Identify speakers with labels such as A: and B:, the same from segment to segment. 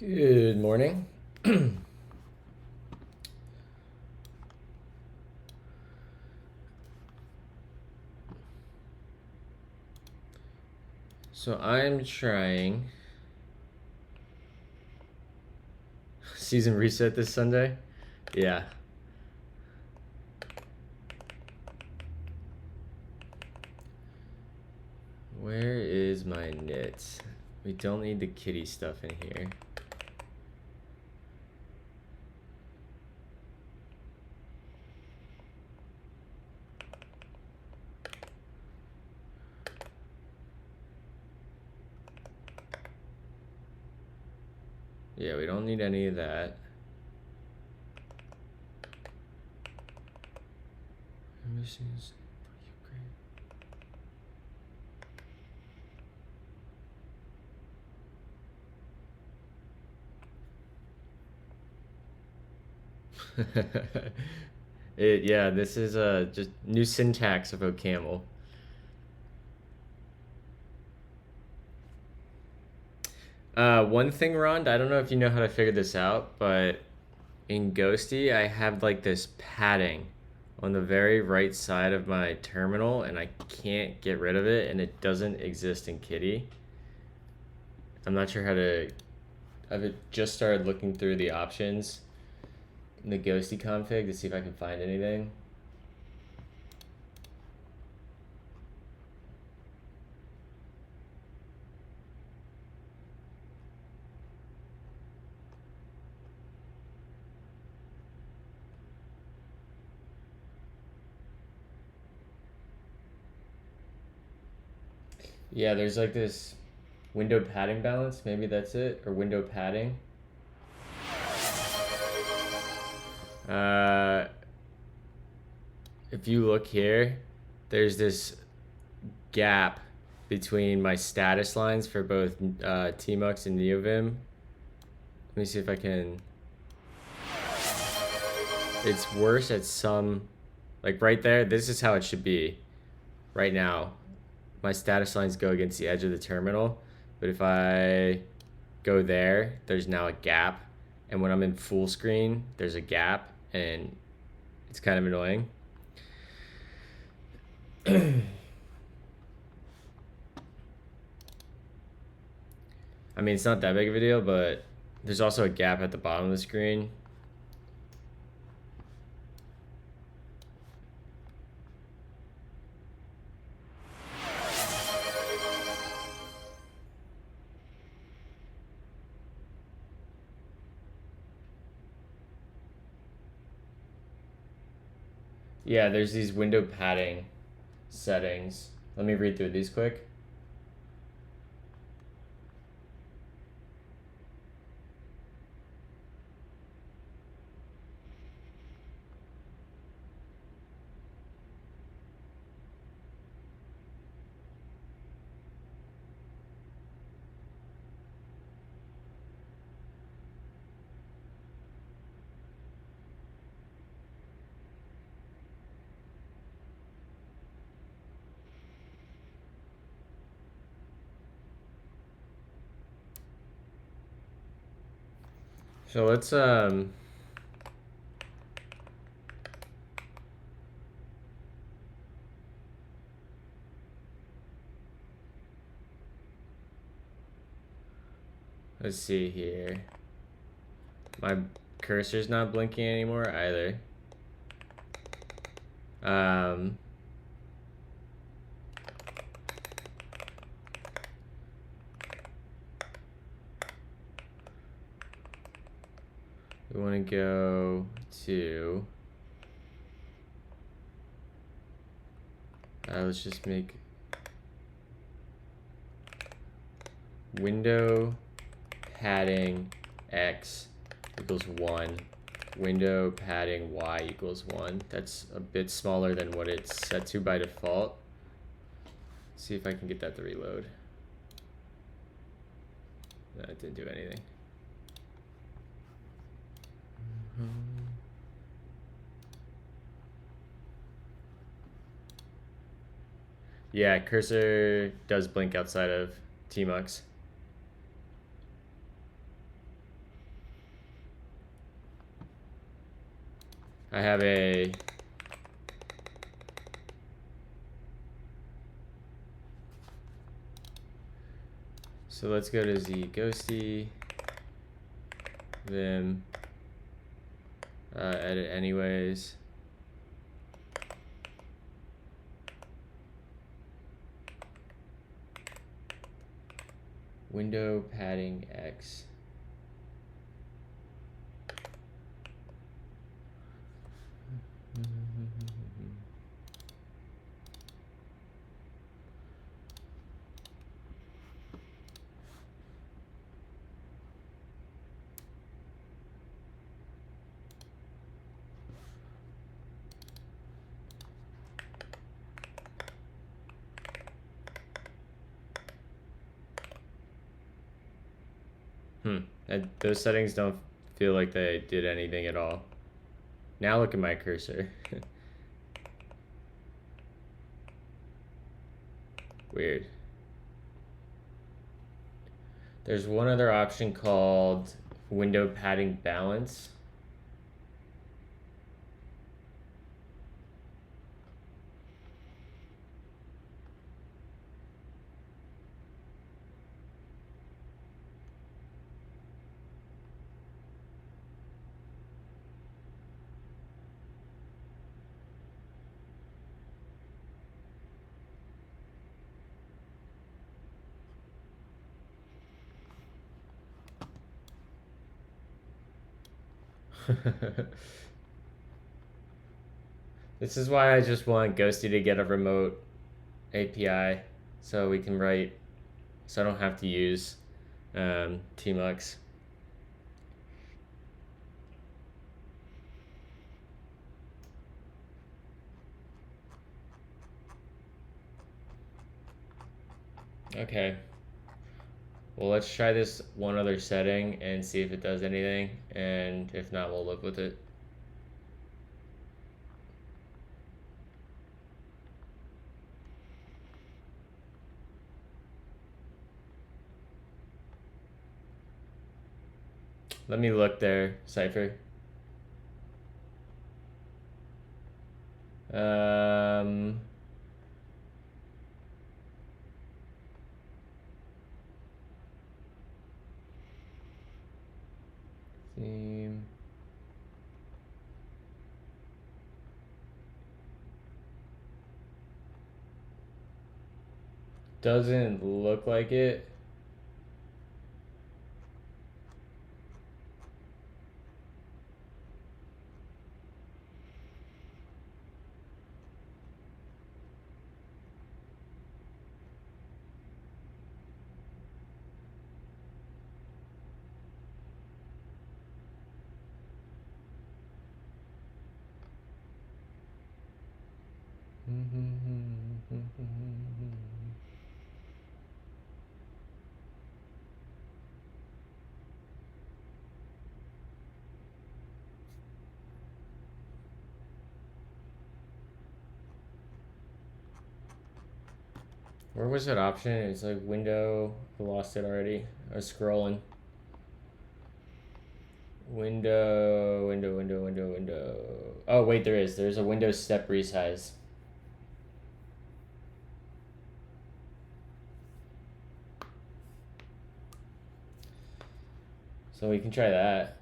A: Good morning. So I'm trying season reset this Sunday. Yeah. Where is my knit? We don't need the kitty stuff in here. Yeah, we don't need any of that. Yeah, this is just new syntax of OCaml. One thing, Rond, I don't know if you know how to figure this out, but in Ghosty, I have like this padding on the very right side of my terminal, and I can't get rid of it, and it doesn't exist in Kitty. I'm not sure how to. I've just started looking through the options in the Ghosty config to see if I can find anything. Yeah, there's like this window padding balance. Maybe that's it, or window padding. If you look here, there's this gap between my status lines for both Tmux and NeoVim. Let me see if I can. It's worse at some, like right there. This is how it should be right now. My status lines go against the edge of the terminal, but if I go there, there's now a gap, and when I'm in full screen, there's a gap, and it's kind of annoying. I mean, it's not that big of a deal, but there's also a gap at the bottom of the screen. Yeah, there's these window padding settings. Let me read through these quick. So let's see here. My cursor's not blinking anymore either. We want to go to, let's just make window padding X equals 1, window padding Y equals 1. That's a bit smaller than what it's set to by default. Let's see if I can get that to reload. No, it didn't do anything. Yeah, cursor does blink outside of Tmux. I have a so let's go to Z Ghosty, then edit anyways. Window padding X. Those settings don't feel like they did anything at all. Now look at my cursor. Weird. There's one other option called window padding balance. This is why I just want Ghosty to get a remote API so we can write, so I don't have to use Tmux. Okay. Well, let's try this one other setting and see if it does anything, and if not, we'll live with it. Let me look there, Cypher. Theme. Doesn't look like it. Where was that option? It's like window. I lost it already. I was scrolling. Window. Oh, wait, there is. There's a window step resize. So we can try that.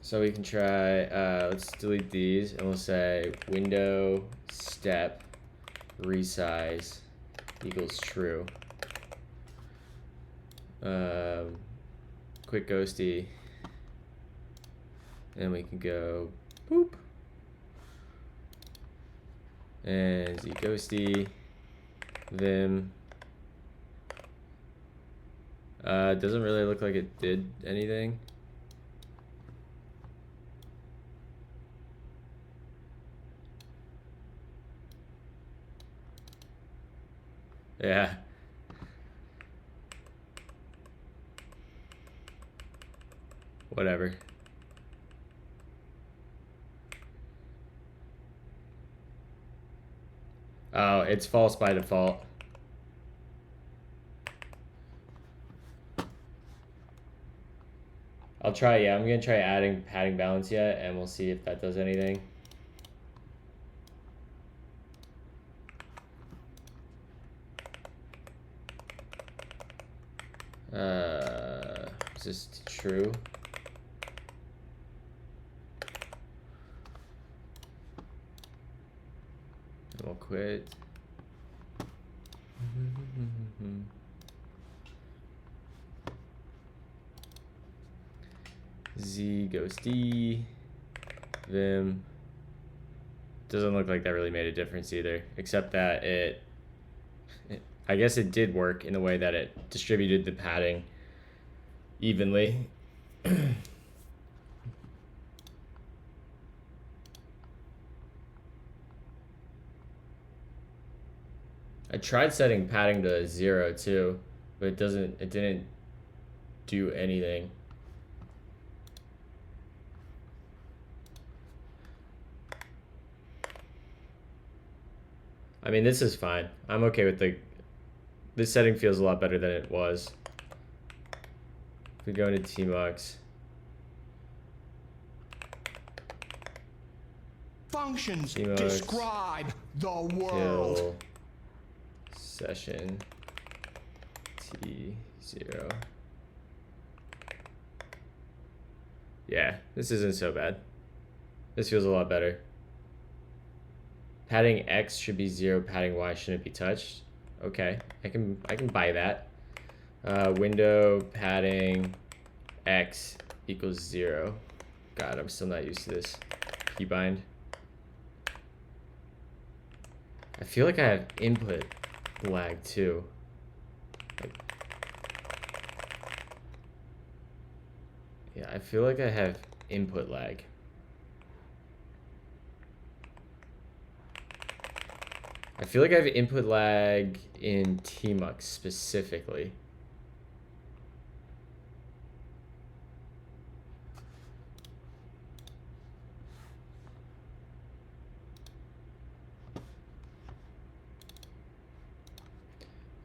A: So we can try, let's delete these and we'll say window step resize equals true. Quick ghosty. And we can go boop. And Z ghosty. Vim. Doesn't really look like it did anything. Yeah. Whatever. Oh, it's false by default. I'll try, yeah, I'm gonna try adding padding balance yet, and we'll see if that does anything. Is this true? And we'll quit. Z goes D, Vim. Doesn't look like that really made a difference either, except that I guess it did work in the way that it distributed the padding evenly. I tried setting padding to 0 too, but it didn't do anything. I mean, this is fine. I'm okay with this setting feels a lot better than it was. If we go into Tmux.
B: Functions
A: Tmux,
B: describe the world.
A: Kill, session, T0. Yeah, this isn't so bad. This feels a lot better. Padding X should be 0, padding Y shouldn't be touched. Okay, I can buy that. Window padding X equals 0. God, I'm still not used to this. Keybind. I feel like I have input lag too. Yeah, I feel like I have input lag. I feel like I have input lag in Tmux specifically.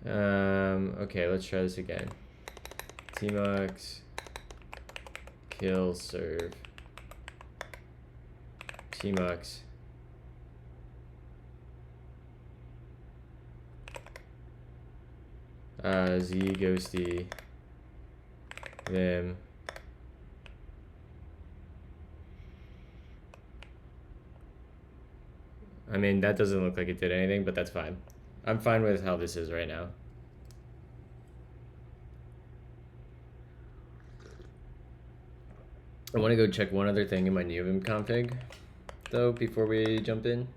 A: Okay, let's try this again. Tmux, kill, serve, Tmux. Z ghosty, Vim. I mean, that doesn't look like it did anything, but that's fine. I'm fine with how this is right now. I want to go check one other thing in my new Vim config, though, before we jump in.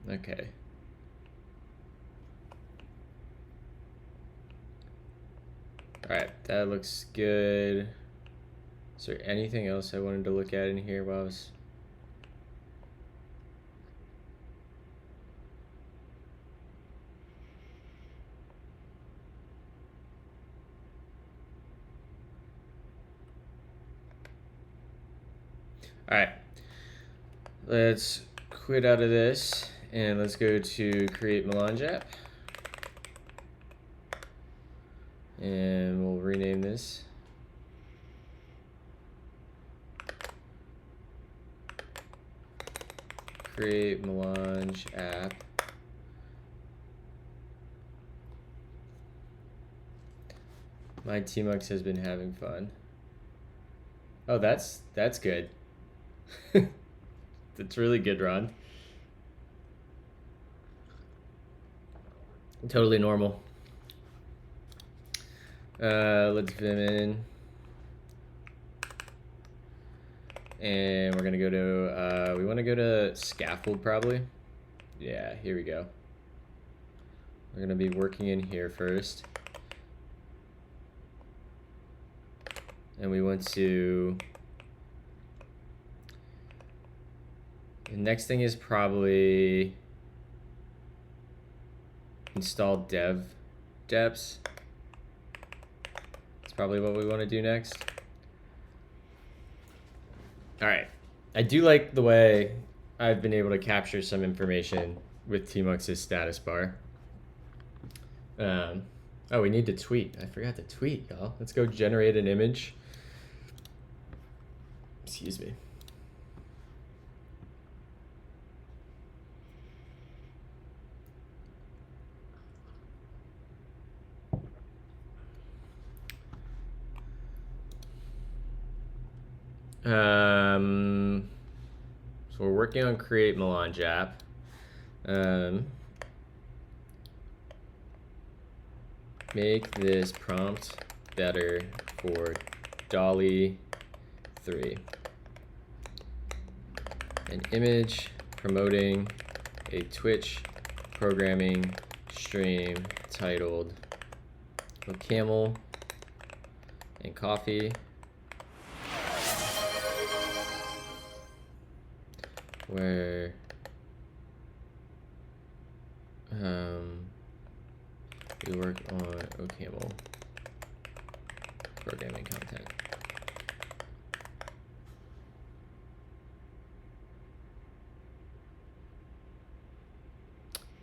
A: Okay. All right, that looks good. Is there anything else I wanted to look at in here while I was... All right, let's quit out of this and let's go to create Melange app. And we'll rename this. Create Melange app. My Tmux has been having fun. Oh, that's good. That's really good, Ron. Totally normal. Let's vim in. And we're gonna go to, we wanna go to scaffold probably. Yeah, here we go. We're gonna be working in here first. And we want to, The next thing is probably install dev deps. That's probably what we want to do next. All right. I do like the way I've been able to capture some information with Tmux's status bar. Oh, we need to tweet. I forgot to tweet, y'all. Let's go generate an image. Excuse me. So we're working on create Melange app. Make this prompt better for Dolly 3. An image promoting a Twitch programming stream titled OCaml and Coffee, where we work on OCaml programming content.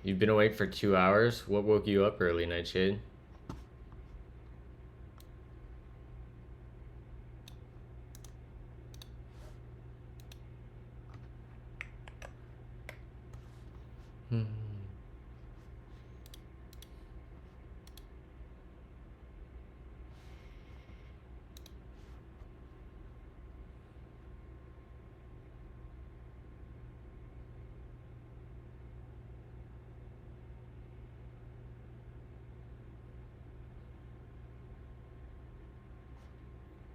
A: You've been awake for 2 hours? What woke you up early, Nightshade?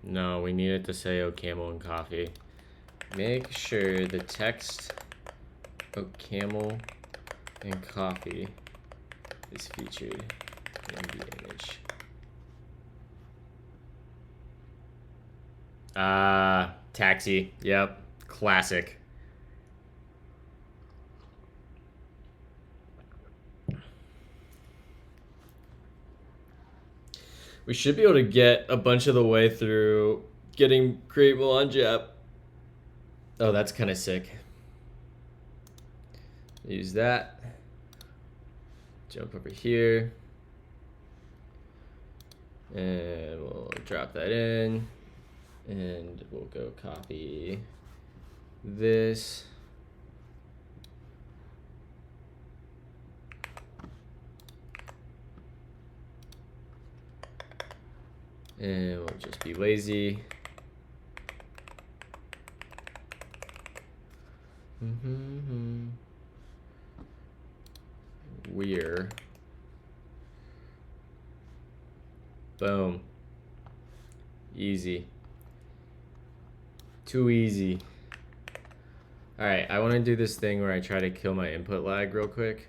A: No, we need it to say OCaml and Coffee. Make sure the text OCaml and Coffee is featured in the image. Taxi. Yep. Classic. We should be able to get a bunch of the way through getting Create Melange app. Oh, that's kind of sick. Use that. Jump over here. And we'll drop that in. And we'll go copy this. And we'll just be lazy. We're boom. Easy. Too easy. All right, I want to do this thing where I try to kill my input lag real quick.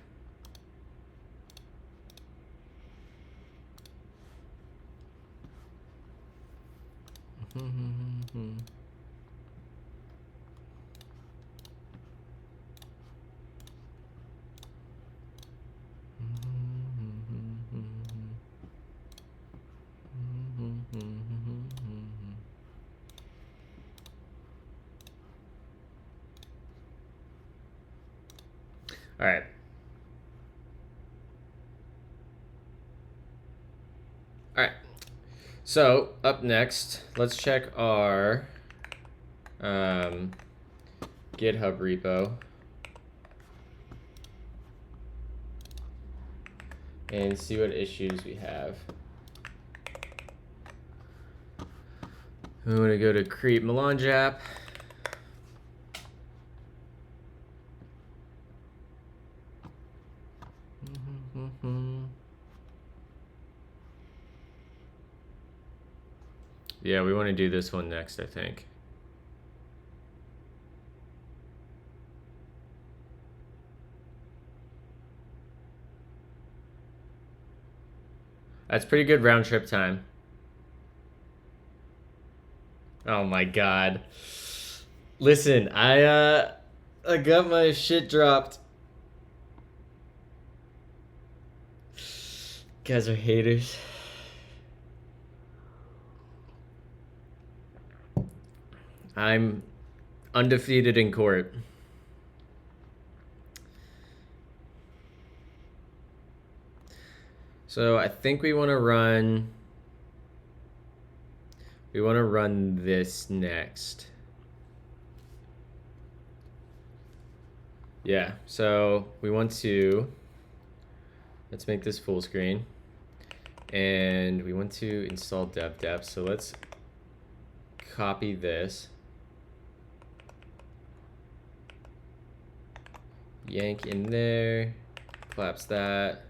A: All right. All right. So up next, let's check our GitHub repo and see what issues we have. We want to go to create Melange app. Yeah, we want to do this one next, I think. That's pretty good round trip time. Oh my god. Listen, I I got my shit dropped. Guys are haters. I'm undefeated in court. So I think we want to run this next. Yeah, so we want to, let's make this full screen. And we want to install dev. So let's copy this. Yank in there, collapse that,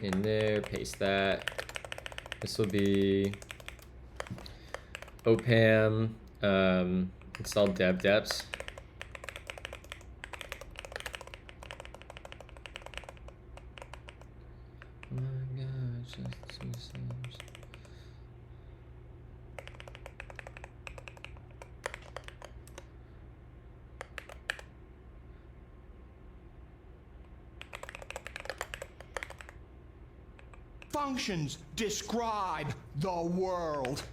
A: in there, paste that. This will be OCaml install dev. Oh my gosh, that's so sad.
B: Functions describe the world.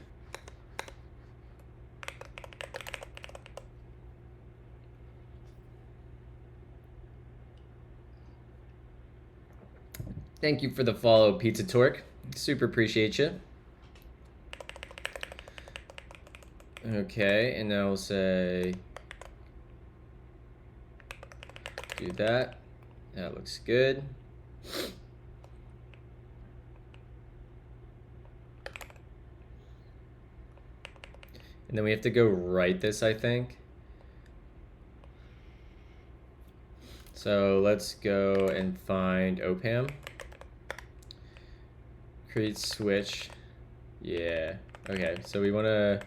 A: Thank you for the follow, Pizza Torque. Super appreciate you. Okay, and now we'll say do that. That looks good. And then we have to go write this, I think. So let's go and find OCaml. Create switch. Yeah. Okay, so we want to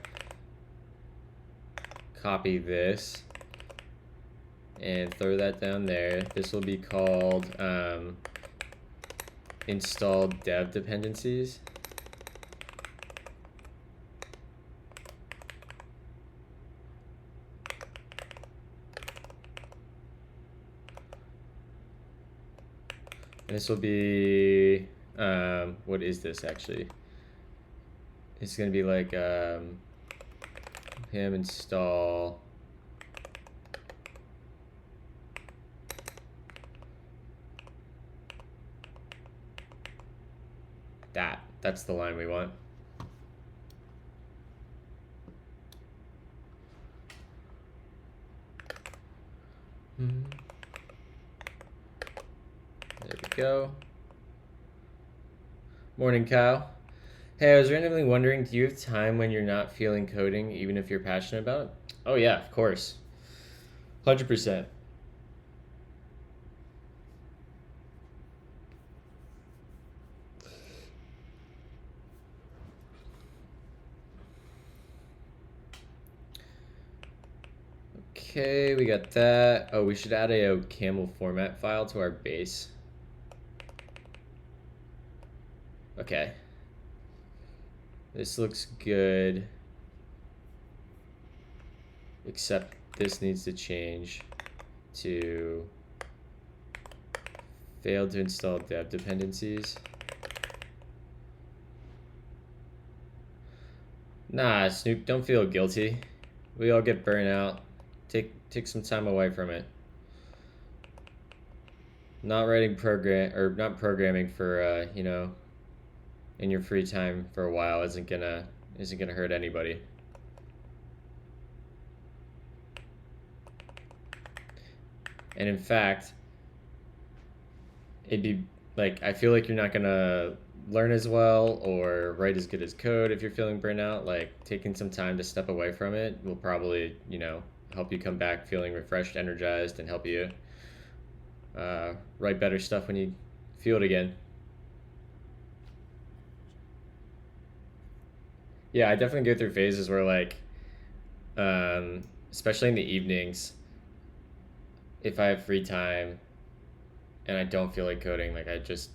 A: copy this and throw that down there. This will be called install dev dependencies. And this will be, what is this actually? It's going to be like him install that. That's the line we want. There we go. Morning, Kyle. Hey, I was randomly wondering, do you have time when you're not feeling coding, even if you're passionate about it? Oh yeah, of course. 100%. Okay, we got that. Oh, we should add a OCaml format file to our base. Okay. This looks good. Except this needs to change to failed to install dev dependencies. Nah, Snoop, don't feel guilty. We all get burnt out. Take some time away from it. Not writing not programming for you know, in your free time for a while isn't gonna hurt anybody. And in fact, it'd be like, I feel like you're not gonna learn as well or write as good as code if you're feeling burnt out. Like, taking some time to step away from it will probably, you know, help you come back feeling refreshed, energized, and help you write better stuff when you feel it again. Yeah, I definitely go through phases where, like, especially in the evenings, if I have free time and I don't feel like coding, like, I just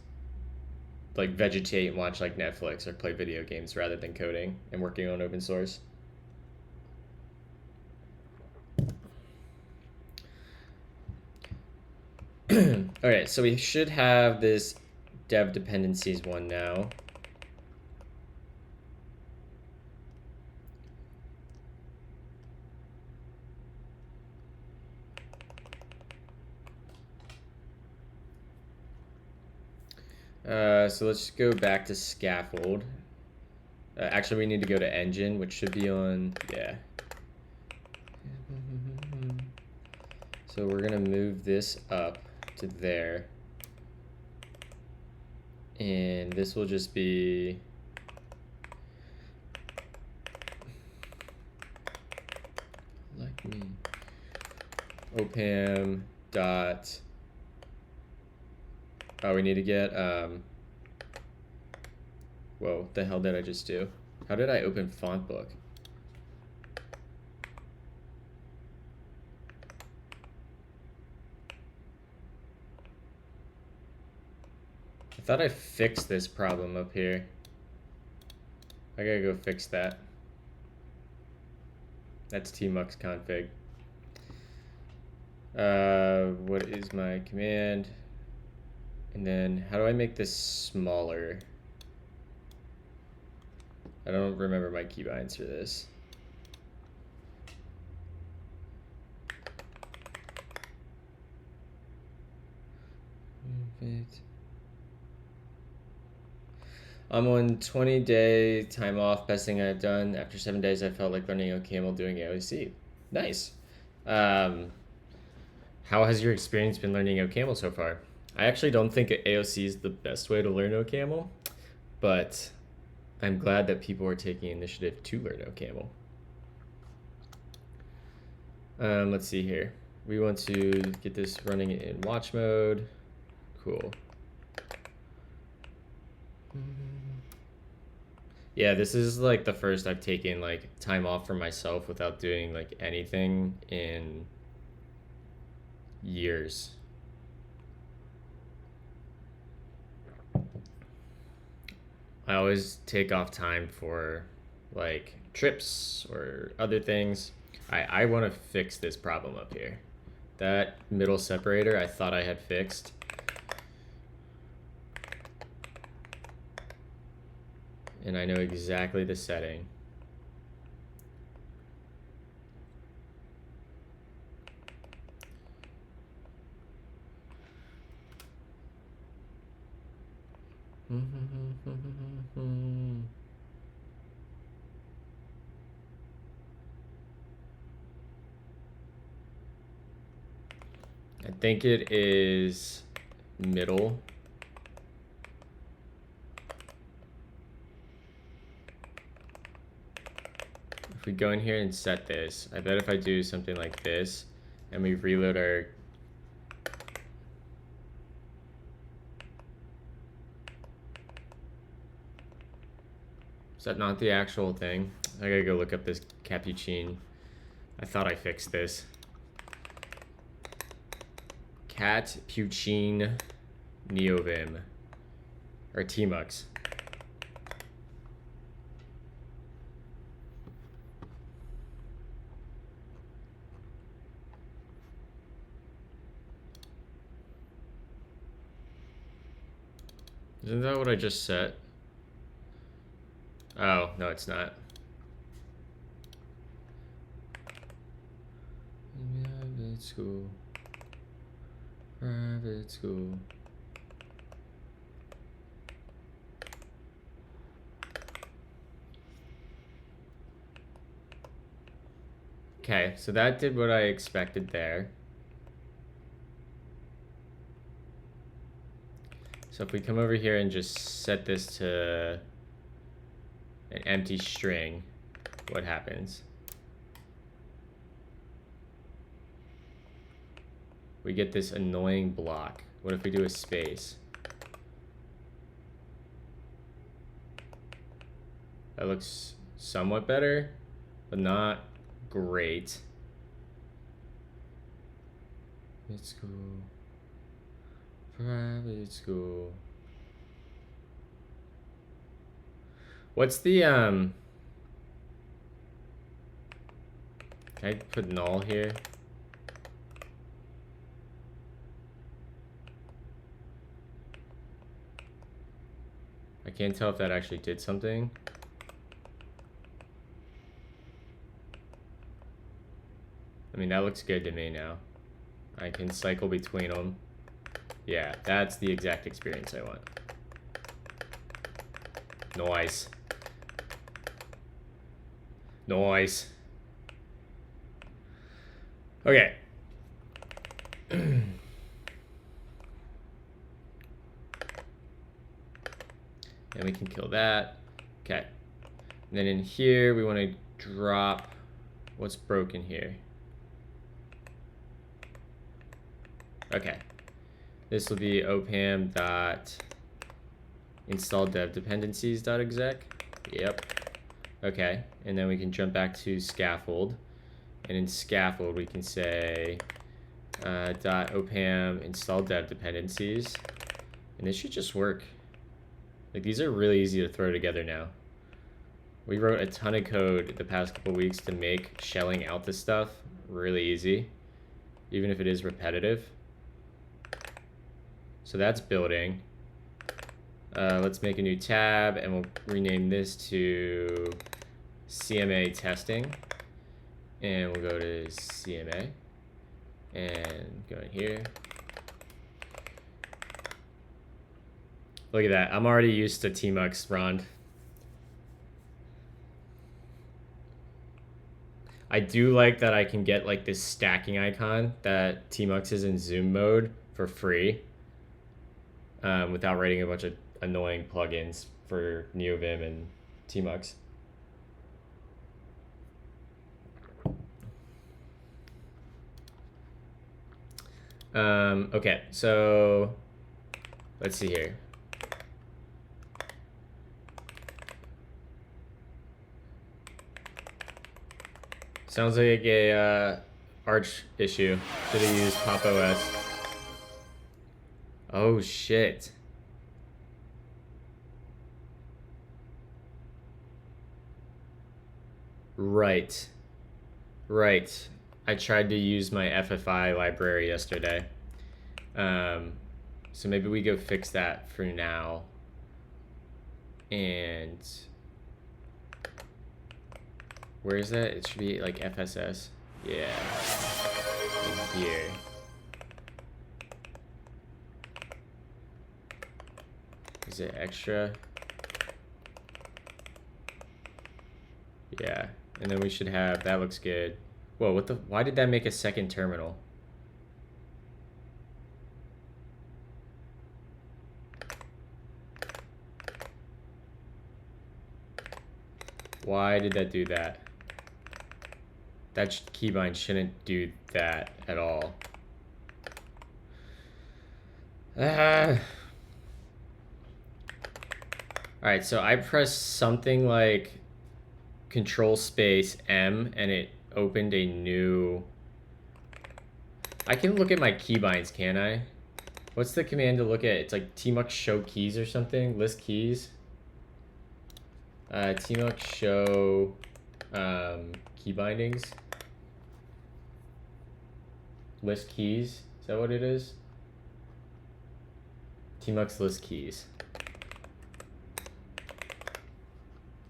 A: like vegetate and watch like Netflix or play video games rather than coding and working on open source. Okay, so we should have this dev dependencies one now. So let's go back to scaffold. Actually, we need to go to engine, which should be on, yeah. So we're gonna move this up to there. And this will just be like me. OCaml dot. Oh, we need to get whoa, what the hell did I just do? How did I open font book? I thought I fixed this problem up here. I gotta go fix that. That's tmux config. What is my command? And then how do I make this smaller? I don't remember my keybinds for this. I'm on 20-day time off. Best thing I've done. After 7 days, I felt like learning OCaml doing AOC. Nice. How has your experience been learning OCaml so far? I actually don't think AOC is the best way to learn OCaml, but I'm glad that people are taking initiative to learn OCaml. Let's see here. We want to get this running in watch mode. Cool. Yeah, this is like the first I've taken like time off for myself without doing like anything in years. I always take off time for like trips or other things. I want to fix this problem up here. That middle separator I thought I had fixed. And I know exactly the setting. I think it is middle. If we go in here and set this, I bet if I do something like this and we reload our Is that not the actual thing? I gotta go look up this capuchin. I thought I fixed this. Cat Puccine Neovim. Or tmux. Isn't that what I just set? Oh, no, it's not. Private school. Private school. Okay, so that did what I expected there. So if we come over here and just set this to an empty string, what happens? We get this annoying block. What if we do a space? That looks somewhat better, but not great. Private school. Private school. What's the can I put null here? I can't tell if that actually did something. I mean, that looks good to me now. I can cycle between them. Yeah, that's the exact experience I want. Nice. Nice. Okay. And we can kill that. Okay. And then in here, we want to drop what's broken here. Okay. This will be opam dot install dev dependencies dot exec. Yep. Okay. And then we can jump back to scaffold. And in scaffold, we can say dot opam install dev dependencies. And this should just work. Like, these are really easy to throw together now. We wrote a ton of code the past couple weeks to make shelling out this stuff really easy, even if it is repetitive. So that's building. Let's make a new tab, and we'll rename this to CMA testing. And we'll go to CMA and go in here. Look at that. I'm already used to Tmux, Rond. I do like that I can get like this stacking icon that Tmux is in zoom mode for free without writing a bunch of annoying plugins for NeoVim and Tmux. Okay, so let's see here. Sounds like a Arch issue. Should have used Pop OS. Oh shit. Right. Right. I tried to use my FFI library yesterday. So maybe we go fix that for now. And where is that? It should be like FSS. Yeah. In here. Is it extra? Yeah. And then we should have, that looks good. Whoa, what the, why did that make a second terminal? Why did that do that? That keybind shouldn't do that at all. Alright, so I pressed something like Control Space M and it opened a new... I can look at my keybinds, can't I? What's the command to look at? It's like tmux show keys or something? List keys? Tmux show key bindings. List keys. Is that what it is? Tmux list keys.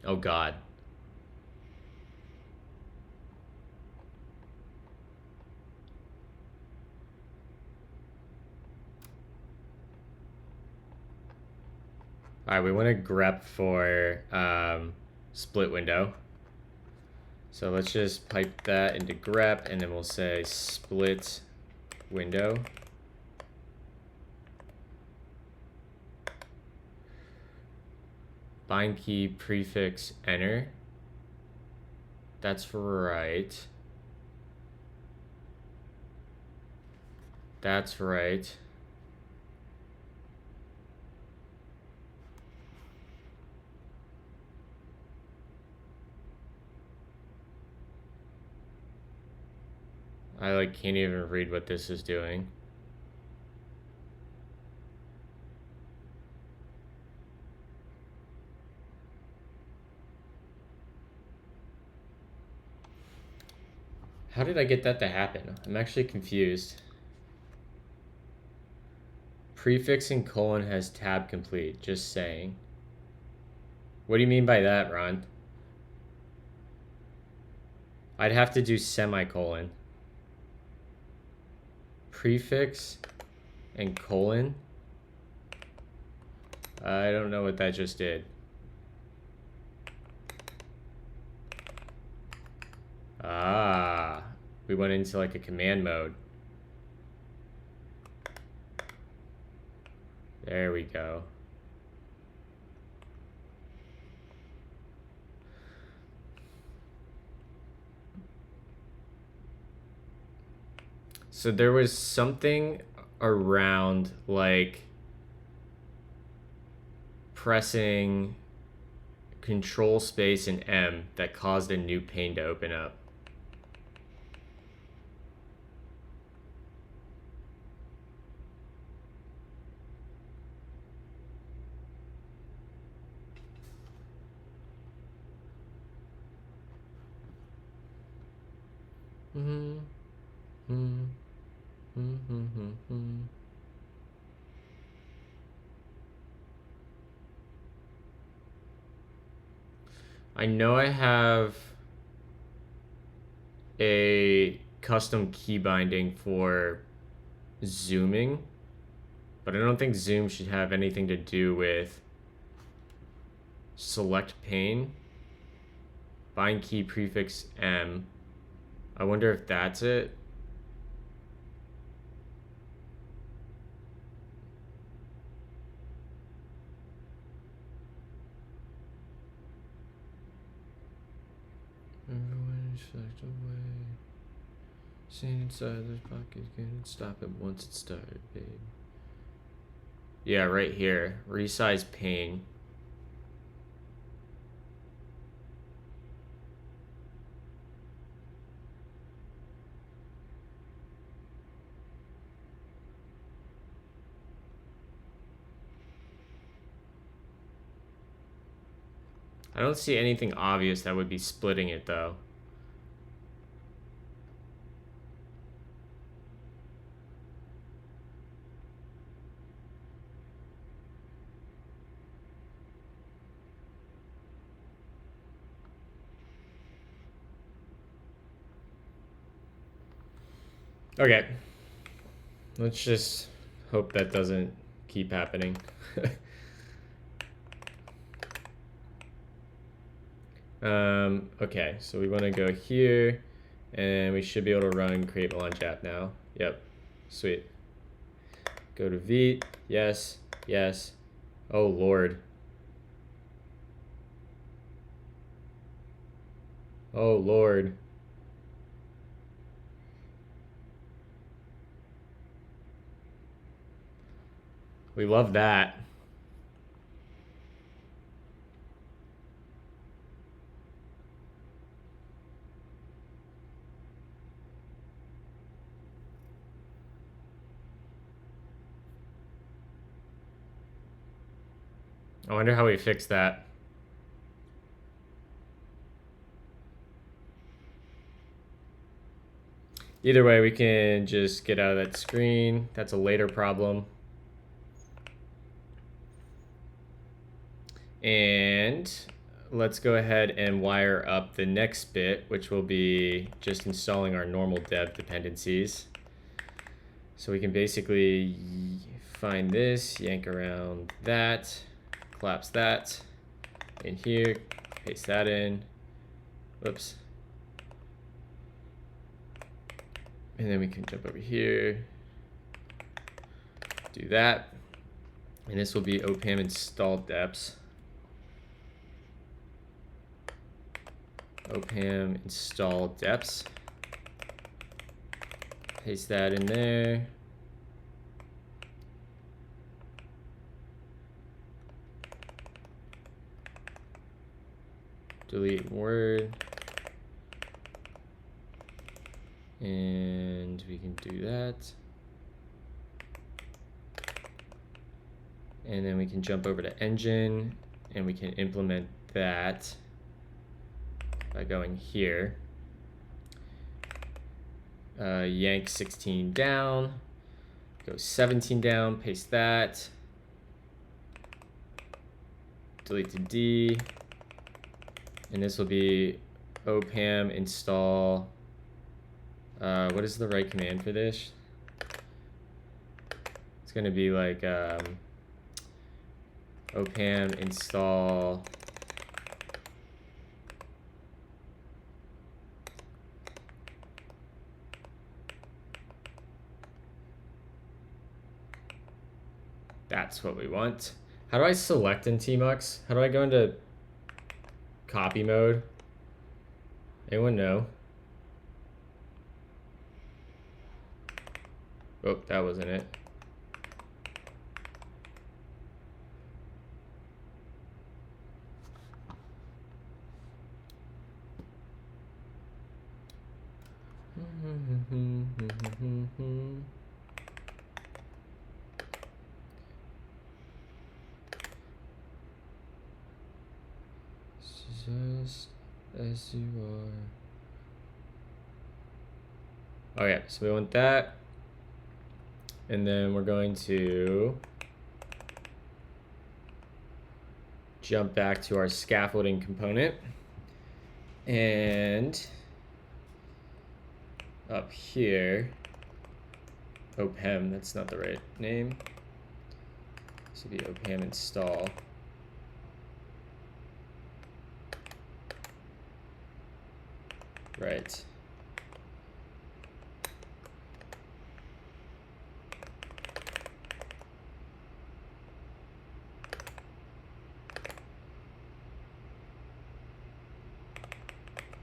A: Oh god. Alright, we want to grep for split window. So let's just pipe that into grep, and then we'll say split window. Bind key prefix enter. That's right. That's right. I like can't even read what this is doing. How did I get that to happen? I'm actually confused. Prefixing colon has tab complete, just saying. What do you mean by that, Ron? I'd have to do semicolon. Prefix and colon. I don't know what that just did. Ah, we went into like a command mode. There we go. So there was something around like pressing Control space and M that caused a new pane to open up. I know I have a custom key binding for zooming, but I don't think zoom should have anything to do with select pane, bind key prefix M. I wonder if that's it. Everyone select away. Staying inside this pocket can stop it once it started, babe. Yeah, right here. Resize pane. I don't see anything obvious that would be splitting it though. Okay. Let's just hope that doesn't keep happening. Okay, so we want to go here, and we should be able to run create Melange app now. Yep, sweet. Go to Vite, yes, yes. Oh Lord. Oh Lord. We love that. I wonder how we fix that. Either way, we can just get out of that screen. That's a later problem. And let's go ahead and wire up the next bit, which will be just installing our normal dev dependencies. So we can basically find this, yank around that, collapse that in here, paste that in. Whoops. And then we can jump over here, do that. And this will be OCaml install deps. OCaml install deps. Paste that in there. Delete word. And we can do that. And then we can jump over to engine and we can implement that by going here. Yank 16 down, go 17 down, paste that. delete the D, and this will be OCaml install. What is the right command for this? It's gonna be like OCaml install that's what we want. How do I select in Tmux? How do I go into copy mode? Anyone know? Oh, that wasn't it. Just as you are. Okay, so we want that. And then we're going to jump back to our scaffolding component. And up here, OCaml, that's not the right name. This would be OCaml install. Right.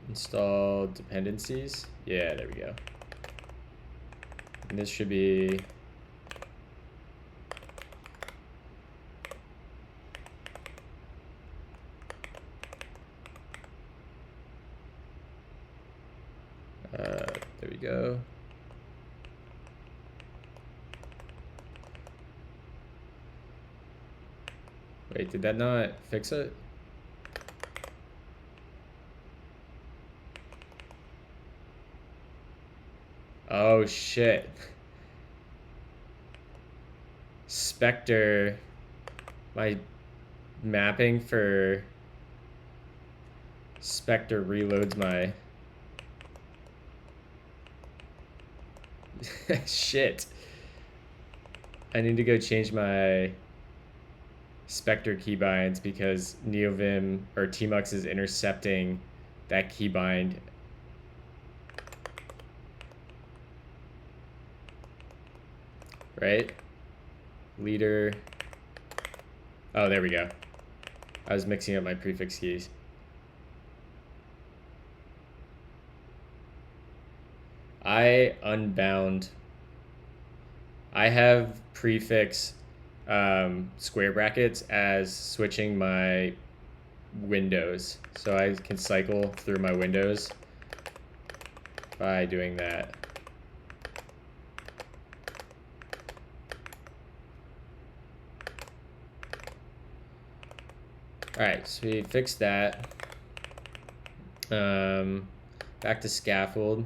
A: Install dependencies. Yeah, there we go. And this should be there we go. Wait, did that not fix it? Oh shit. Spectre, my mapping for Spectre reloads my shit. I need to go change my Spectre keybinds because NeoVim or Tmux is intercepting that keybind. Right? Leader. Oh, there we go. I was mixing up my prefix keys. I unbound. I have prefix square brackets as switching my windows. So I can cycle through my windows by doing that. Alright, so we fixed that. Back to scaffold.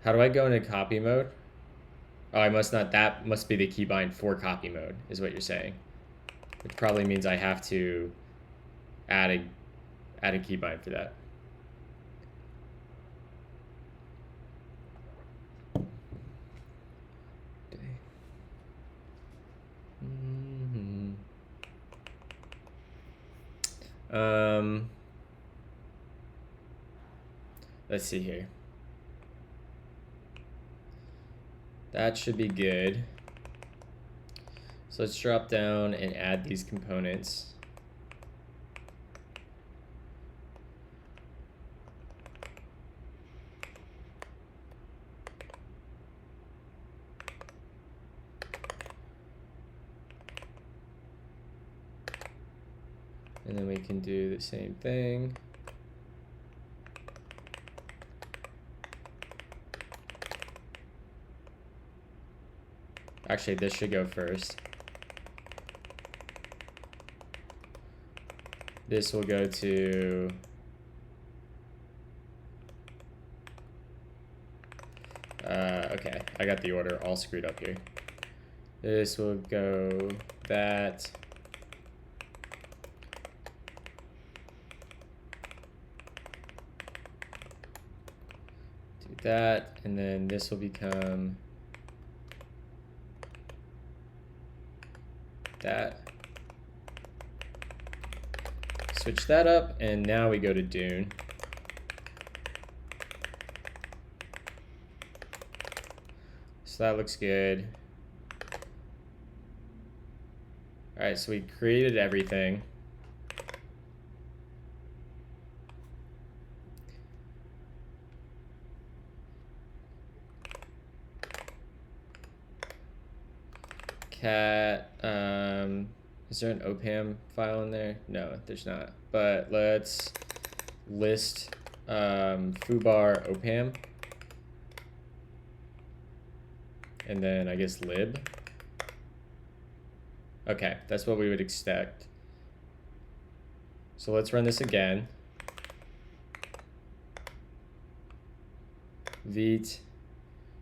A: How do I go into copy mode? Oh, I must not. That must be the keybind for copy mode, is what you're saying. Which probably means I have to add a keybind for that. Let's see here. That should be good. So let's drop down and add these components. And then we can do the same thing. Actually, this should go first. This will go to okay, I got the order all screwed up here. This will go that, that, and then this will become that. Switch that up, and now we go to Dune. So that looks good. All right, so we created everything. Cat, is there an OCaml file in there? No, there's not. But let's list foobar OCaml. And then I guess lib. Okay, that's what we would expect. So let's run this again. Vite.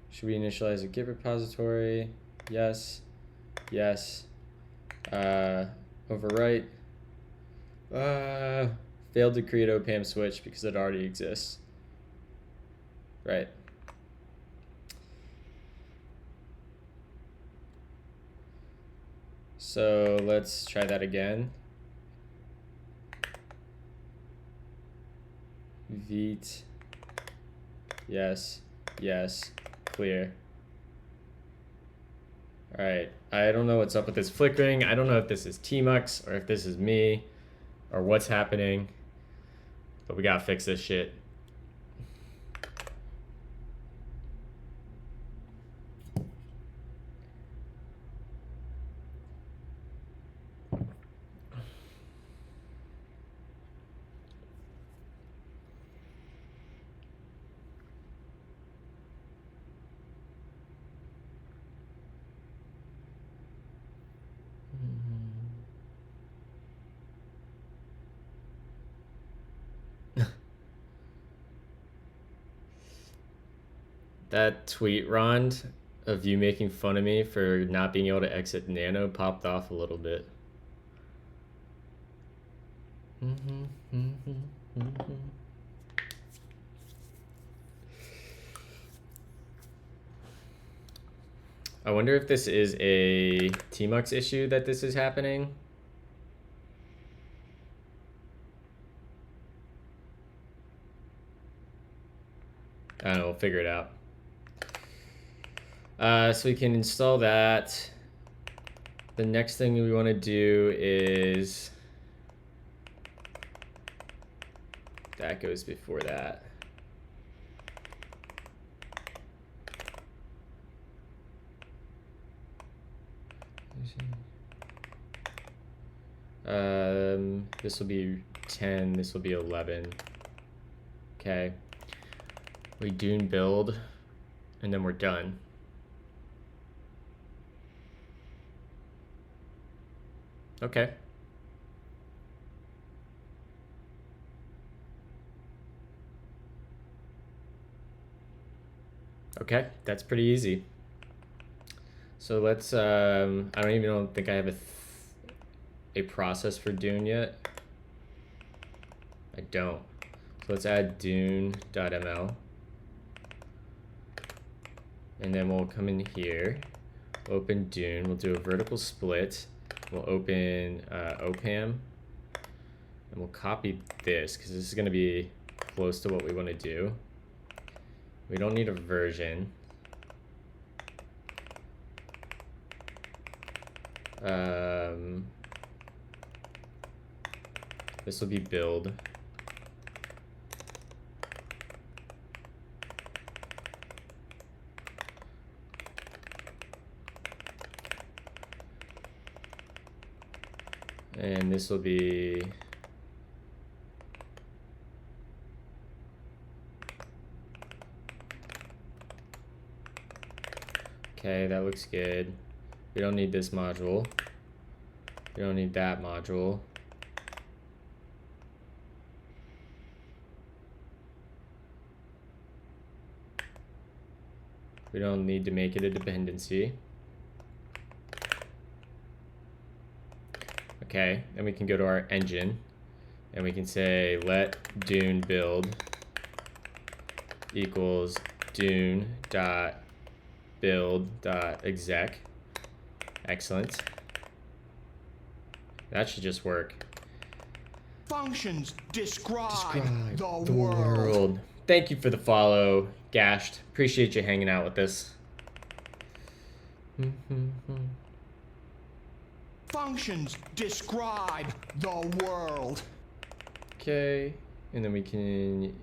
A: Should we initialize a Git repository? Yes. Yes. Overwrite. Failed to create OCaml switch because it already exists. Right. So let's try that again. Vite. Yes. Yes. Clear. All right. I don't know what's up with this flickering. I don't know if this is Tmux or if this is me or what's happening, but we gotta fix this shit. That tweet, Rond, of you making fun of me for not being able to exit Nano popped off a little bit. I wonder if this is a Tmux issue that this is happening. I don't know, we'll figure it out. So we can install that. The next thing we want to do is that goes before that. This will be 10, this will be 11. Okay. We Dune build, and then we're done. Okay. Okay, that's pretty easy. So let's, I don't think I have a process for Dune yet. I don't. So let's add dune.ml. And then we'll come in here, open Dune, we'll do a vertical split. We'll open OCaml, and we'll copy this because this is going to be close to what we want to do. We don't need a version. This will be build. And this will be okay, that looks good. We don't need this module. We don't need that module. We don't need to make it a dependency. Okay, then we can go to our engine and we can say let Dune build equals dune.build.exec. Excellent. That should just work.
B: Functions describe the
A: The
B: world.
A: world. Thank you for the follow, Gashed. Appreciate you hanging out with us.
B: Functions describe the world.
A: Okay, and then we can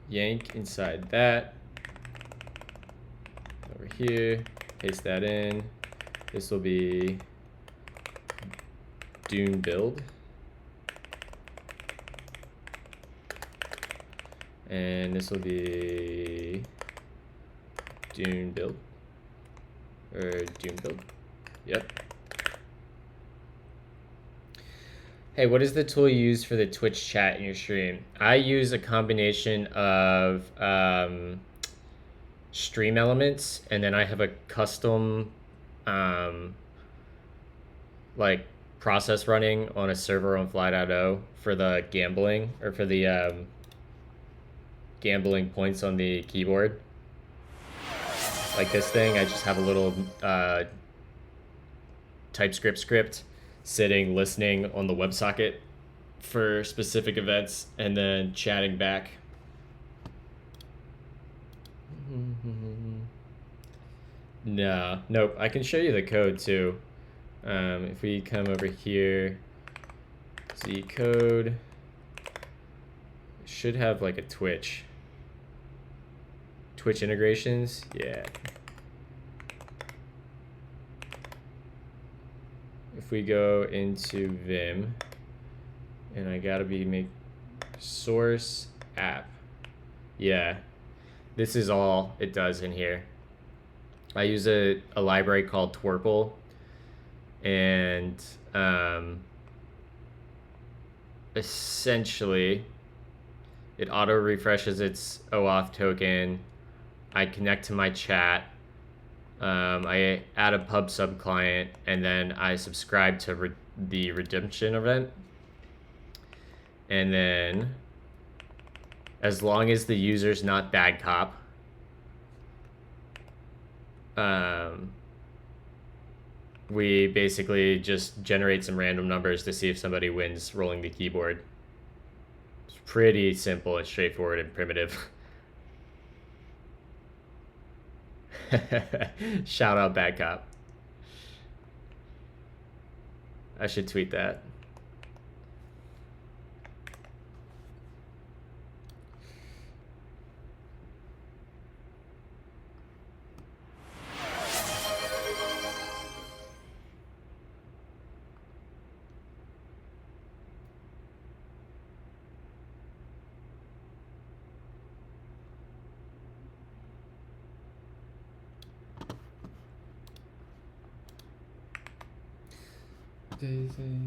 A: yank inside that. Over here, paste that in. This will be Dune build. And this will be Dune build. Or Dune build. Yep. Hey, what is the tool you use for the Twitch chat in your stream? I use a combination of stream elements, and then I have a custom like process running on a server on Fly.0 for the gambling, or for the gambling points on the keyboard. Like this thing, I just have a little TypeScript script sitting, listening on the WebSocket for specific events, and then chatting back. No, nope. I can show you the code too. If we come over here, Z code should have like a Twitch integrations. Yeah. If we go into Vim, and I gotta make source app. Yeah, this is all it does in here. I use a library called Twerple, and essentially it auto refreshes its OAuth token. I connect to my chat. I add a pub sub client, and then I subscribe to the redemption event. And then, as long as the user's not bad cop, we basically just generate some random numbers to see if somebody wins rolling the keyboard. It's pretty simple and straightforward and primitive. Shout out bad cop. I should tweet that. Daisy.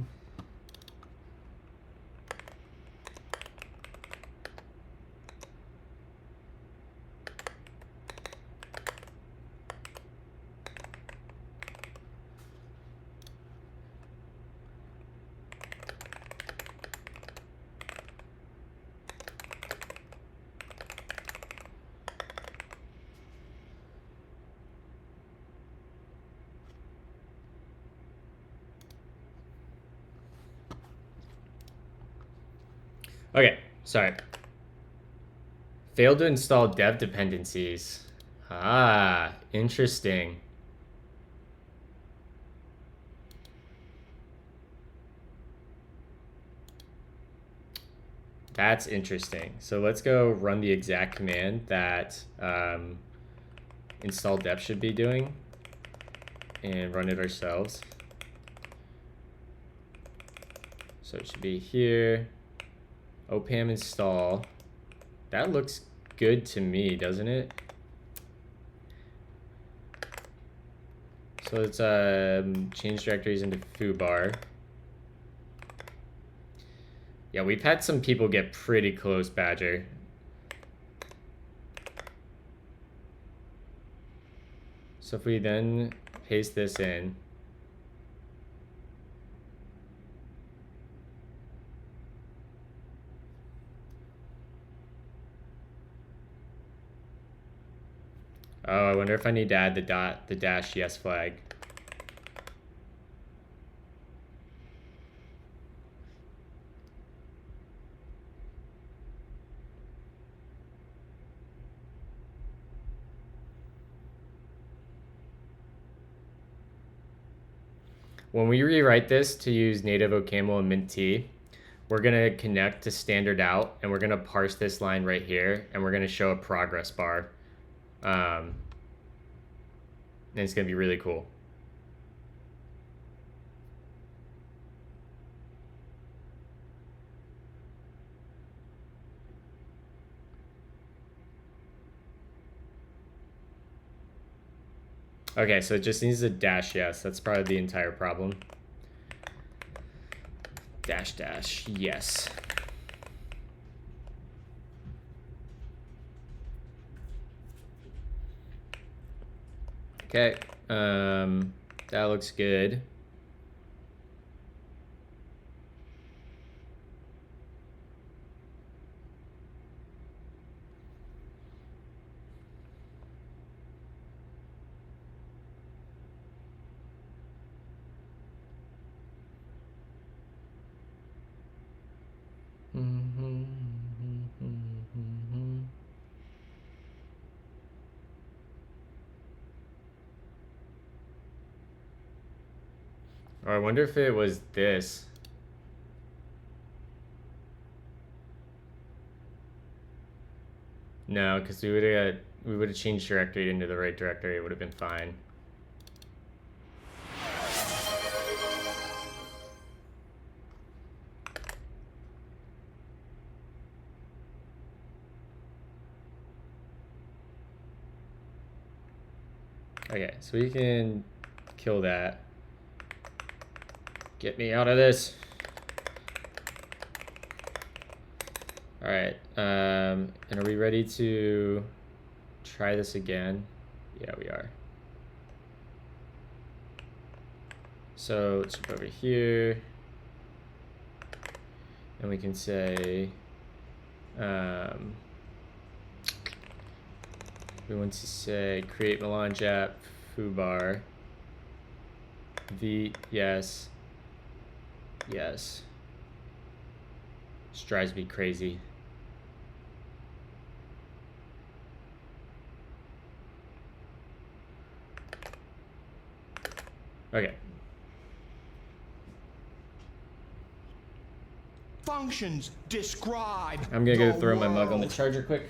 A: Okay, sorry. Failed to install dev dependencies. Ah, interesting. That's interesting. So let's go run the exact command that install dev should be doing, and run it ourselves. So it should be here. OPAM install. That looks good to me, doesn't it? So let's change directories into foobar. Yeah, we've had some people get pretty close, Badger. So if we then paste this in, Oh, I wonder if I need to add the dash yes flag. When we rewrite this to use native OCaml and Mint T, we're gonna connect to standard out, and we're gonna parse this line right here, and we're gonna show a progress bar. And it's gonna be really cool. Okay, so it just needs a dash yes. That's probably the entire problem. Dash dash yes. Okay, that looks good. Or I wonder if it was this. No, because we would have changed directory into the right directory. It would have been fine. Okay, so we can kill that. Get me out of this. All right, and are we ready to try this again? Yeah, we are. So let's jump over here, and we can say, we want to say create Melange app foobar. Yes. Yes. This drives me crazy. Okay.
B: Functions describe.
A: I'm gonna go
B: the
A: throw my mug on the
B: world.
A: charger quick.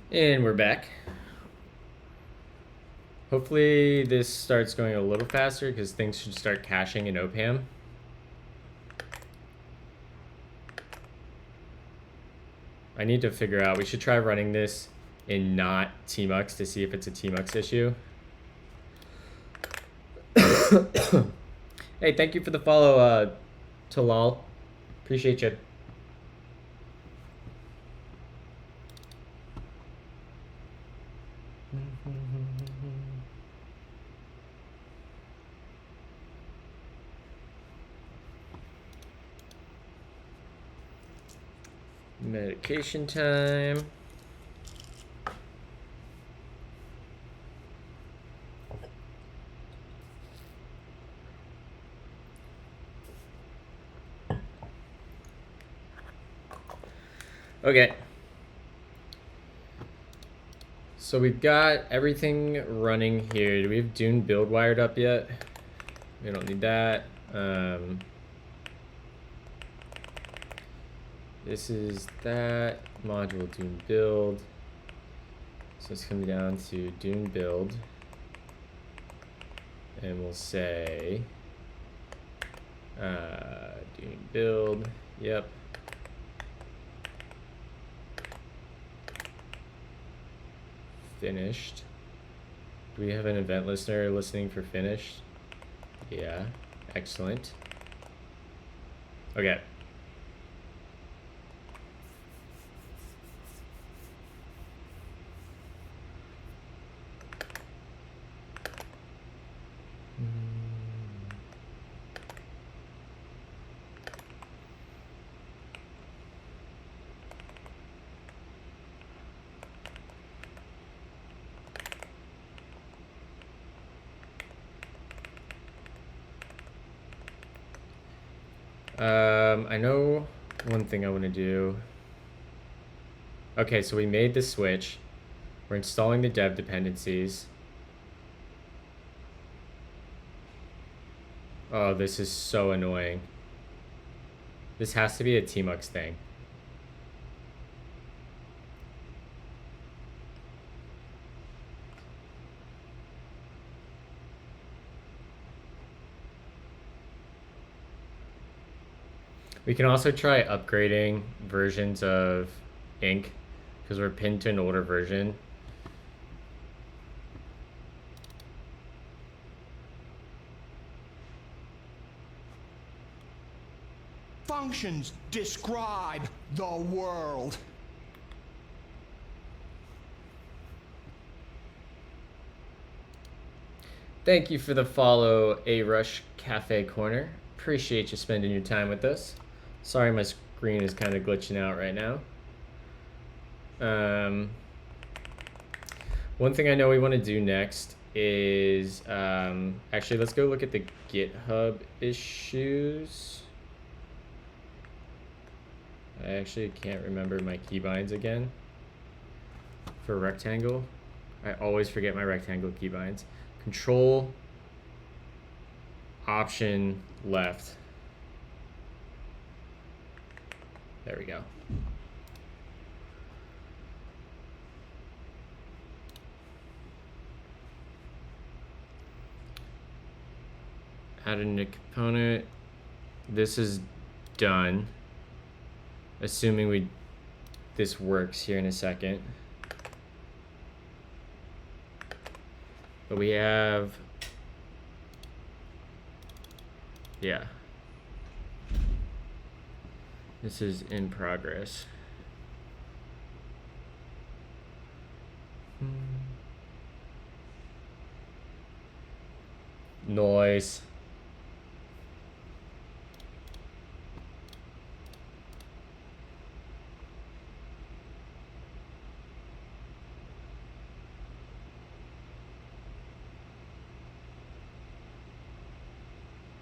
A: And we're back. Hopefully this starts going a little faster because things should start caching in OPAM. I need to figure out, we should try running this in not Tmux to see if it's a Tmux issue. Hey, thank you for the follow, Talal. Appreciate you. Medication time. Okay. So we've got everything running here. Do we have Dune build wired up yet? We don't need that. This is that module Dune build. So it's coming down to Dune build. And we'll say Dune build. Yep. Finished. Do we have an event listener listening for finished? Yeah. Excellent. Okay. I know one thing I want to do. Okay, so we made the switch. We're installing the dev dependencies. Oh, this is so annoying. This has to be a Tmux thing. We can also try upgrading versions of ink because we're pinned to an older version.
B: Functions describe the world.
A: Thank you for the follow, A Rush Cafe Corner. Appreciate you spending your time with us. Sorry my screen is kind of glitching out right now. One thing I know we want to do next is actually let's go look at the GitHub issues. I actually can't remember my keybinds again for rectangle. I always forget my rectangle keybinds. Control Option left. There we go. Add a new component. This is done. Assuming this works here in a second. But we have, yeah. This is in progress. Noise.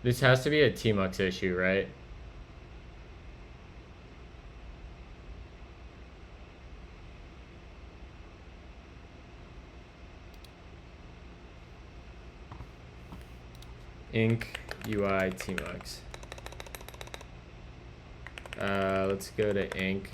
A: This has to be a Tmux issue, right? Ink UI Tmux. Let's go to ink.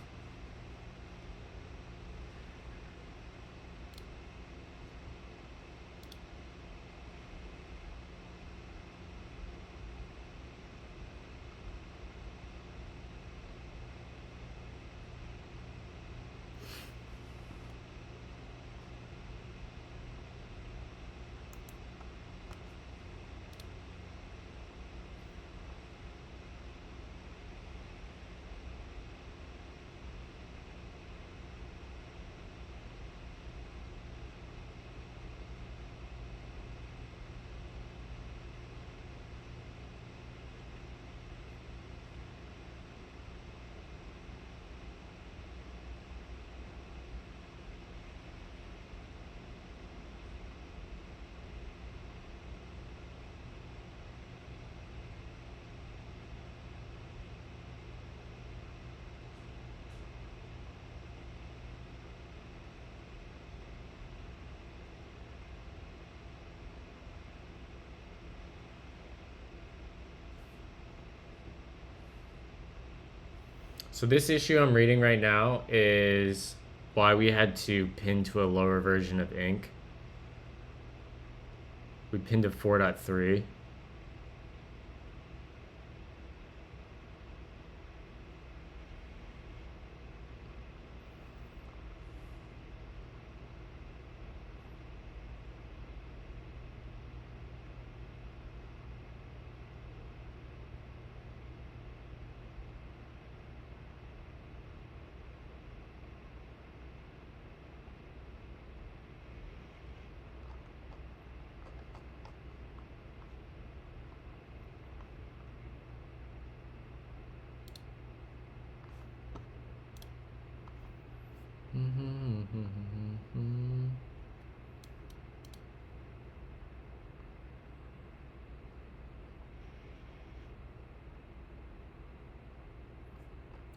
A: So this issue I'm reading right now is why we had to pin to a lower version of ink. We pinned to 4.3.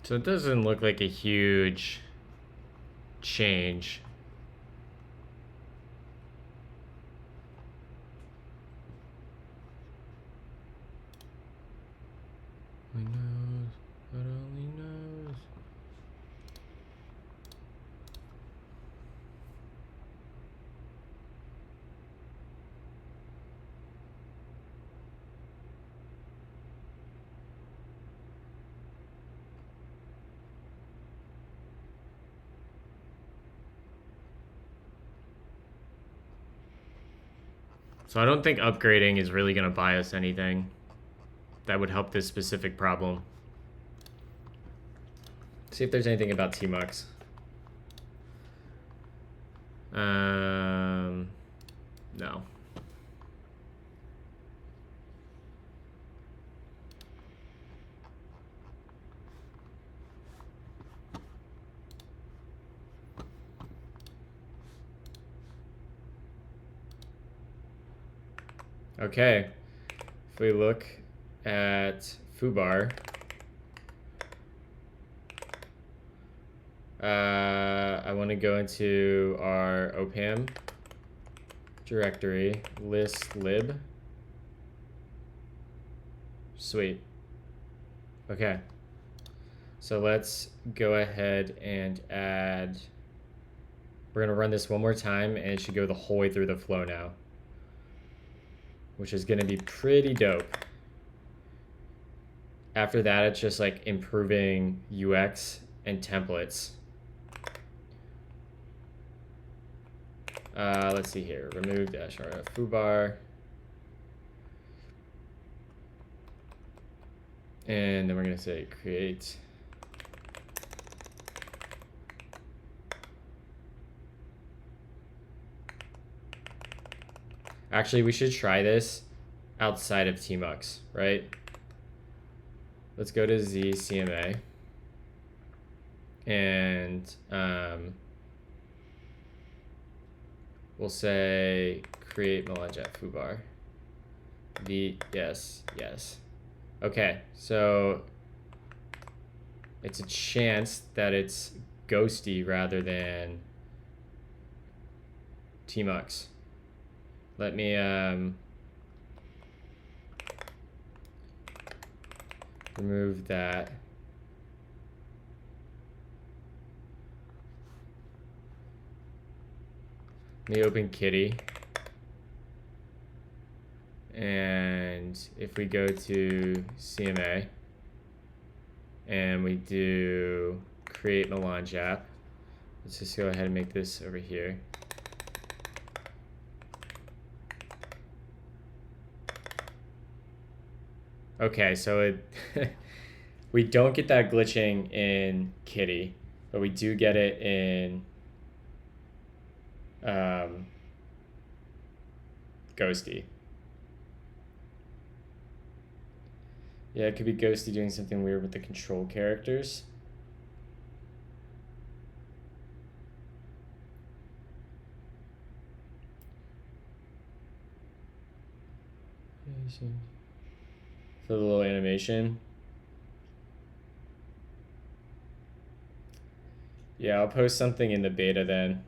A: So it doesn't look like a huge change. Only knows, but only knows. So I don't think upgrading is really going to buy us anything that would help this specific problem. See if there's anything about Tmux. No. Okay. If we look at foobar, I want to go into our OCaml directory, list lib. Sweet. Okay. So let's go ahead and add, we're going to run this one more time and it should go the whole way through the flow now, which is going to be pretty dope. After that, it's just like improving UX and templates. Let's see here. Remove -rf foobar. And then we're going to say create. Actually, we should try this outside of Tmux, right? Let's go to ZCMA. And we'll say create Melange at foobar. Yes. Okay, so it's a chance that it's ghosty rather than Tmux. Let me remove that. Let me open Kitty. And if we go to CMA and we do create Melange app, let's just go ahead and make this over here. Okay, so it we don't get that glitching in Kitty, but we do get it in Ghosty. Yeah, it could be Ghosty doing something weird with the control characters. For the little animation. Yeah, I'll post something in the beta then.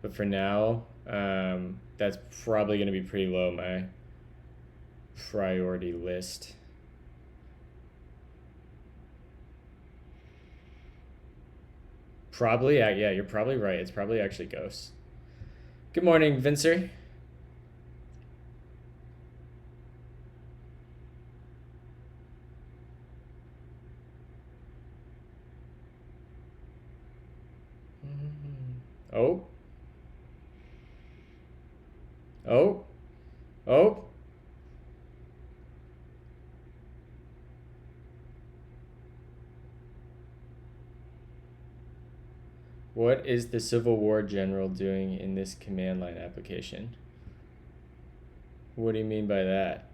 A: But for now, that's probably going to be pretty low my priority list. Probably, yeah, you're probably right. It's probably actually ghosts. Good morning, Vincer. Oh. Oh. Oh. What is the Civil War general doing in this command line application? What do you mean by that?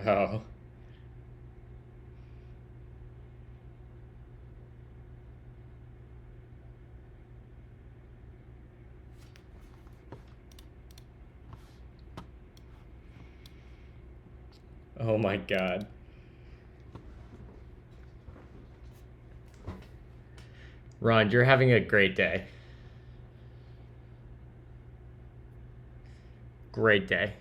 A: Oh. Oh my god. Ron, you're having a great day. Great day.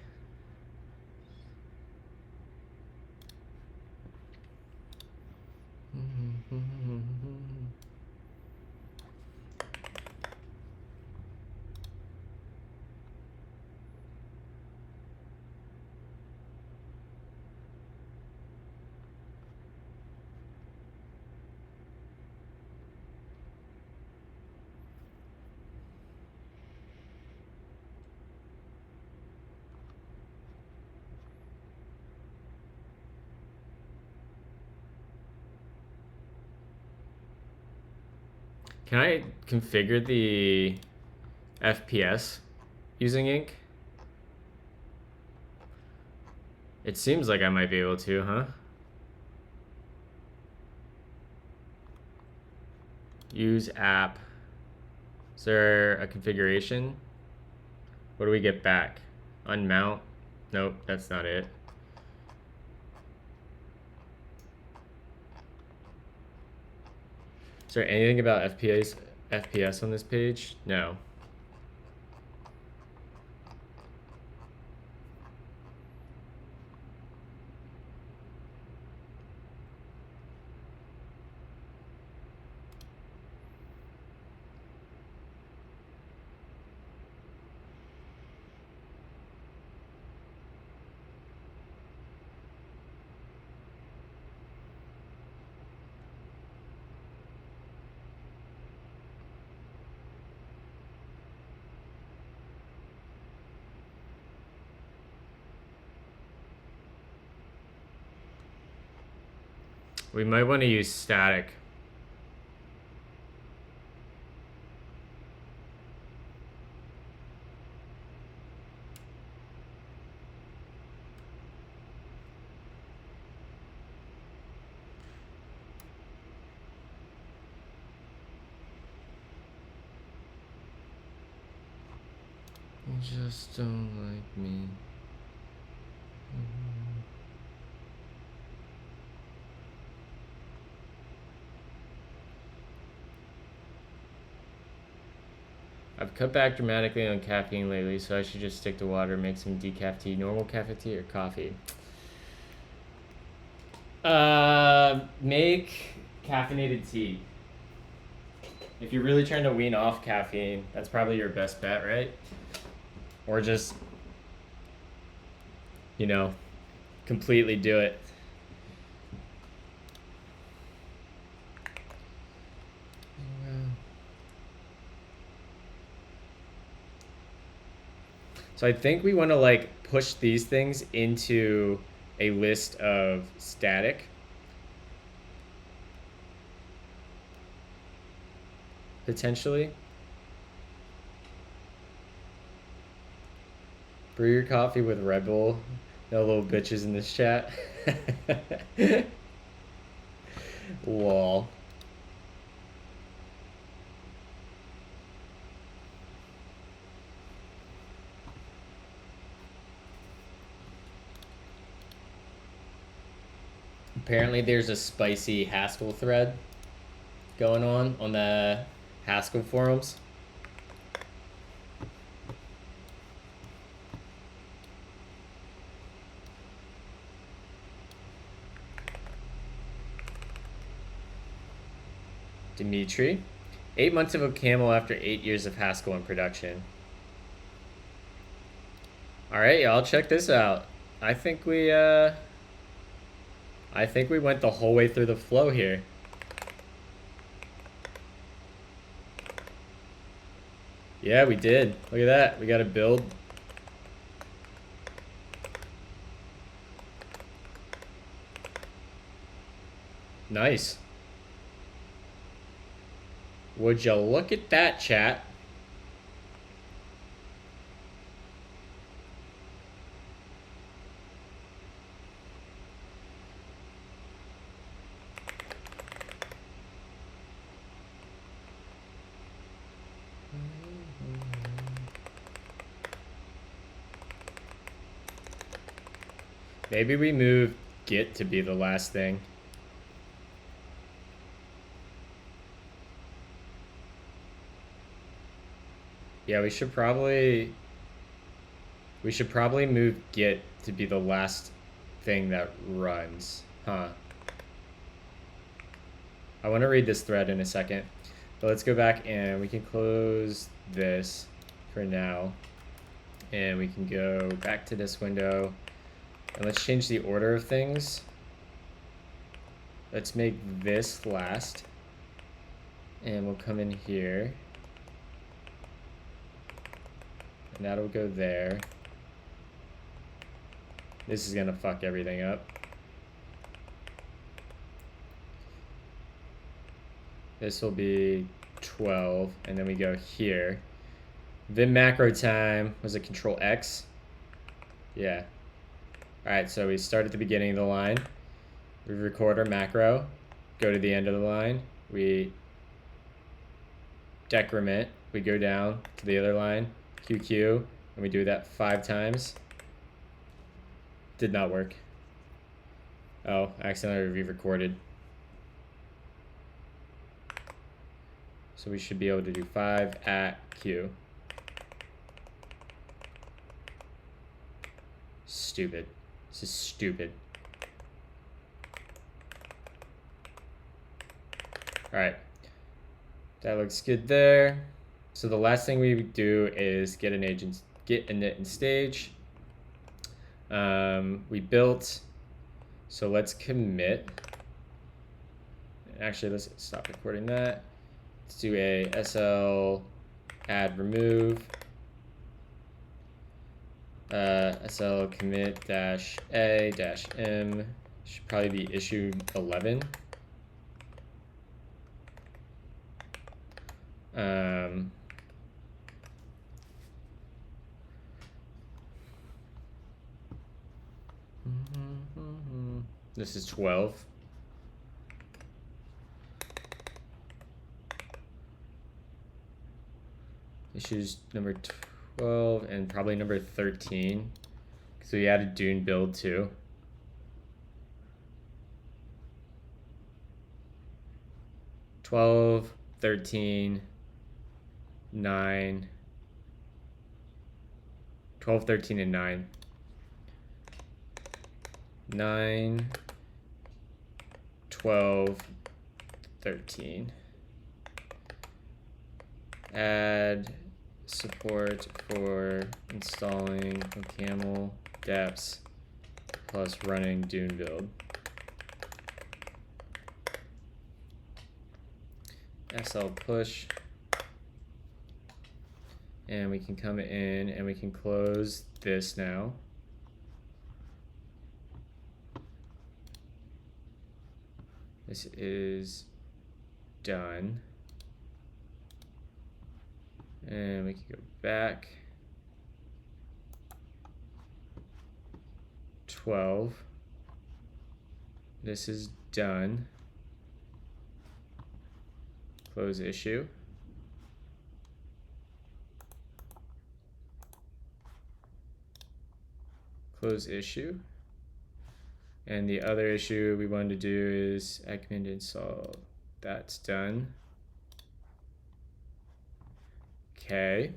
A: Can I configure the FPS using ink? It seems like I might be able to, huh? Use app. Is there a configuration? What do we get back? Unmount? Nope, that's not it. Is there anything about FPS on this page? No. We might want to use static. You just don't like me. I've cut back dramatically on caffeine lately, so I should just stick to water, make some decaf tea, normal cafe tea, or coffee. Make caffeinated tea. If you're really trying to wean off caffeine, that's probably your best bet, right? Or just, you know, completely do it. So I think we want to like push these things into a list of static. Potentially. Brew your coffee with Red Bull. No little bitches in this chat. Lol. Apparently there's a spicy Haskell thread going on the Haskell forums. Dimitri. 8 months of OCaml after 8 years of Haskell in production. Alright, y'all, check this out. I think we went the whole way through the flow here. Yeah, we did. Look at that. We got a build. Nice. Would you look at that, chat? Maybe we move Git to be the last thing. Yeah, we should probably move Git to be the last thing that runs. Huh. I want to read this thread in a second. But let's go back and we can close this for now. And we can go back to this window. And let's change the order of things. Let's make this last. And we'll come in here. And that'll go there. This is gonna fuck everything up. This will be 12, and then we go here. Vim macro time, was it Control X? Yeah. Alright, so we start at the beginning of the line. We record our macro, go to the end of the line. We decrement, we go down to the other line, QQ, and we do that 5 times. Did not work. Oh, accidentally re-recorded. So we should be able to do 5 at Q. Stupid. This is stupid. Alright. That looks good there. So the last thing we do is get an agent, get init and stage. We built. So let's commit. Actually, let's stop recording that. Let's do a SL add remove. SL commit dash A dash M should probably be issue 11. This is 12. Issues number 12 and probably number 13. So we added Dune build too. $12, 13, 9, 12, 13, and 9. 9, 12, 13. Add support for installing OCaml dapps plus running Dune build. SL push. And we can come in and we can close this now. This is done. And we can go back. 12. This is done. Close issue. Close issue. And the other issue we wanted to do is add command install. That's done. Okay.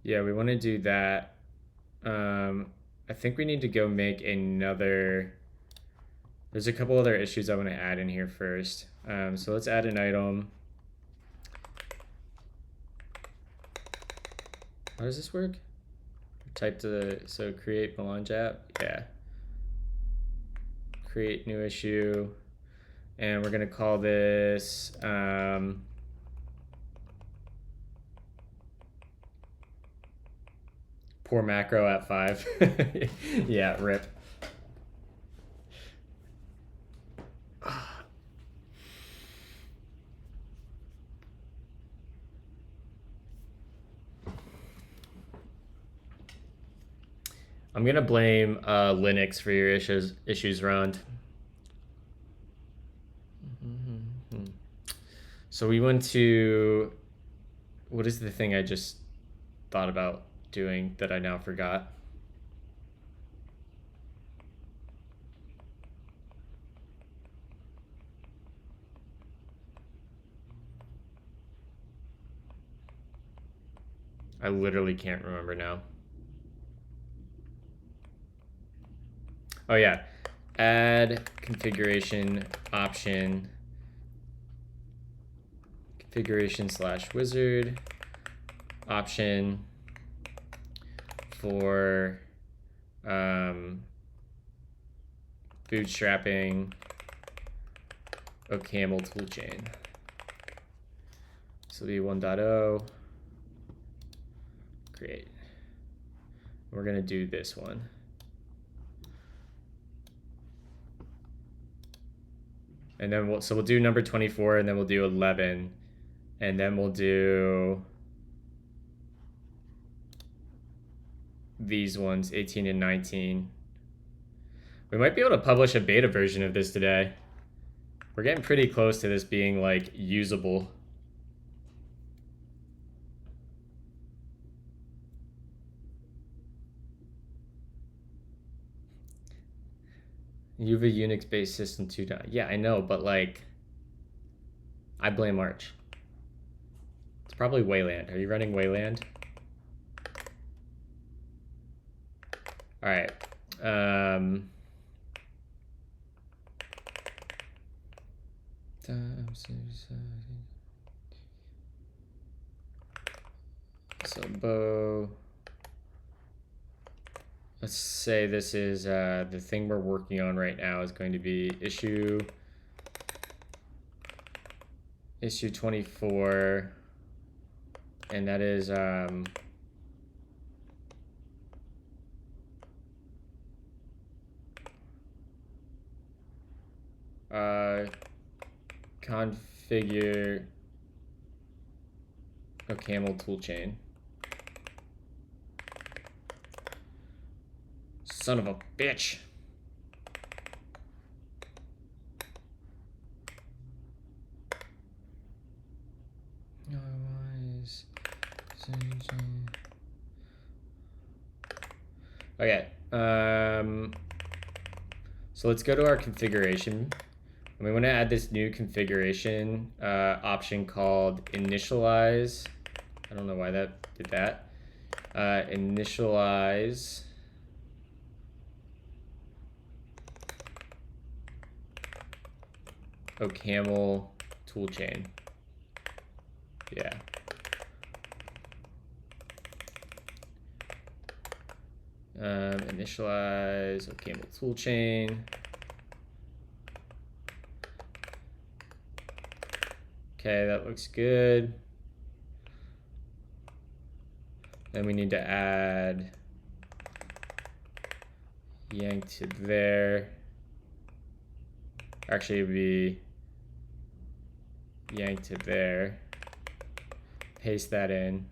A: Yeah, we want to do that. I think we need to go make another. There's a couple other issues I want to add in here first. So let's add an item. How does this work? So create Melange app. Yeah. Create new issue. And we're going to call this poor macro at 5. Yeah, rip. I'm gonna blame Linux for your issues, Rond. So we went to, what is the thing I just thought about doing that I now forgot? I literally can't remember now. Oh yeah, add configuration option, configuration/wizard option for bootstrapping OCaml toolchain. So the 1.0, great. We're gonna do this one. And then we'll do number 24, and then we'll do 11, and then we'll do these ones, 18 and 19. We might be able to publish a beta version of this today. We're getting pretty close to this being like usable. You have a Unix-based system too. Yeah, I know, but like, I blame Arch. It's probably Wayland. Are you running Wayland? All right. So Bo. Let's say this is the thing we're working on right now is going to be issue 24, and that is configure OCaml toolchain. Son of a bitch. Okay. So let's go to our configuration. And we want to add this new configuration option called initialize. I don't know why that did that. Initialize OCaml toolchain. Yeah. Initialize OCaml toolchain. Okay, that looks good. Then we need to add yank to there. Actually, it would be yank to there. Paste that in.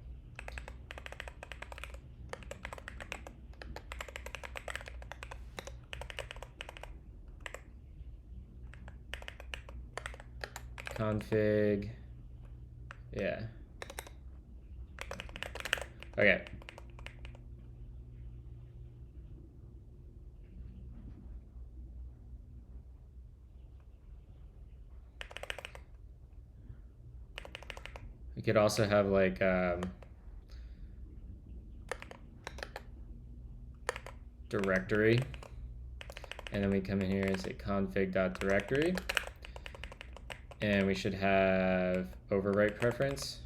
A: config. Yeah. Okay. We could also have like directory, and then we come in here and say config.directory, and we should have overwrite preference.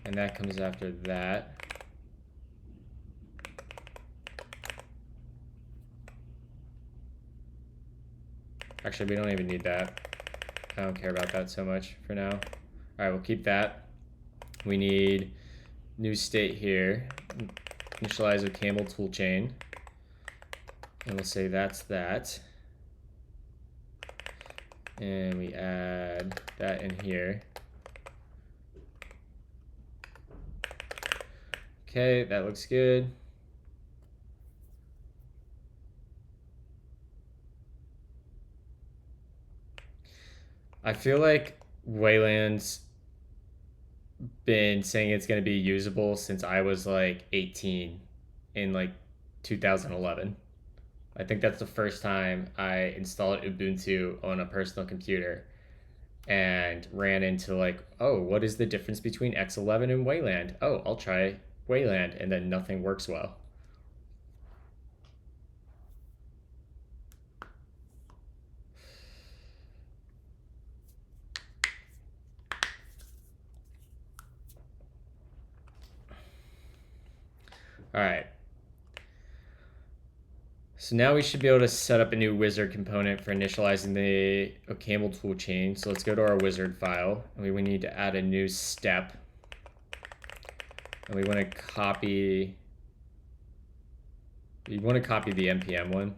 A: And that comes after that. Actually, we don't even need that. I don't care about that so much for now. All right, we'll keep that. We need new state here. Initialize OCaml toolchain. And we'll say that's that. And we add that in here. Okay, that looks good. I feel like Wayland's been saying it's going to be usable since I was like 18 in like 2011. I think that's the first time I installed Ubuntu on a personal computer and ran into like, oh, what is the difference between X11 and Wayland? Oh, I'll try Wayland, and then nothing works well. All right. So now we should be able to set up a new wizard component for initializing the OCaml toolchain. So let's go to our wizard file, and we need to add a new step. And we want to copy the npm one.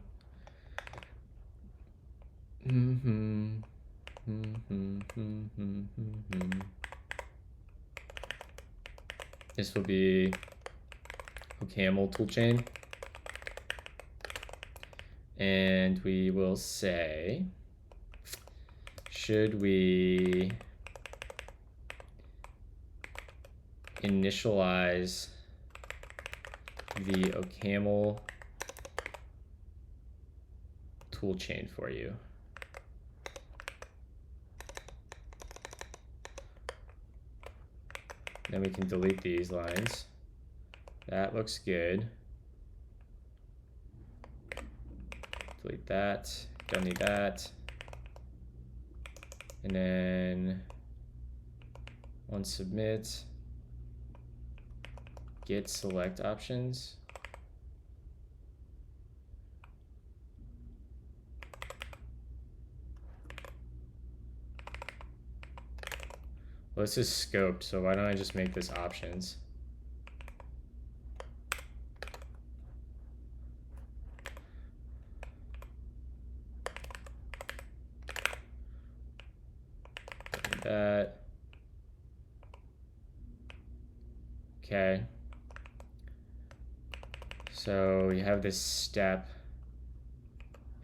A: This will be OCaml toolchain. And we will say, should we initialize the OCaml toolchain for you? Then we can delete these lines. That looks good. Delete that, don't need that. And then on submit, git select options. Well, this is scoped, so why don't I just make this options? That. Okay. So we have this step,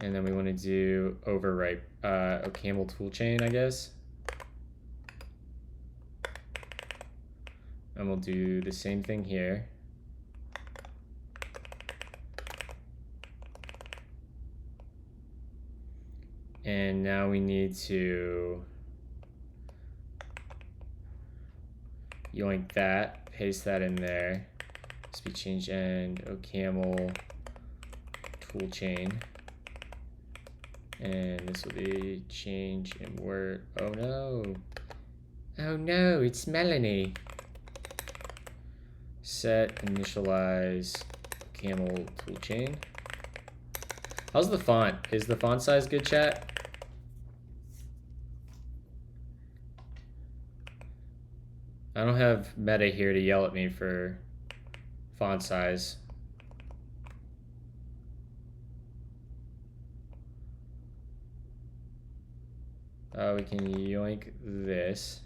A: and then we want to do overwrite OCaml toolchain, I guess. And we'll do the same thing here. And now we need to yoink that, paste that in there. Speed change end, OCaml toolchain. And this will be change in word. Oh no. Oh no, it's Melanie. Set initialize OCaml toolchain. How's the font? Is the font size good, chat? I don't have Meta here to yell at me for font size. We can yoink this.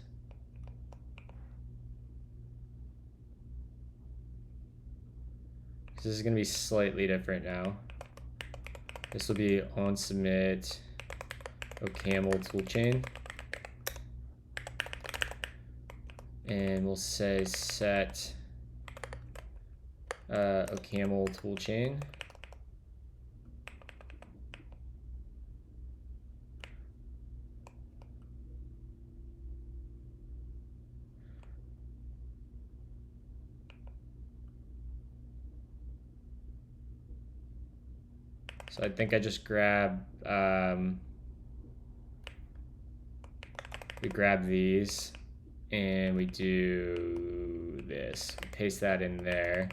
A: This is going to be slightly different now. This will be on submit OCaml toolchain. And we'll say set OCaml toolchain. So I think I just grab, we grab these and we do this, we paste that in there,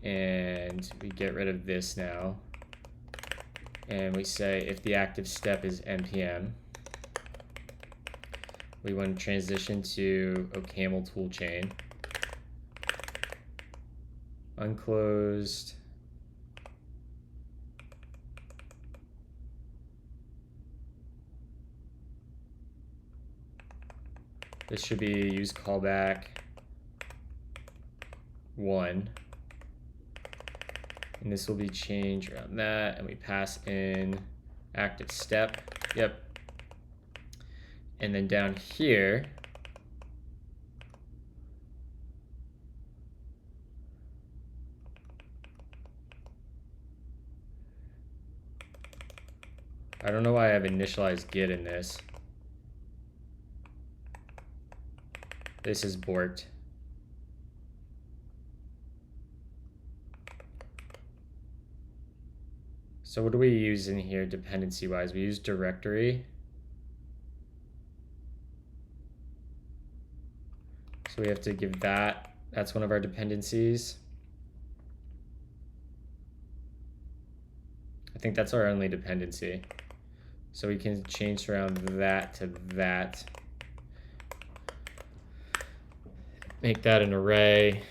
A: and we get rid of this now. And we say if the active step is npm, we want to transition to OCaml toolchain, unclosed, this should be use callback 1, and this will be changed around that, and we pass in active step. Yep. And then down here, I don't know why I have initialized git in this. This is borked. So what do we use in here dependency wise? We use directory. So we have to give that, that's one of our dependencies. I think that's our only dependency. So we can change around that to that. Make that an array.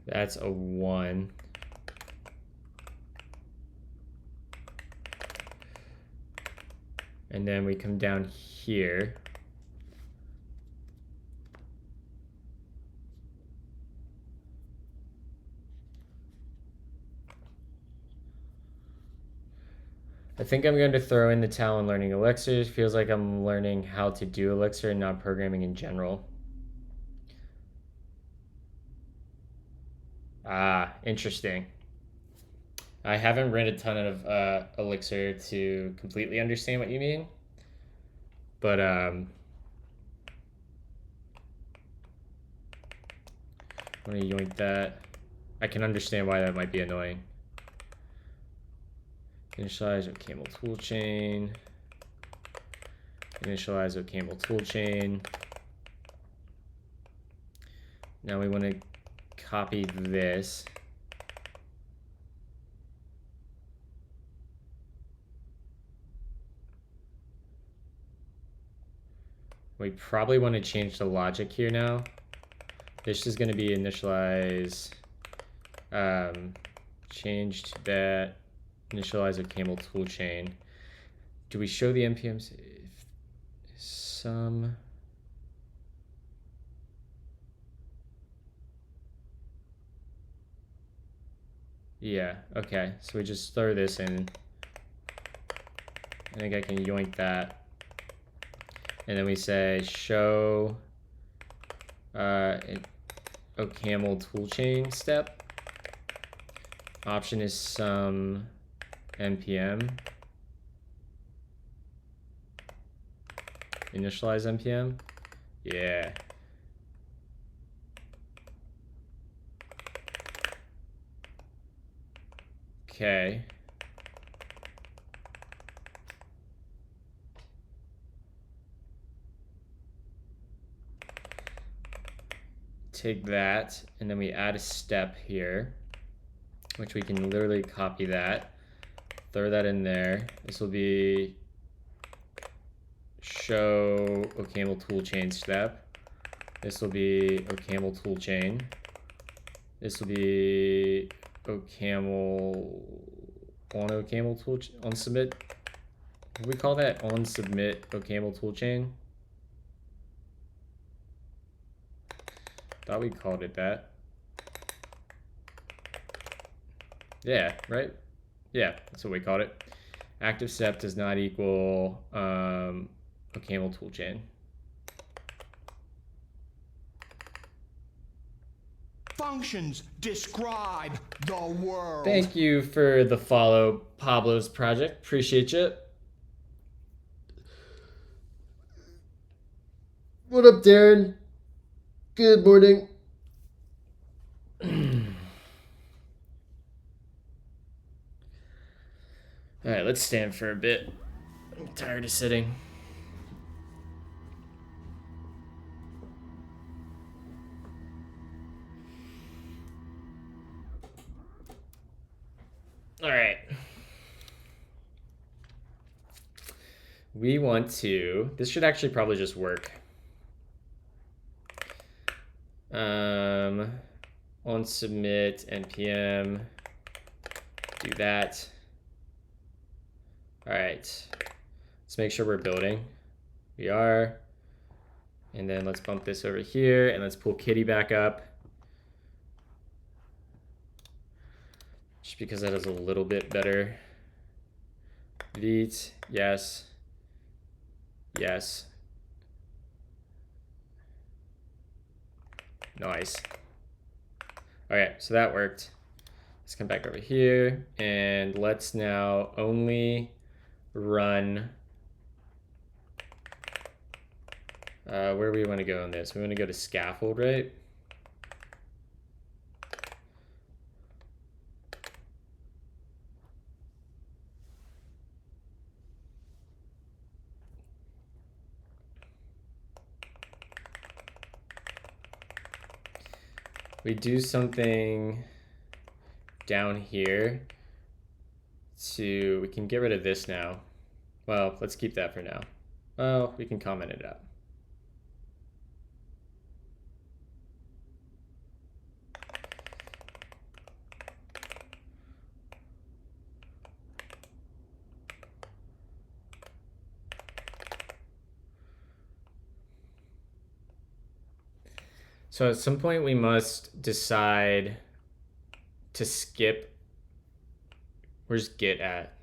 A: That's a 1. And then we come down here. I think I'm going to throw in the Talon Learning Elixir. It feels like I'm learning how to do Elixir and not programming in general. Ah, interesting. I haven't read a ton of Elixir to completely understand what you mean. But I'm gonna yoink that. I can understand why that might be annoying. Initialize OCaml toolchain. Initialize OCaml toolchain. Now we want to copy this. We probably want to change the logic here now. This is going to be initialize, change to that, initialize OCaml toolchain. Do we show the npms? Some. Yeah, okay, so we just throw this in. I think I can yoink that. And then we say show OCaml toolchain step. Option is some npm. Initialize npm. Yeah. Okay. Take that, and then we add a step here, which we can literally copy that, throw that in there. This will be show OCaml toolchain step. This will be OCaml toolchain. This will be OCaml on OCaml toolchain on submit. What do we call that? On submit OCaml toolchain. Thought we called it that. Yeah, right? Yeah, that's what we called it. Active step does not equal OCaml toolchain.
B: Functions describe the world.
A: Thank you for the follow, Pablo's project. Appreciate you. What up, Darren? Good morning. All right, let's stand for a bit. I'm tired of sitting. All right. We want to, this should actually probably just work. On submit npm, do that. All right, let's make sure we're building. We are. And then let's bump this over here and let's pull Kitty back up. Just because that is a little bit better. Vite, yes. Yes. Nice. All right, so that worked. Let's come back over here and let's now only run. Where do we want to go on this? We want to go to scaffold, right? We do something down here we can get rid of this now. Well, let's keep that for now. Well, we can comment it out. So at some point we must decide to skip. Where's Git at?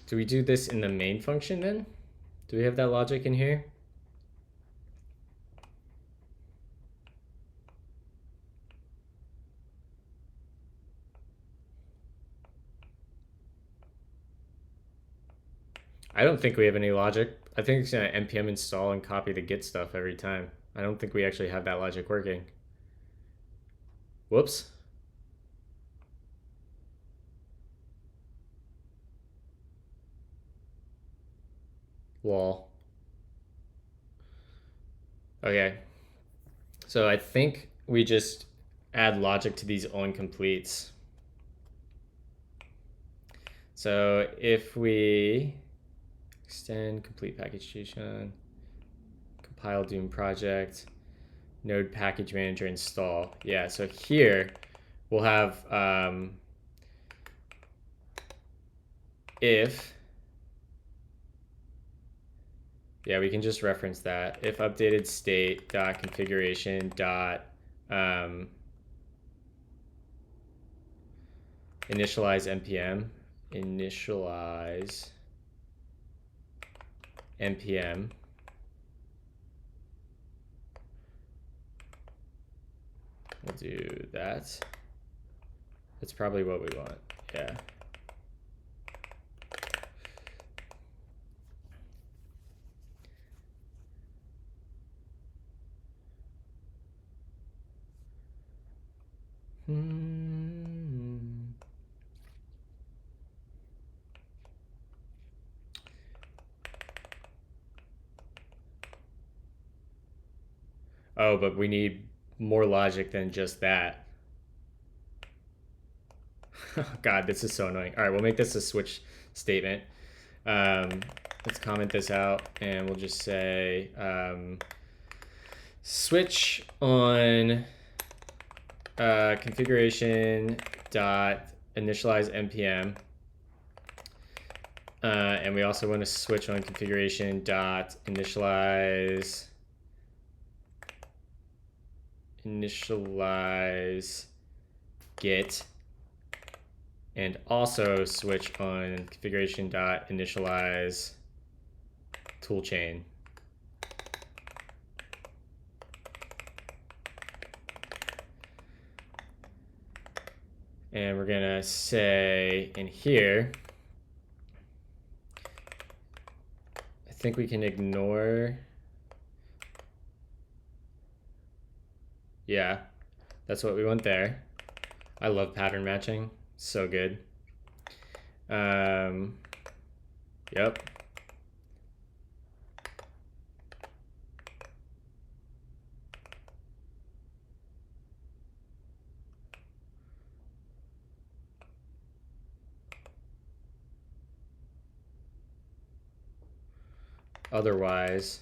A: Do we do this in the main function then? Do we have that logic in here? I don't think we have any logic. I think it's gonna npm install and copy the Git stuff every time. I don't think we actually have that logic working. Whoops. Lol. Okay. So I think we just add logic to these on completes. So if we extend complete package JSON, compile Doom project, node package manager install. Yeah, so here we'll have if, yeah, we can just reference that. If updated state dot configuration dot initialize npm, initialize npm. We'll do that. That's probably what we want. Yeah. Oh, but we need more logic than just that. God, this is so annoying. All right, we'll make this a switch statement. let's comment this out and we'll just say switch on configuration dot initialize npm, and we also want to switch on configuration dot initialize git, and also switch on configuration dot initialize toolchain. And we're gonna say in here, I think we can ignore, yeah, that's what we want there. I love pattern matching, so good. Yep. Otherwise,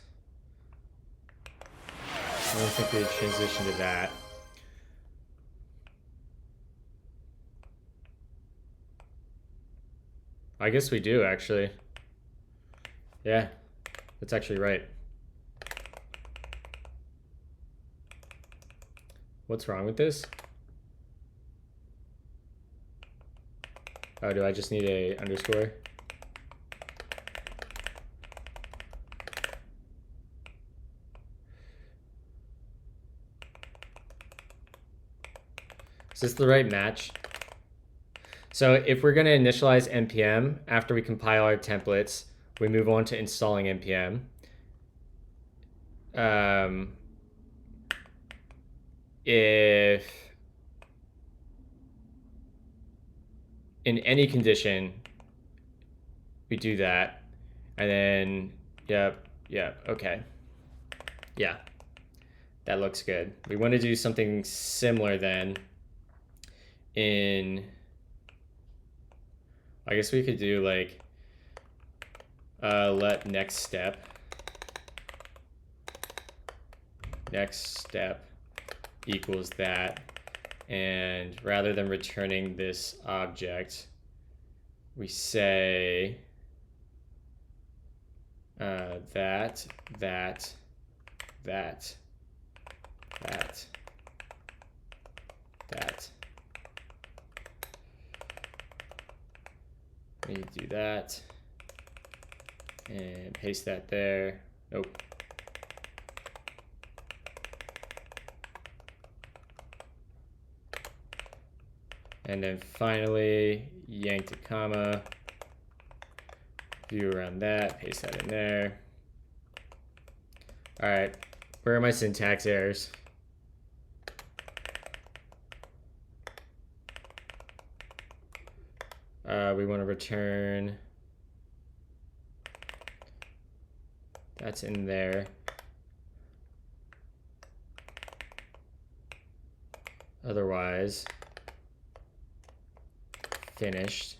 A: I don't think we transition to that. I guess we do, actually. Yeah, that's actually right. What's wrong with this? Oh, do I just need a underscore? Is this the right match? So if we're going to initialize npm after we compile our templates, we move on to installing npm. If in any condition we do that, and then yep, okay, yeah, that looks good. We want to do something similar then in, I guess we could do like let next step equals that, and rather than returning this object, we say that. You do that and paste that there. Nope. And then finally, yank the comma, view around that, paste that in there. All right, where are my syntax errors? We want to return, that's in there. Otherwise, finished.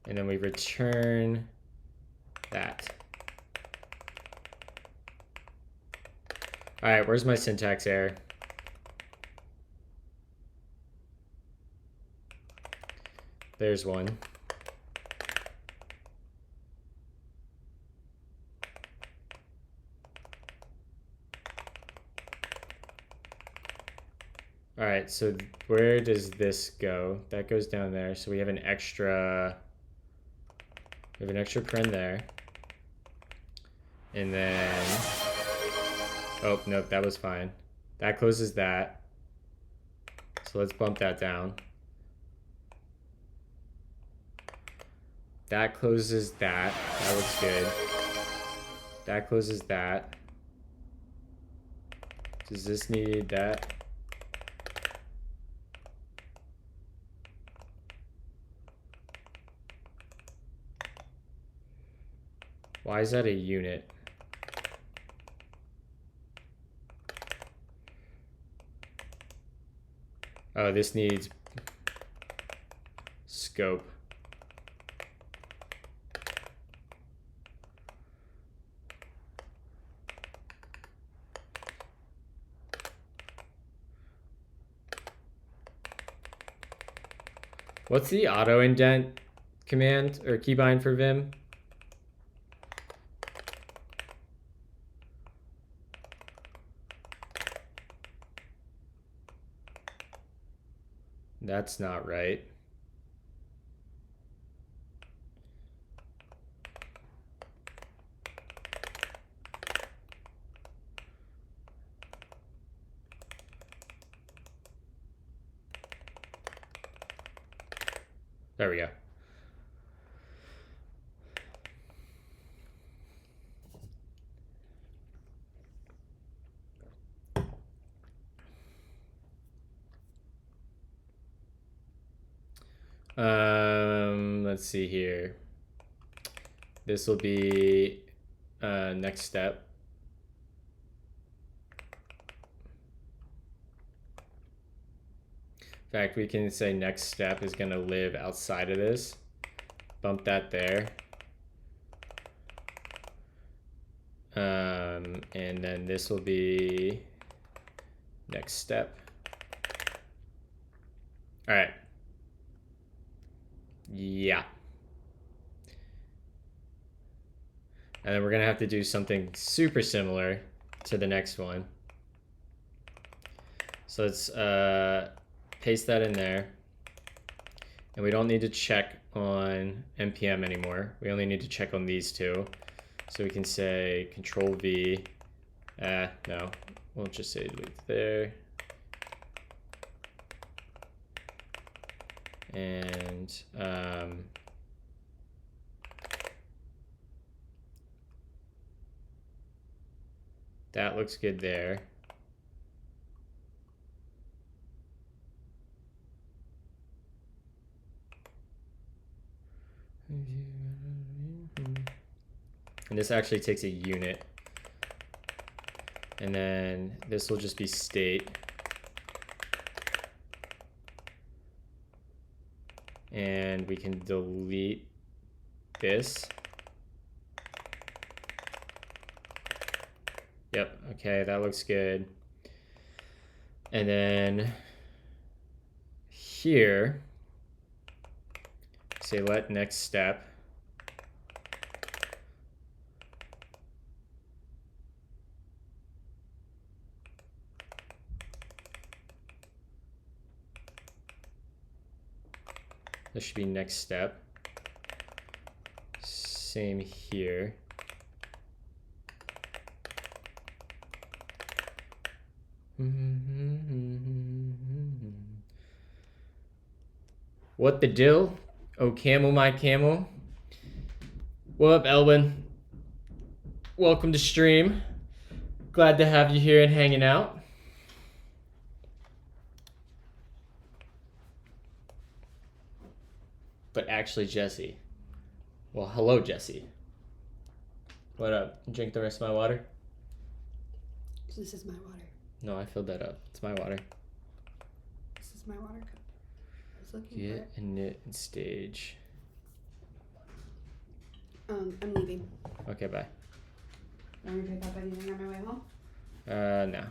A: And then we return that. All right, where's my syntax error? There's one. All right, so where does this go? That goes down there. So we have an extra paren there. And then, oh, nope, that was fine. That closes that. So let's bump that down. That closes that. That looks good. That closes that. Does this need that? Why is that a unit? Oh, this needs scope. What's the auto indent command or keybind for Vim? That's not right. There we go. Let's see here. This will be next step. In fact, we can say next step is gonna live outside of this. Bump that there. And then this will be next step. All right. Yeah. And then we're gonna have to do something super similar to the next one. So let's paste that in there. And we don't need to check on npm anymore. We only need to check on these two. So we can say Control V. No, we'll just say delete there. And that looks good there. And this actually takes a unit. And then this will just be state. And we can delete this. Yep, okay, that looks good. And then here, say let next step. This should be next step. Same here. What the dill? Oh, camel, my camel. What up, Elwin? Welcome to stream. Glad to have you here and hanging out. But actually, Jesse. Well, hello, Jesse. What up? Drink the rest of my water?
C: This is my water.
A: No, I filled that up. It's my water.
C: This is my water cup. I was looking
A: Get and knit and stage.
C: I'm leaving.
A: Okay, bye.
C: Want me to pick up anything on my way home?
A: No.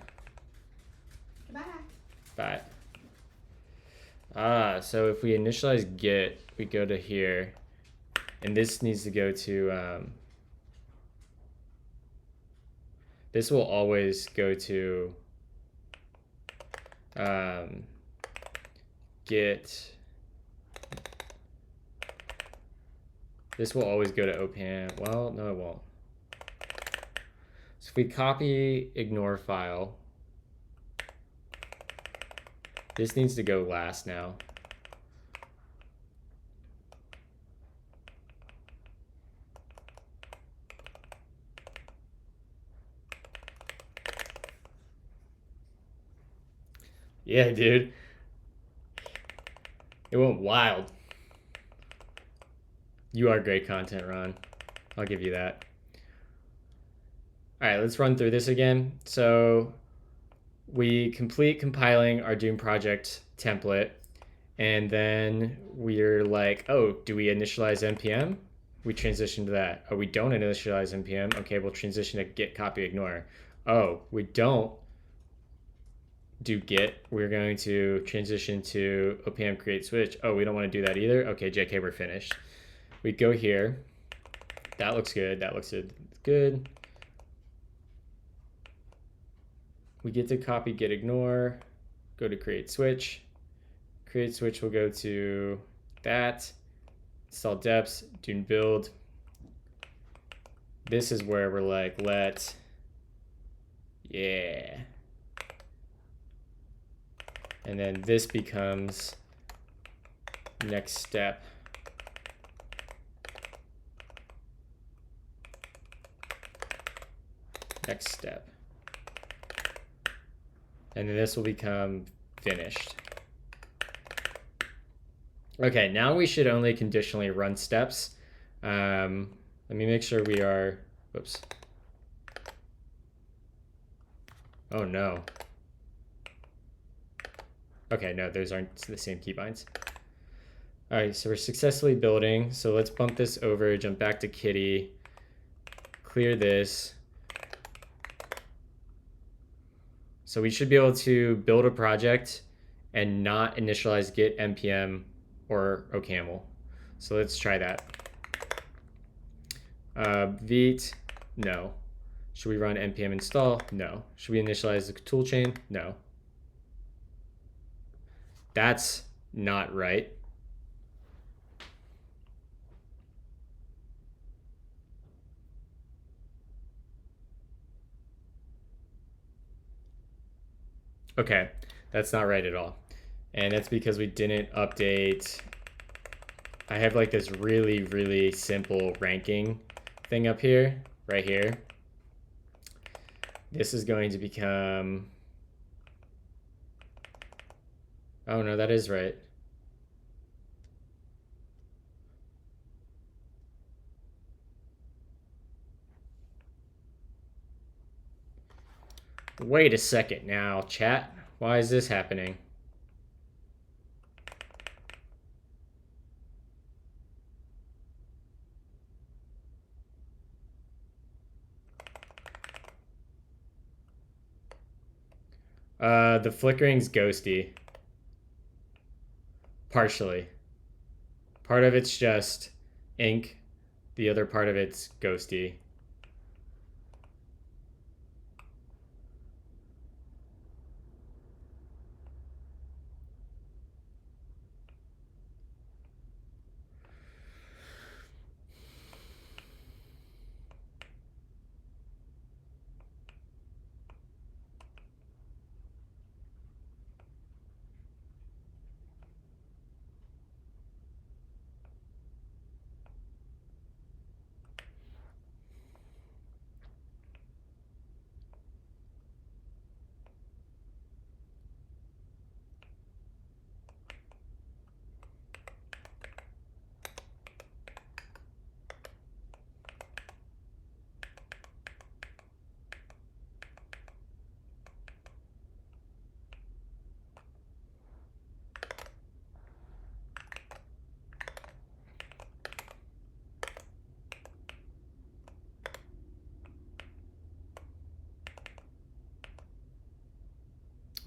C: Goodbye.
A: Bye. So if we initialize get, we go to here, and this needs to go to, this will always go to get, this will always go to OCaml. Well, no, it won't. So if we copy ignore file, this needs to go last now. Yeah, dude. It went wild. You are great content, Ron. I'll give you that. All right, let's run through this again. So we complete compiling our Doom project template, And then we're like, oh, do we initialize npm? We transition to that. Oh, we don't initialize npm. Okay, we'll transition to get copy ignore. Oh, we don't do git. We're going to transition to OCaml create switch. Oh, we don't want to do that either. Okay, JK, we're finished. We go here. That looks good. That looks good. We get to copy get ignore. Go to create switch. Create switch will go to that. Install depths, do build. This is where we're like, yeah. And then this becomes next step. Next step. And then this will become finished. Okay, now we should only conditionally run steps. Let me make sure we are, whoops. Oh no. Okay, no, those aren't the same keybinds. All right, so we're successfully building. So let's bump this over, jump back to Kitty, clear this. So we should be able to build a project and not initialize git npm or OCaml. So let's try that. Vite, no. Should we run npm install? No. Should we initialize the toolchain? No. That's not right. Okay, that's not right at all. And that's because we didn't update. I have like this really, really simple ranking thing up here, right here. This is going to become, oh no, that is right. Wait a second now, chat. Why is this happening? The flickering's ghosty. Partially. Part of it's just ink. The other part of it's ghosty.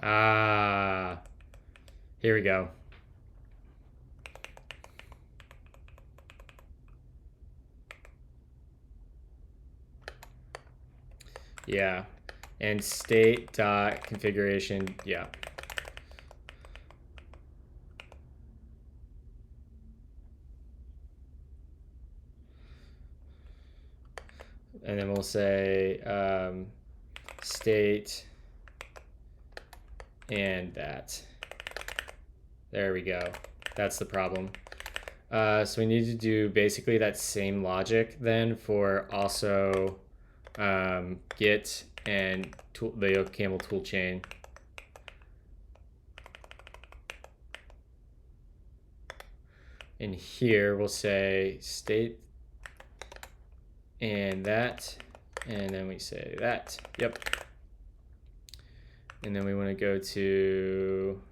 A: Ah, here we go. Yeah, and state dot configuration, yeah. And then we'll say state and that. There we go. That's the problem. So we need to do basically that same logic then for also git and the OCaml toolchain. And here we'll say state and that, and then we say that. Yep. And then we want to go to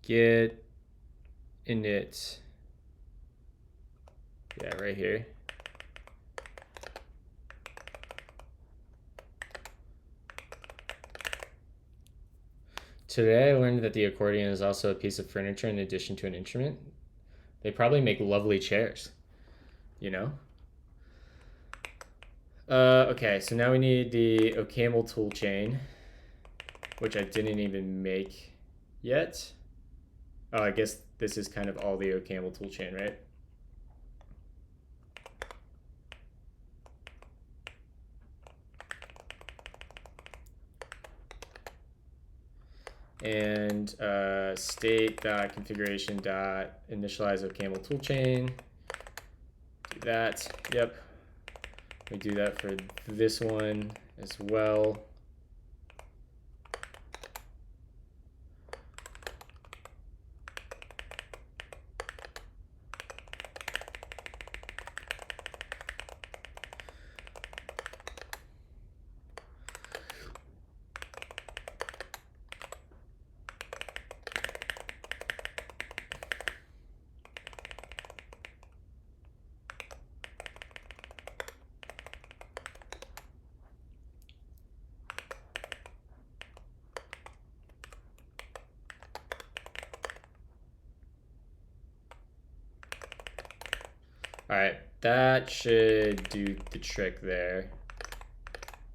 A: git init. Yeah, right here. Today I learned that the accordion is also a piece of furniture in addition to an instrument. They probably make lovely chairs, you know? Okay, so now we need the OCaml toolchain, which I didn't even make yet. Oh, I guess this is kind of all the OCaml toolchain, right? And state.configuration.initialize OCaml toolchain. Do that. Yep. We do that for this one as well. All right, that should do the trick there.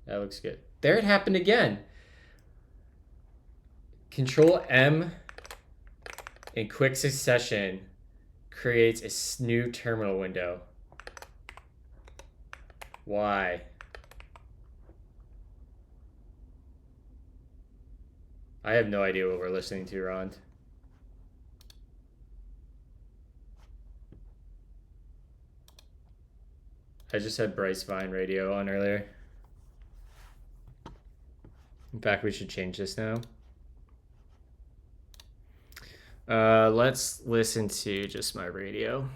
A: That looks good. There it happened again. Control M in quick succession creates a new terminal window. Why? I have no idea what we're listening to, Rond. I just had Bryce Vine radio on earlier. In fact, we should change this now. Let's listen to just my radio.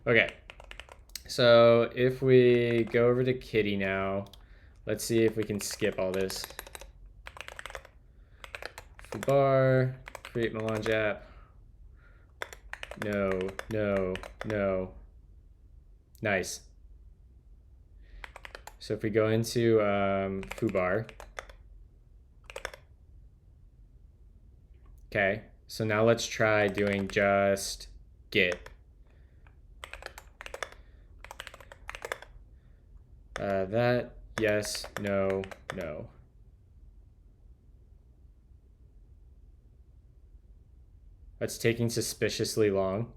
A: Okay, so if we go over to Kitty now, let's see if we can skip all this. Bar, create Melange app. No, no, no. Nice. So if we go into foobar. Okay, so now let's try doing just git. That, yes, no, no. That's taking suspiciously long.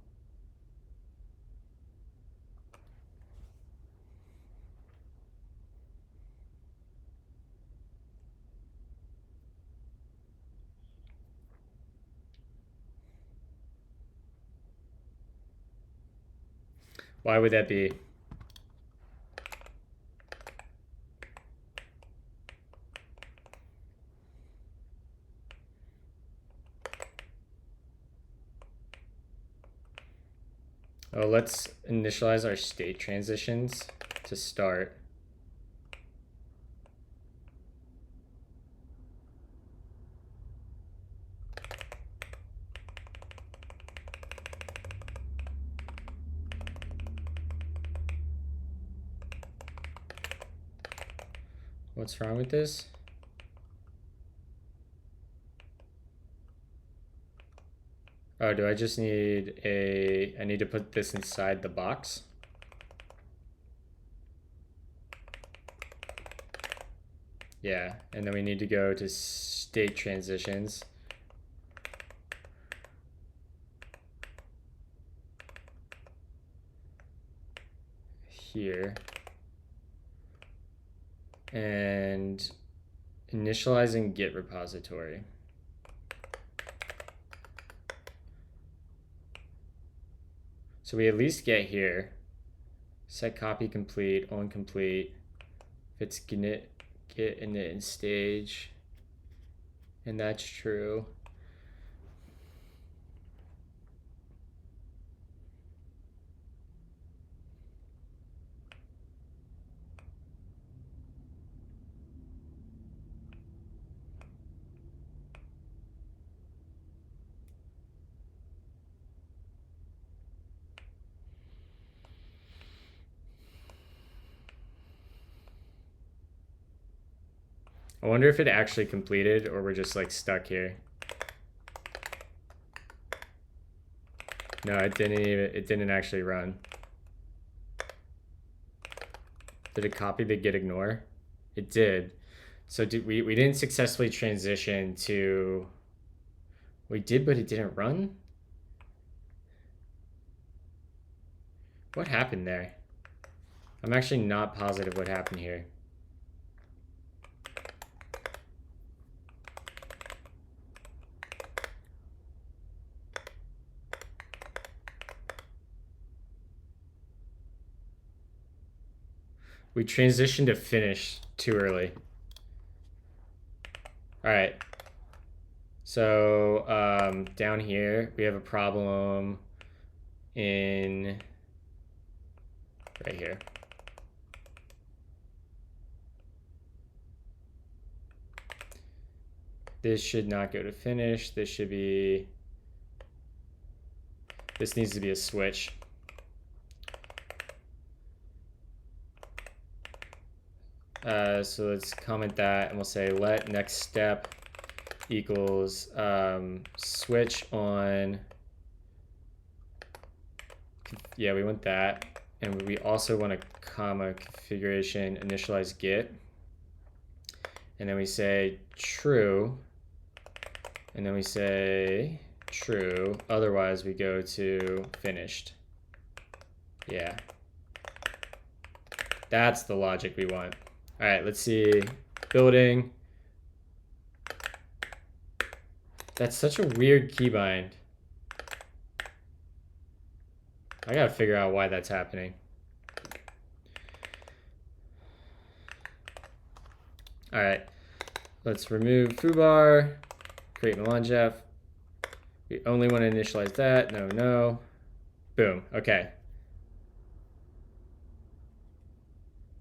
A: Why would that be? Oh, let's initialize our state transitions to start. What's wrong with this? Oh, do I just need I need to put this inside the box? Yeah, and then we need to go to state transitions. Here. And initializing Git repository. So we at least get here. Set copy complete, on complete. If it's git init and stage, and that's true. I wonder if it actually completed or we're just like stuck here. No, it didn't actually run. Did it copy the git ignore? It did. So we didn't successfully transition to, we did, but it didn't run? What happened there? I'm actually not positive what happened here. We transitioned to finish too early. All right. So down here, we have a problem in right here. This should not go to finish. This should be, this needs to be a switch. So let's comment that and we'll say let next step equals switch on, yeah, we want that. And we also want a comma configuration initialize git. And then we say true. And then we say true. Otherwise we go to finished. Yeah. That's the logic we want. All right, let's see. Building. That's such a weird keybind. I gotta figure out why that's happening. All right, let's remove foobar, create Melange. We only want to initialize that. No, no. Boom. Okay.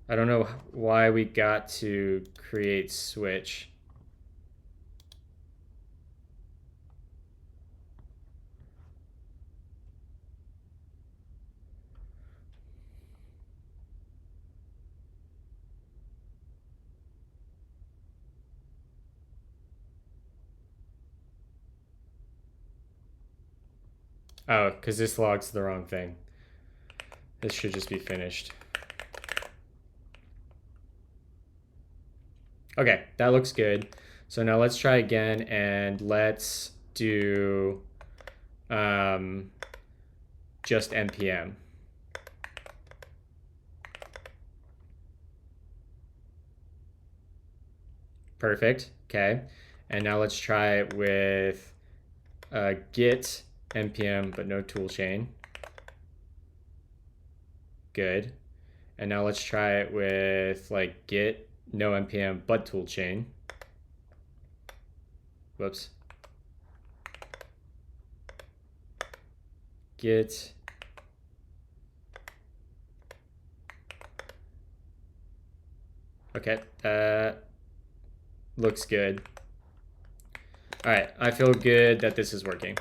A: I don't know why we got to create switch. Oh, because this logs the wrong thing. This should just be finished. Okay, that looks good. So now let's try again and let's do just npm. Perfect. Okay. And now let's try it with git npm, but no toolchain. Good. And now let's try it with like git no npm, but toolchain. Whoops. Git okay, looks good. All right, I feel good that this is working.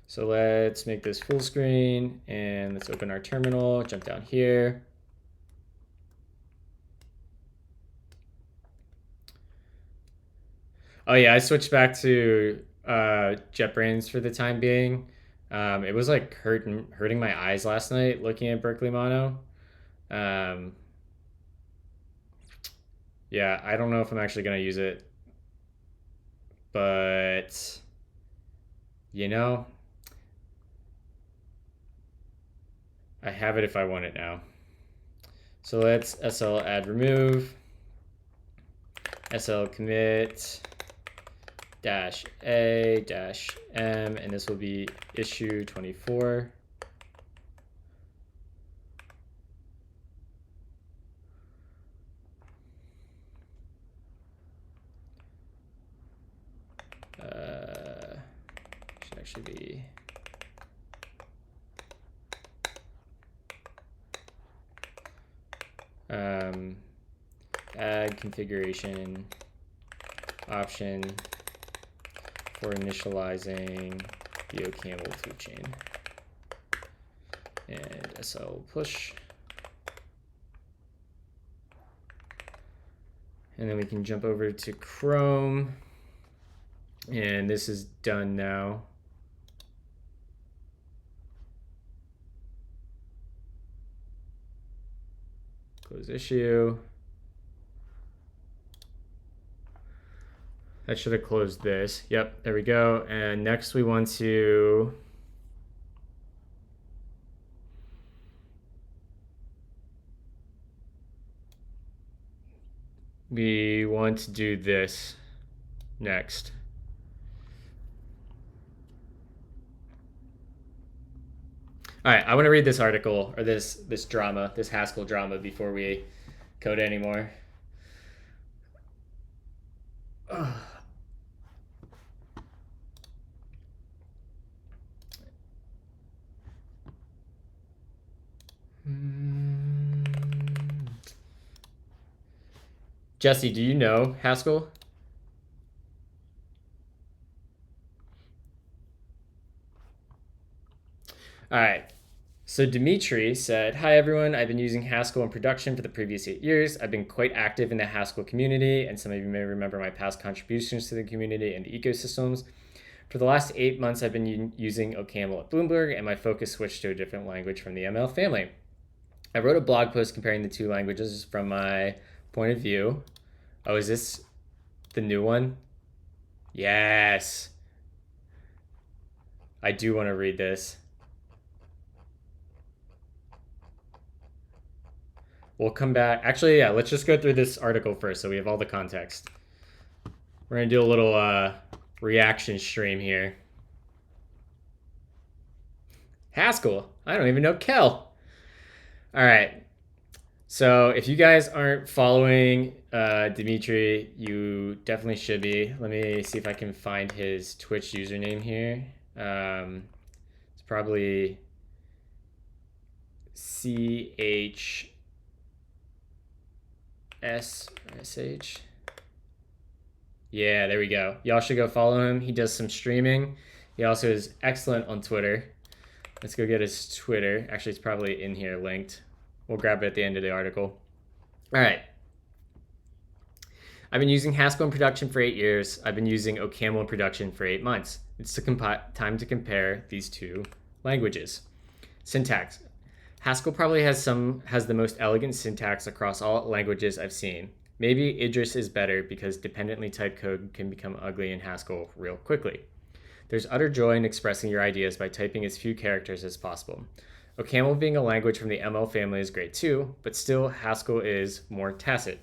A: So let's make this full screen and let's open our terminal, jump down here. Oh yeah, I switched back to JetBrains for the time being. It was like hurting my eyes last night looking at Berkeley Mono. Yeah, I don't know if I'm actually gonna use it, but you know, I have it if I want it now. So let's SL add remove, SL commit -a-m, and this will be issue 24. actually be add configuration option for initializing the OCaml toolchain and SL push. And then we can jump over to Chrome, and this is done now. Close issue. That should have closed this. Yep, there we go. And next we want to do this next. All right, I want to read this article, or this drama, this Haskell drama, before we code anymore. Jesse, do you know Haskell? All right. So Dimitri said, "Hi everyone, I've been using Haskell in production for the previous 8 years. I've been quite active in the Haskell community, and some of you may remember my past contributions to the community and the ecosystems. For the last 8 months, I've been using OCaml at Bloomberg, and my focus switched to a different language from the ML family. I wrote a blog post comparing the two languages from my point of view." Oh, is this the new one? Yes. I do want to read this. We'll come back. Actually, yeah, let's just go through this article first so we have all the context. We're going to do a little reaction stream here. Haskell. I don't even know Kel. All right. So if you guys aren't following Dimitri, you definitely should be. Let me see if I can find his Twitch username here. It's probably CHSSH. Yeah, there we go. Y'all should go follow him. He does some streaming. He also is excellent on Twitter. Let's go get his Twitter. Actually, it's probably in here linked. We'll grab it at the end of the article. All right. I've been using Haskell in production for 8 years. I've been using OCaml in production for 8 months. It's time to compare these two languages. Syntax. Haskell probably has the most elegant syntax across all languages I've seen. Maybe Idris is better because dependently typed code can become ugly in Haskell real quickly. There's utter joy in expressing your ideas by typing as few characters as possible. OCaml being a language from the ML family is great too, but still Haskell is more tacit.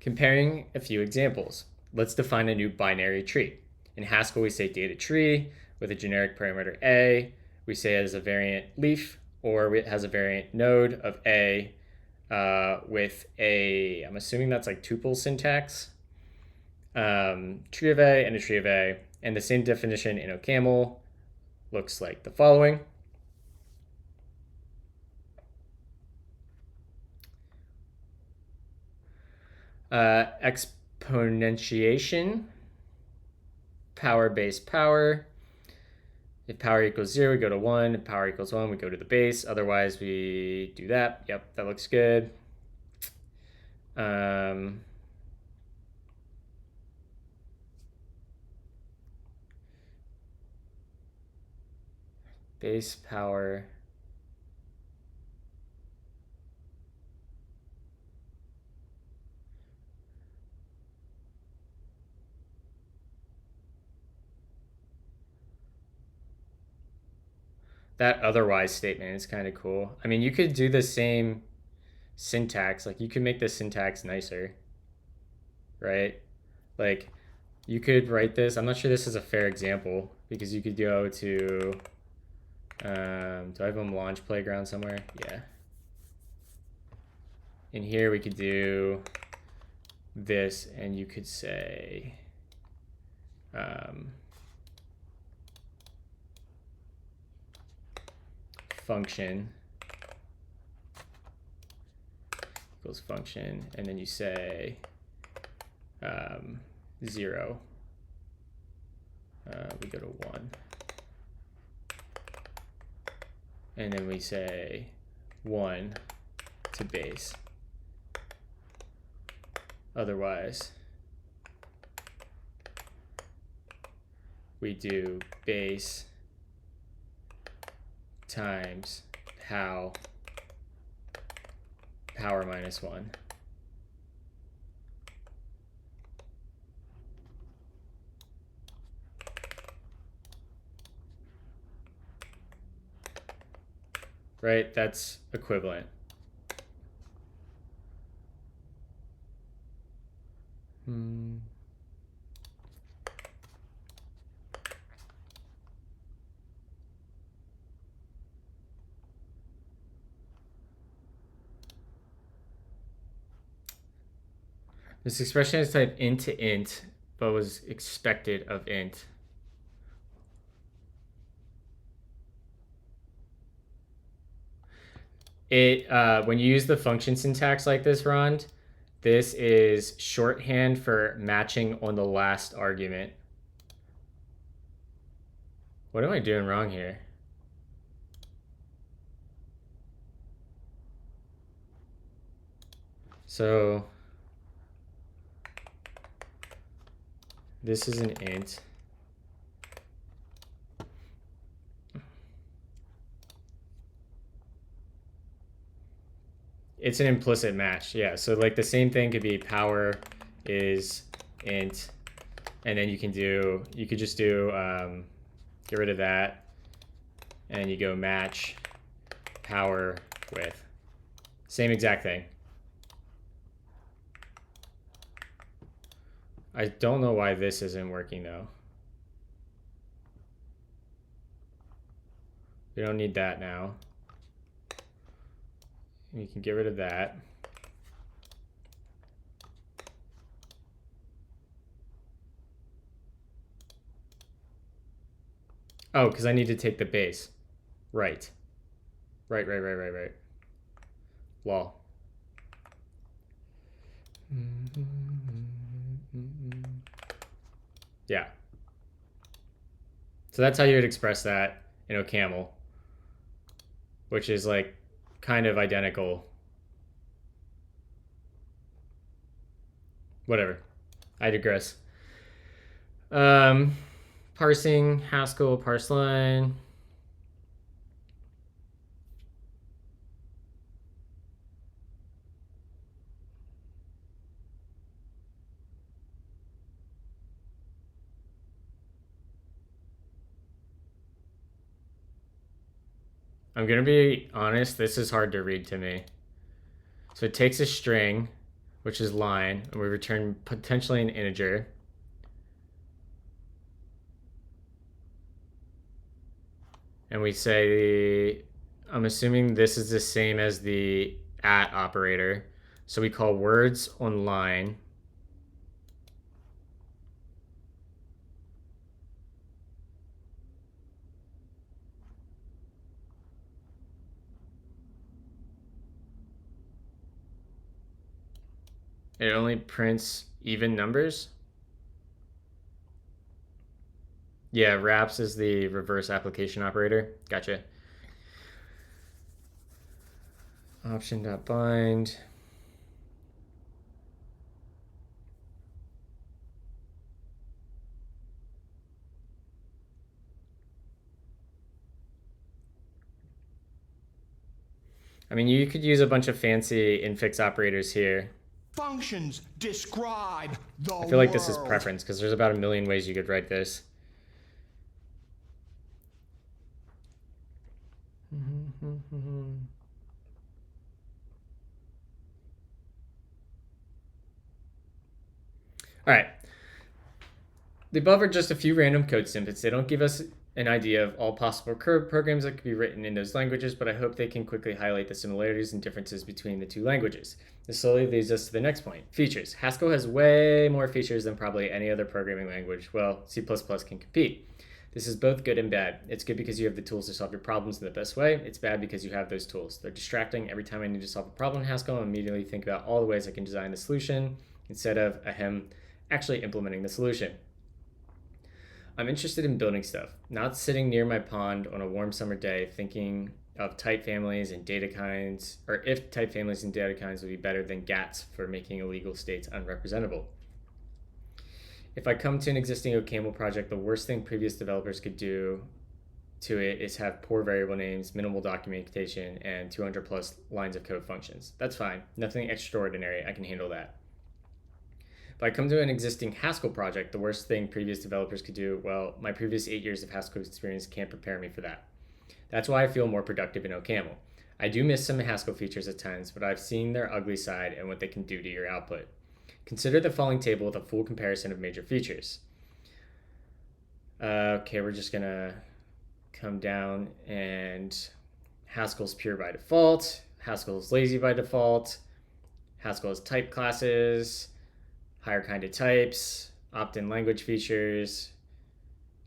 A: Comparing a few examples. Let's define a new binary tree. In Haskell, we say data tree with a generic parameter A. We say it has a variant leaf, or it has a variant node of A with a, I'm assuming that's like tuple syntax, tree of A and a tree of A. And the same definition in OCaml looks like the following. Exponentiation, power base power. If power equals 0, we go to 1. If power equals 1, we go to the base. Otherwise, we do that. Yep, that looks good. Base power. That otherwise statement is kind of cool. I mean, you could do the same syntax. Like, you could make the syntax nicer, right? Like, you could write this. I'm not sure this is a fair example because you could go to, do I have a Melange playground somewhere? Yeah. In here, we could do this, and you could say, function equals function, and then you say 0. We go to 1. And then we say 1 to base. Otherwise, we do base times power minus 1. Right? That's equivalent. This expression is typed int to int, but was expected of int. When you use the function syntax like this, Rond, this is shorthand for matching on the last argument. What am I doing wrong here? So this is an int. It's an implicit match, yeah. So like the same thing could be power is int, and then you could just do get rid of that, and you go match power with. Same exact thing. I don't know why this isn't working though. We don't need that now. You can get rid of that. Oh, because I need to take the base. Right. Right. Lol. Yeah. So that's how you would express that in OCaml, which is like kind of identical. Whatever. I digress. Parsing Haskell parse line. I'm going to be honest, this is hard to read to me. So it takes a string, which is line, and we return potentially an integer. And we say, I'm assuming this is the same as the at operator. So we call words on line. It only prints even numbers. Yeah, wraps is the reverse application operator. Gotcha. Option.bind. I mean, you could use a bunch of fancy infix operators here.
B: Functions describe the
A: I feel like this is preference because there's about a million ways you could write this. All right. The above are just a few random code snippets. They don't give us an idea of all possible programs that could be written in those languages, but I hope they can quickly highlight the similarities and differences between the two languages. This slowly leads us to the next point. Features. Haskell has way more features than probably any other programming language. Well, C++ can compete.
D: This is both good and bad. It's good because you have the tools to solve your problems in the best way. It's bad because you have those tools. They're distracting. Every time I need to solve a problem in Haskell, I immediately think about all the ways I can design the solution instead of actually implementing the solution. I'm interested in building stuff, not sitting near my pond on a warm summer day thinking of type families and data kinds, or if type families and data kinds would be better than GATs for making illegal states unrepresentable. If I come to an existing OCaml project, the worst thing previous developers could do to it is have poor variable names, minimal documentation, and 200 plus lines of code functions. That's fine. Nothing extraordinary. I can handle that. If I come to an existing Haskell project, the worst thing previous developers could do, well, my previous 8 years of Haskell experience can't prepare me for that. That's why I feel more productive in OCaml. I do miss some Haskell features at times, but I've seen their ugly side and what they can do to your output. Consider the following table with a full comparison of major features. Okay, we're just gonna come down, and Haskell's pure by default, Haskell's lazy by default, Haskell has type classes, higher kind of types, opt-in language features,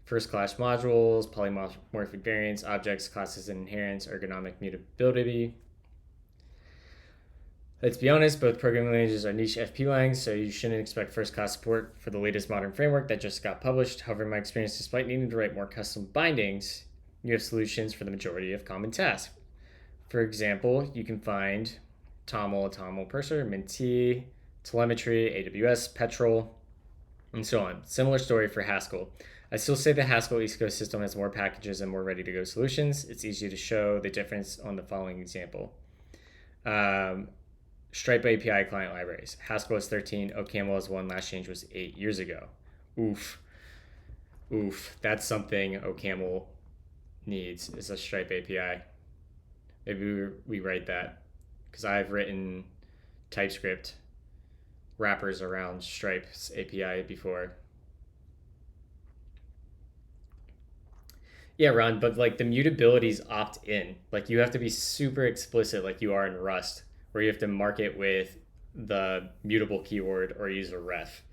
D: first-class modules, polymorphic variants, objects, classes, and inherents, ergonomic mutability. Let's be honest, both programming languages are niche FP langs, so you shouldn't expect first-class support for the latest modern framework that just got published. However, in my experience, despite needing to write more custom bindings, you have solutions for the majority of common tasks. For example, you can find TOML, Parser, Minty, telemetry, AWS, Petrol, and so on. Similar story for Haskell. I still say the Haskell ecosystem has more packages and more ready-to-go solutions. It's easy to show the difference on the following example. Stripe API client libraries. Haskell is 13, OCaml is 1, last change was 8 years ago. Oof. That's something OCaml needs, is a Stripe API. Maybe we write that, because I've written TypeScript wrappers around Stripe's API before. Yeah, Ron, but like the mutabilities opt in. Like you have to be super explicit like you are in Rust, where you have to mark it with the mutable keyword or use a ref.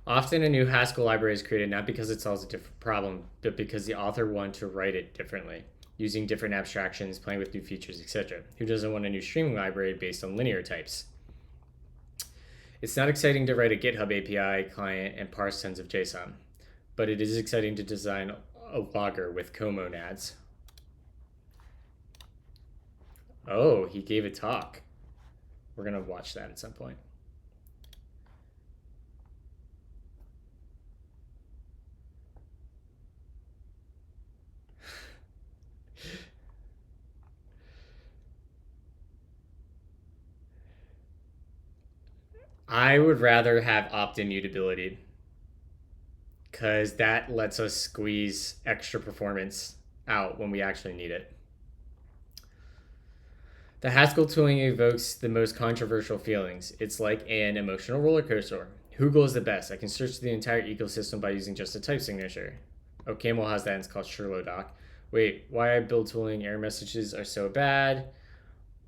D: Often a new Haskell library is created not because it solves a different problem, but because the author wanted to write it differently, using different abstractions, playing with new features, etc. Who doesn't want a new streaming library based on linear types? It's not exciting to write a GitHub API client and parse tons of JSON, but it is exciting to design a logger with comonads. Oh, he gave a talk. We're going to watch that at some point. I would rather have opt-in mutability, because that lets us squeeze extra performance out when we actually need it. The Haskell tooling evokes the most controversial feelings. It's like an emotional roller coaster. Google is the best. I can search the entire ecosystem by using just a type signature. OCaml has that, and it's called Sherlock. Wait, why build tooling error messages are so bad?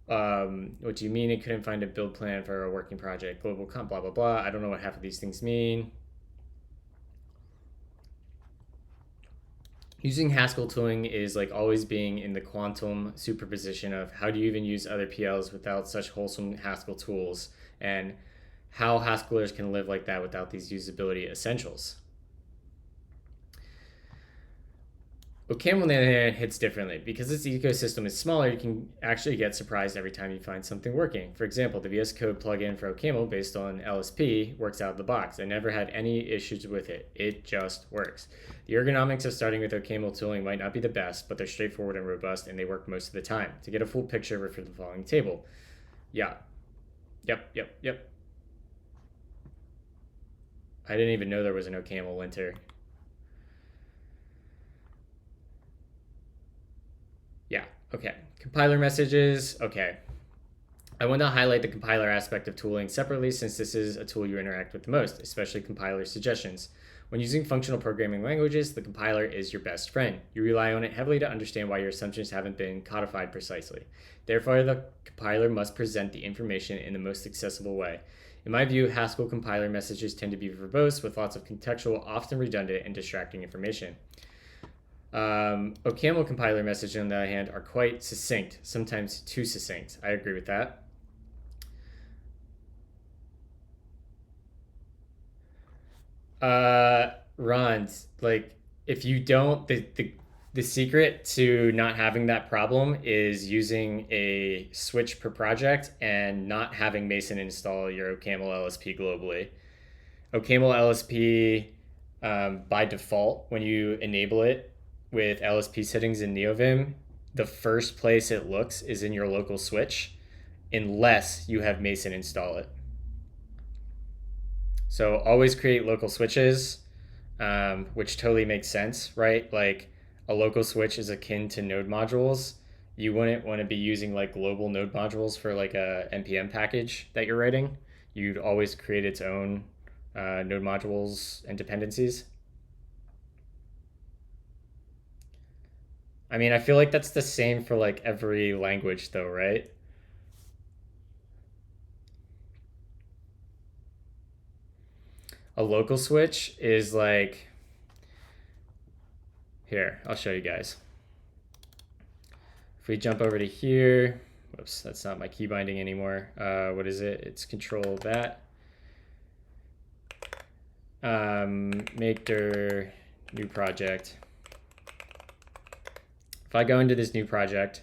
D: What do you mean it couldn't find a build plan for a working project? Global comp, blah, blah, blah. I don't know what half of these things mean. Using Haskell tooling is like always being in the quantum superposition of how do you even use other PLs without such wholesome Haskell tools, and how Haskellers can live like that without these usability essentials. OCaml on the other hand hits differently. Because its ecosystem is smaller, you can actually get surprised every time you find something working. For example, the VS Code plugin for OCaml based on LSP works out of the box. I never had any issues with it. It just works. The ergonomics of starting with OCaml tooling might not be the best, but they're straightforward and robust, and they work most of the time. To get a full picture, refer to the following table. Yeah. Yep. I didn't even know there was an OCaml linter. Yeah, okay. Compiler messages, okay. I want to highlight the compiler aspect of tooling separately since this is a tool you interact with the most, especially compiler suggestions. When using functional programming languages, the compiler is your best friend. You rely on it heavily to understand why your assumptions haven't been codified precisely. Therefore, the compiler must present the information in the most accessible way. In my view, Haskell compiler messages tend to be verbose with lots of contextual, often redundant, and distracting information. OCaml compiler messages, on the other hand, are quite succinct, sometimes too succinct. I agree with that. Ron, like, if you don't, the secret to not having that problem is using a switch per project and not having Mason install your OCaml LSP globally. OCaml LSP, by default, when you enable it with LSP settings in NeoVim, the first place it looks is in your local switch, unless you have Mason install it. So always create local switches, which totally makes sense, right? Like a local switch is akin to node modules. You wouldn't want to be using like global node modules for like a NPM package that you're writing. You'd always create its own node modules and dependencies. I mean, I feel like that's the same for like every language though, right? A local switch is like, here, I'll show you guys. If we jump over to here, whoops, that's not my key binding anymore. What is it? It's control that. Make dir new project. If I go into this new project,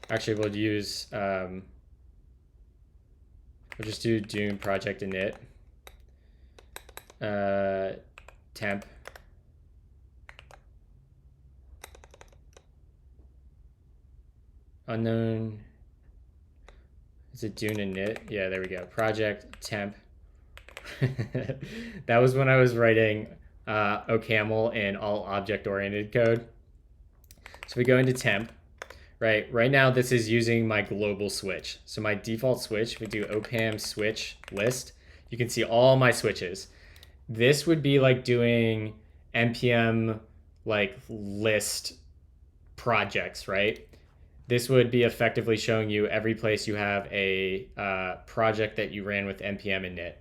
D: actually we'll use, we'll just do Dune project init. Temp. Unknown. Is it Dune init? Yeah, there we go. Project temp. That was when I was writing OCaml in all object-oriented code. So we go into temp, right? Right now this is using my global switch. So my default switch, we do opam switch list. You can see all my switches. This would be like doing npm like list projects, right? This would be effectively showing you every place you have a project that you ran with npm init.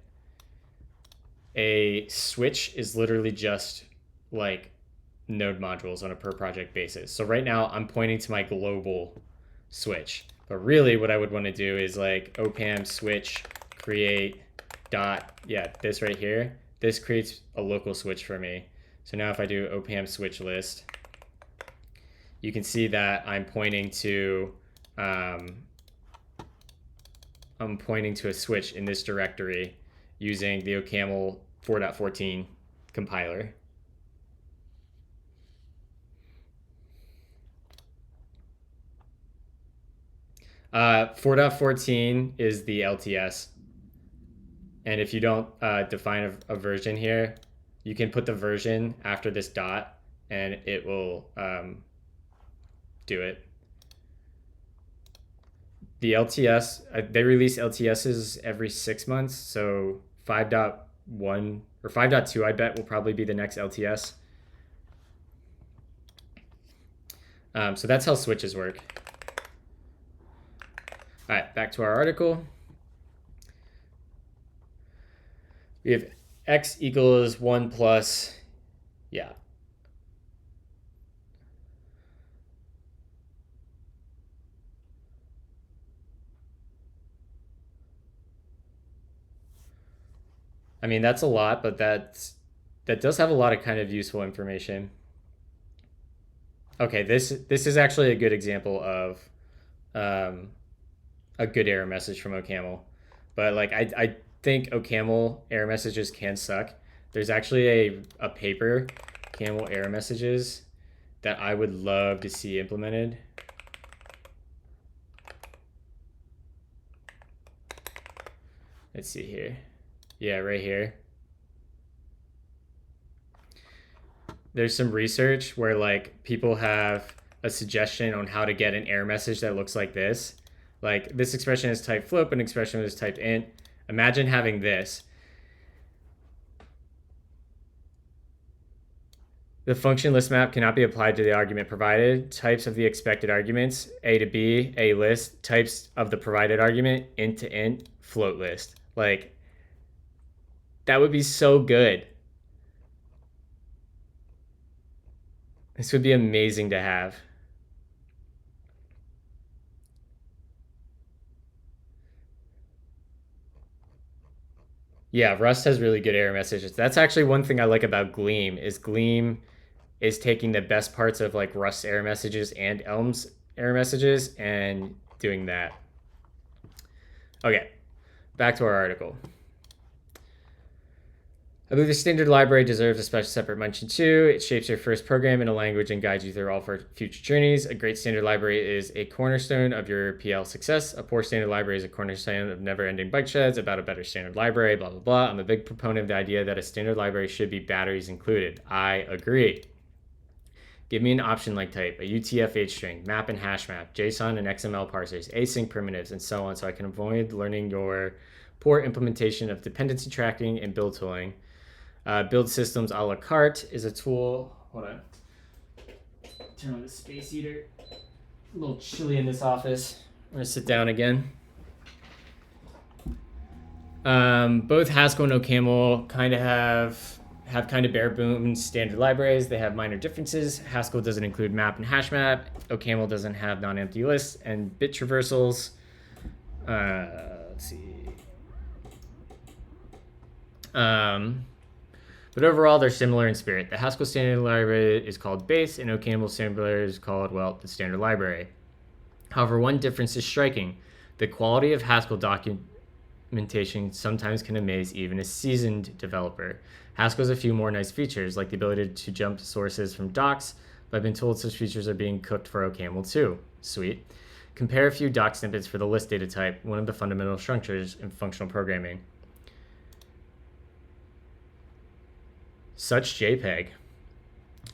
D: A switch is literally just like node modules on a per project basis. So right now I'm pointing to my global switch, but really what I would want to do is like opam switch create dot, yeah, this right here. This creates a local switch for me. So now if I do opam switch list, you can see that I'm pointing to a switch in this directory using the OCaml 4.14 compiler. 4.14 is the LTS. And if you don't define a version here, you can put the version after this dot and it will do it. The LTS, they release LTSs every 6 months. So 5.1 or 5.2, I bet, will probably be the next LTS. So that's how switches work. All right, back to our article. We have x equals 1 plus, yeah. I mean, that's a lot, but that does have a lot of kind of useful information. Okay, this is actually a good example of a good error message from OCaml. But like I think OCaml error messages can suck. There's actually a paper, OCaml error messages, that I would love to see implemented. Let's see here. Yeah, right here. There's some research where like people have a suggestion on how to get an error message that looks like this. Like this expression is type float, but an expression is type int. Imagine having this. The function list map cannot be applied to the argument provided. Types of the expected arguments, A to B, A list. Types of the provided argument, int to int, float list. Like, that would be so good. This would be amazing to have. Yeah, Rust has really good error messages. That's actually one thing I like about Gleam is taking the best parts of like Rust error messages and Elm's error messages and doing that. Okay, back to our article. I believe the standard library deserves a special separate mention too. It shapes your first program in a language and guides you through all for future journeys. A great standard library is a cornerstone of your PL success. A poor standard library is a cornerstone of never-ending bike sheds about a better standard library, blah, blah, blah. I'm a big proponent of the idea that a standard library should be batteries included. I agree. Give me an option-like type, a UTF-8 string, map and hash map, JSON and XML parsers, async primitives, and so on, so I can avoid learning your poor implementation of dependency tracking and build tooling. Build systems a la carte is a tool. Hold on. Turn on the space heater. A little chilly in this office. I'm going to sit down again. Both Haskell and OCaml kind of have kind of bare bones standard libraries. They have minor differences. Haskell doesn't include map and hash map. OCaml doesn't have non-empty lists and bit traversals. Let's see. But overall, they're similar in spirit. The Haskell standard library is called base, and OCaml standard library is called, well, the standard library. However, one difference is striking. The quality of Haskell documentation sometimes can amaze even a seasoned developer. Haskell has a few more nice features, like the ability to jump to sources from docs, but I've been told such features are being cooked for OCaml too. Sweet. Compare a few doc snippets for the list data type, one of the fundamental structures in functional programming. Such JPEG.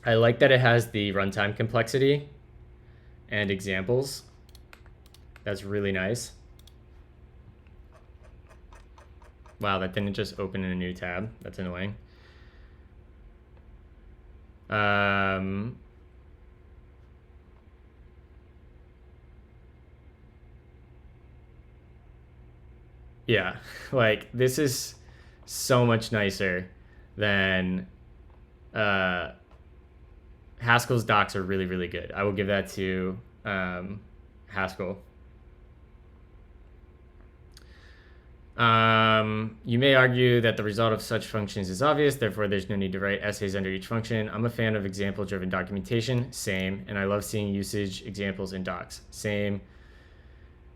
D: I like that it has the runtime complexity and examples. That's really nice. Wow, that didn't just open in a new tab. That's annoying. Yeah, like this is so much nicer than Haskell's docs are really, really good. I will give that to Haskell. You may argue that the result of such functions is obvious, therefore there's no need to write essays under each function. I'm a fan of example-driven documentation, same, and I love seeing usage examples in docs, same.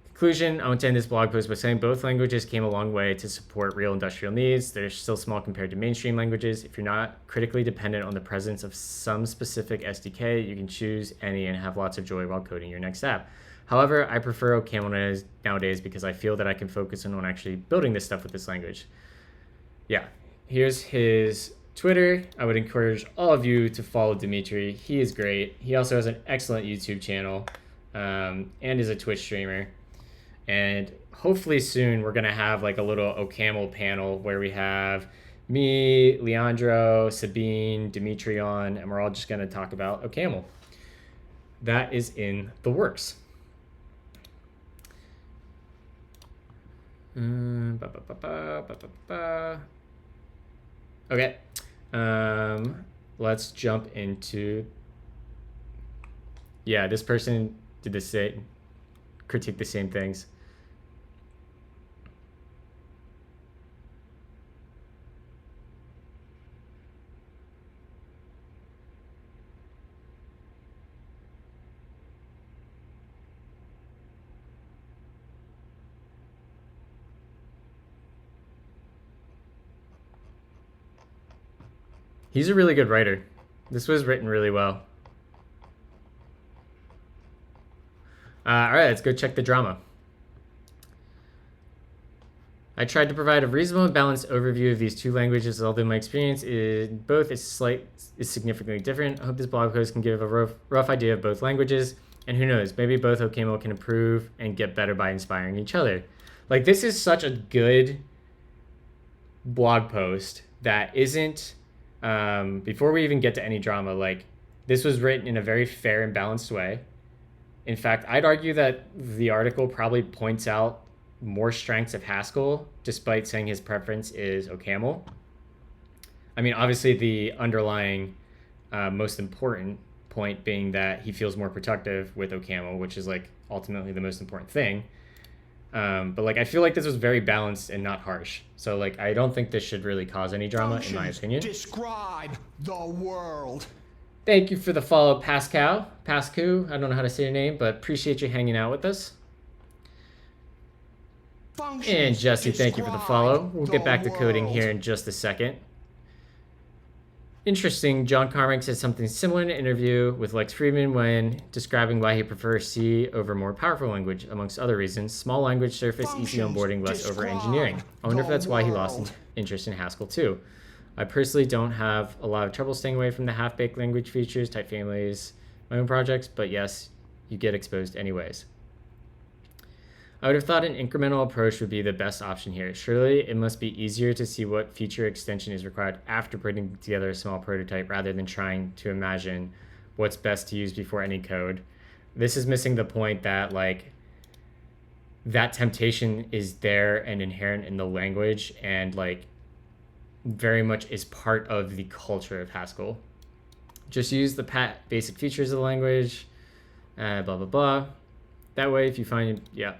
D: Conclusion, I want to end this blog post by saying both languages came a long way to support real industrial needs. They're still small compared to mainstream languages. If you're not critically dependent on the presence of some specific SDK, you can choose any and have lots of joy while coding your next app. However, I prefer OCaml nowadays because I feel that I can focus on actually building this stuff with this language. Yeah, here's his Twitter. I would encourage all of you to follow Dimitri. He is great. He also has an excellent YouTube channel and is a Twitch streamer. And hopefully soon we're going to have like a little OCaml panel where we have me, Leandro, Sabine, Dimitri on, and we're all just going to talk about OCaml. That is in the works. Okay. Let's jump into... Yeah, this person did the same, critique the same things. He's a really good writer. This was written really well. All right, let's go check the drama. I tried to provide a reasonable and balanced overview of these two languages, although my experience in both is significantly different. I hope this blog post can give a rough idea of both languages, and who knows, maybe both OCaml can improve and get better by inspiring each other. Like, this is such a good blog post that isn't before we even get to any drama, like, this was written in a very fair and balanced way. In fact, I'd argue that the article probably points out more strengths of Haskell, despite saying his preference is OCaml. I mean, obviously, the underlying most important point being that he feels more productive with OCaml, which is like ultimately the most important thing. But like, I feel like this was very balanced and not harsh. So like, I don't think this should really cause any drama, in my opinion.
B: Describe the world.
D: Thank you for the follow, Pascal. Pascu, I don't know how to say your name, but appreciate you hanging out with us.
B: Functions
D: And Jesse, thank you for the follow. We'll get back to coding
B: world.
D: here in just a second. Interesting, John Carmack said something similar in an interview with Lex Friedman when describing why he prefers C over more powerful language, amongst other reasons. Small language surface, easy onboarding, less over engineering. I wonder if that's why he lost interest in Haskell too. I personally don't have a lot of trouble staying away from the half-baked language features, type families, my own projects, but yes, you get exposed anyways. I would have thought an incremental approach would be the best option here. Surely it must be easier to see what feature extension is required after putting together a small prototype rather than trying to imagine what's best to use before any code. This is missing the point that like that temptation is there and inherent in the language and like very much is part of the culture of Haskell. Just use the basic features of the language, blah, blah, blah. That way, if you find, yeah.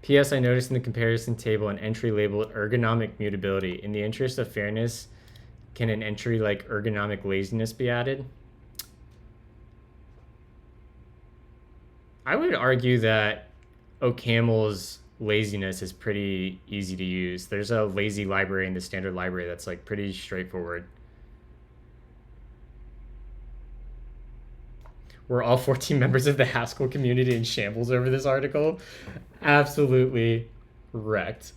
D: P.S. I noticed in the comparison table an entry labeled ergonomic mutability. In the interest of fairness, can an entry like ergonomic laziness be added? I would argue that OCaml's laziness is pretty easy to use. There's a lazy library in the standard library that's like pretty straightforward. We're all 14 members of the Haskell community in shambles over this article. Absolutely wrecked.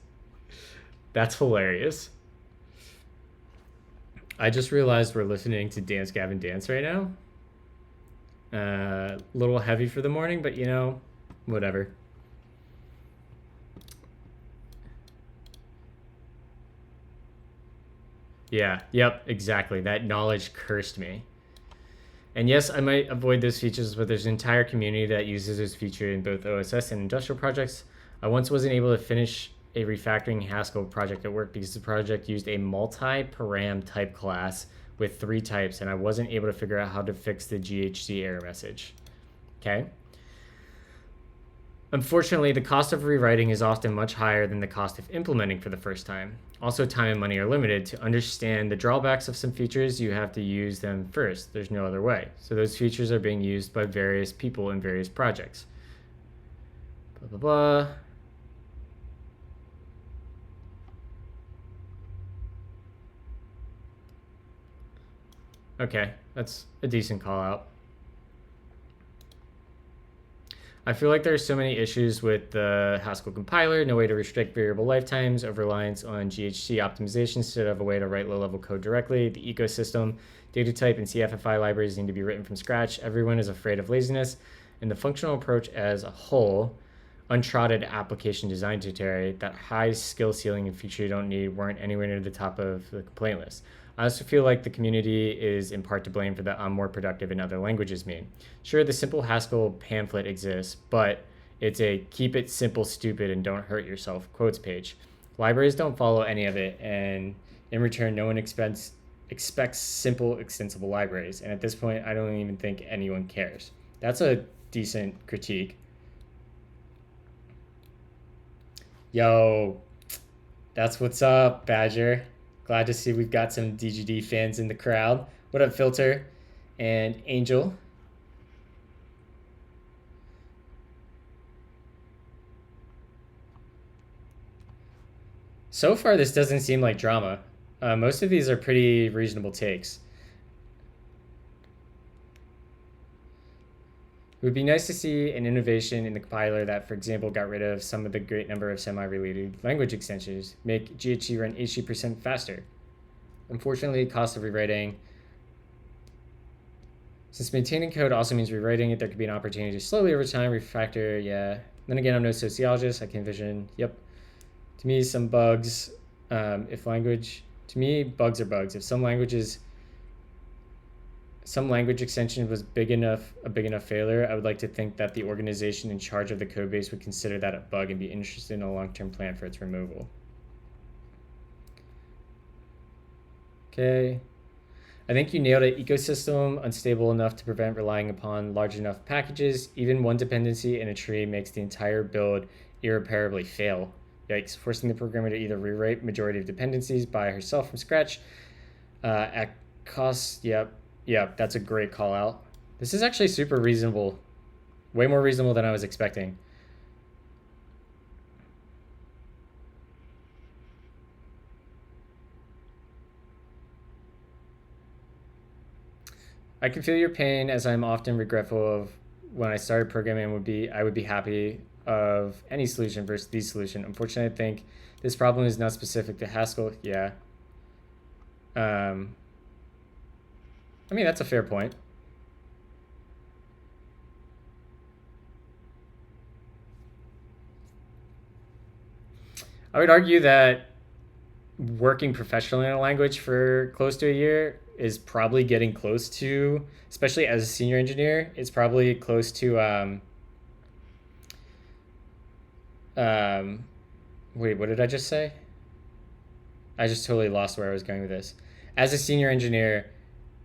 D: That's hilarious. I just realized we're listening to Dance Gavin Dance right now. A little heavy for the morning, but you know, whatever. Yeah, yep, exactly. That knowledge cursed me. And yes, I might avoid those features, but there's an entire community that uses this feature in both OSS and industrial projects. I once wasn't able to finish a refactoring Haskell project at work because the project used a multi-param type class with 3 types, and I wasn't able to figure out how to fix the GHC error message. Okay. Unfortunately, the cost of rewriting is often much higher than the cost of implementing for the first time. Also, time and money are limited. To understand the drawbacks of some features, you have to use them first. There's no other way. So those features are being used by various people in various projects. Blah, blah, blah. Okay, that's a decent call out. I feel like there's so many issues with the Haskell compiler, no way to restrict variable lifetimes, over-reliance on GHC optimization instead of a way to write low-level code directly, the ecosystem, data type, and CFFI libraries need to be written from scratch. Everyone is afraid of laziness, and the functional approach as a whole, untrodden application design territory, that high skill ceiling and feature you don't need weren't anywhere near the top of the complaint list. I also feel like the community is in part to blame for the I'm more productive in other languages meme. Sure, the simple Haskell pamphlet exists, but it's a keep it simple, stupid, and don't hurt yourself quotes page. Libraries don't follow any of it, and in return, no one expects simple, extensible libraries. And at this point, I don't even think anyone cares. That's a decent critique. Yo, that's what's up, Badger. Glad to see we've got some DGD fans in the crowd. What up, Filter and Angel? So far, this doesn't seem like drama. Most of these are pretty reasonable takes. It would be nice to see an innovation in the compiler that, for example, got rid of some of the great number of semi-related language extensions, make GHC run 80% faster. Unfortunately, cost of rewriting. Since maintaining code also means rewriting it, there could be an opportunity to slowly over time refactor, yeah. Then again, I'm no sociologist, I can envision, yep. To me, some bugs, if language To me, bugs are bugs. If some language extension was a big enough failure, I would like to think that the organization in charge of the code base would consider that a bug and be interested in a long-term plan for its removal. Okay. I think you nailed it. Ecosystem unstable enough to prevent relying upon large enough packages. Even one dependency in a tree makes the entire build irreparably fail. Yikes. Forcing the programmer to either rewrite majority of dependencies by herself from scratch at cost. Yep, that's a great call out. This is actually super reasonable. Way more reasonable than I was expecting. I can feel your pain, as I'm often regretful of when I started programming. I would be happy of any solution versus the solution. Unfortunately, I think this problem is not specific to Haskell. Yeah. I mean, that's a fair point. I would argue that working professionally in a language for close to a year is probably getting close to, especially as a senior engineer, it's probably close to wait, what did I just say? I just totally lost where I was going with this. As a senior engineer,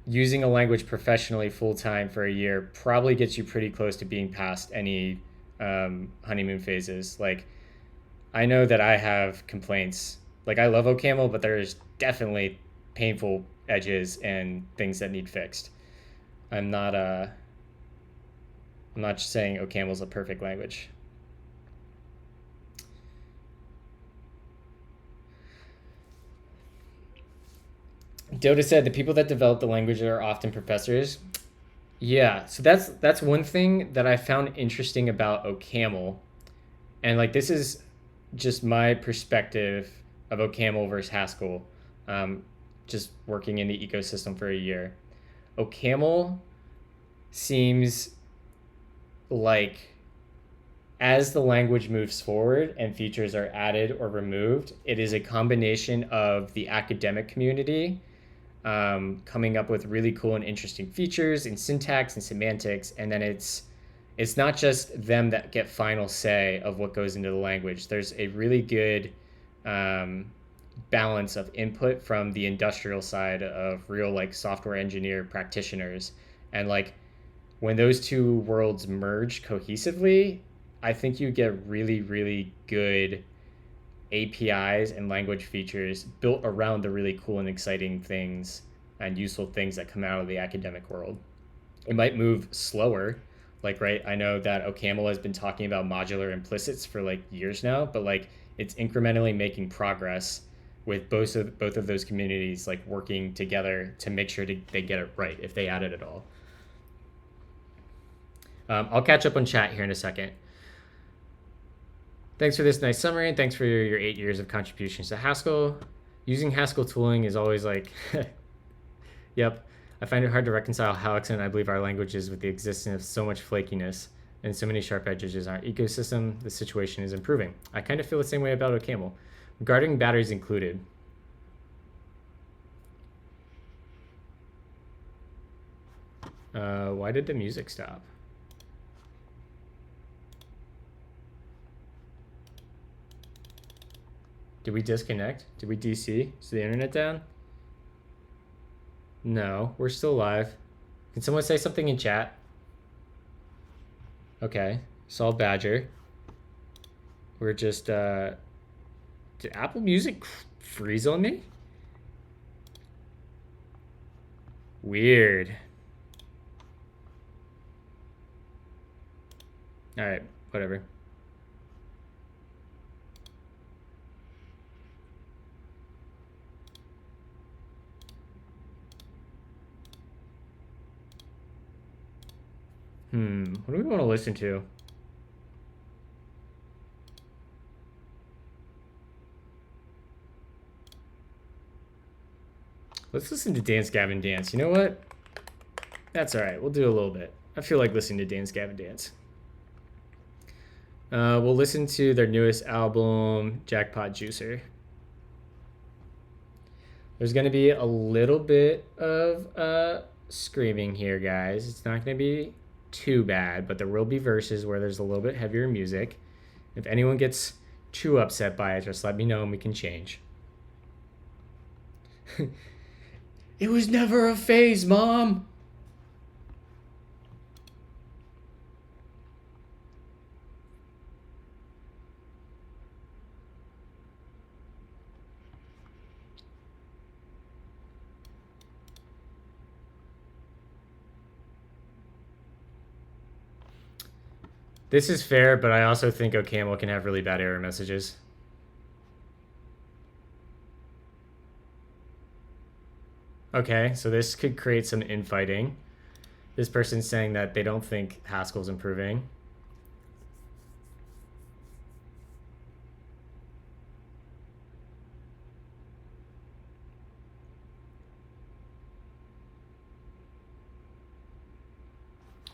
D: using a language professionally full-time for a year probably gets you pretty close to being past any honeymoon phases. Like, I know that I have complaints. Like, I love OCaml, but there's definitely painful edges and things that need fixed. I'm not just saying OCaml is a perfect language. Dota said the people that develop the language are often professors. Yeah, so that's one thing that I found interesting about OCaml, and like this is just my perspective of OCaml versus Haskell, just working in the ecosystem for a year. OCaml seems like as the language moves forward and features are added or removed, it is a combination of the academic community coming up with really cool and interesting features in syntax and semantics, and then it's not just them that get final say of what goes into the language. There's a really good balance of input from the industrial side of real like software engineer practitioners, and like when those two worlds merge cohesively, I think you get really, really good APIs and language features built around the really cool and exciting things and useful things that come out of the academic world. It might move slower. Like, right, I know that OCaml has been talking about modular implicits for like years now, but like it's incrementally making progress with both of those communities like working together to make sure they get it right if they add it at all. I'll catch up on chat here in a second. Thanks for this nice summary, and thanks for your 8 years of contributions to Haskell. Using Haskell tooling is always like, yep. I find it hard to reconcile how excellent I believe our language is with the existence of so much flakiness and so many sharp edges in our ecosystem. The situation is improving. I kind of feel the same way about OCaml. Regarding batteries included, why did the music stop? Did we disconnect? Did we DC? Is the internet down? No, we're still live. Can someone say something in chat? Okay, Saul Badger. We're just, did Apple Music freeze on me? Weird. All right, whatever. What do we want to listen to? Let's listen to Dance Gavin Dance. You know what? That's all right. We'll do a little bit. I feel like listening to Dance Gavin Dance. We'll listen to their newest album, Jackpot Juicer. There's going to be a little bit of screaming here, guys. It's not going to be too bad, but there will be verses where there's a little bit heavier music. If anyone gets too upset by it, just let me know and we can change. It was never a phase, Mom. This is fair, but I also think OCaml can have really bad error messages. Okay, so this could create some infighting. This person's saying that they don't think Haskell's improving.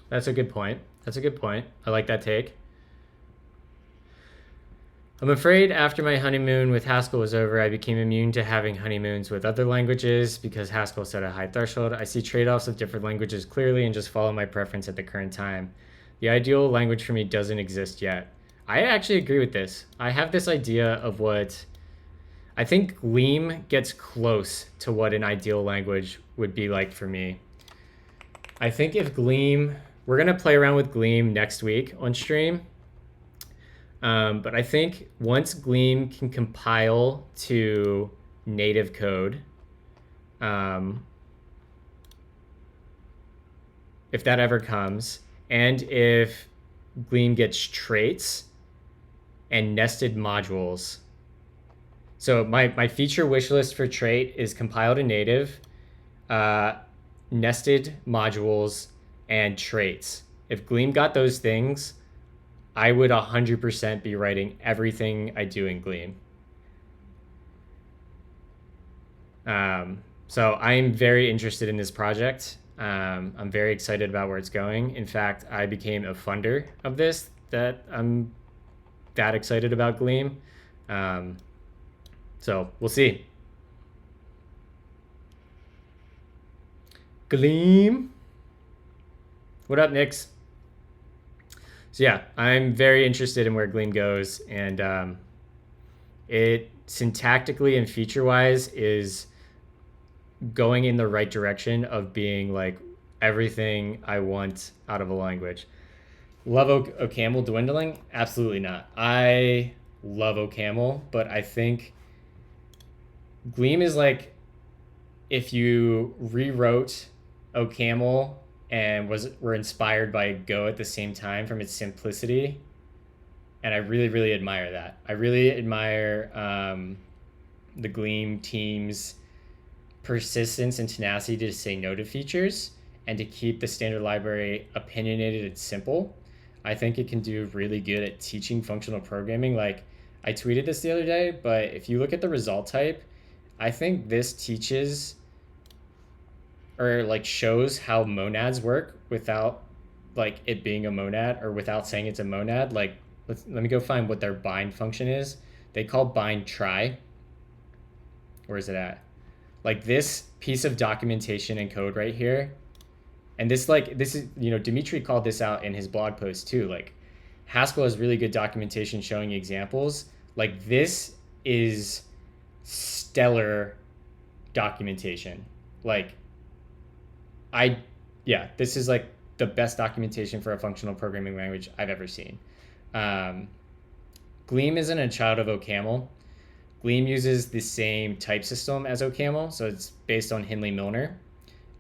D: That's a good point. That's a good point. I like that take. I'm afraid after my honeymoon with Haskell was over, I became immune to having honeymoons with other languages because Haskell set a high threshold. I see trade-offs of different languages clearly and just follow my preference at the current time. The ideal language for me doesn't exist yet. I actually agree with this. I have this idea of what... I think Gleam gets close to what an ideal language would be like for me. I think if Gleam... We're going to play around with Gleam next week on stream. But I think once Gleam can compile to native code, if that ever comes, and if Gleam gets traits and nested modules. So my feature wish list for trait is compile to native, nested modules, and traits. If Gleam got those things, I would 100% be writing everything I do in Gleam. So I'm very interested in this project. I'm very excited about where it's going. In fact, I became a funder of this, that I'm that excited about Gleam. So we'll see. Gleam. What up, Nix? So yeah, I'm very interested in where Gleam goes, and it syntactically and feature-wise is going in the right direction of being like everything I want out of a language. Love OCaml dwindling? Absolutely not. I love OCaml, but I think Gleam is like if you rewrote OCaml and were inspired by Go at the same time from its simplicity. And I really, really admire that. I really admire the Gleam team's persistence and tenacity to say no to features and to keep the standard library opinionated and simple. I think it can do really good at teaching functional programming. Like, I tweeted this the other day, but if you look at the result type, I think this teaches or like shows how monads work without like it being a monad or without saying it's a monad. Like, let me go find what their bind function is. They call bind try. Where is it at? Like this piece of documentation and code right here. And this is, you know, Dimitri called this out in his blog post too. Like Haskell has really good documentation showing examples. Like this is stellar documentation. Like this is like the best documentation for a functional programming language I've ever seen. Gleam isn't a child of OCaml. Gleam uses the same type system as OCaml, so it's based on Hindley-Milner.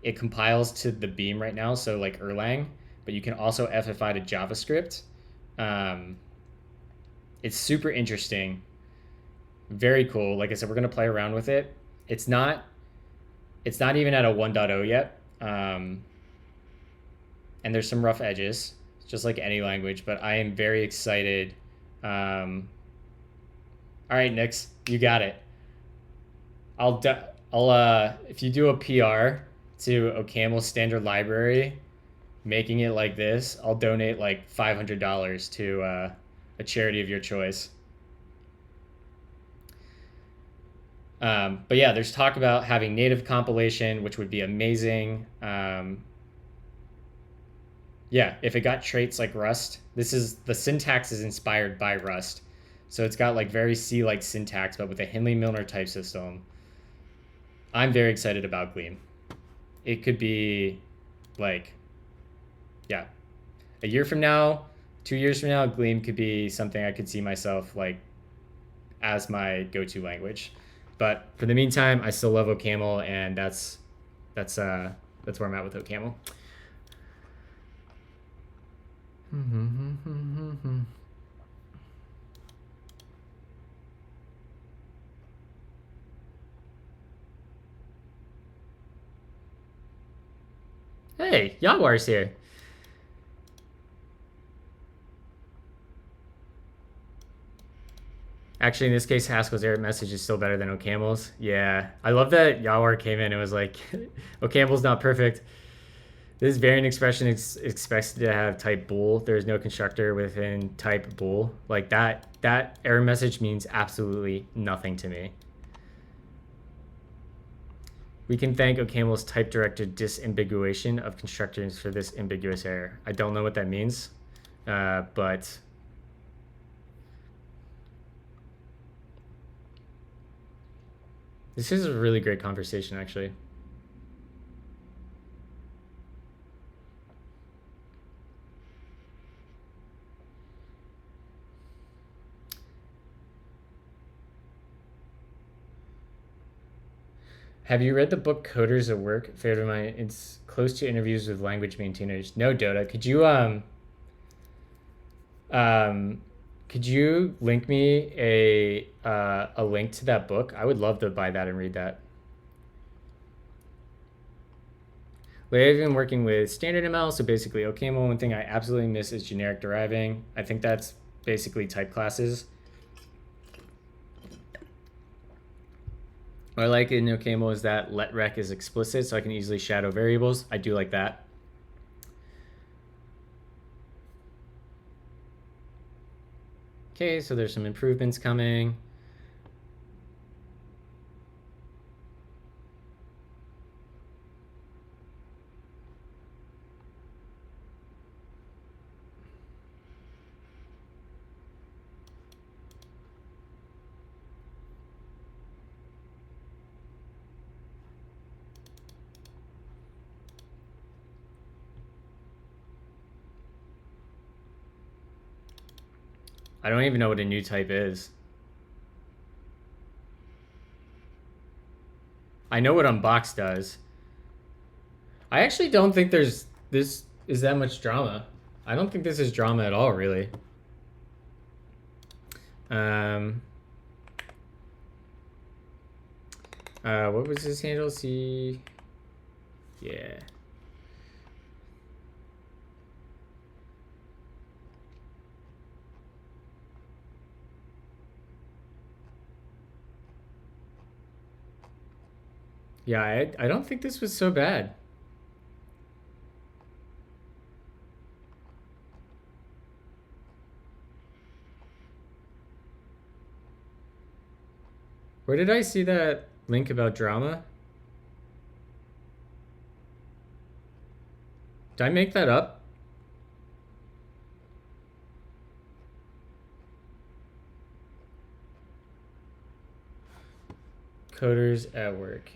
D: It compiles to the Beam right now, so like Erlang, but you can also FFI to JavaScript. It's super interesting, very cool. Like I said, we're gonna play around with it. It's not even at a 1.0 yet. And there's some rough edges, just like any language, but I am very excited. All right, Nix, you got it. I'll if you do a PR to OCaml standard library, making it like this, I'll donate like $500 to a charity of your choice. But yeah, there's talk about having native compilation, which would be amazing. Yeah, if it got traits like Rust, the syntax is inspired by Rust. So it's got like very C-like syntax, but with a Hindley-Milner type system. I'm very excited about Gleam. It could be like, yeah, a year from now, 2 years from now, Gleam could be something I could see myself like as my go-to language. But for the meantime, I still love OCaml, and that's where I'm at with OCaml. Hey, Jaguar's here. Actually, in this case, Haskell's error message is still better than OCaml's. Yeah, I love that Jaguar came in and was like, OCaml's not perfect. This variant expression is expected to have type bool. There is no constructor within type bool. Like that error message means absolutely nothing to me. We can thank OCaml's type-directed disambiguation of constructors for this ambiguous error. I don't know what that means, but this is a really great conversation, actually. Have you read the book Coders at Work? Favorite of mine. It's close to interviews with language maintainers. No, Dota. Could you link me a link to that book? I would love to buy that and read that. Lately, I've been working with standard ML, so basically OCaml. One thing I absolutely miss is generic deriving. I think that's basically type classes. What I like in OCaml is that letrec is explicit, so I can easily shadow variables. I do like that. Okay, so there's some improvements coming. I don't even know what a new type is. I know what unbox does. I actually don't think this is that much drama. I don't think this is drama at all, really. What was his handle? C. Yeah. Yeah, I don't think this was so bad. Where did I see that link about drama? Did I make that up? Coders at Work.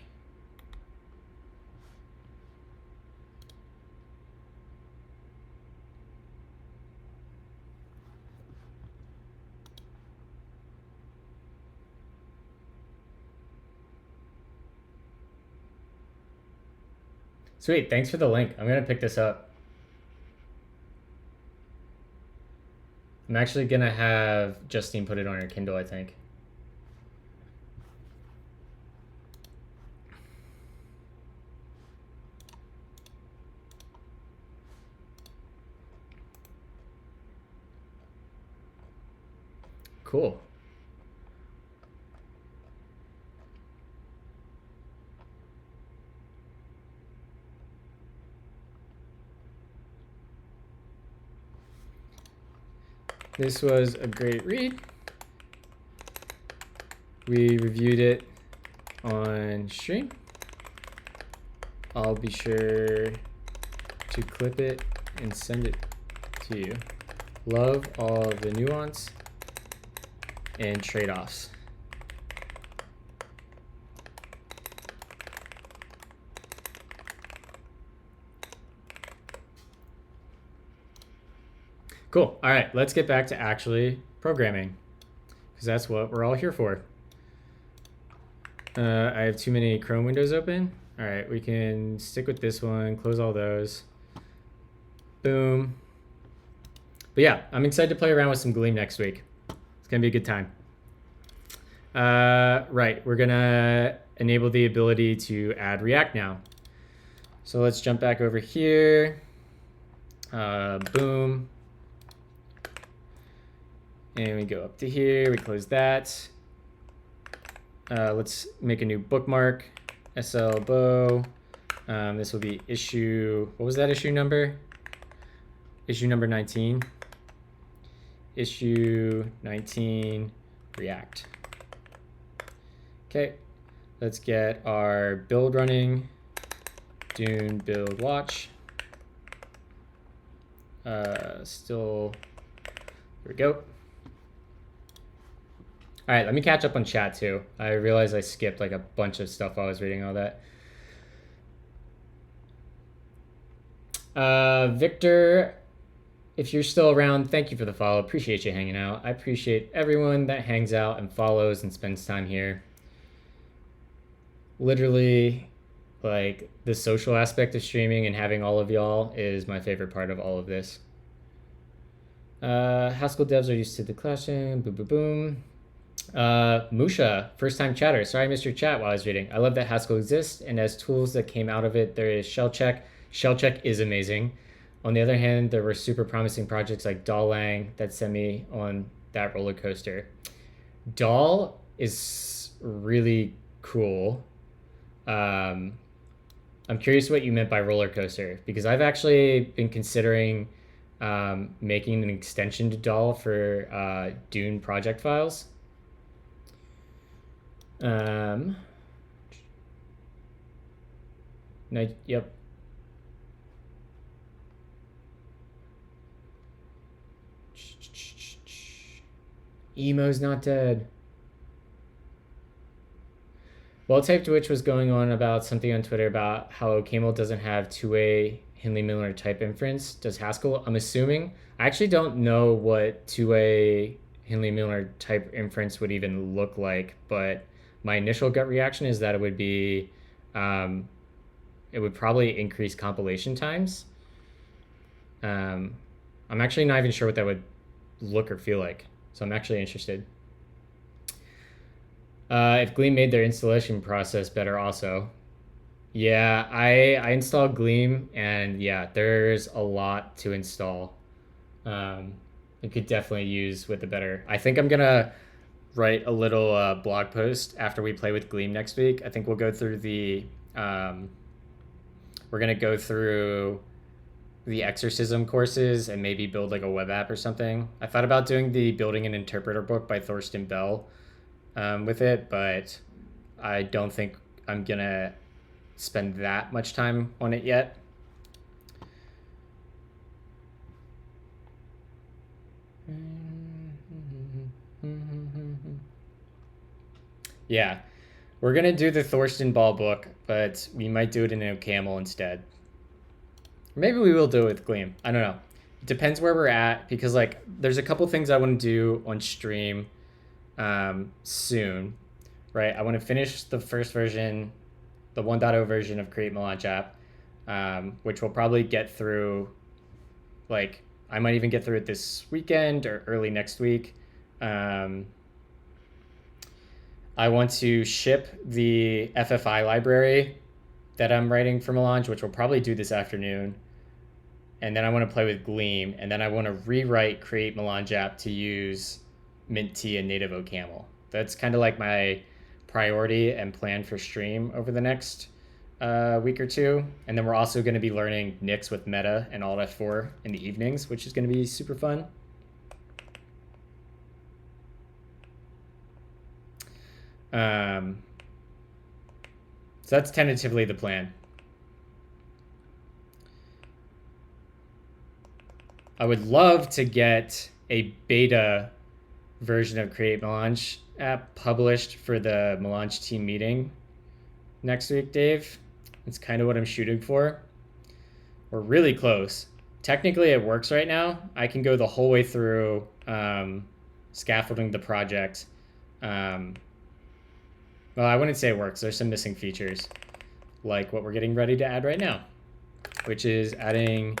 D: Sweet, thanks for the link. I'm gonna pick this up. I'm actually gonna have Justine put it on her Kindle, I think. Cool. This was a great read. We reviewed it on stream. I'll be sure to clip it and send it to you. Love all the nuance and trade-offs. Cool. All right, let's get back to actually programming, because that's what we're all here for. I have too many Chrome windows open. All right, we can stick with this one, close all those. Boom. But yeah, I'm excited to play around with some Gleam next week. It's gonna be a good time. Right, we're gonna enable the ability to add React now. So let's jump back over here. Boom. And we go up to here, we close that. Let's make a new bookmark, SL bow. This will be issue, what was that issue number? Issue number 19. Issue 19, React. Okay, let's get our build running, Dune build watch. Still, here we go. All right, let me catch up on chat too. I realized I skipped like a bunch of stuff while I was reading all that. Victor, if you're still around, thank you for the follow. Appreciate you hanging out. I appreciate everyone that hangs out and follows and spends time here. Literally, like, the social aspect of streaming and having all of y'all is my favorite part of all of this. Haskell devs are used to the clashing. Boom, boom, boom. Musha, first time chatter. Sorry I missed your chat while I was reading. I love that Haskell exists, and as tools that came out of it, there is shell check. Shell check is amazing. On the other hand, there were super promising projects like Dallang that sent me on that roller coaster. Dal is really cool. I'm curious what you meant by roller coaster, because I've actually been considering making an extension to Dal for Dune project files. Yep. Emo's not dead. Well typed which was going on about something on Twitter about how OCaml doesn't have two-way Hindley-Milner type inference. Does Haskell? I'm assuming. I actually don't know what two-way Hindley-Milner type inference would even look like, but my initial gut reaction is that it would be, it would probably increase compilation times. I'm actually not even sure what that would look or feel like, so I'm actually interested. If Gleam made their installation process better also. Yeah, I installed Gleam, and yeah, there's a lot to install. It could definitely use with a better. I think I'm gonna write a little blog post after we play with Gleam next week. I think we'll go through the we're gonna go through the exorcism courses and maybe build like a web app or something. I thought about doing the Building an Interpreter book by Thorsten Bell with it, but I don't think I'm gonna spend that much time on it yet. Yeah, we're gonna do the Thorsten Ball book, but we might do it in OCaml instead. Maybe we will do it with Gleam. I don't know. It depends where we're at, because like there's a couple things I want to do on stream soon, right? I want to finish the first version, the 1.0 version of Create Melange app, which we'll probably get through, like I might even get through it this weekend or early next week. I want to ship the FFI library that I'm writing for Melange, which we'll probably do this afternoon. And then I want to play with Gleam, and then I want to rewrite Create Melange app to use Mint T and native OCaml. That's kind of like my priority and plan for stream over the next week or two. And then we're also going to be learning Nix with Meta and Alt F4 in the evenings, which is going to be super fun. So that's tentatively the plan. I would love to get a beta version of Create Melange app published for the Melange team meeting next week, Dave. It's kind of what I'm shooting for. We're really close. Technically, it works right now. I can go the whole way through scaffolding the project. Well, I wouldn't say it works. There's some missing features, like what we're getting ready to add right now, which is adding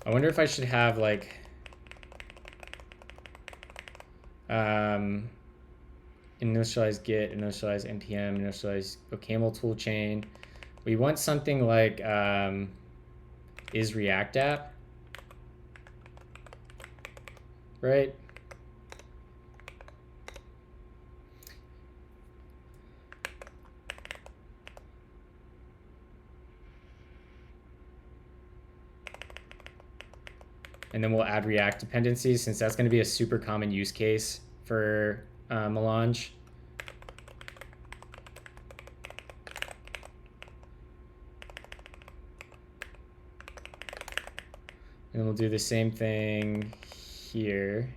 D: I wonder if I should have like initialize git, initialize npm, initialize OCaml toolchain. We want something like is React app, right? And then we'll add React dependencies, since that's going to be a super common use case for Melange. And we'll do the same thing here.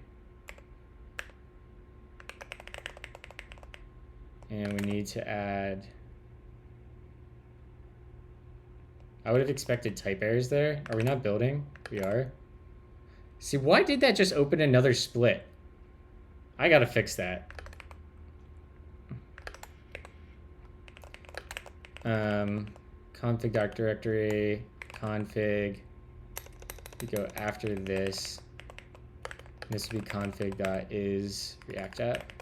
D: And we need to add... I would have expected type errors there. Are we not building? We are. See, why did that just open another split? I gotta fix that. Config.directory, config. We go after this. This would be config.is React app.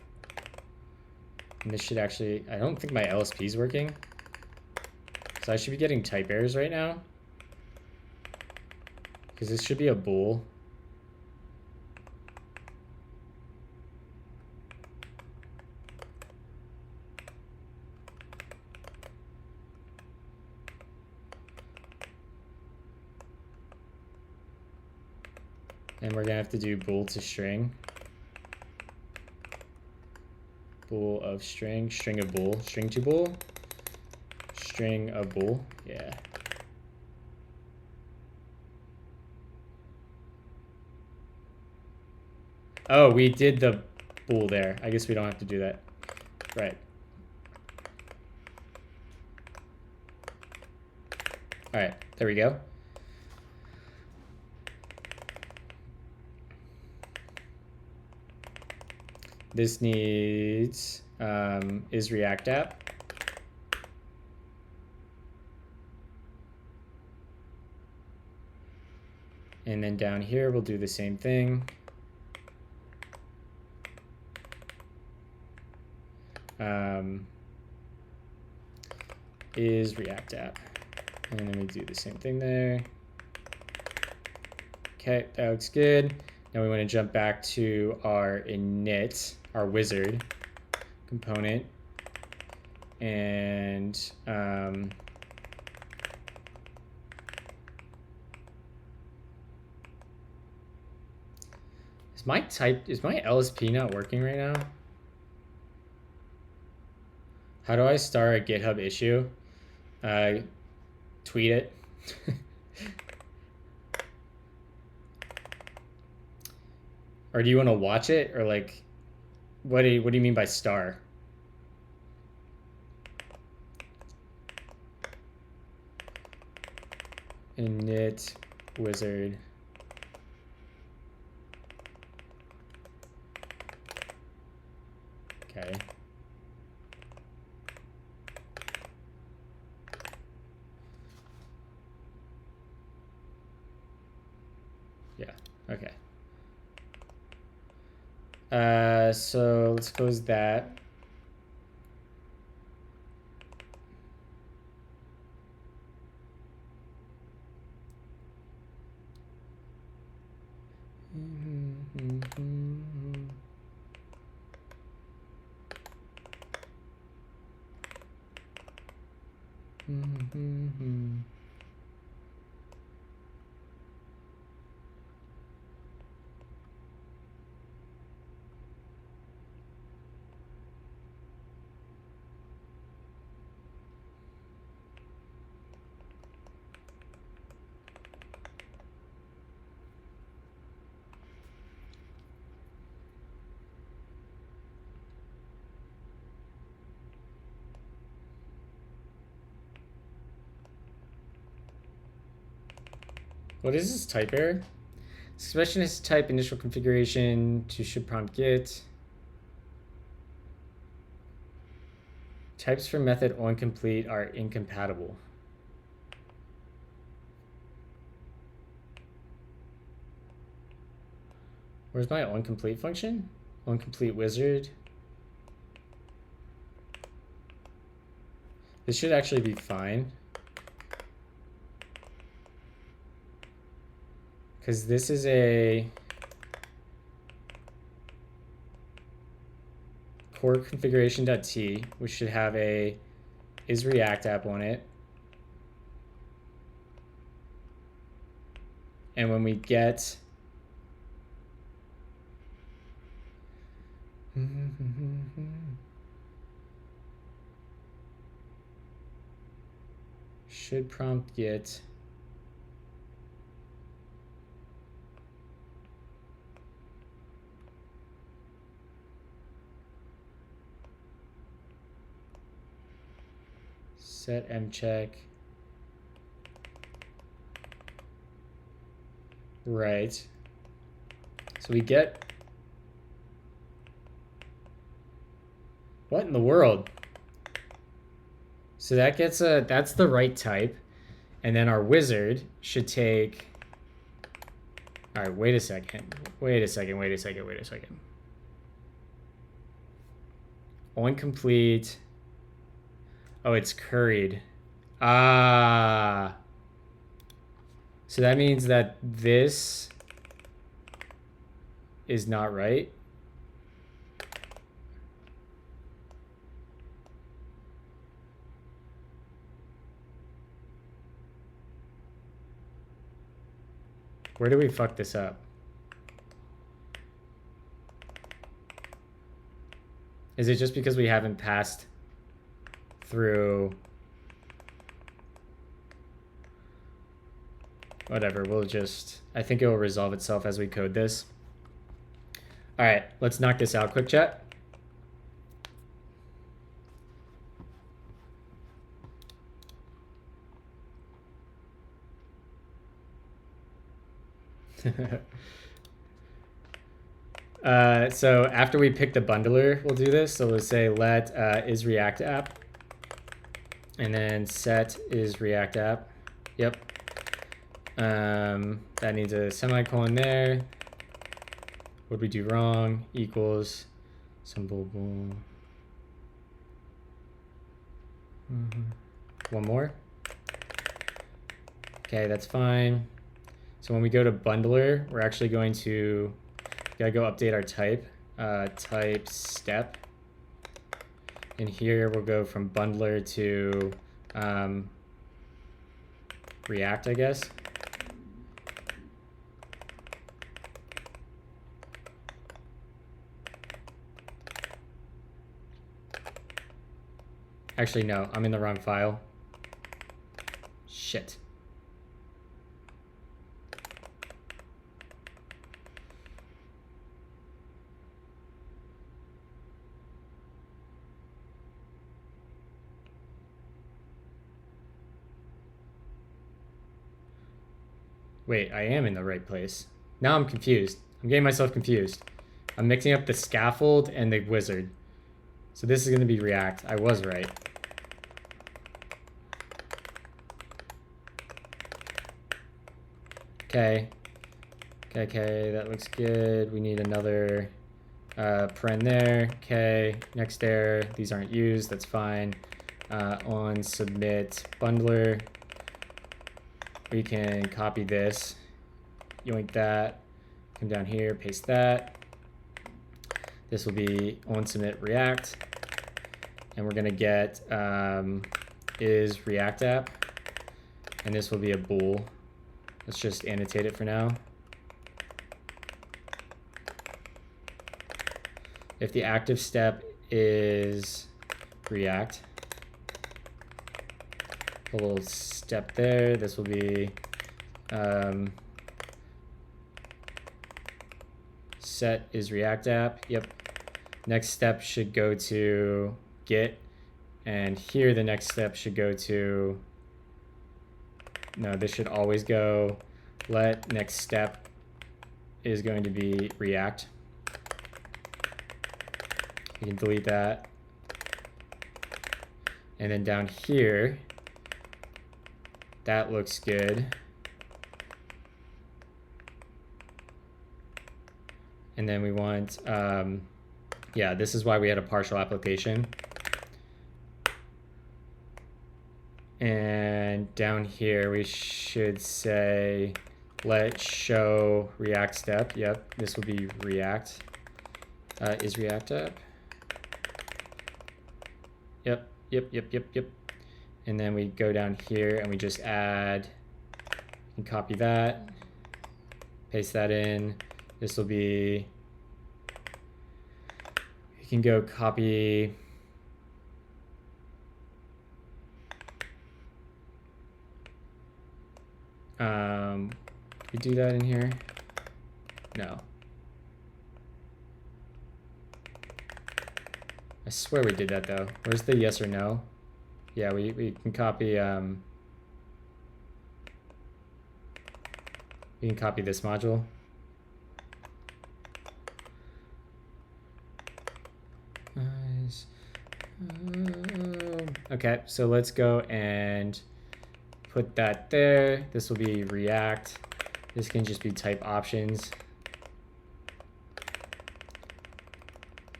D: And this should actually, I don't think my LSP is working. So I should be getting type errors right now. Because this should be a bool. And we're gonna have to do bool to string. Bool of string, string of bool, string to bool, string of bool, yeah. Oh, we did the bool there. I guess we don't have to do that. Right. All right, there we go. This needs is React app. And then down here, we'll do the same thing. Is React app. And then we do the same thing there. Okay, that looks good. Now we want to jump back to our init, our wizard component. And is my LSP not working right now? How do I start a GitHub issue? Tweet it. Or do you want to watch it, or like, what do you mean by star? Init wizard. Okay. Yeah, okay. So let's close that. What is this type error? Expression has type initial configuration to should prompt get. Types for method onComplete are incompatible. Where's my onComplete function? onComplete wizard. This should actually be fine. Because this is a core configuration.t, which should have a is React app on it. And when we get should prompt get set mcheck. Right. So we get, what in the world? So that gets a, that's the right type. And then our wizard should take, all right, wait a second. onComplete. Oh, it's curried. Ah. So that means that this is not right. Where do we fuck this up? Is it just because we haven't passed through? Whatever, we'll just, I think it will resolve itself as we code this. All right, let's knock this out, quick chat. So after we pick the bundler, we'll do this. So we'll say let is React app, and then set is React app. Yep. That needs a semicolon there. What we do wrong equals symbol. One more. Okay, that's fine. So when we go to bundler, we're actually going to gotta go update our type. Type step. And here we'll go from bundler to React, I guess. Actually, no, I'm in the wrong file. Shit. Wait, I am in the right place. Now I'm confused. I'm getting myself confused. I'm mixing up the scaffold and the wizard. So this is going to be React. I was right. Okay. Okay, that looks good. We need another paren there. Okay, next error. These aren't used. That's fine. On submit bundler. We can copy this. Yoink that. Come down here, paste that. This will be on submit React. And we're going to get is React app. And this will be a bool. Let's just annotate it for now. If the active step is React, a little step there, this will be set is React app. Yep. Next step should go to Git, and here the next step should go to, no, this should always go let next step is going to be React. You can delete that. And then down here, that looks good. And then we want, yeah, this is why we had a partial application. And down here, we should say, let show React step. Yep, this will be React. Is React app? Yep. And then we go down here and we just add, you can copy that, paste that in. This will be, you can go copy, we do that in here? No. I swear we did that though. Where's the yes or no? Yeah, we can copy, we can copy this module. Okay, so let's go and put that there. This will be React. This can just be type options.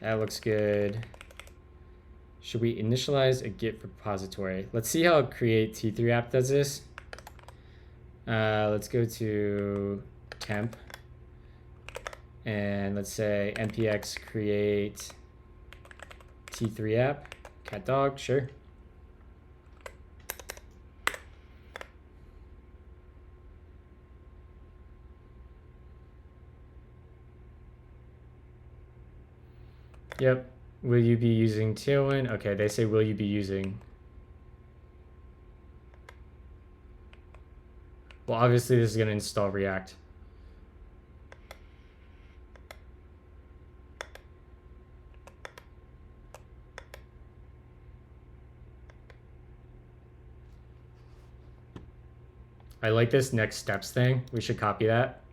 D: That looks good. Should we initialize a Git repository? Let's see how create T3 app does this. Let's go to temp. And let's say npx create T3 app. Cat dog, sure. Yep. Will you be using Tailwind? Okay, they say will you be using. Well, obviously this is going to install React. I like this next steps thing. We should copy that.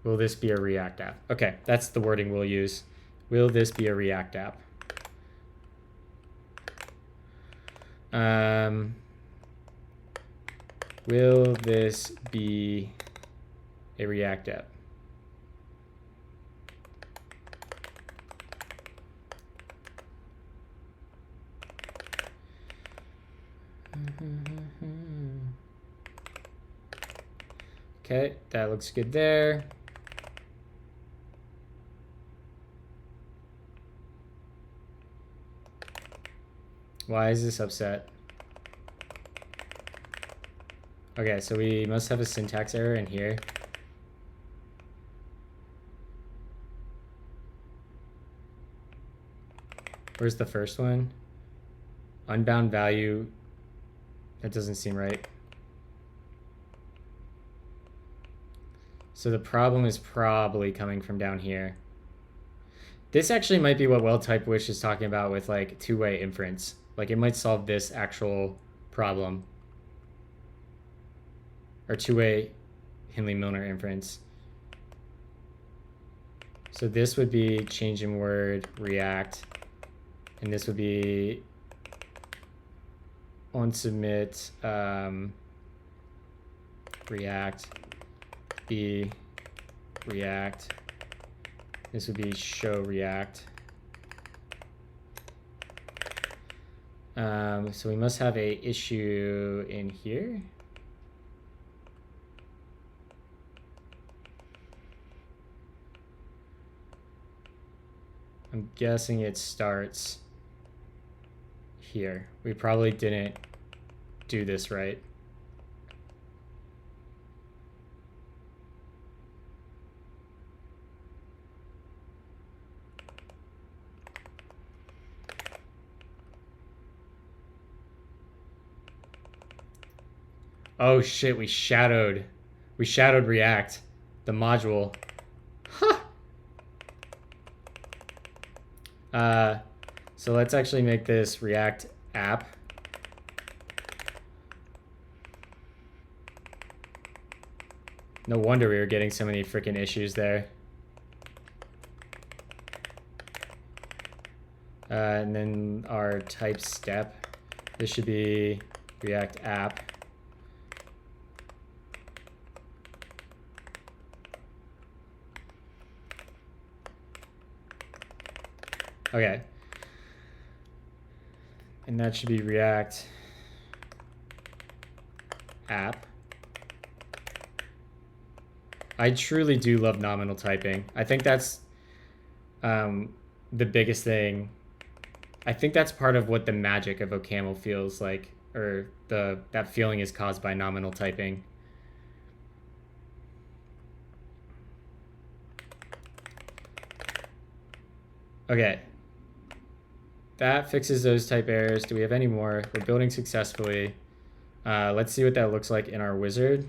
D: Will this be a React app? Okay, that's the wording we'll use. Will this be a React app? Will this be a React app? Okay, that looks good there. Why is this upset? Okay, so we must have a syntax error in here. Where's the first one? Unbound value. That doesn't seem right. So the problem is probably coming from down here. This actually might be what well-typed wish is talking about with like two-way inference. Like it might solve this actual problem. Or two-way Hindley-Milner inference. So this would be changing word React. And this would be on submit React be React. This would be show React. So we must have a issue in here. I'm guessing it starts here. We probably didn't do this right. Oh shit, we shadowed React, the module. Huh. So let's actually make this React app. No wonder we were getting so many freaking issues there. And then our type step. This should be React app. Okay. And that should be React app. I truly do love nominal typing. I think that's the biggest thing. I think that's part of what the magic of OCaml feels like, or that feeling is caused by nominal typing. Okay. That fixes those type errors. Do we have any more? We're building successfully. Let's see what that looks like in our wizard.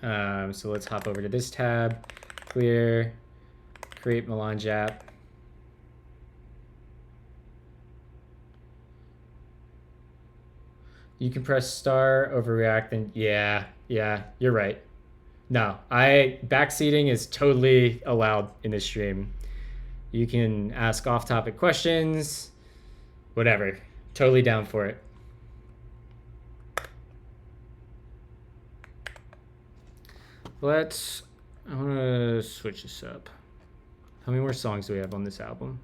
D: So let's hop over to this tab, clear, create Melange app. You can press star over React, and yeah, you're right. No, backseating is totally allowed in this stream. You can ask off-topic questions, whatever. Totally down for it. I want to switch this up. How many more songs do we have on this album?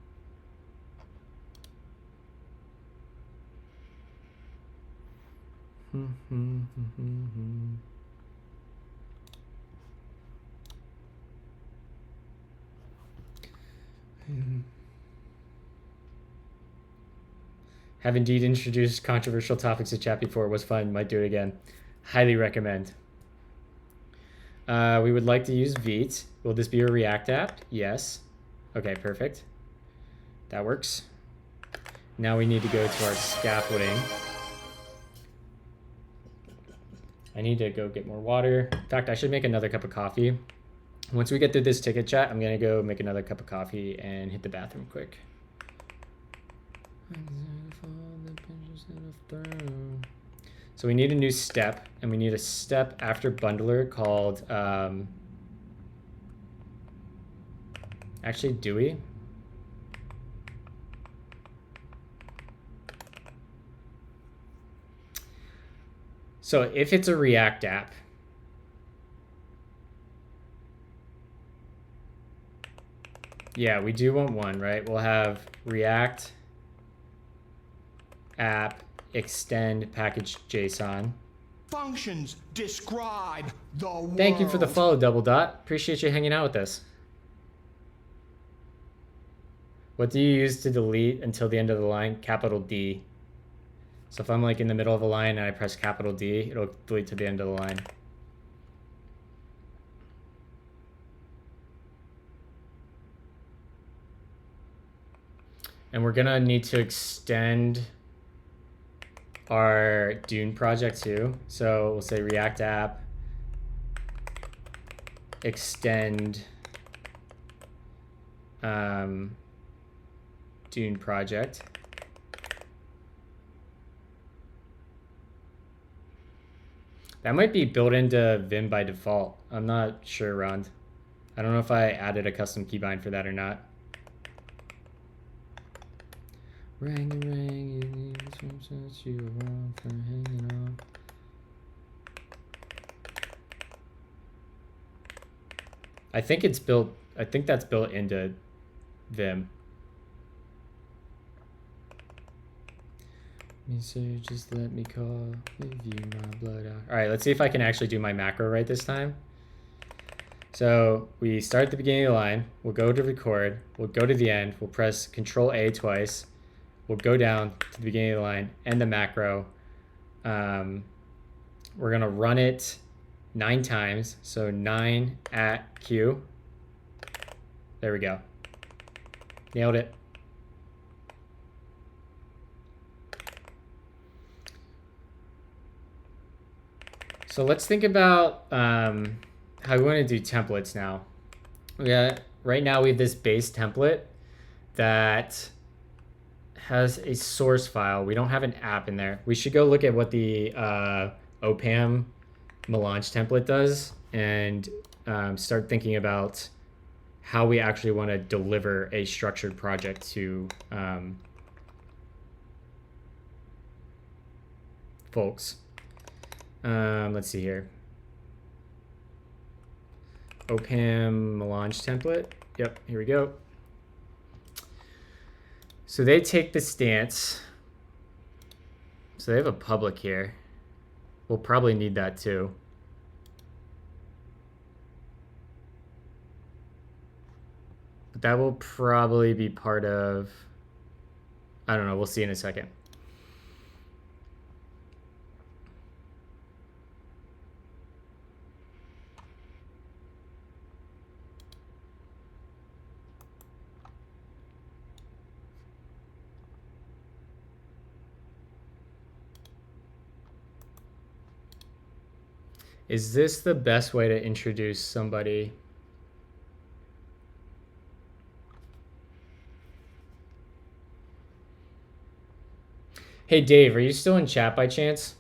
D: Have indeed introduced controversial topics to chat before. It was fun. Might do it again. Highly recommend. We would like to use Vite. Will this be a React app? Yes. Okay, perfect. That works. Now we need to go to our scaffolding. I need to go get more water. In fact, I should make another cup of coffee. Once we get through this ticket chat, I'm going to go make another cup of coffee and hit the bathroom quick. So we need a new step, and we need a step after bundler called, actually, do we? So if it's a React app, yeah, we do want one, right? We'll have React app extend package JSON.
B: Functions describe the world.
D: Thank you for the follow, Double Dot. Appreciate you hanging out with us. What do you use to delete until the end of the line? Capital D. So if I'm like in the middle of a line and I press capital D, it'll delete to the end of the line. And we're gonna need to extend our Dune project too. So we'll say React app extend Dune project. That might be built into Vim by default. I'm not sure, Rond. I don't know if I added a custom keybind for that or not. Rang and rang, you around for hanging on. I think it's built, I think that's built into Vim. So just let me call, review my blood out. All right, let's see if I can actually do my macro right this time. So we start at the beginning of the line. We'll go to record. We'll go to the end. We'll press Control A twice. We'll go down to the beginning of the line, end the macro. We're gonna run it 9 times. So 9 at Q. There we go. Nailed it. So let's think about how we want to do templates now. Right now we have this base template that has a source file. We don't have an app in there. We should go look at what the OPAM Melange template does and start thinking about how we actually want to deliver a structured project to folks. Let's see here. OCaml Melange template. Yep, here we go. So they take the stance. So they have a public here. We'll probably need that too. But that will probably be part of, I don't know, we'll see in a second. Is this the best way to introduce somebody? Hey, Dave, are you still in chat by chance?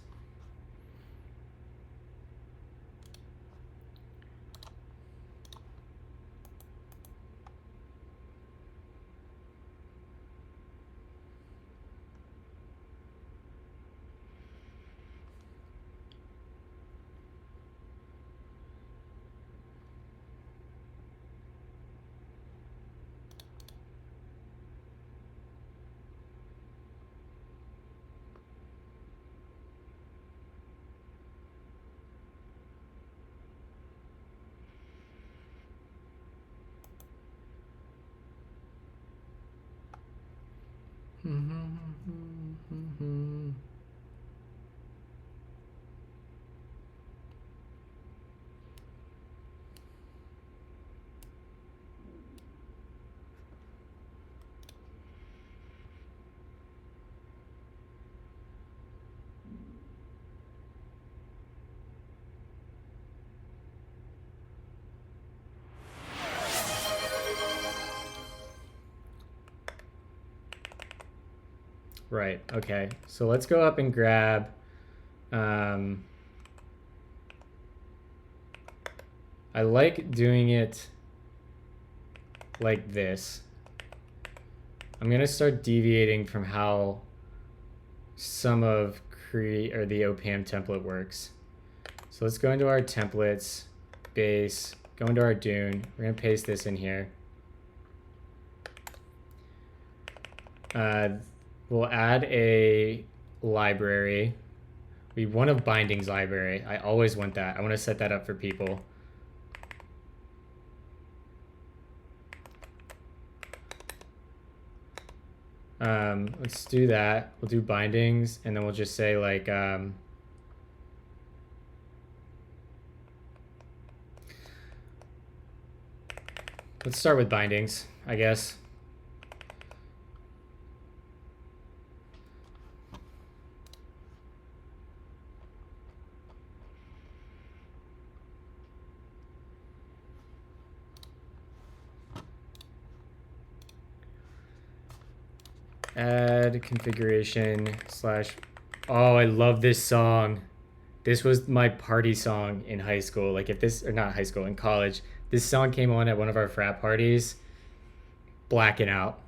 D: Right, okay. So let's go up and grab I like doing it like this. I'm gonna start deviating from how some of the OPAM template works. So let's go into our templates, base, go into our Dune. We're gonna paste this in here. We'll add a library. We want a bindings library. I always want that. I want to set that up for people. Let's do that. We'll do bindings, and then we'll just say like let's start with bindings, I guess. Add configuration slash. Oh, I love this song. This was my party song in high school. Like if this, or not high school, in college, this song came on at one of our frat parties, blacking out.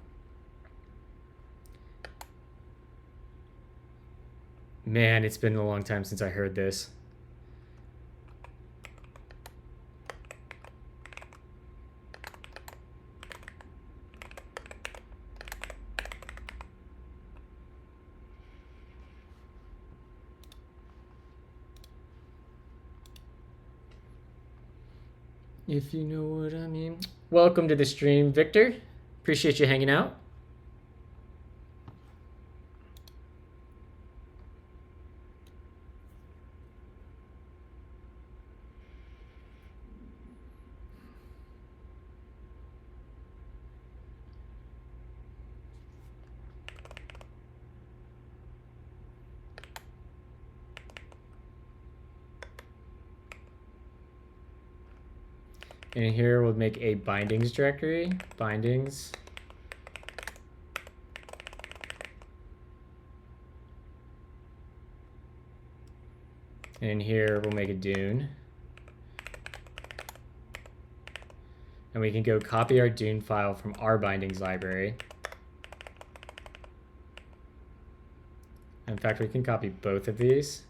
D: Man, it's been a long time since I heard this. If you know what I mean. Welcome to the stream, Victor. Appreciate you hanging out. And here we'll make a bindings directory, bindings. And in here, we'll make a Dune. And we can go copy our Dune file from our bindings library. In fact, we can copy both of these.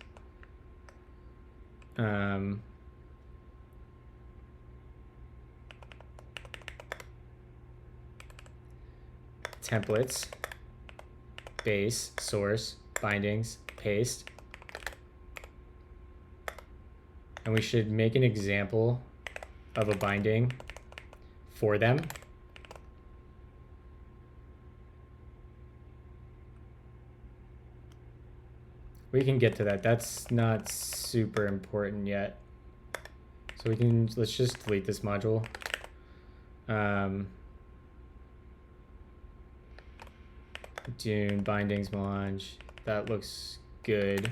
D: Templates, base, source, bindings, paste. And we should make an example of a binding for them. We can get to that. That's not super important yet. So we can, let's just delete this module. Dune, bindings, melange. That looks good.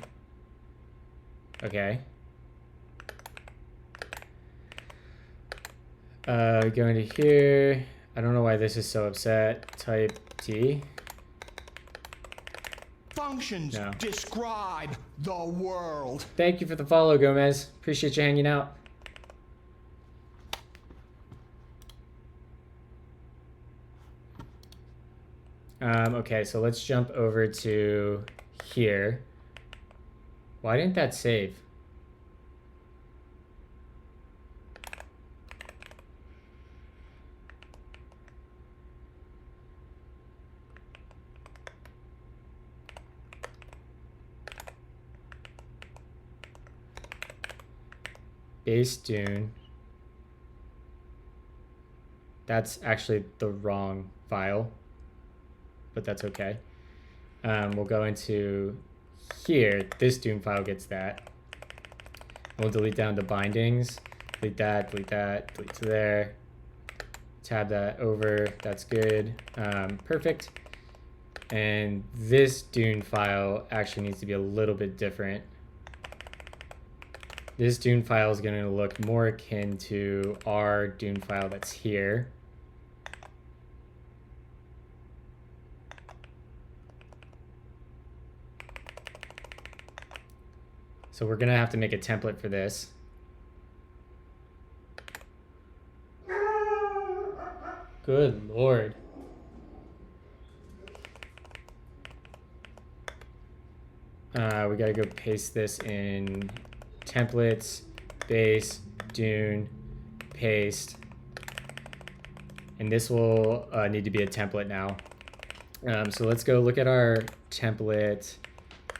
D: Okay. Go into here. I don't know why this is so upset. Type T.
B: Functions
D: No.
B: describe the world.
D: Thank you for the follow, Gomez. Appreciate you hanging out. Okay, so let's jump over to here. Why didn't that save? Base Dune. That's actually the wrong file, but that's okay. We'll go into here. This Dune file gets that. We'll delete down to bindings. Delete that, delete that, delete to there. Tab that over. That's good. Perfect. And this Dune file actually needs to be a little bit different. This Dune file is going to look more akin to our Dune file that's here. So we're going to have to make a template for this. Good Lord. We got to go paste this in templates, base, Dune, paste. And this will need to be a template now. So let's go look at our template.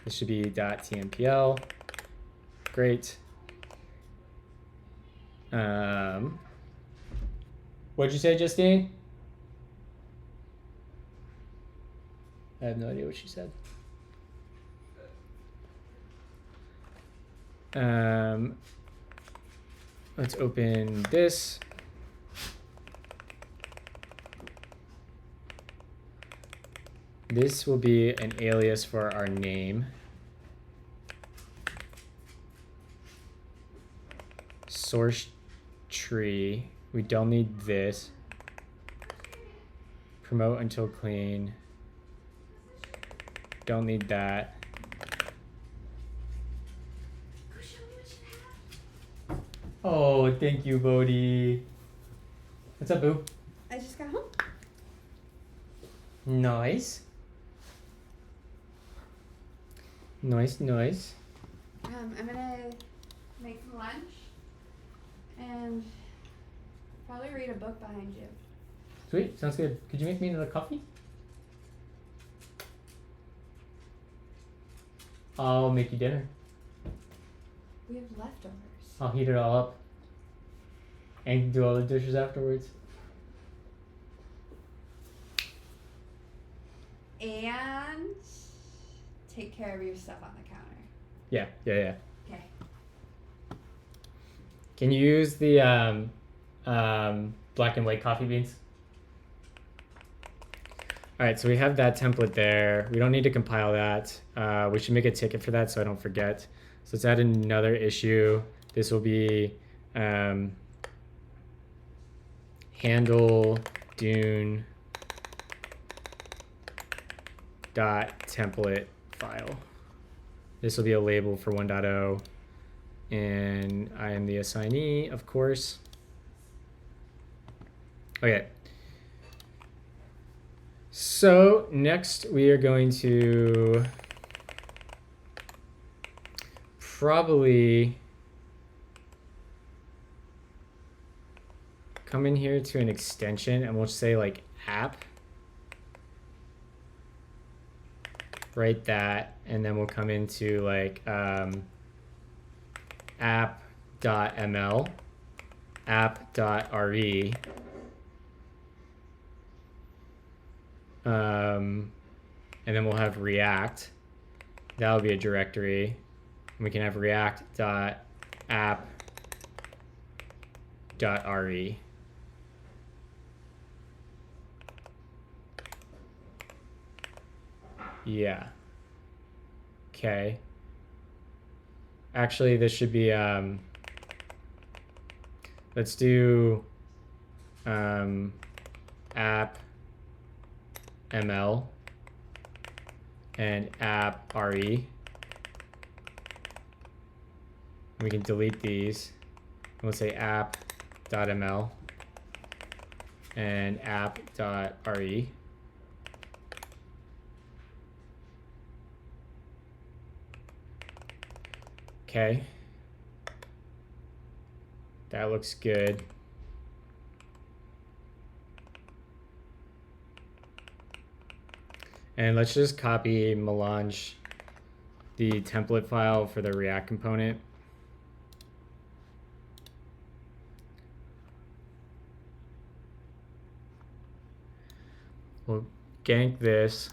D: This should be .tmpl. Great. What'd you say, Justine? I have no idea what she said. Let's open this. This will be an alias for our name. Source tree. We don't need this. Promote until clean. Don't need that. Oh, thank you, Bodhi. What's up, boo?
C: I just got home.
D: Nice. Nice, nice.
C: I'm gonna make some lunch and probably read a book behind you.
D: Sweet, sounds good. Could you make me another coffee? I'll make you dinner.
C: We have leftovers.
D: I'll heat it all up. And do all the dishes afterwards.
C: And take care of your stuff on the counter.
D: Yeah.
C: Okay.
D: Can you use the black and white coffee beans? All right, so we have that template there. We don't need to compile that. We should make a ticket for that so I don't forget. So let's add another issue. This will be handle Dune .template file. This will be a label for 1.0. and I am the assignee, of course. Okay. So next we are going to probably come in here to an extension and we'll say like app. Write that, and then we'll come into like app.ml, app.re, and then we'll have React. That'll be a directory. And we can have react.app.re. Yeah. Okay. Actually, this should be, let's do app ML and app RE. We can delete these. We'll say app.ml and app.re. Okay. That looks good. And let's just copy Melange, the template file for the React component. We'll gank this.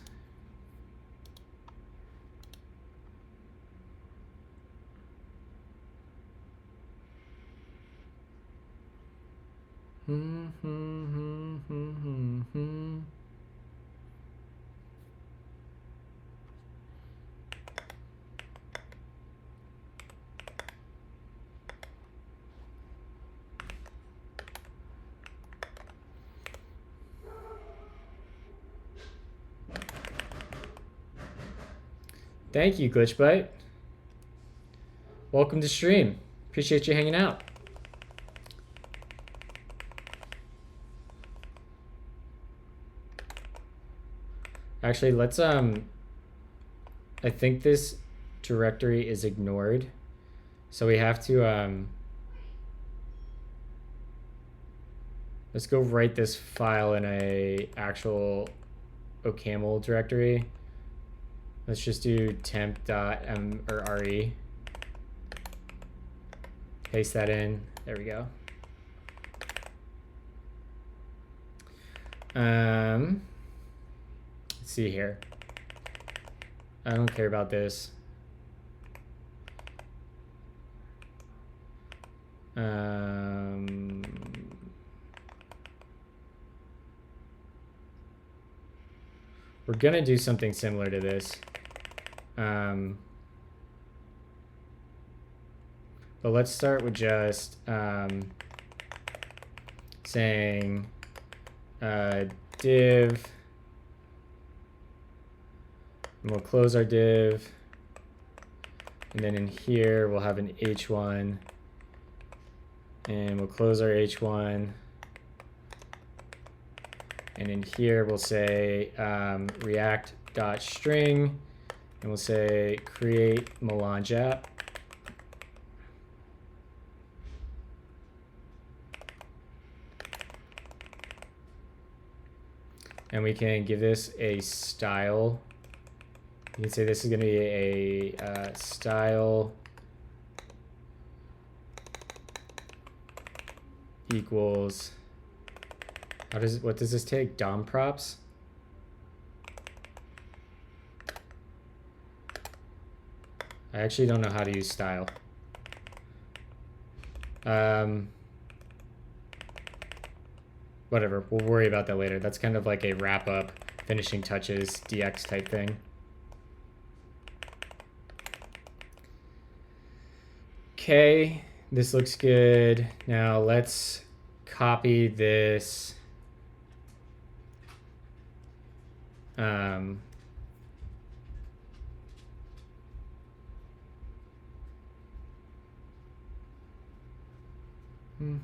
D: Thank you, Glitchbite. Welcome to stream. Appreciate you hanging out. Actually, let's I think this directory is ignored. So we have to let's go write this file in a actual OCaml directory. Let's just do temp.m or re. Paste that in. There we go. Let's see here. I don't care about this. We're gonna do something similar to this. But let's start with just saying div, and we'll close our div, and then in here we'll have an h1, and we'll close our h1, and in here we'll say react.string, and we'll say create Melange app. And we can give this a style. You can say this is going to be a style equals, what does this take? DOM props? I actually don't know how to use style. Whatever, we'll worry about that later. That's kind of like a wrap up, finishing touches, DX type thing. Okay, this looks good. Now let's copy this. We'll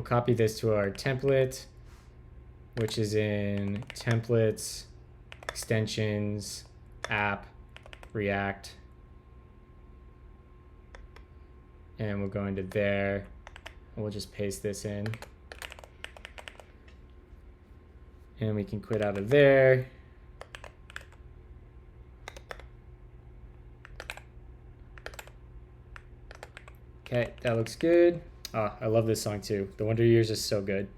D: copy this to our template, which is in templates, extensions, app, React. And we'll go into there. And we'll just paste this in. And we can quit out of there. Okay, that looks good. Oh, I love this song too. The Wonder Years is so good.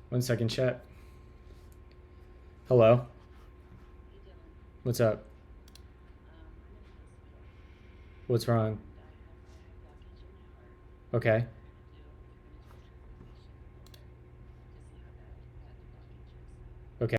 D: One second, chat. Hello. What's up? What's wrong? Okay. Okay.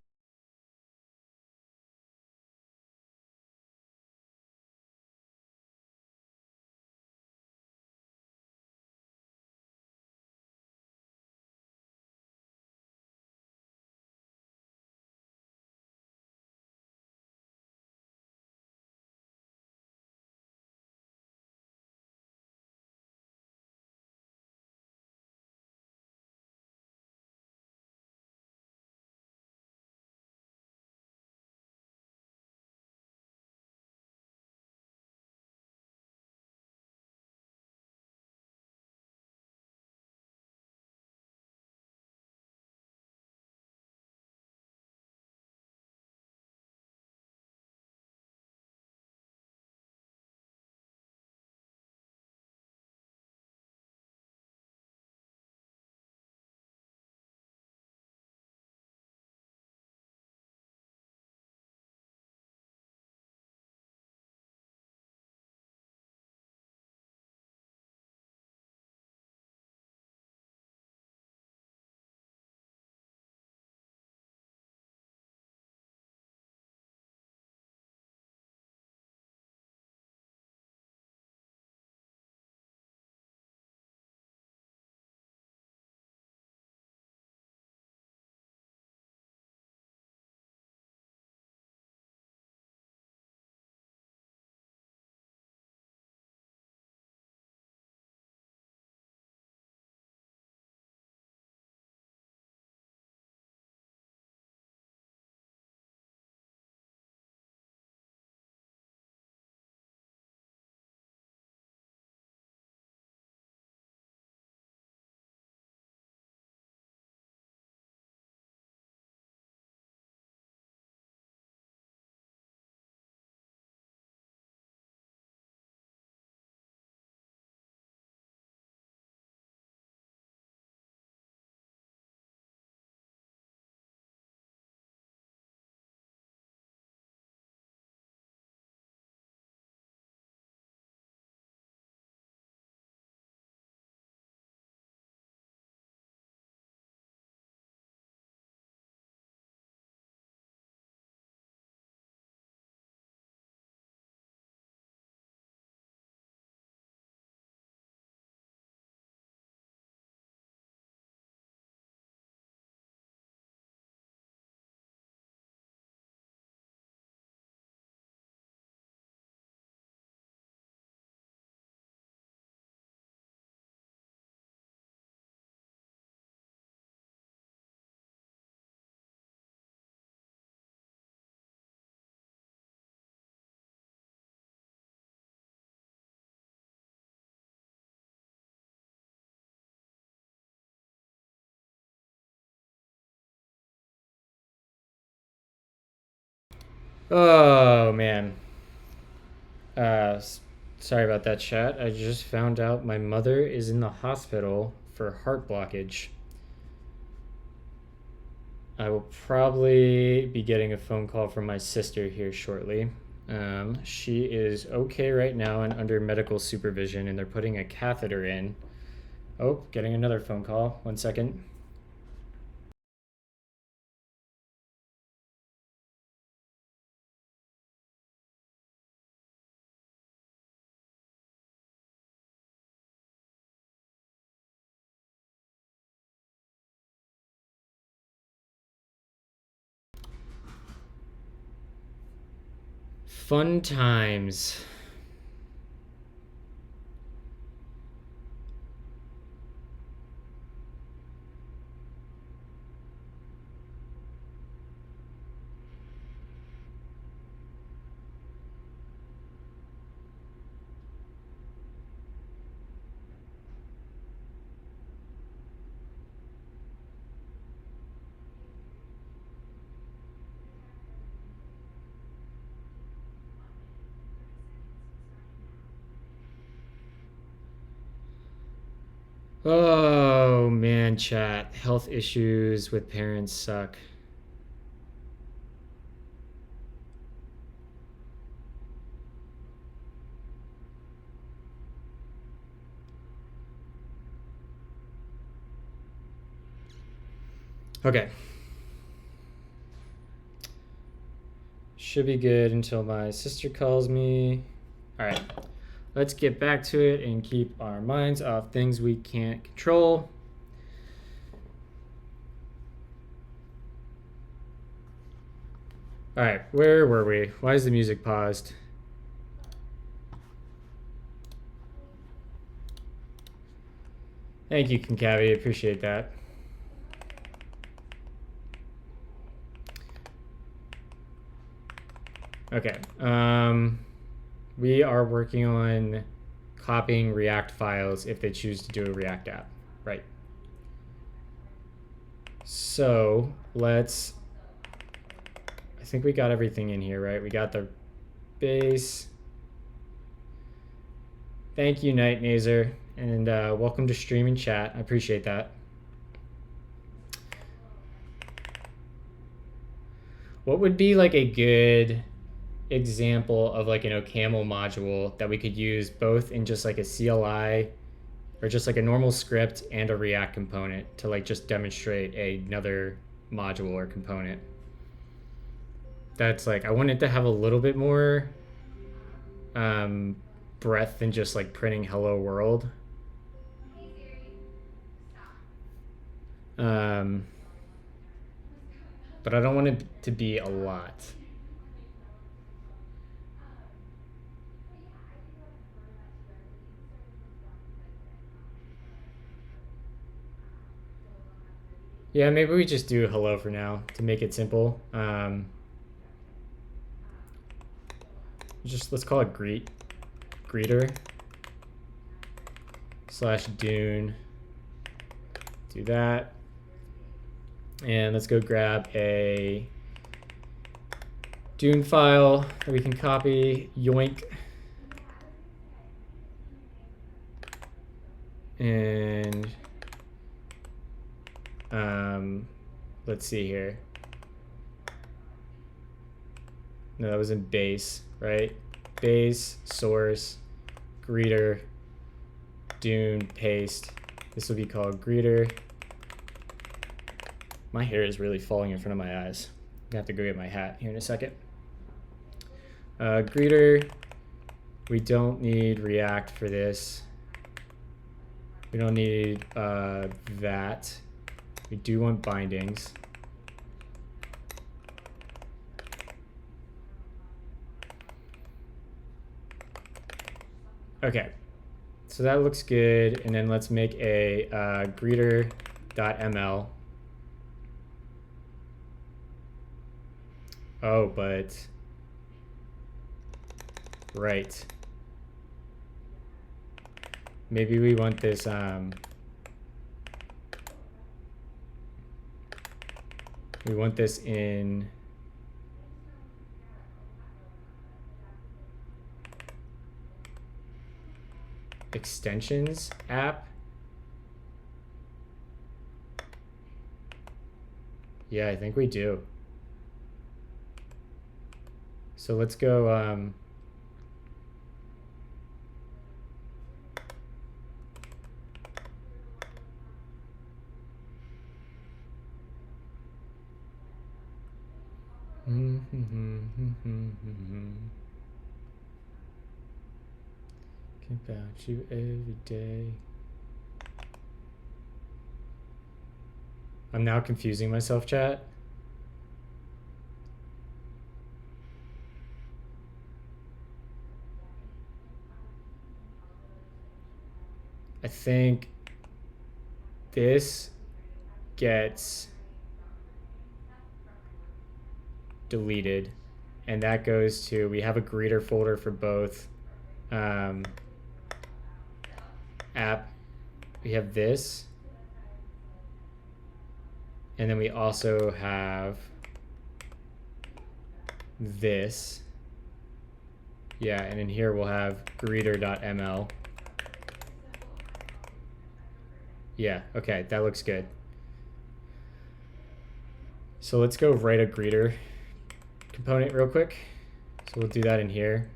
D: Oh, man. Sorry about that, chat. I just found out my mother is in the hospital for heart blockage. I will probably be getting a phone call from my sister here shortly. She is okay right now and under medical supervision, and they're putting a catheter in. Oh, getting another phone call. One second. Fun times. Oh man, chat. Health issues with parents suck. Okay. Should be good until my sister calls me. All right. Let's get back to it and keep our minds off things we can't control. All right, where were we? Why is the music paused? Thank you, Concavi. Appreciate that. Okay. We are working on copying React files if they choose to do a React app, right? So let's, I think we got everything in here, right? We got the base. Thank you, Night Nazer, and welcome to stream and chat. I appreciate that. What would be like a good example of like an OCaml module that we could use both in just like a CLI or just like a normal script and a React component to like just demonstrate another module or component? That's like, I want it to have a little bit more breadth than just like printing hello world. But I don't want it to be a lot. Yeah, maybe we just do hello for now to make it simple. Just let's call it greeter / Dune. Do that. And let's go grab a Dune file that we can copy. Yoink. And let's see here. No, that was in base, right? Base, source, greeter, Dune, paste. This will be called greeter. My hair is really falling in front of my eyes. I'm gonna have to go get my hat here in a second. Greeter, we don't need React for this. We don't need that. We do want bindings. Okay, so that looks good. And then let's make a greeter.ml. Oh, but right. Maybe we want this we want this in extensions app. Yeah, I think we do. So let's go think about you every day. I'm now confusing myself, chat. I think this gets deleted, and that goes to, we have a greeter folder for both app. We have this, and then we also have this. Yeah, and in here we'll have greeter.ml. Yeah, okay, that looks good. So let's go write a greeter component real quick. So we'll do that in here.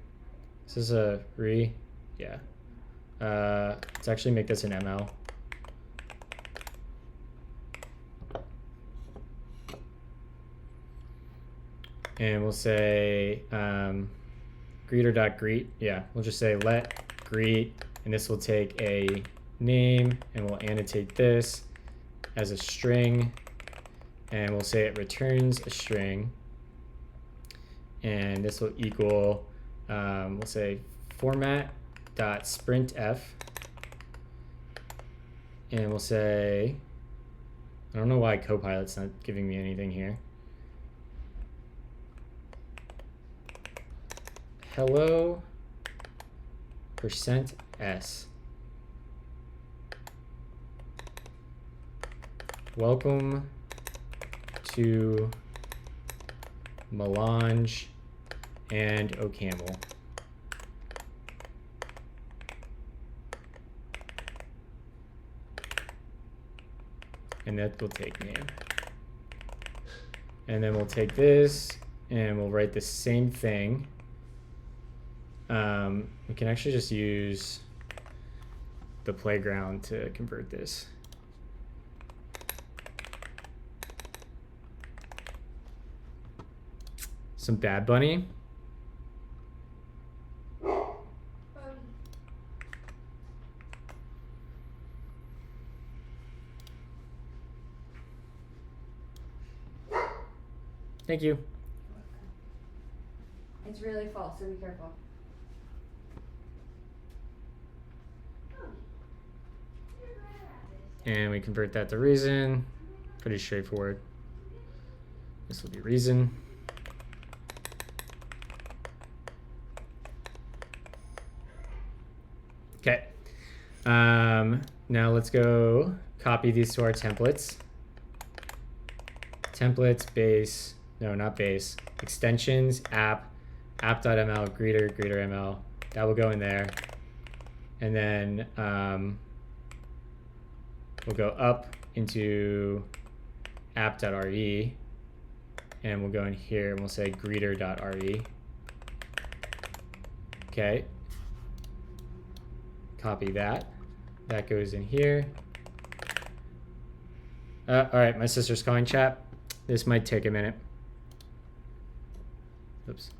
D: This is a yeah. Let's actually make this an ML. And we'll say greeter.greet. Yeah, we'll just say let greet, and this will take a name, and we'll annotate this as a string, and we'll say it returns a string, and this will equal, we'll say format.sprintf, and we'll say, I don't know why Copilot's not giving me anything here. Hello %s. Welcome to Melange and OCaml. And that will take name. And then we'll take this and we'll write the same thing. We can actually just use the playground to convert this. Some Bad Bunny. Thank you.
C: It's really full, so be careful.
D: And we convert that to reason. Pretty straightforward. This will be reason. Okay. Now let's go copy these to our templates. Templates, base, no, not base. Extensions, app.ml, greeter.ml. That will go in there. And then we'll go up into app.re, and we'll go in here and we'll say greeter.re. Okay. Copy that. That goes in here. All right, my sister's calling chat. This might take a minute. Oops.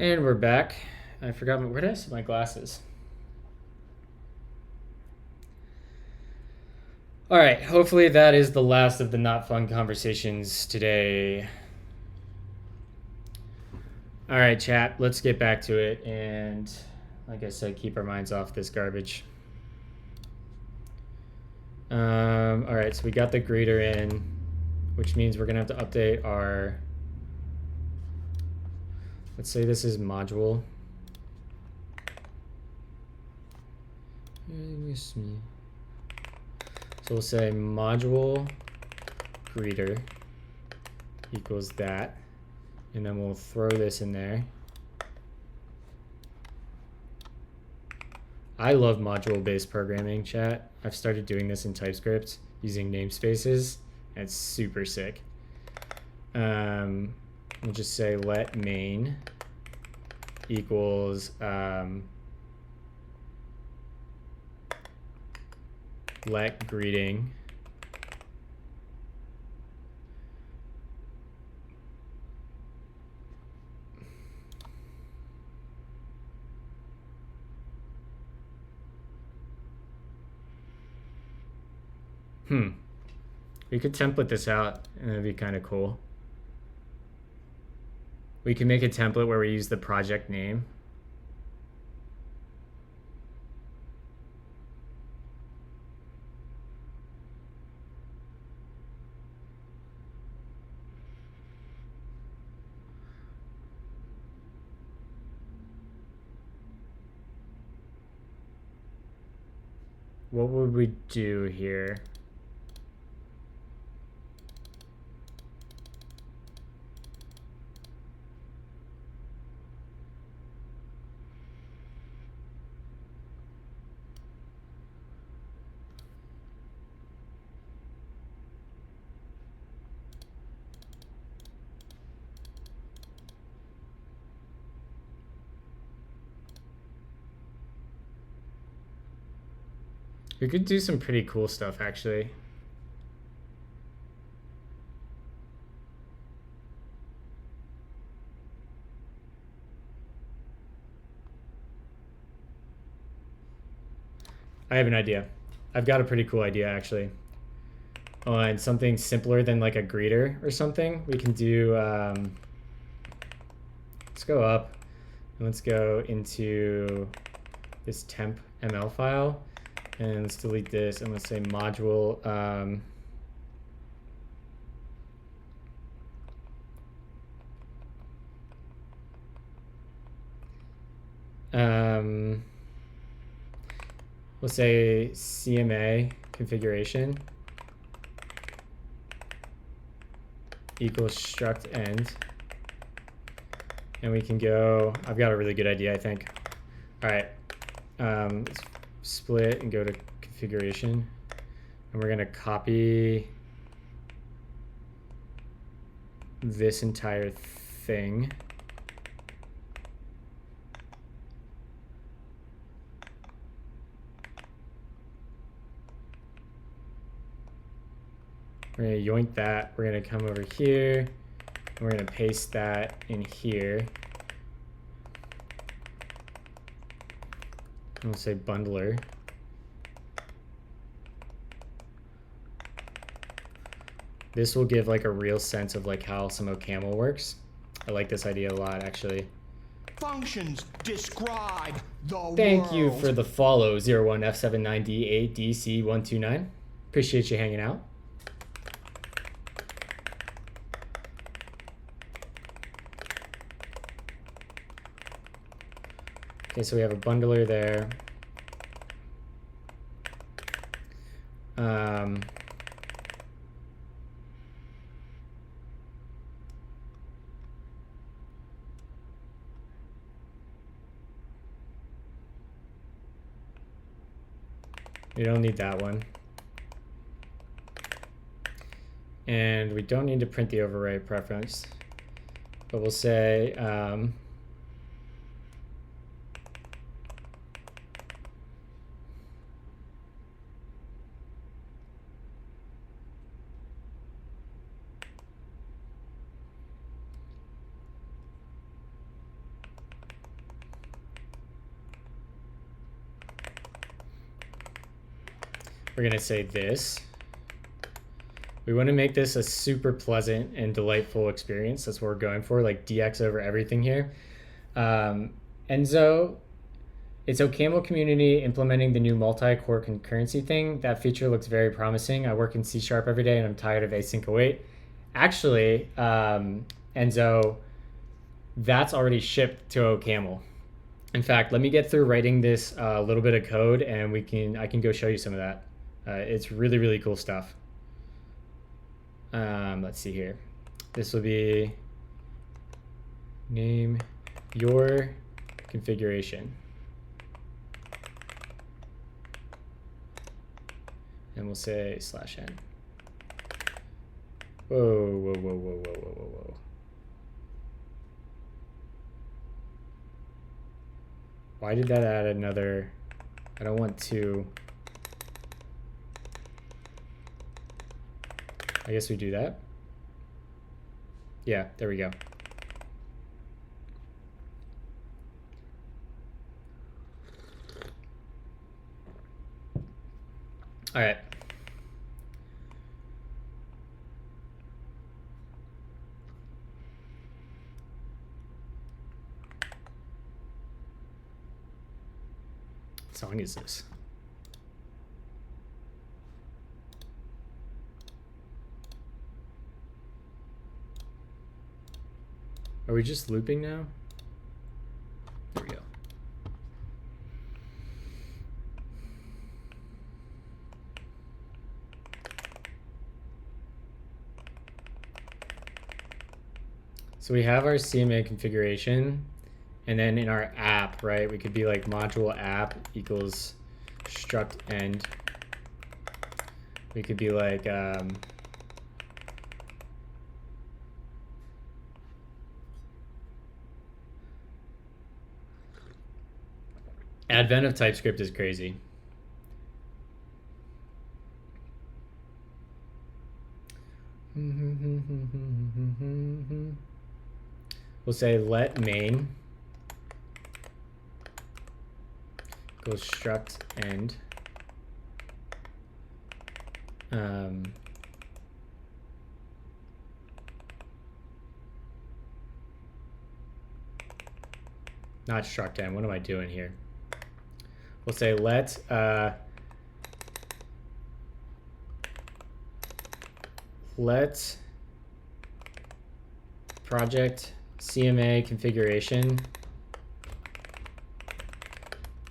D: And we're back. I forgot where did I set my glasses? All right, hopefully that is the last of the not fun conversations today. All right, chat, let's get back to it. And like I said, keep our minds off this garbage. All right, so we got the greeter in, which means we're gonna have to update our, let's say this is module. So we'll say module greeter equals that, and then we'll throw this in there. I love module-based programming, chat. I've started doing this in TypeScript using namespaces, and it's super sick. We'll just say let main equals let greeting we could template this out and it'd be kind of cool. We can make a template where we use the project name. What would we do here? We could do some pretty cool stuff, actually. I have an idea. I've got a pretty cool idea, actually. Oh, and something simpler than like a greeter or something. We can do, let's go up and let's go into this temp ML file. And let's delete this and let's say module let's say CMA configuration equals struct end. And we can go, I've got a really good idea, I think. All right, let's split and go to configuration. And we're gonna copy this entire thing. We're gonna yoink that. We're gonna come over here and we're gonna paste that in here. And we'll say bundler. This will give like a real sense of like how some OCaml works. I like this idea a lot, actually.
B: Functions describe the world.
D: Thank you for the follow, 01F79D8DC129. Appreciate you hanging out. Okay, so we have a bundler there. We don't need that one. And we don't need to print the overwrite preference, but we'll say we're going to say this. We want to make this a super pleasant and delightful experience. That's what we're going for, like DX over everything here. Enzo, it's OCaml community implementing the new multi-core concurrency thing. That feature looks very promising. I work in C# every day and I'm tired of async await. Actually, Enzo, that's already shipped to OCaml. In fact, let me get through writing this little bit of code and I can go show you some of that. It's really, really cool stuff. Let's see here. This will be name your configuration. And we'll say /n. Whoa. Why did that add another? I don't want to. I guess we do that. Yeah, there we go. All right. What song is this? Are we just looping now? There we go. So we have our CMA configuration, and then in our app, right, we could be like module app equals struct end. We could be like advent of TypeScript is crazy. We'll say let main go struct end. Not struct end. What am I doing here? We'll say let project CMA configuration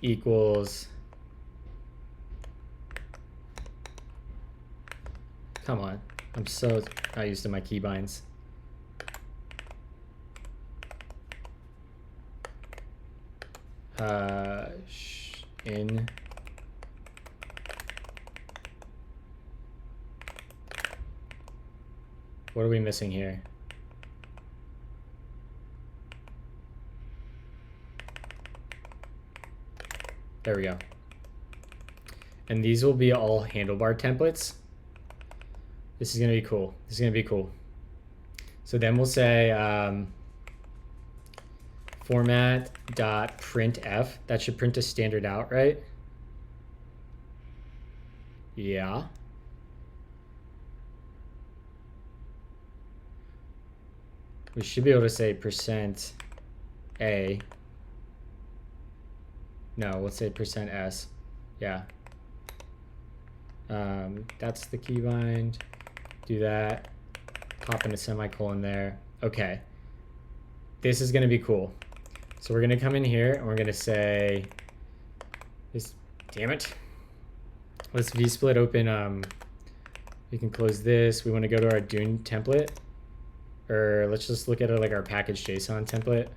D: equals, come on, I'm so not used to my keybinds. In what are we missing here? There we go. And these will be all handlebar templates. This is gonna be cool. This is gonna be cool. So then we'll say format.printf. That should print a standard out, right? Yeah. We should be able to say %A. No, let's say %S. Yeah. That's the keybind. Do that. Pop in a semicolon there. Okay. This is going to be cool. So we're going to come in here and we're going to say this. Damn it. Let's vsplit open. We can close this. We want to go to our Dune template. Or let's just look at it like our package JSON template.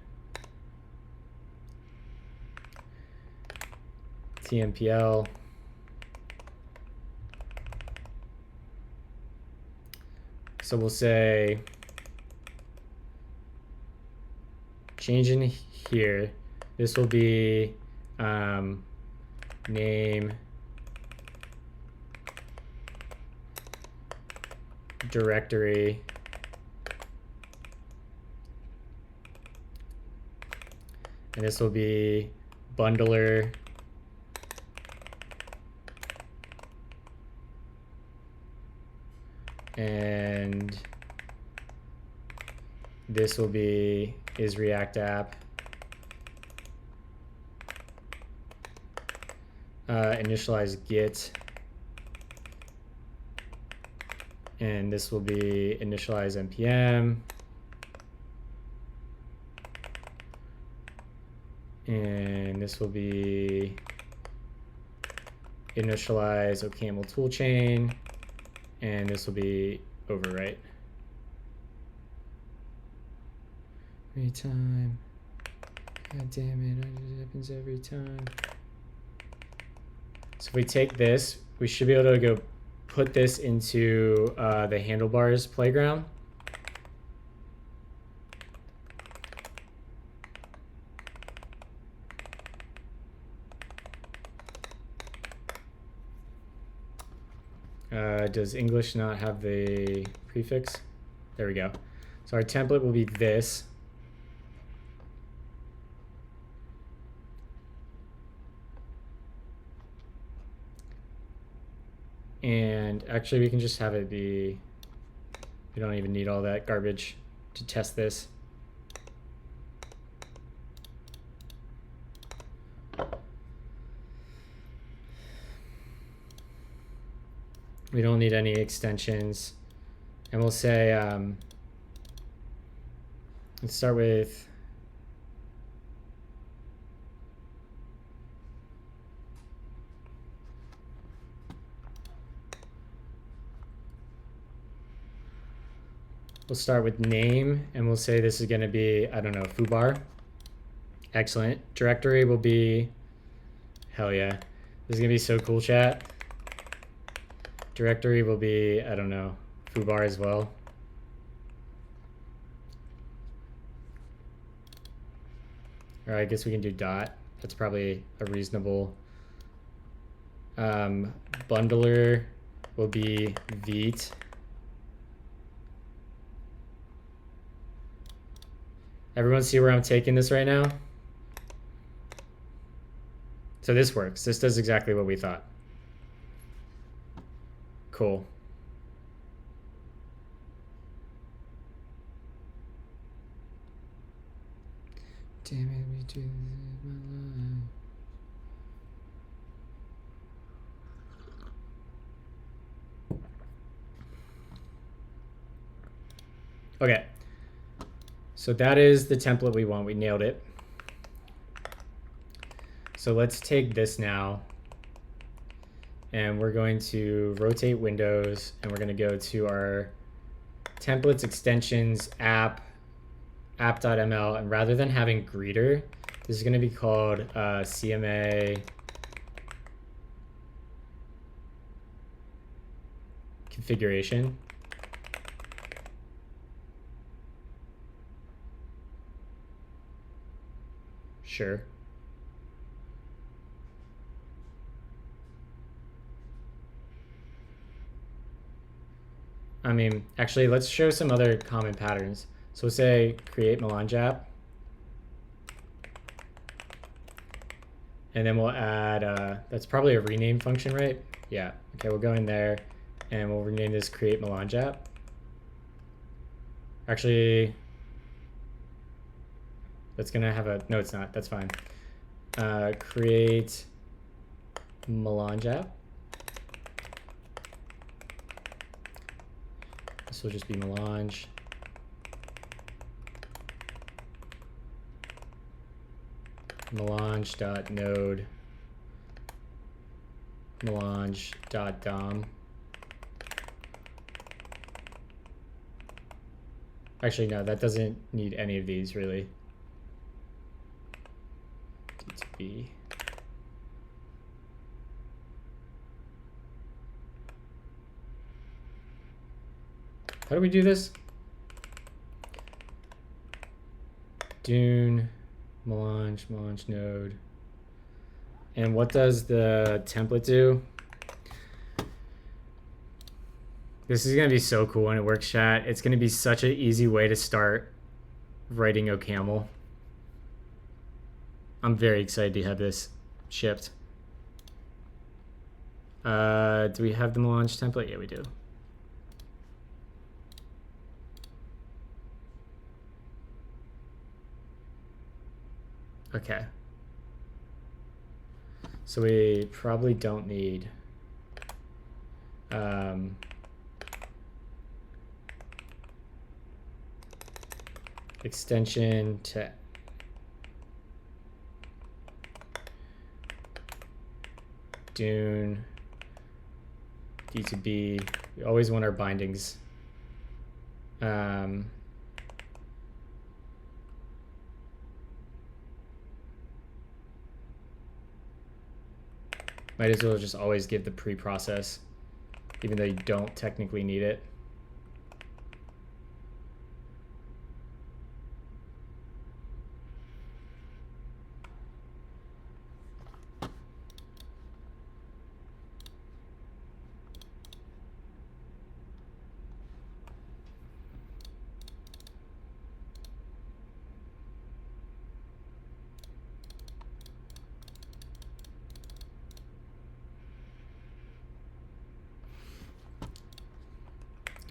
D: TMPL. So we'll say change in here. This will be name directory and this will be bundler and this will be is React app. Initialize Git, and this will be initialize npm, and this will be initialize OCaml toolchain, and this will be overwrite. Every time. God damn it, it happens every time. So if we take this, we should be able to go put this into the handlebars playground. Does English not have the prefix? There we go. So our template will be this. And actually we can just have it be, we don't even need all that garbage to test this. We don't need any extensions. And we'll say, let's start with, we'll start with name, and we'll say this is going to be, I don't know, foobar. Excellent. Directory will be, hell yeah. This is going to be so cool, chat. Directory will be, I don't know, foobar as well. Or I guess we can do dot. That's probably a reasonable. Bundler will be Vite. Everyone see where I'm taking this right now? So this works. This does exactly what we thought. Cool. Damn it, we do this in my life. Okay. So that is the template we want. We nailed it. So let's take this now. And we're going to rotate windows, and we're going to go to our templates, extensions, app.ml, and rather than having greeter, this is going to be called CMA configuration. Sure. I mean, actually, let's show some other common patterns. So we'll say create Melange app. And then we'll add, that's probably a rename function, right? Yeah. Okay, we'll go in there and we'll rename this create Melange app. Actually, that's going to have a, no, it's not. That's fine. Create Melange app. This will just be Melange. Melange.node. Melange.dom. Actually, no, that doesn't need any of these really. D2B. How do we do this? Dune, Melange node. And what does the template do? This is going to be so cool when it works, chat. It's going to be such an easy way to start writing OCaml. I'm very excited to have this shipped. Do we have the Melange template? Yeah, we do. Okay. So we probably don't need extension to Dune D to B. We always want our bindings. Might as well just always give the pre-process, even though you don't technically need it.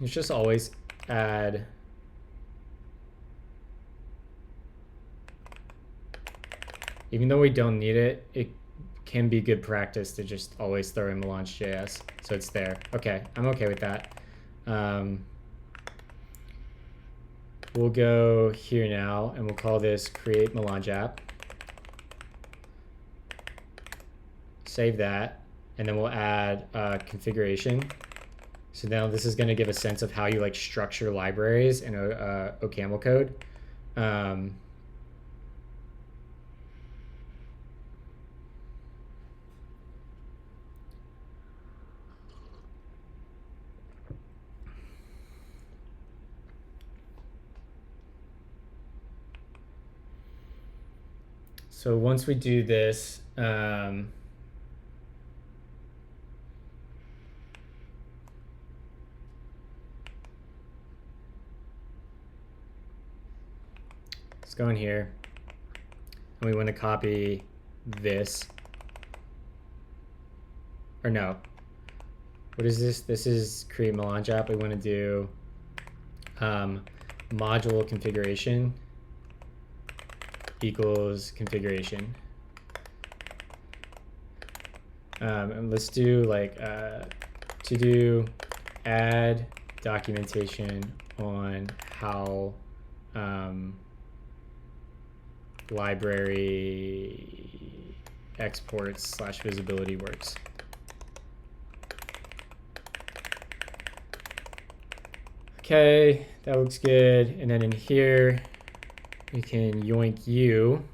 D: Let's just always add even though we don't need it, it can be good practice to just always throw in Melange.js so it's there. Okay, I'm okay with that. We'll go here now and we'll call this create Melange app. Save that, and then we'll add configuration. So now this is going to give a sense of how you like structure libraries in OCaml code. So once we do this, let's go in here and we want to copy this, or no, what is this? This is create Melange app. We want to do module configuration equals configuration. And let's do like to do add documentation on how library exports / visibility works. Okay, that looks good. And then in here, we can yoink you.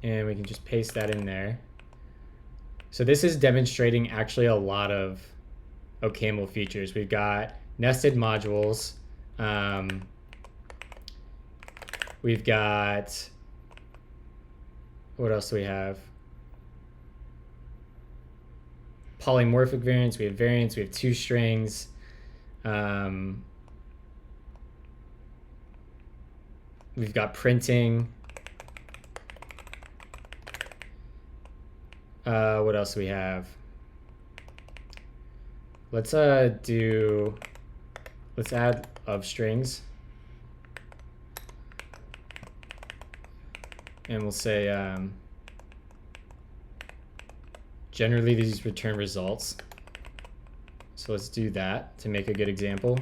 D: And we can just paste that in there. So this is demonstrating actually a lot of OCaml features. We've got nested modules. We've got, what else do we have? Polymorphic variants, we have variants, we have toStrings. We've got printing. What else do we have? Let's add of strings. And we'll say generally these return results. So let's do that to make a good example.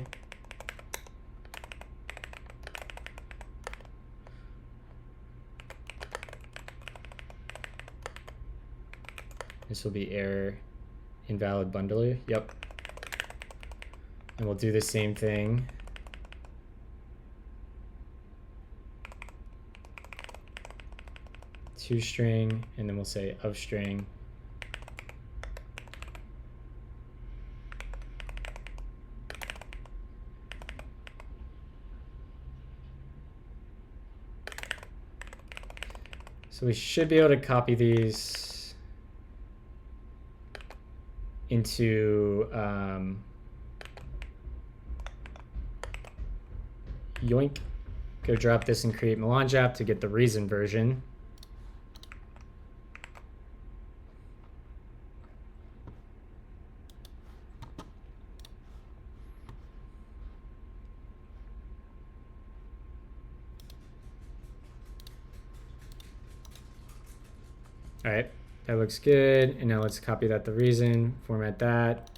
D: This will be error invalid bundler. Yep. And we'll do the same thing. ToString, and then we'll say of string. So we should be able to copy these into yoink. Go drop this and create Melange app to get the reason version. All right, that looks good. And now let's copy that to reason, format that.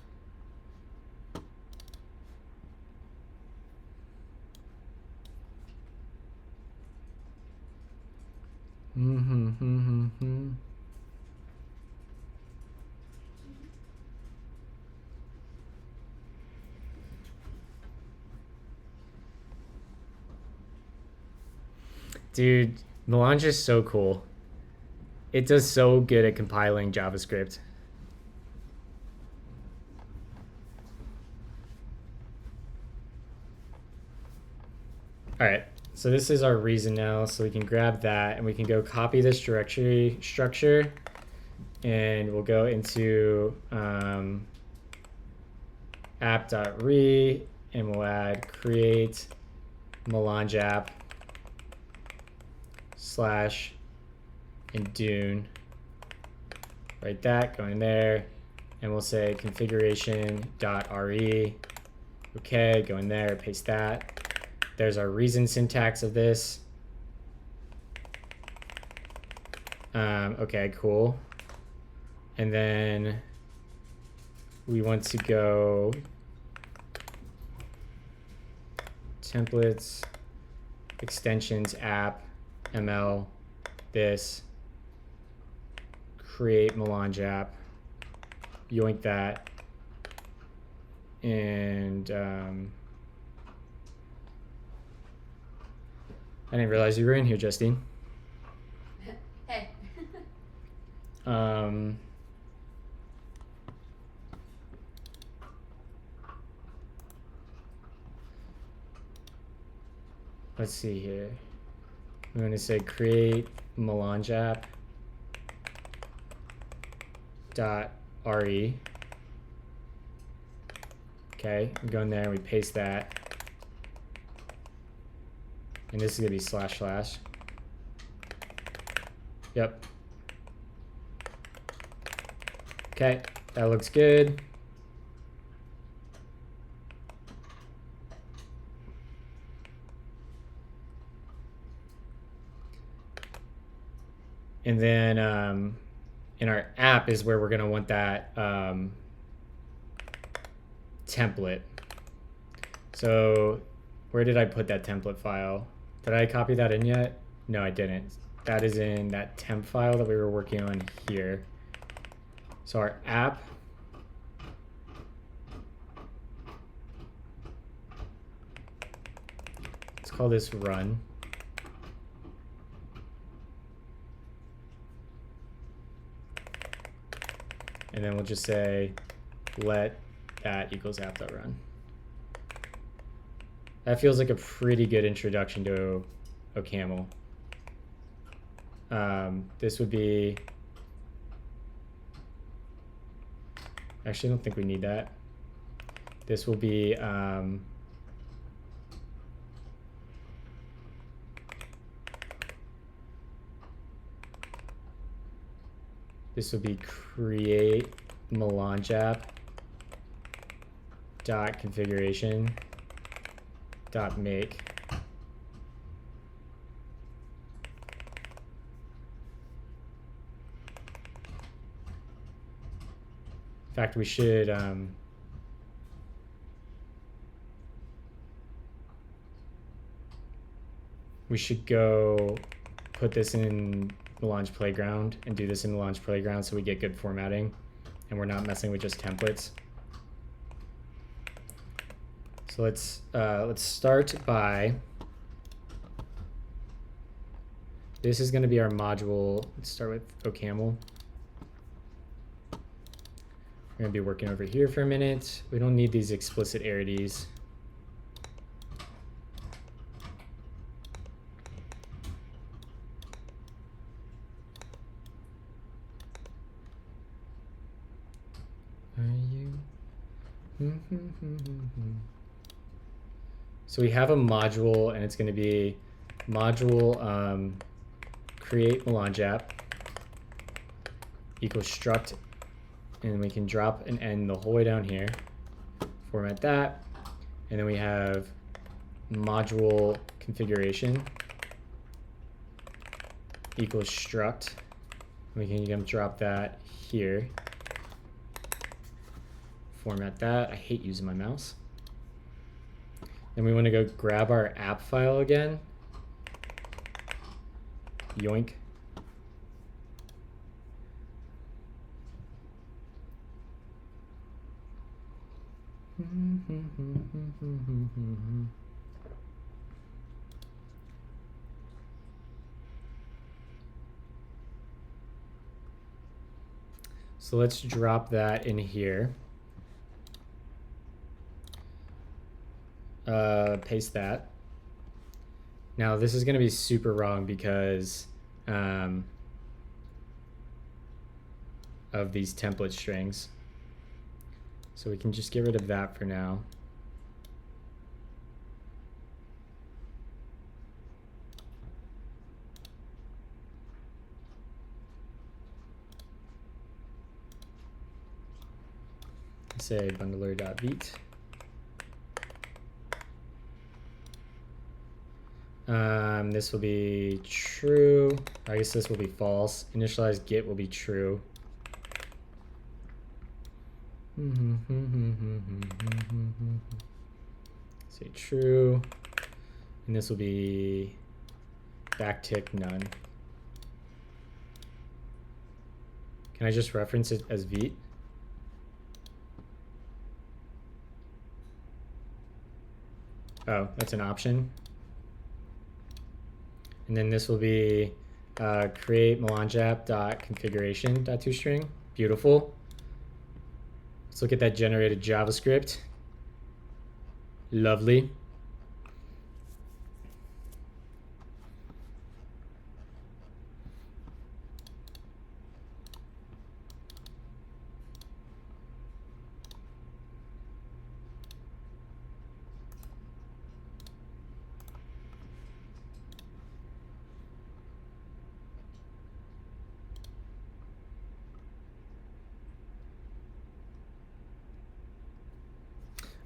D: Dude, Melange is so cool. It does so good at compiling JavaScript. All right, so this is our reason now. So we can grab that and we can go copy this directory structure, and we'll go into app.re, and we'll add create Melange app slash and Dune. Write that, go in there, and we'll say configuration.re. Okay, go in there, paste that. There's our reason syntax of this. Okay, cool. And then we want to go templates, extensions, app, ML, this, create Melange app, yoink that, and I didn't realize you were in here, Justine.
C: Hey.
D: Let's see here. I'm going to say create Melange app dot re. Okay, we go in there and we paste that. And this is going to be slash slash. Yep. Okay, that looks good. And then in our app is where we're going to want that template. So where did I put that template file? Did I copy that in yet? No, I didn't. That is in that temp file that we were working on here. So our app, let's call this run. And then we'll just say let that equals app.run. That feels like a pretty good introduction to OCaml. This would be, actually I don't think we need that. This will be create Melange app dot configuration dot make. In fact, we should go put this in Melange Playground and do this in Melange Playground so we get good formatting and we're not messing with just templates. So let's start by, this is going to be our module. Let's start with OCaml. We're going to be working over here for a minute. We don't need these explicit arities. So we have a module, and it's going to be module create Melange app equals struct, and we can drop an n the whole way down here. Format that, and then we have module configuration equals struct, We can drop that here. Format that. I hate using my mouse. Then we want to go grab our app file again. Yoink. So let's drop that in here. Paste that. Now this is going to be super wrong because of these template strings. So we can just get rid of that for now. Say bundler.beat. This will be true. I guess this will be false. Initialize get will be true. Say true. And this will be backtick none. Can I just reference it as Vite? Oh, that's an option. And then this will be create melange app.configuration.toString. Beautiful. Let's look at that generated JavaScript. Lovely.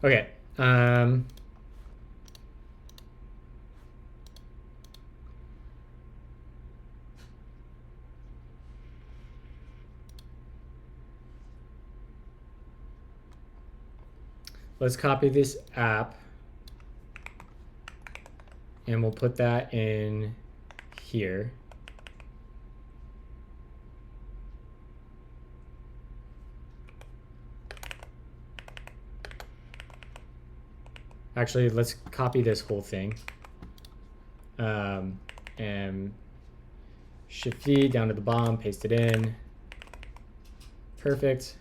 D: Okay. Let's copy this app and we'll put that in here. Actually, let's copy this whole thing. And Shift V down to the bottom, paste it in. Perfect.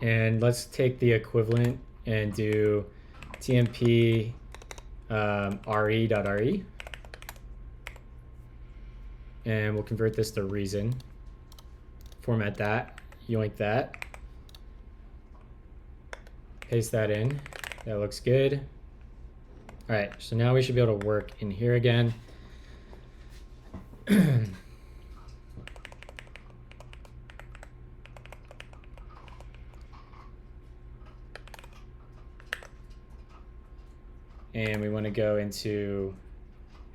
D: And let's take the equivalent and do tmp re.re. And we'll convert this to reason. Format that, yoink that. Paste that in. That looks good. All right, so now we should be able to work in here again. And we want to go into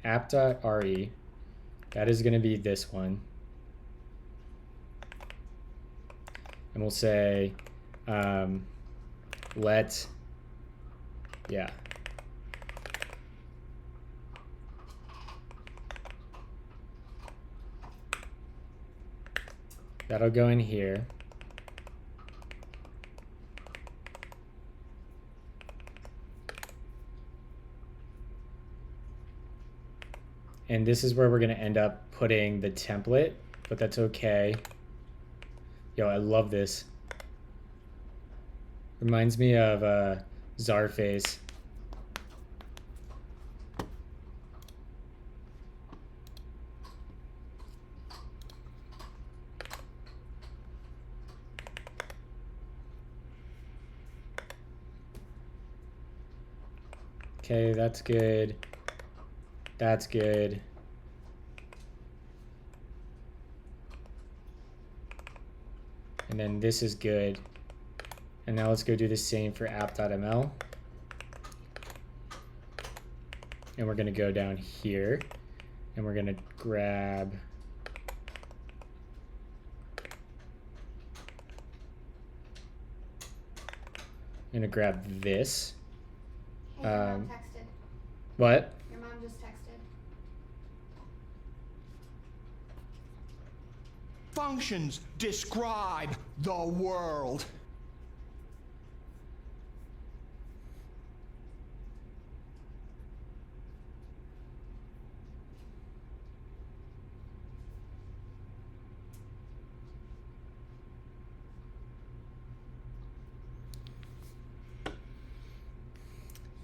D: app.re. That is going to be this one. And we'll say let, yeah. That'll go in here. And this is where we're going to end up putting the template, but that's okay. Yo, I love this. Reminds me of Czarface. Okay, that's good. That's good. And then this is good. And now let's go do the same for app.ml. And we're going to go down here and we're going to grab this.
C: Hey, your mom texted.
D: What?
C: Your mom just texted.
B: Functions describe the world.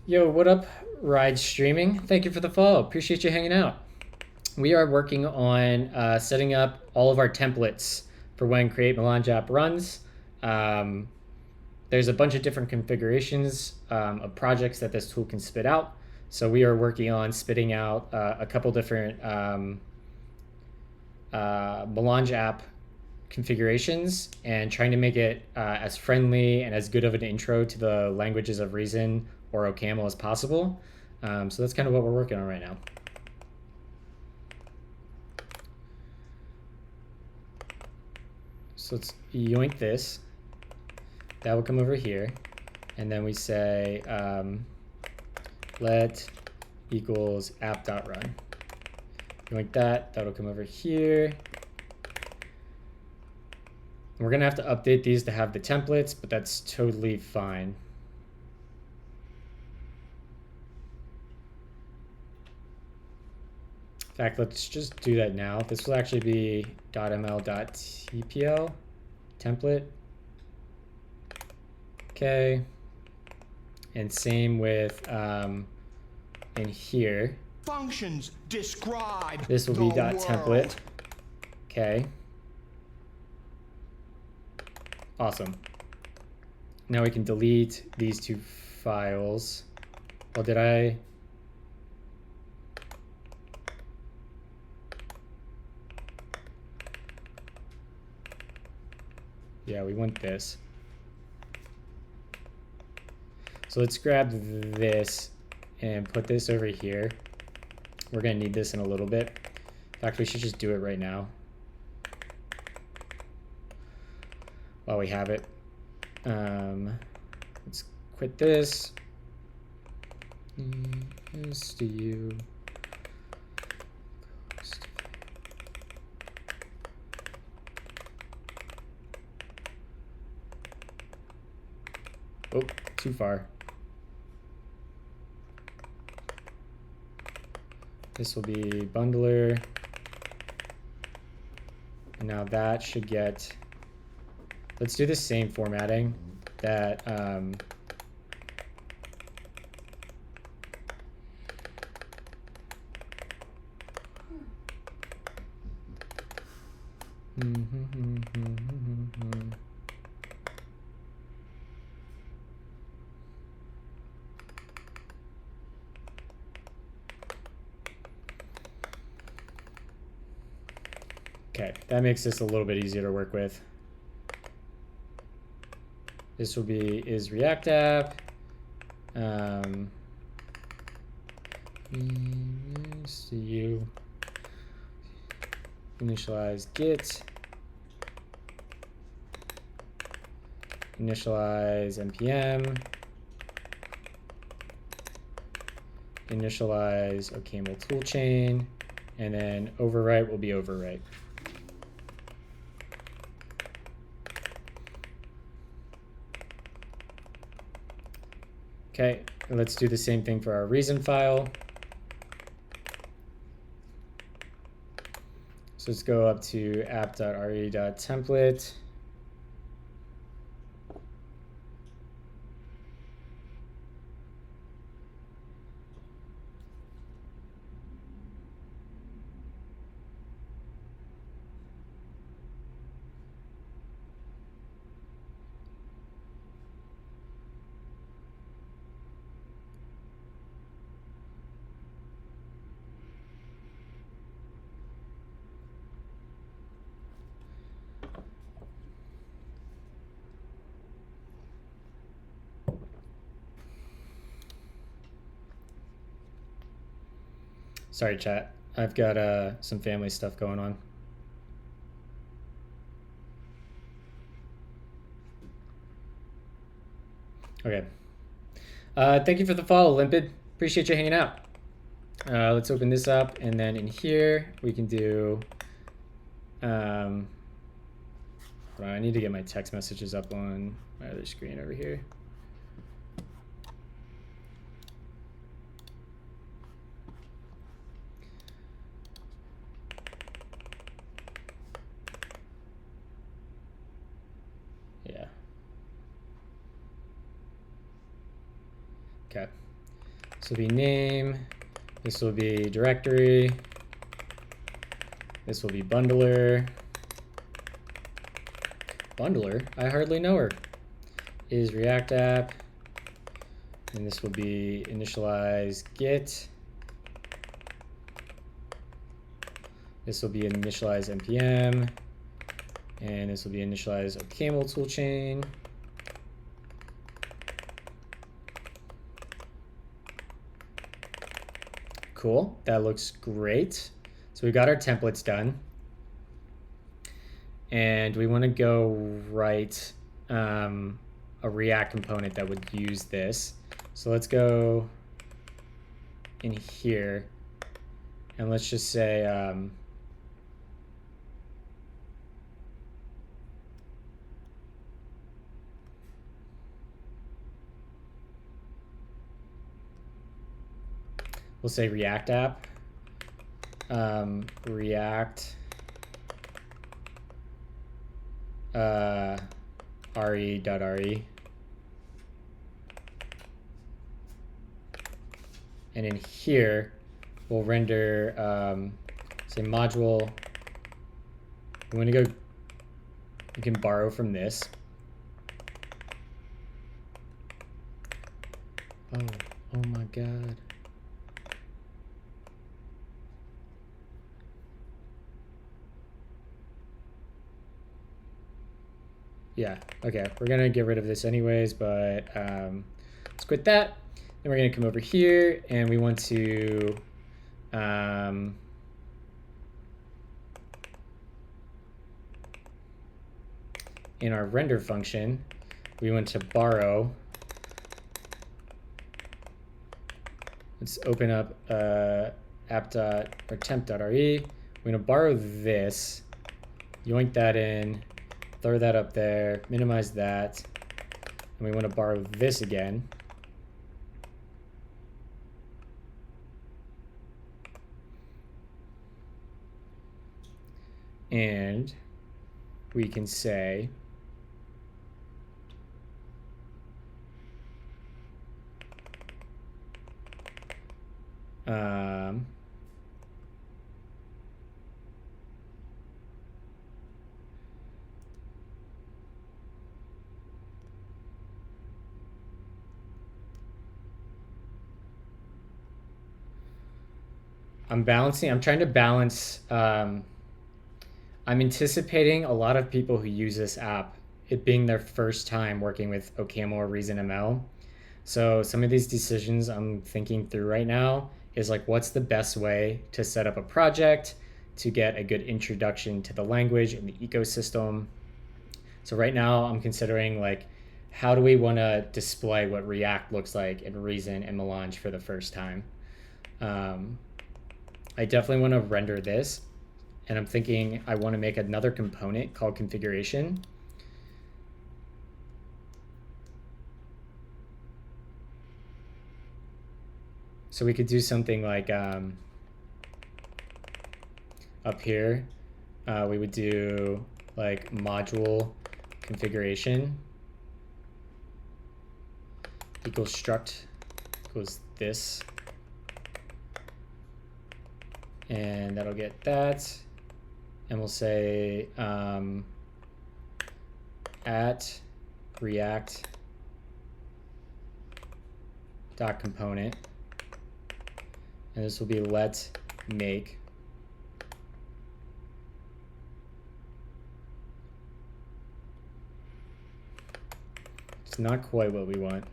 D: Yo, what up, Ride Streaming? Thank you for the follow. Appreciate you hanging out. We are working on setting up all of our templates for when Create Melange app runs. There's a bunch of different configurations of projects that this tool can spit out. So we are working on spitting out a couple different Melange app configurations and trying to make it as friendly and as good of an intro to the languages of Reason or OCaml as possible. So that's kind of what we're working on right now. So let's yoink this. That will come over here. And then we say let equals app.run. Yoink that. That'll come over here. And we're going to have to update these to have the templates, but that's totally fine. In fact, let's just do that now. This will actually be .ml.tpl template. Okay. And same with in here.
B: Functions describe
D: This will be .template. Okay. Awesome. Now we can delete these two files. Well, did I? Yeah, we want this. So let's grab this and put this over here. We're going to need this in a little bit. In fact, we should just do it right now while we have it. Let's quit this. This to you. Oh, too far. This will be bundler. And now that should get, let's do the same formatting that okay, that makes this a little bit easier to work with. This will be is React app. You initialize git, initialize npm, initialize OCaml toolchain, and then overwrite will be overwrite. Okay, let's do the same thing for our reason file. So let's go up to app.re.template. Sorry, chat. I've got some family stuff going on. Okay. Thank you for the follow, Limpid. Appreciate you hanging out. Let's open this up, and then in here we can do. Hold on, I need to get my text messages up on my other screen over here. Yeah. Okay. This will be name. This will be directory. This will be bundler. Bundler? I hardly know her. Is React app. And this will be initialize Git. This will be initialize npm. And this will be initialize OCaml toolchain. Cool, that looks great. So we got our templates done. And we want to go write a React component that would use this. So let's go in here and let's just say we'll say React app, React re.re, and in here we'll render say module. We want to go, you can borrow from this. Oh my god. Yeah, okay, we're gonna get rid of this anyways, but let's quit that. Then we're gonna come over here and we want to in our render function, we want to borrow. Let's open up temp.re. We're gonna borrow this, yoink that in, throw that up there, minimize that, and we want to borrow this again. And we can say I'm trying to balance, I'm anticipating a lot of people who use this app, it being their first time working with OCaml or ReasonML. So some of these decisions I'm thinking through right now is like, what's the best way to set up a project to get a good introduction to the language and the ecosystem. So right now I'm considering like, how do we want to display what React looks like in Reason and Melange for the first time? I definitely want to render this, and I'm thinking I want to make another component called configuration. So we could do something like up here, we would do like module configuration equals struct equals this, and that'll get that, and we'll say at react dot component, and this will be let make it's not quite what we want.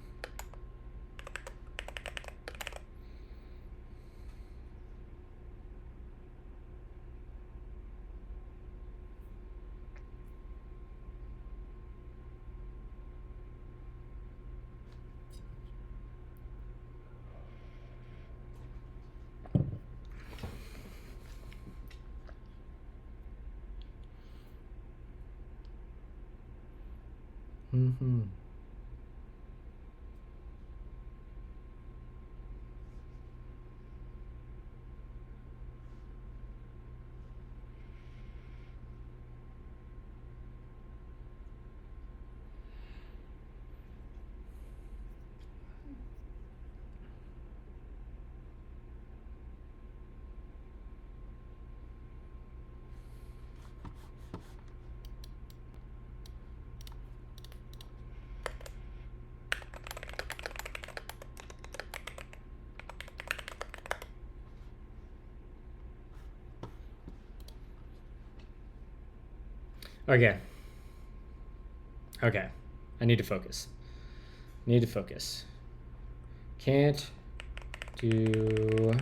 D: Okay. Okay. I need to focus. Can't do,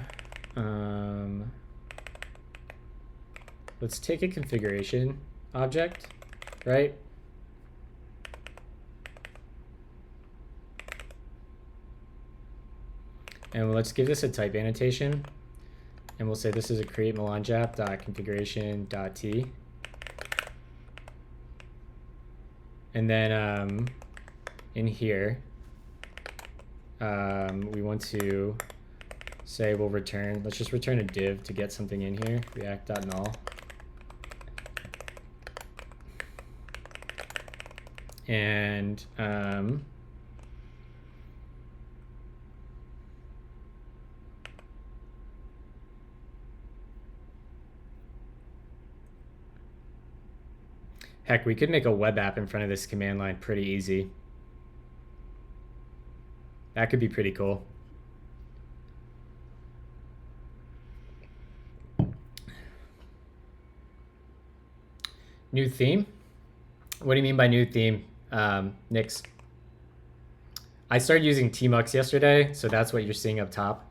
D: let's take a configuration object, right? And let's give this a type annotation. And we'll say this is a create Melange app.configuration.t. And then in here, we want to say we'll return, let's just return a div to get something in here, react.null. And heck, we could make a web app in front of this command line pretty easy. That could be pretty cool. New theme? What do you mean by new theme, Nix? I started using Tmux yesterday, so that's what you're seeing up top.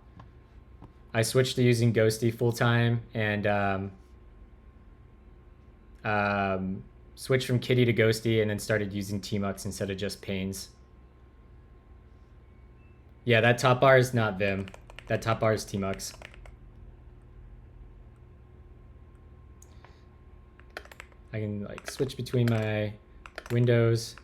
D: I switched to using Ghosty full-time and switched from Kitty to Ghosty and then started using Tmux instead of just panes. Yeah, that top bar is not Vim. That top bar is Tmux. I can like switch between my windows.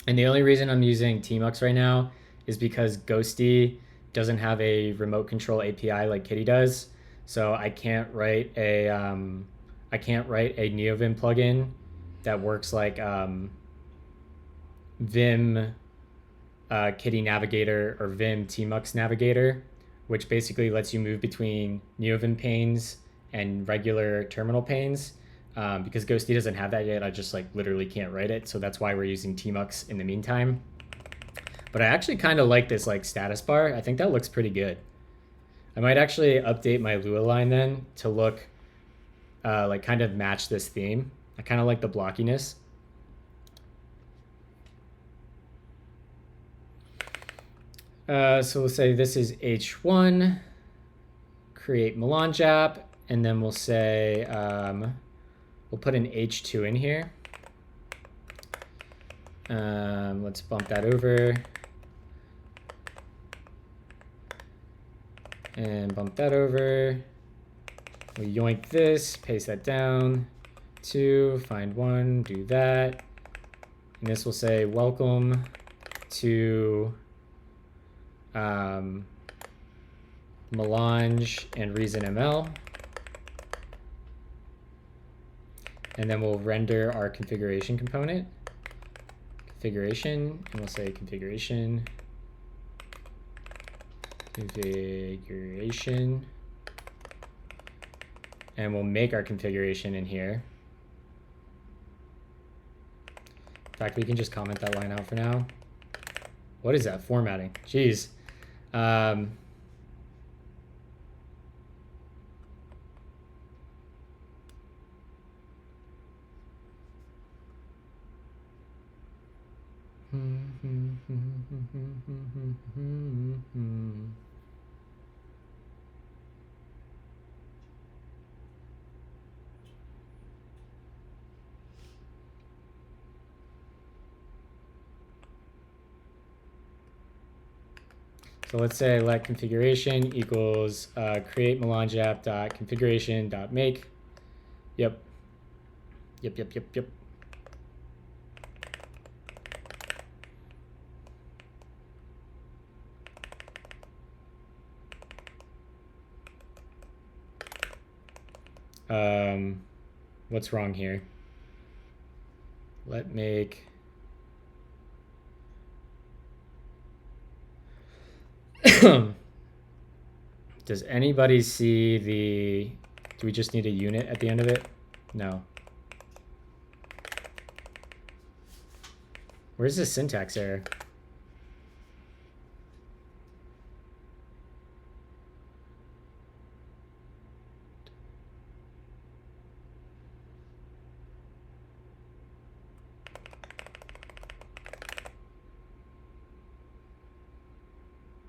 D: And the only reason I'm using Tmux right now is because Ghosty doesn't have a remote control API like Kitty does. So I can't write a NeoVim plugin that works like Vim Kitty Navigator or Vim Tmux Navigator, which basically lets you move between NeoVim panes and regular terminal panes. Because Ghosty doesn't have that yet, I just like literally can't write it. So that's why we're using Tmux in the meantime. But I actually kind of like this like status bar. I think that looks pretty good. I might actually update my Lua line then to look like kind of match this theme. I kind of like the blockiness. So we'll say this is H1, create Melange app, and then we'll say, we'll put an H2 in here. Let's bump that over. And bump that over. We yoink this, paste that down. 2, find 1, do that. And this will say, welcome to Melange and ReasonML. And then we'll render our configuration component. Configuration, and we'll say configuration. And we'll make our configuration in here. In fact, we can just comment that line out for now. What is that formatting? Jeez. So let's say let configuration equals create Melange app dot configuration dot make, Yep. Yep, yep, yep, yep. What's wrong here? Let make does anybody see the, do we just need a unit at the end of it? No. Where's the syntax error?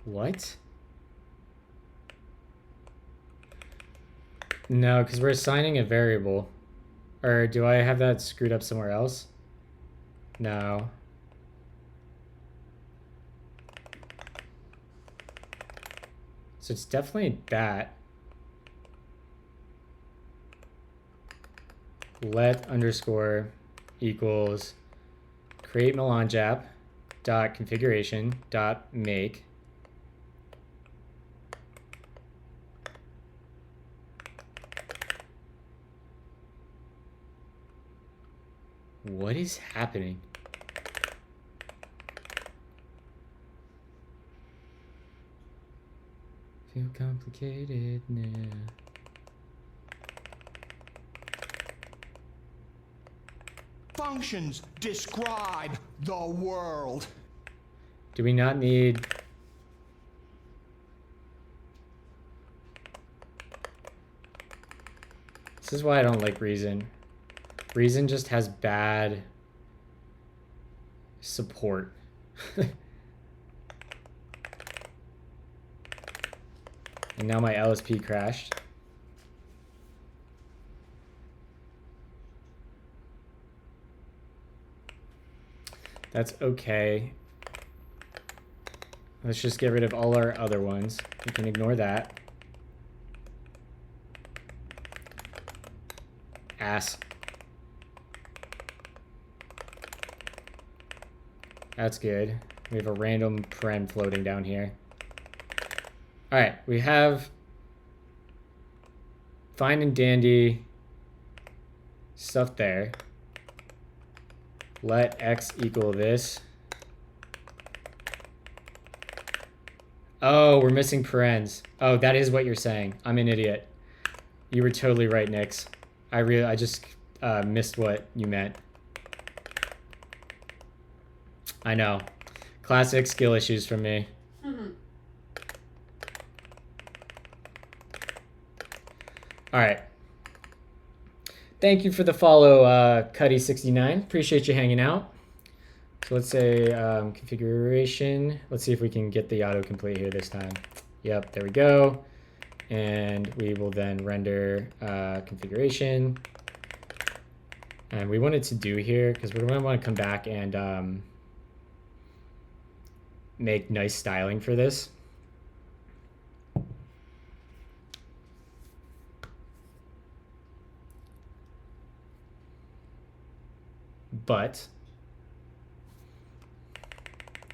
D: What? No, because we're assigning a variable. Or do I have that screwed up somewhere else? No. So it's definitely that. Let underscore equals create Melange app dot configuration dot make. What is happening? Feel complicated now.
B: Functions describe the world.
D: Do we not need... This is why I don't like Reason. Reason just has bad support. And now my LSP crashed. That's okay. Let's just get rid of all our other ones. We can ignore that. Ass. That's good. We have a random paren floating down here. All right, we have fine and dandy stuff there. Let x equal this. Oh, we're missing parens. Oh, that is what you're saying. I'm an idiot. You were totally right, Nix. I just missed what you meant. I know. Classic skill issues from me. All right. Thank you for the follow, Cuddy69. Appreciate you hanging out. So let's say configuration. Let's see if we can get the autocomplete here this time. Yep, there we go. And we will then render configuration. And we wanted to do here, because we're going to want to come back and make nice styling for this. But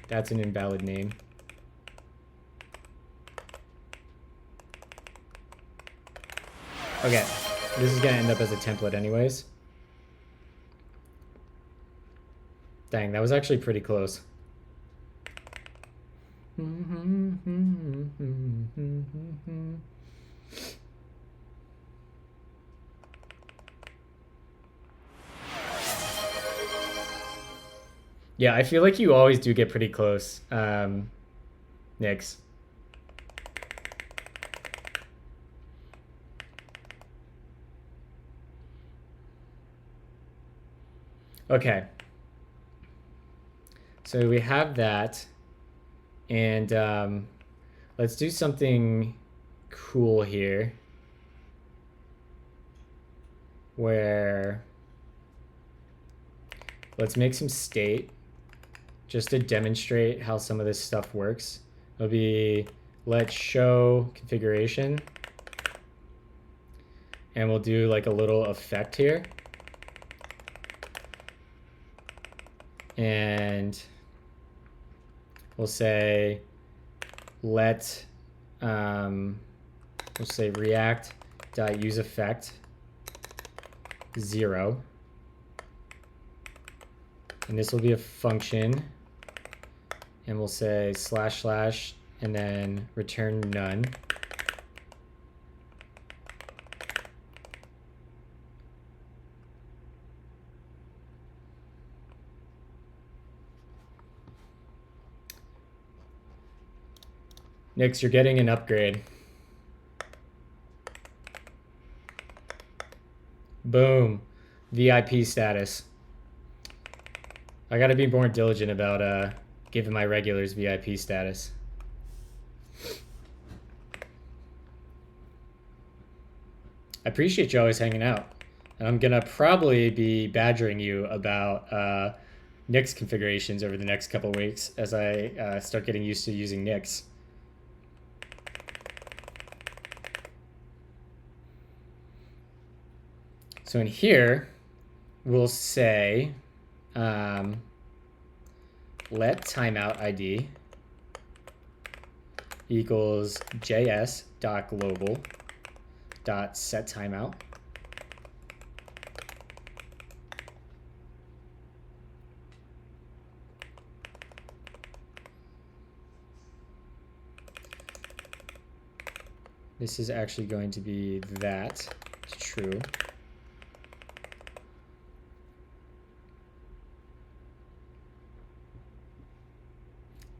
D: that's an invalid name. Okay, this is going to end up as a template anyways. Dang, that was actually pretty close. Yeah, I feel like you always do get pretty close, Nix. Okay. So we have that, and let's do something cool here, where let's make some state just to demonstrate how some of this stuff works. It'll be let's show configuration, and we'll do like a little effect here. And we'll say let we'll say react.useEffect 0, and this will be a function, and we'll say / and then return none. Nix, you're getting an upgrade. Boom. VIP status. I gotta be more diligent about giving my regulars VIP status. I appreciate you always hanging out. And I'm gonna probably be badgering you about Nix configurations over the next couple weeks as I start getting used to using Nix. So in here, we'll say let timeout ID equals js.global.setTimeout. This is actually going to be that. It's true.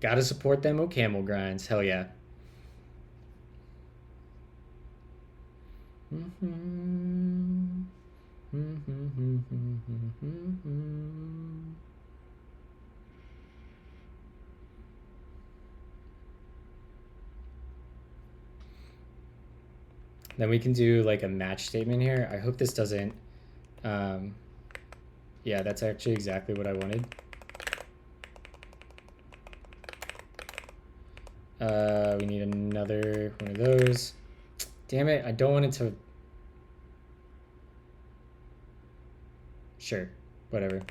D: Gotta support them OCaml grinds. Hell yeah. Then we can do like a match statement here. I hope this doesn't, yeah, that's actually exactly what I wanted. We need another one of those. Damn it, I don't want it to... Sure, whatever.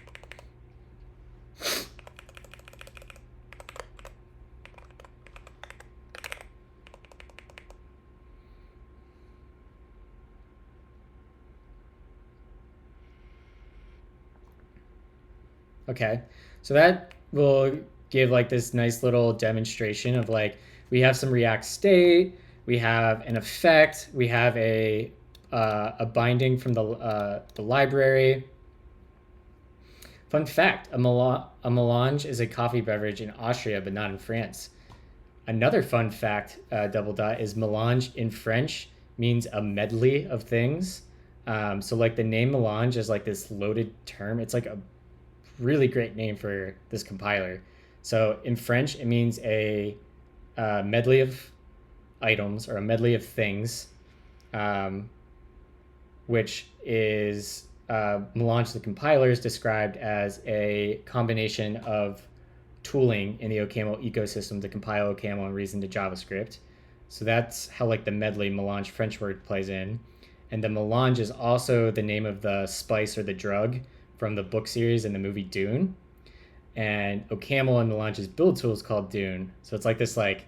D: Okay, so that will give like this nice little demonstration of like, we have some React state, we have an effect, we have a binding from the library. Fun fact, a melange is a coffee beverage in Austria, but not in France. Another fun fact, double dot, is melange in French means a medley of things. So like the name melange is like this loaded term. It's like a really great name for this compiler. So in French, it means a medley of items or a medley of things, which is Melange, the compiler, is described as a combination of tooling in the OCaml ecosystem to compile OCaml and reason to JavaScript. So that's how like the medley Melange French word plays in. And the melange is also the name of the spice or the drug from the book series and the movie Dune. And OCaml and Melange's build tool is called Dune. So it's like this, like,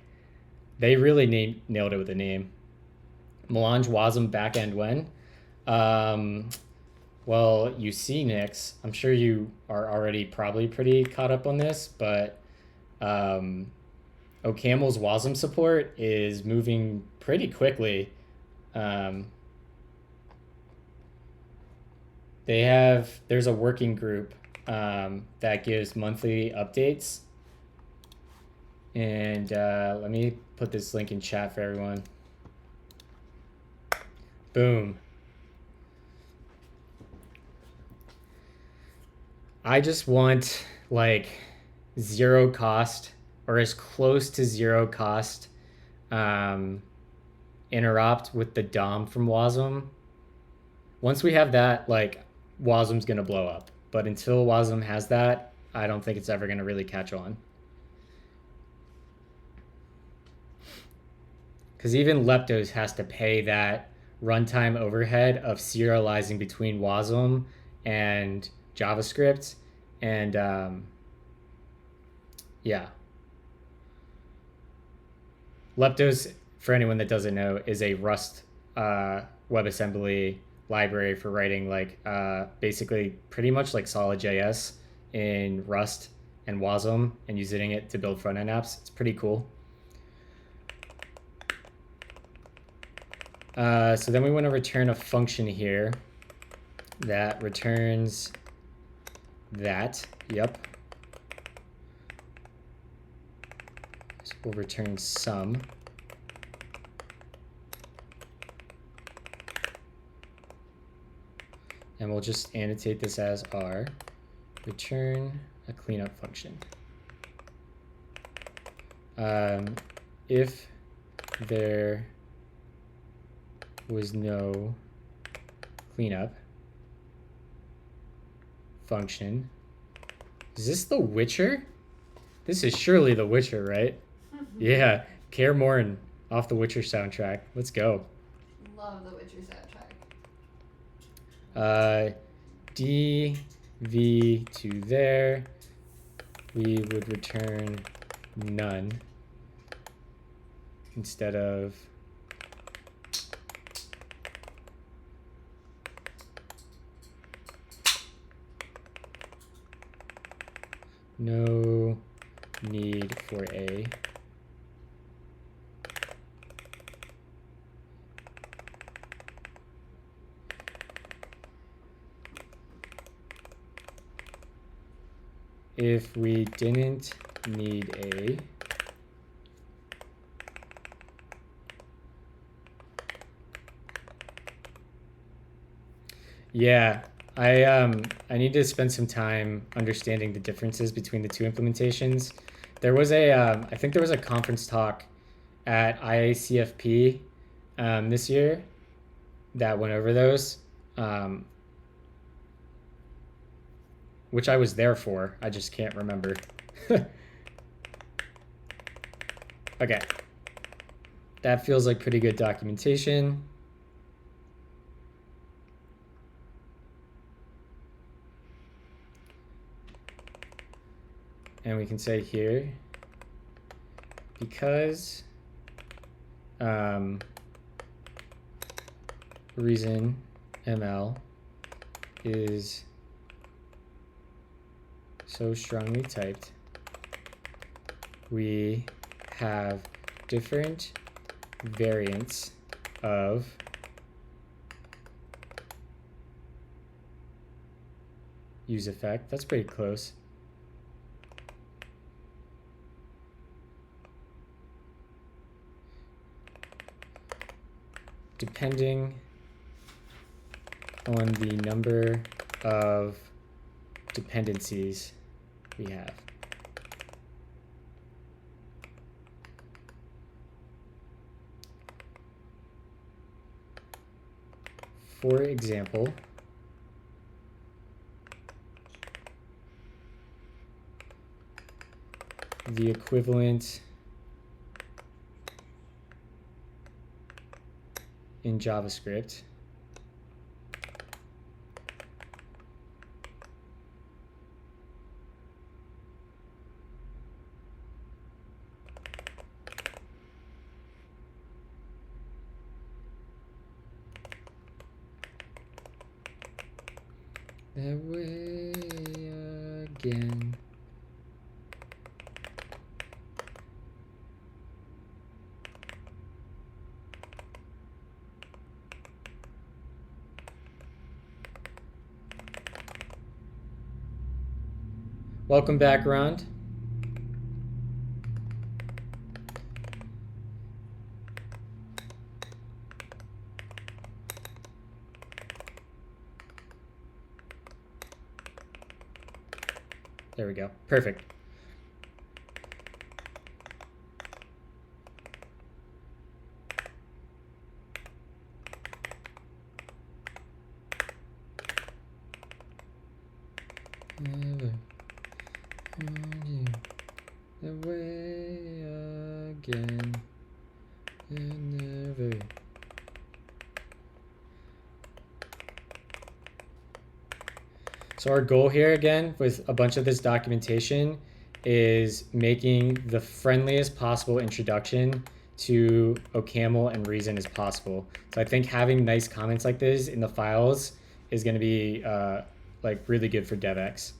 D: they really nailed it with the name. Melange Wasm backend when? Well, you see, Nix, I'm sure you are already probably pretty caught up on this, but OCaml's WASM support is moving pretty quickly. There's a working group that gives monthly updates. And let me put this link in chat for everyone. Boom. I just want like zero cost or as close to zero cost interrupt with the DOM from WASM. Once we have that, like, WASM's gonna blow up. But until WASM has that, I don't think it's ever gonna really catch on. Because even Leptos has to pay that runtime overhead of serializing between WASM and JavaScript. And yeah. Leptos, for anyone that doesn't know, is a Rust WebAssembly library for writing like basically pretty much like solid.js in Rust and WASM and using it to build front-end apps. It's pretty cool. So then we want to return a function here that returns that. Yep. So we'll return sum. And we'll just annotate this as R. Return a cleanup function. If there was no cleanup function. Is this The Witcher? This is surely The Witcher, right? Yeah, Kaer Morhen off the Witcher soundtrack. Let's go.
C: Love the Witcher soundtrack.
D: dv to there, we would return none instead of no need for a. If we didn't need a, yeah, I need to spend some time understanding the differences between the two implementations. There was a I think there was a conference talk at IACFP this year that went over those, which I was there for. I just can't remember. Okay, that feels like pretty good documentation. And we can say here, because reason ML is so strongly typed, we have different variants of use effect. That's pretty close. Depending on the number of dependencies we have. For example, the equivalent in JavaScript that way again. Welcome back, Rond. There we go. Perfect. Never find you the way again. And never So our goal here again with a bunch of this documentation is making the friendliest possible introduction to OCaml and Reason as possible. So I think having nice comments like this in the files is going to be like really good for DevX.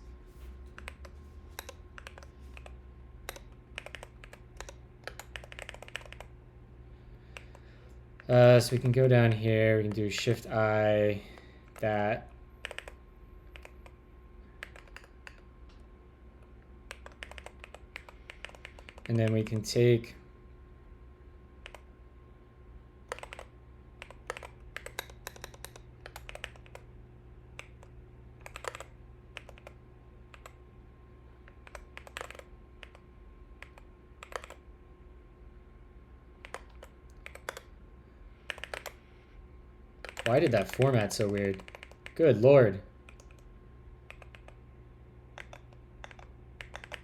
D: So we can go down here, we can do Shift-I, that. And then we can take why did that format so weird? Good Lord.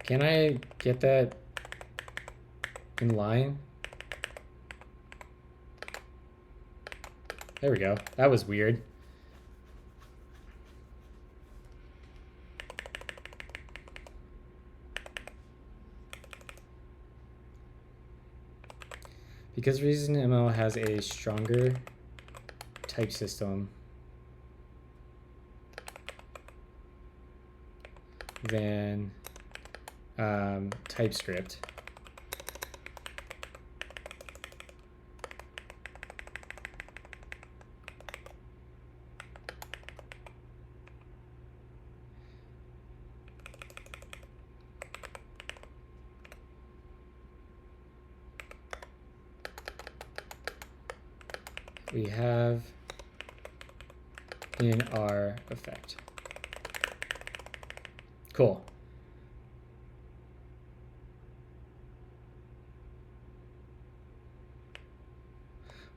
D: Can I get that in line? There we go. That was weird. Because ReasonML has a stronger type system than TypeScript, we have in our effect. Cool.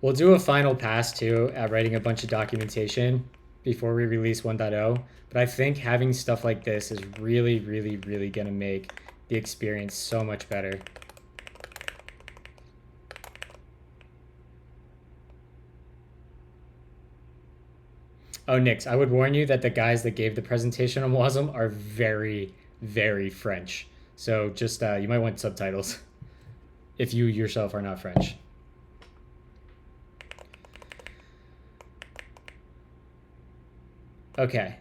D: We'll do a final pass too at writing a bunch of documentation before we release 1.0, but I think having stuff like this is really, really, really going to make the experience so much better. Oh, Nix, I would warn you that the guys that gave the presentation on WASM are very, very French. So just, you might want subtitles if you yourself are not French. Okay.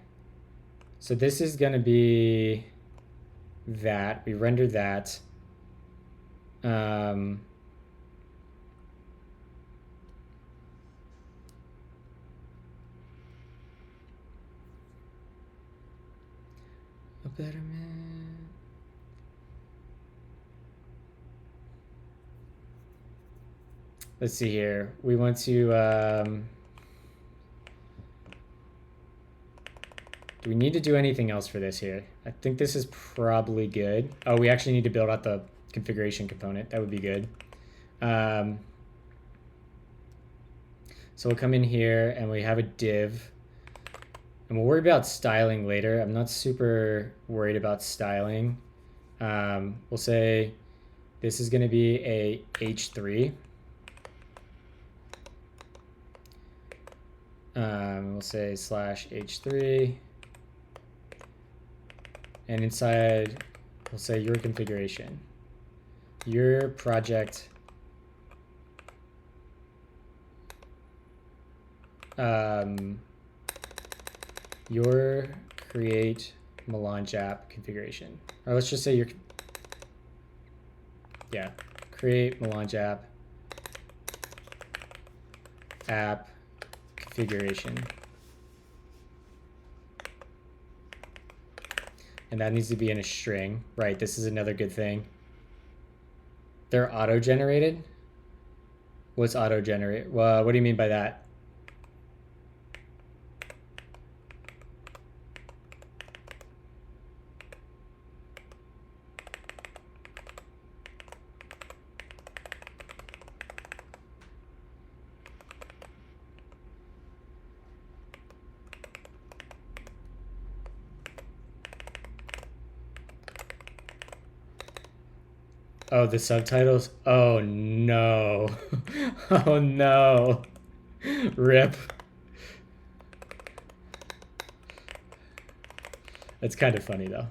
D: So this is going to be that. We render that. A better man. Let's see here. We want to do we need to do anything else for this here? I think this is probably good. Oh, we actually need to build out the configuration component. That would be good. So we'll come in here and we have a div. And we'll worry about styling later. I'm not super worried about styling. We'll say this is going to be a H3. We'll say /H3. And inside, we'll say your configuration. Your project your create Melange app configuration. Or let's just say your, yeah, create Melange app configuration. And that needs to be in a string. Right, this is another good thing. They're auto-generated? What's auto-generate? Well, what do you mean by that? Oh, the subtitles? Oh no. Oh no. Rip. It's kind of funny though.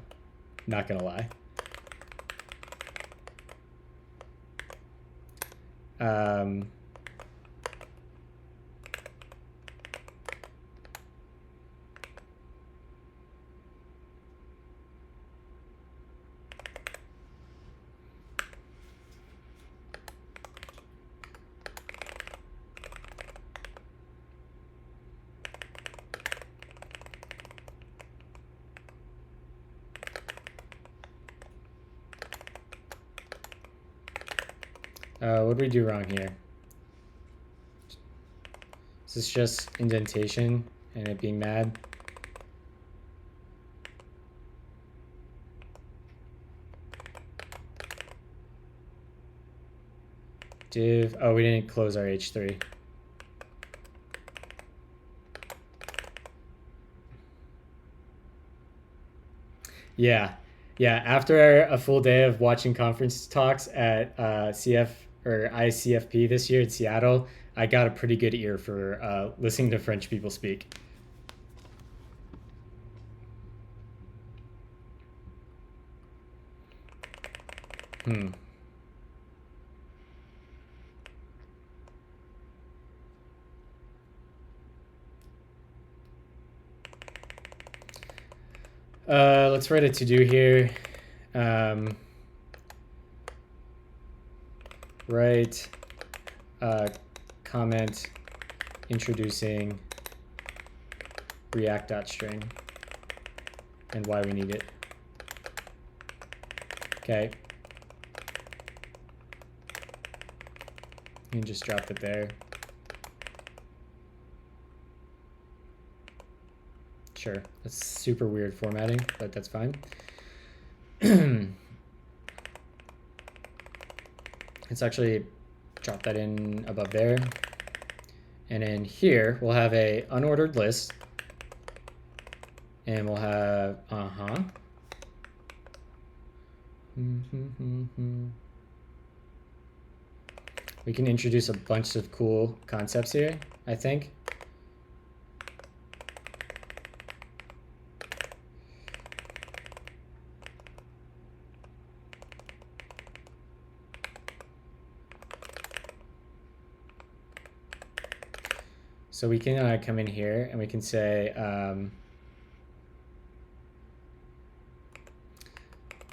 D: Not gonna lie. What did we do wrong here? Is this just indentation and it being mad? Div, oh, we didn't close our H3. Yeah, after a full day of watching conference talks at CF or ICFP this year in Seattle, I got a pretty good ear for listening to French people speak. Let's write a to-do here. Write comment introducing react.string and why we need it. Okay. You can just drop it there. Sure, that's super weird formatting, but that's fine. Let's actually drop that in above there. And in here, we'll have a unordered list. And we'll have, We can introduce a bunch of cool concepts here, I think. So we can come in here and we can say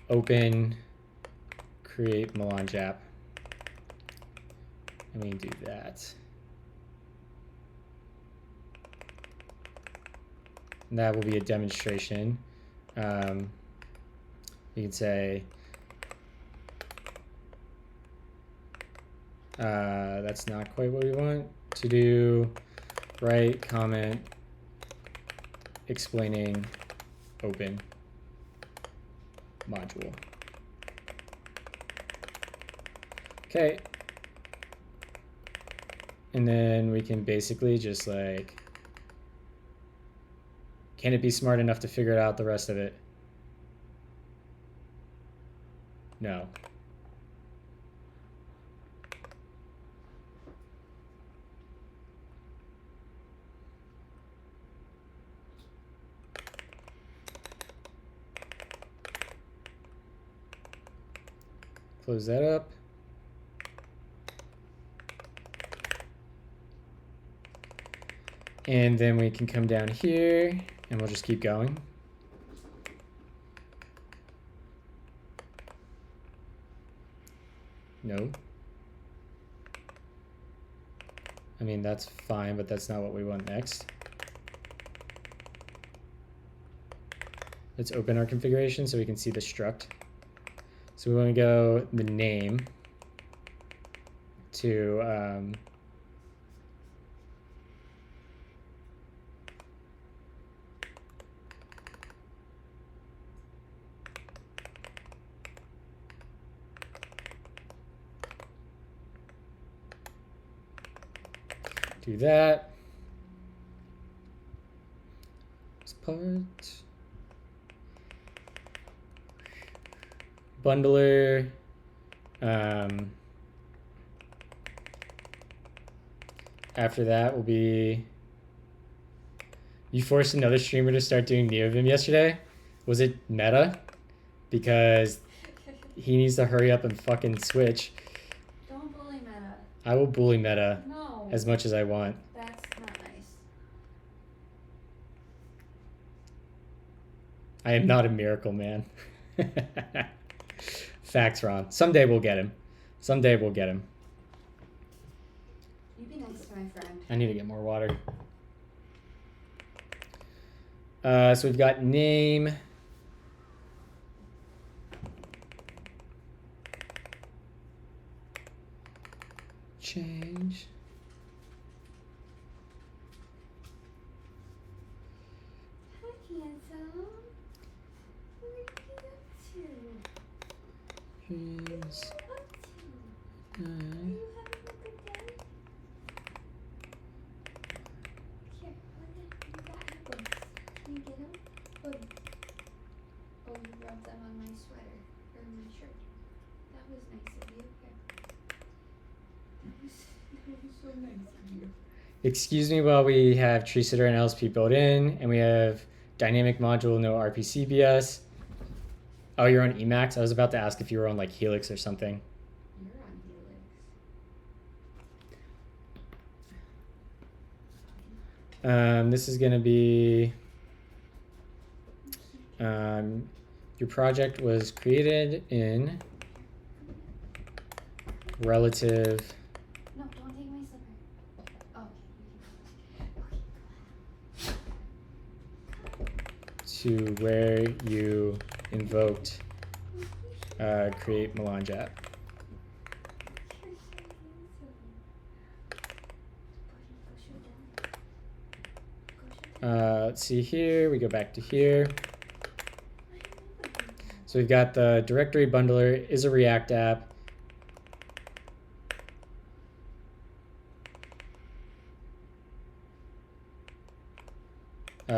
D: open create Melange app. And we can do that. And that will be a demonstration. You can say that's not quite what we want to do. Write comment explaining open module. Okay. And then we can basically just like, can it be smart enough to figure out the rest of it? No. Close that up. And then we can come down here and we'll just keep going. No. I mean, that's fine, but that's not what we want next. Let's open our configuration so we can see the struct. So we want to go the name to do that. This part. Bundler. After that will be, you forced another streamer to start doing NeoVim yesterday. Was it meta? Because he needs to hurry up and fucking switch.
C: Don't bully Meta.
D: I will bully meta
C: No.
D: as much as I want.
C: That's not nice.
D: I am not a miracle man. Facts, Ron. Someday we'll get him. Someday we'll get him.
C: You be nice to my friend.
D: I need to get more water. So we've got name. Change.
C: Hi, handsome. What are you up to?
D: Please.
C: What are you up to? Are you having a good day? Here, look at you got apples. Can you get them? Look. Oh, you rubbed them on my sweater or my shirt. That was nice of you. Here. That was so nice of you.
D: Excuse me while we have tree sitter and LSP built in, and we have dynamic module, no RPC BS. Oh, you're on Emacs? I was about to ask if you were on like Helix or something.
C: You're on Helix.
D: This is gonna be your project was created in relative
C: No, don't take my slipper. Oh, okay.
D: to where you invoked create Melange app.
C: You're so handsome.
D: Let's see here. We go back to here. So we've got the directory bundler is a React app.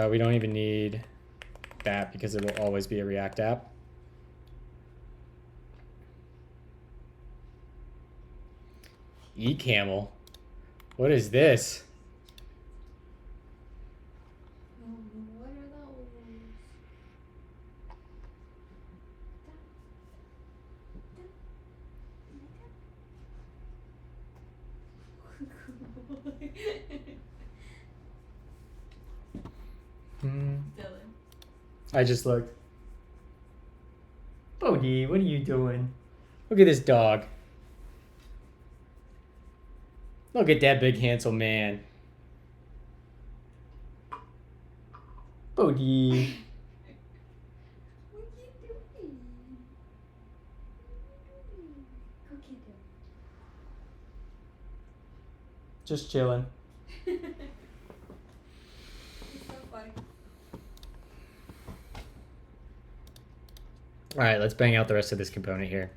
D: We don't even need that because it will always be a React app. OCaml. What is this?
C: What are those? Dylan.
D: I just looked. Bodie, what are you doing? Look at this dog. Look at that big handsome man. Bodie.
C: What are you doing? Go get him.
D: Just chilling.
C: It's so funny.
D: All right, let's bang out the rest of this component here.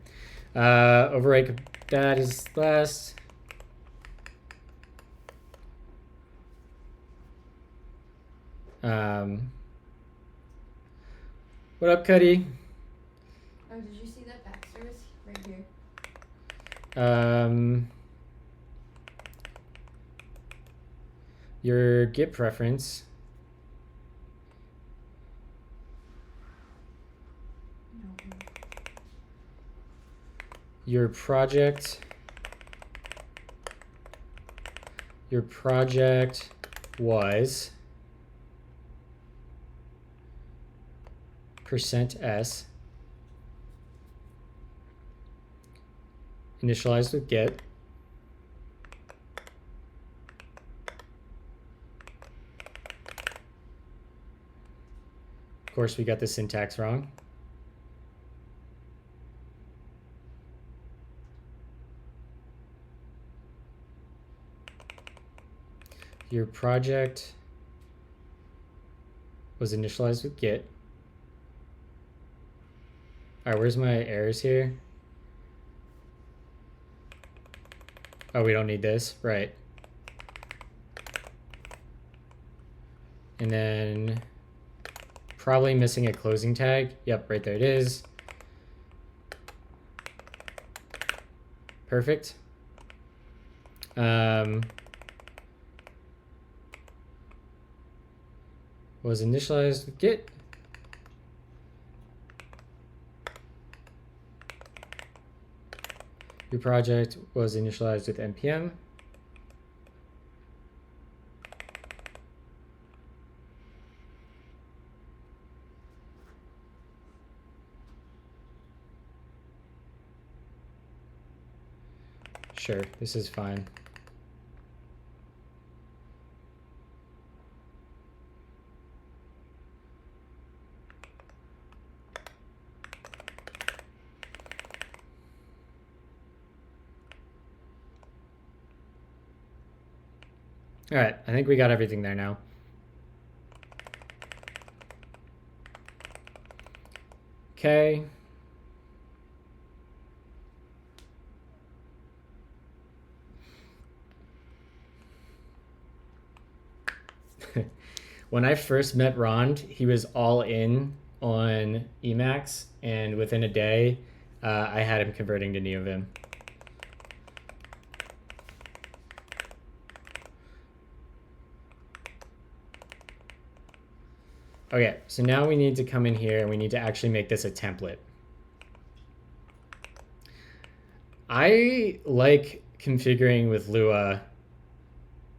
D: Override that is last. What up, Cuddy?
C: Oh, did you see that back service right here?
D: Your Git preference.
C: No.
D: Your project was %s initialized with Git. Of course, we got the syntax wrong. Your project was initialized with Git. All right, where's my errors here? Oh, we don't need this, right. And then probably missing a closing tag. Yep, right there it is. Perfect. Was initialized with Git. Your project was initialized with npm. Sure, this is fine. All right, I think we got everything there now. Okay. When I first met Rond, he was all in on Emacs, and within a day, I had him converting to NeoVim. Okay, so now we need to come in here and we need to actually make this a template. I like configuring with Lua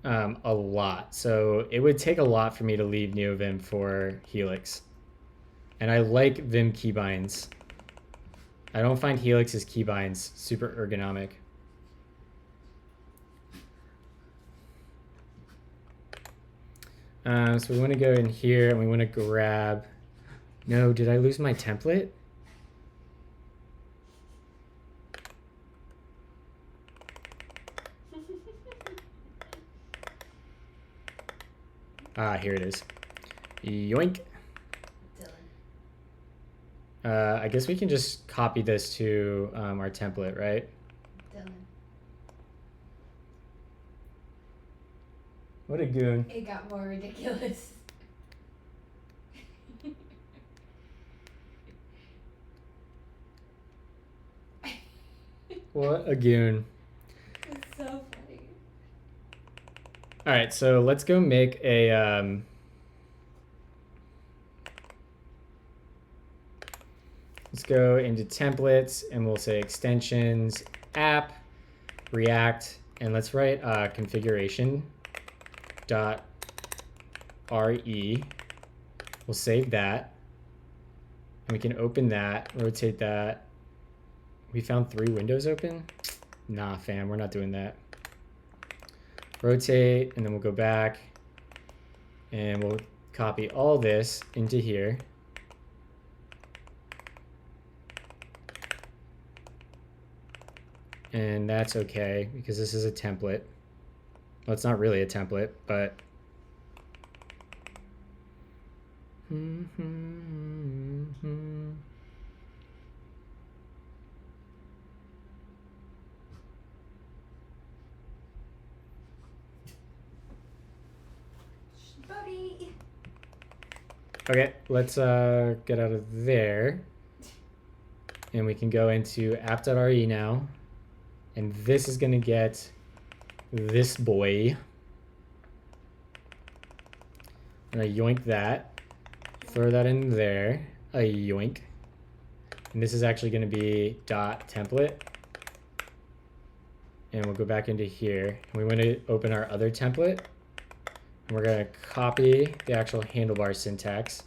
D: a lot, so it would take a lot for me to leave NeoVim for Helix. And I like Vim keybinds. I don't find Helix's keybinds super ergonomic. So we want to go in here and we want to grab... No, did I lose my template? Ah, here it is. Yoink. I guess we can just copy this to our template, right?
C: Dylan.
D: What a goon.
C: It got more ridiculous.
D: What a goon.
C: It's so funny.
D: All right, so let's go make a... let's go into templates and we'll say extensions, app, React, and let's write configuration dot re. We'll save that. And we can open that, rotate that. We found 3 windows open? Nah, fam, we're not doing that. Rotate, and then we'll go back and we'll copy all this into here. And that's okay because this is a template. Well, it's not really a template, but
C: Buddy.
D: okay, let's get out of there. And we can go into app.re now. And this is going to get this boy. I'm going to yoink that. Throw that in there. A yoink. And this is actually going to be dot template. And we'll go back into here. And we want to open our other template. And we're going to copy the actual handlebar syntax.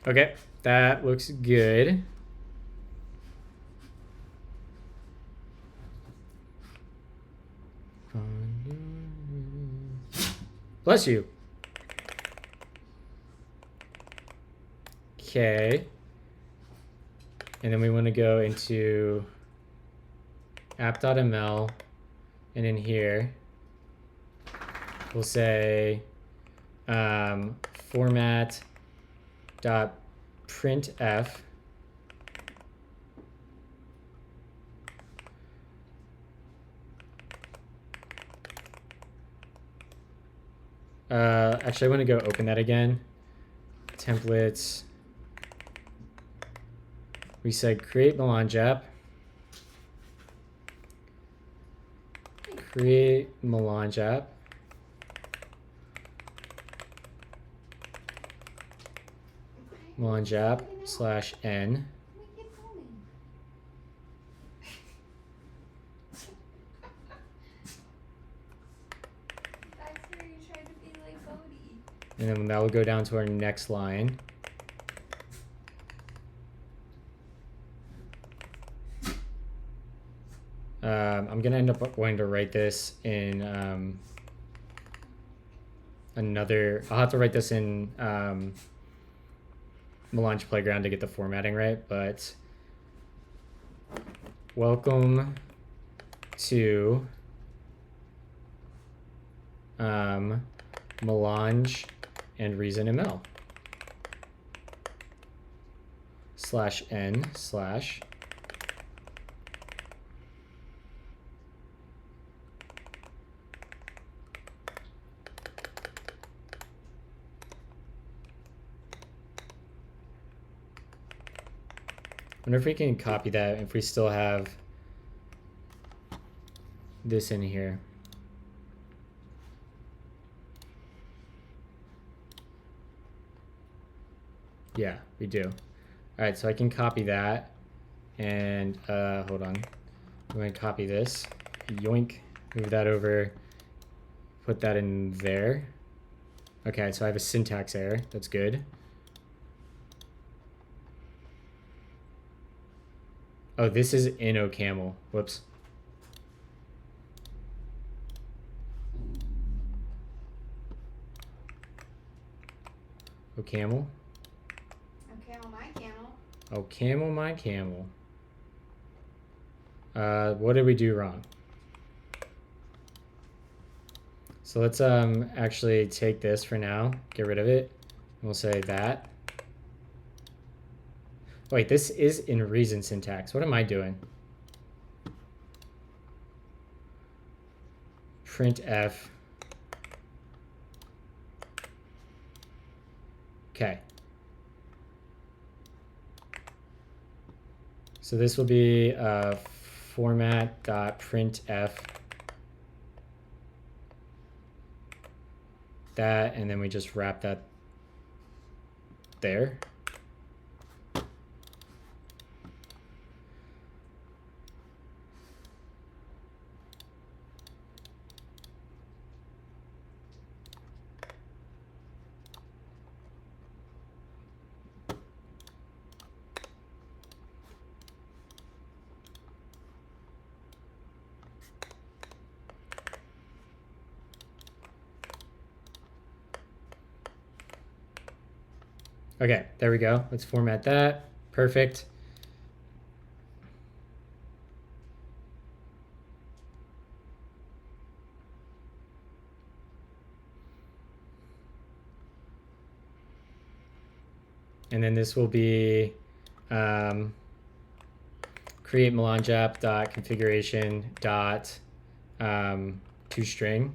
D: Okay, that looks good. Bless you. Okay. And then we want to go into app.ml, and in here we'll say format dot printf, Actually, I want to go open that again. Templates. We said create Melange app. Create Melange app. Melange app /n.
C: That's where you tried to be like Bodhi.
D: And then that will go down to our next line. I'm going to end up going to write this in I'll have to write this in Melange Playground to get the formatting right, but welcome to Melange and Reason ML /n/ I wonder if we can copy that if we still have this in here. Yeah, we do. All right, so I can copy that and hold on. I'm going to copy this. Yoink, move that over, put that in there. Okay, so I have a syntax error. That's good. Oh, this is in OCaml. Whoops. OCaml.
C: OCaml, my camel.
D: OCaml, my camel. What did we do wrong? So let's actually take this for now, get rid of it. And we'll say that. Wait, this is in reason syntax. What am I doing? Printf. Okay. So this will be format.printf that, and then we just wrap that there. Okay, there we go. Let's format that. Perfect. And then this will be create Melange app dot configuration dot toString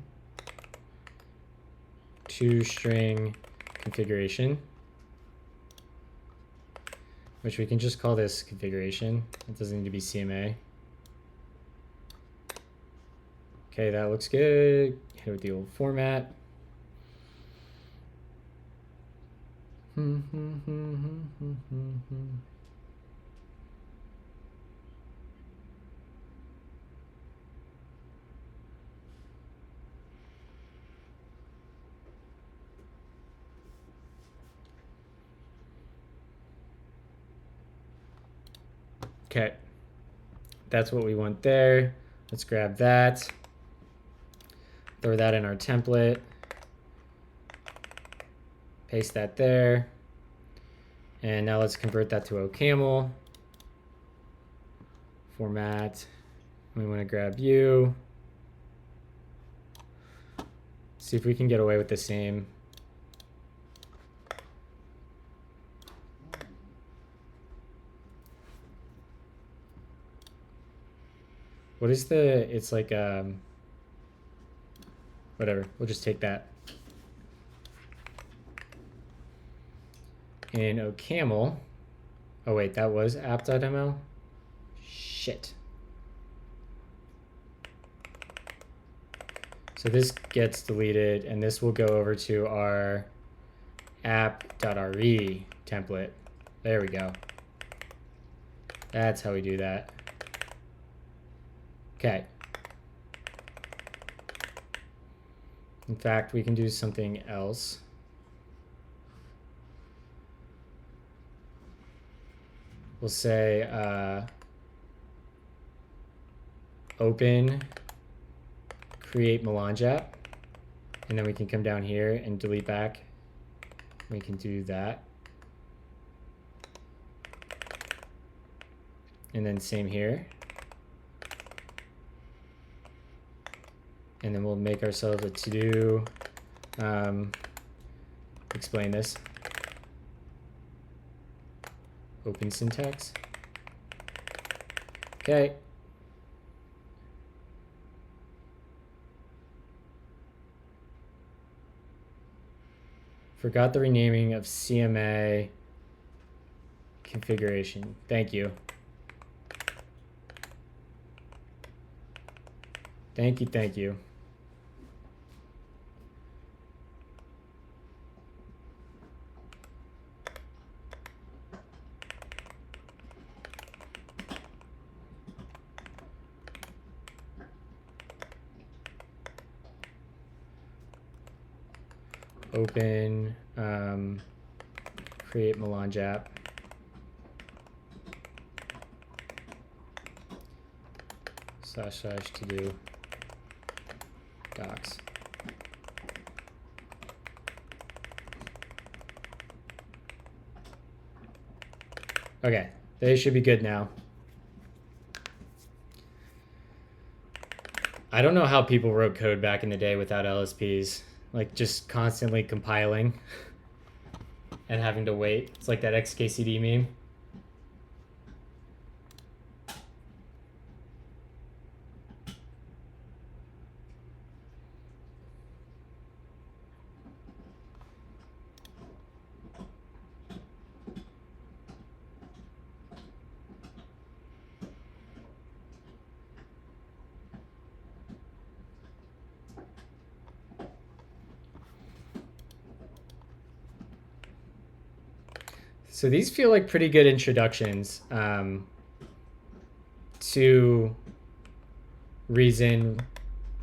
D: configuration, which we can just call this configuration. It doesn't need to be CMA. Okay, that looks good. Hit it with the old format. Okay, that's what we want there. Let's grab that, throw that in our template, paste that there, and now let's convert that to OCaml. Format, we want to grab you. See if we can get away with the same. What is the, it's like, whatever, we'll just take that. in OCaml. Oh wait, that was app.ml. Shit. So this gets deleted, and this will go over to our app.re template. There we go. That's how we do that. Okay. In fact, we can do something else. We'll say open create Melange app, and then we can come down here and delete back. We can do that. And then same here. And then we'll make ourselves a to-do. Explain this. Open syntax. Okay. Forgot the renaming of CMA configuration. Thank you. Thank you, thank you. Open create Melange app. / to do docs. Okay, they should be good now. I don't know how people wrote code back in the day without LSPs. Like just constantly compiling and having to wait. It's like that XKCD meme. So these feel like pretty good introductions to Reason,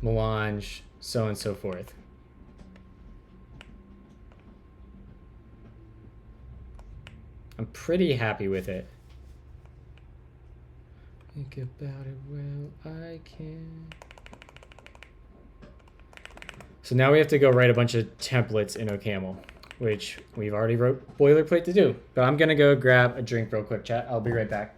D: Melange, so on and so forth. I'm pretty happy with it. Think about it well, I can. So now we have to go write a bunch of templates in OCaml, which we've already wrote boilerplate to do. But I'm gonna go grab a drink real quick, chat. I'll be right back.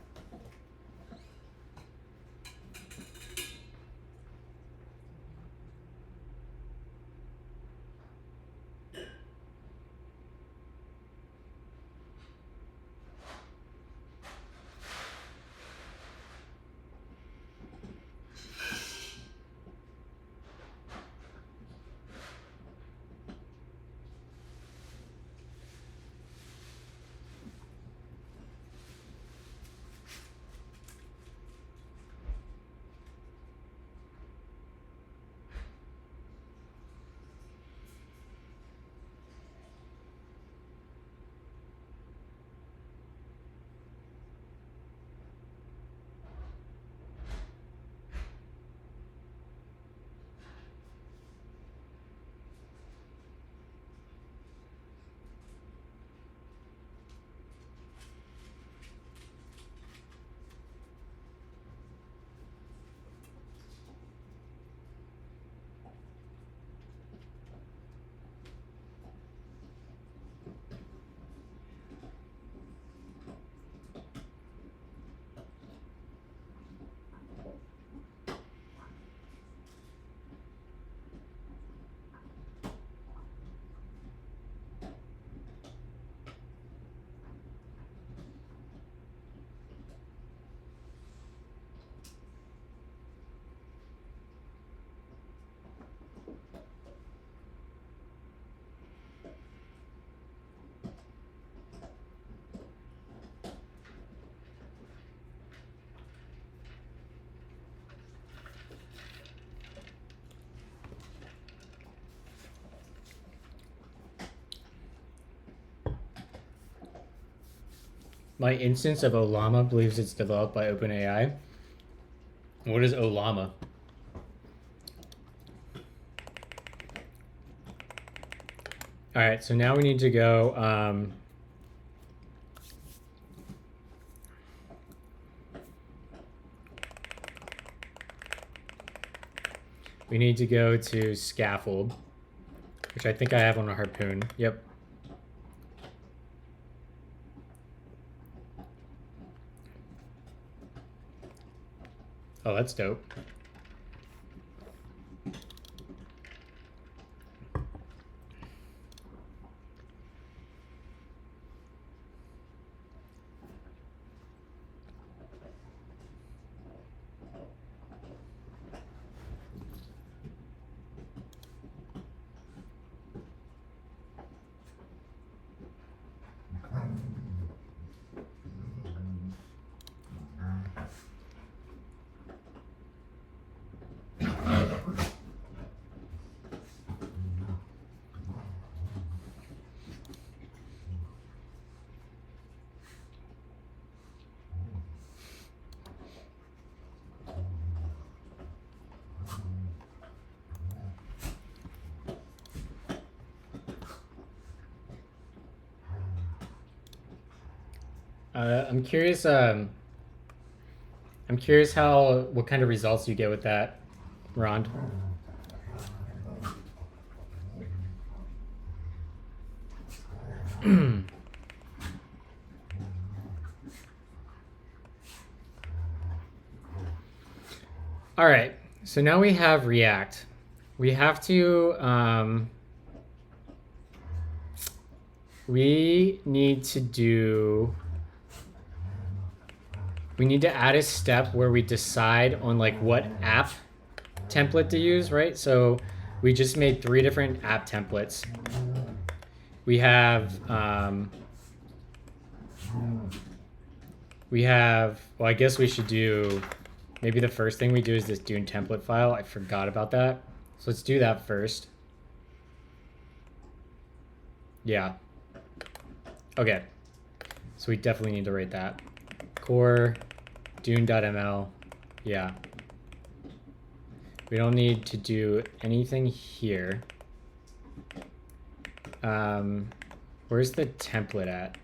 D: My instance of Olama believes it's developed by OpenAI. What is Olama? All right, so now we need to go. We need to go to scaffold, which I think I have on a harpoon. Yep. Oh, that's dope. I'm curious. I'm curious what kind of results you get with that, Rond. All right. So now we have React. We have to. We need to do. We need to add a step where we decide on like what app template to use, right? So we just made 3 different app templates. We have, well, I guess we should do, maybe the first thing we do is this Dune template file. I forgot about that. So let's do that first. Yeah. Okay. So we definitely need to write that. Core Dune.ml. Yeah. We don't need to do anything here. Where's the template at?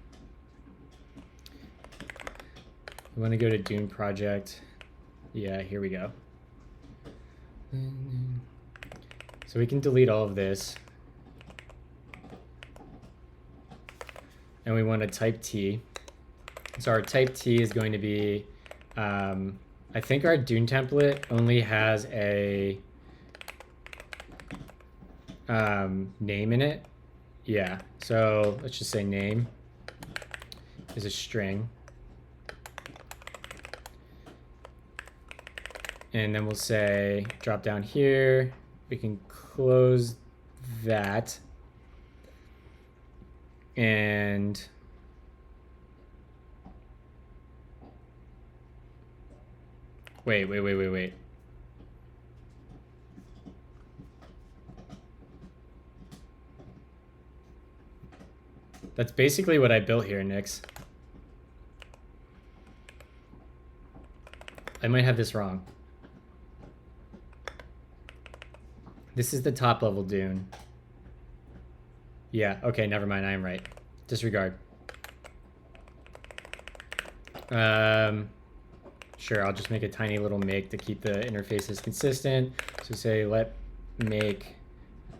D: We want to go to Dune project. Yeah, here we go. So we can delete all of this. And we want to type T. So our type T is going to be, I think our Dune template only has a name in it. Yeah, so let's just say name is a string. And then we'll say, drop down here. We can close that. And wait. That's basically what I built here, Nix. I might have this wrong. This is the top level Dune. Yeah, okay, never mind, I am right. Disregard. Sure, I'll just make a tiny little make to keep the interfaces consistent. So say let make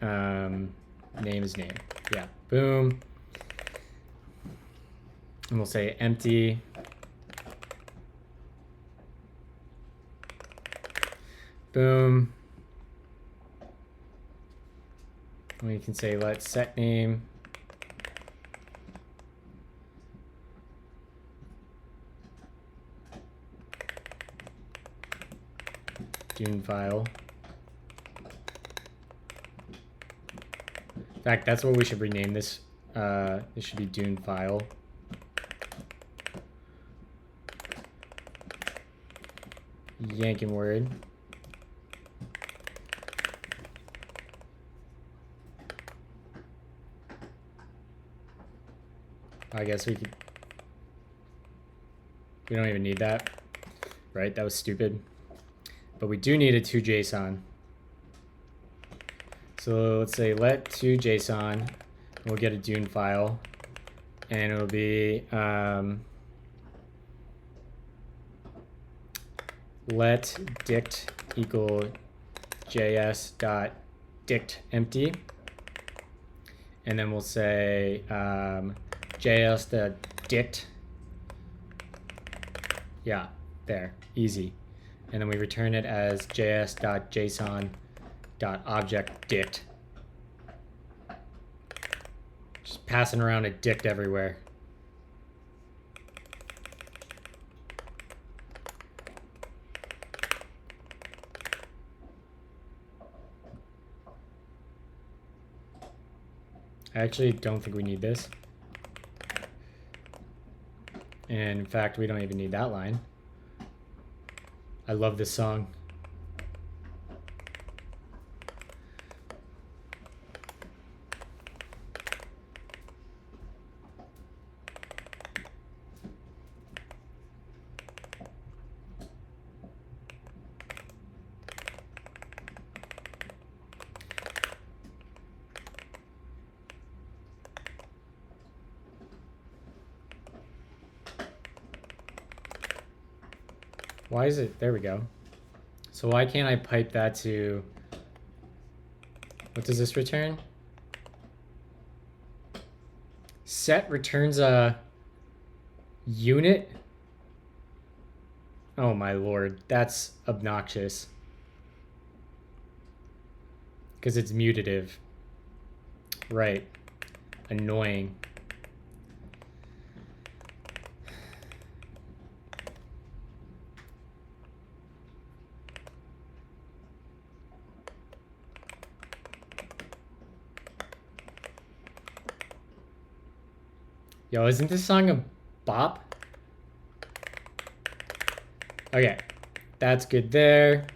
D: name is name. Yeah, boom. And we'll say empty. Boom. And we can say let set name. Dune file. In fact, that's what we should rename this. This should be Dune file. Yanking word. I guess we could. We don't even need that, right? That was stupid. But we do need a to.json. So let's say let to.json. We'll get a Dune file. And it'll be let dict equal js.dict empty. And then we'll say js.dict. Yeah, there, easy. And then we return it as js.json.object_dict. Just passing around a dict everywhere. I actually don't think we need this. And in fact, we don't even need that line. I love this song. Why is it? There we go. So why can't I pipe that to... What does this return? Set returns a unit? Oh my lord, that's obnoxious. Because it's mutative. Right. Annoying. Yo, isn't this song a bop? Okay, that's good there.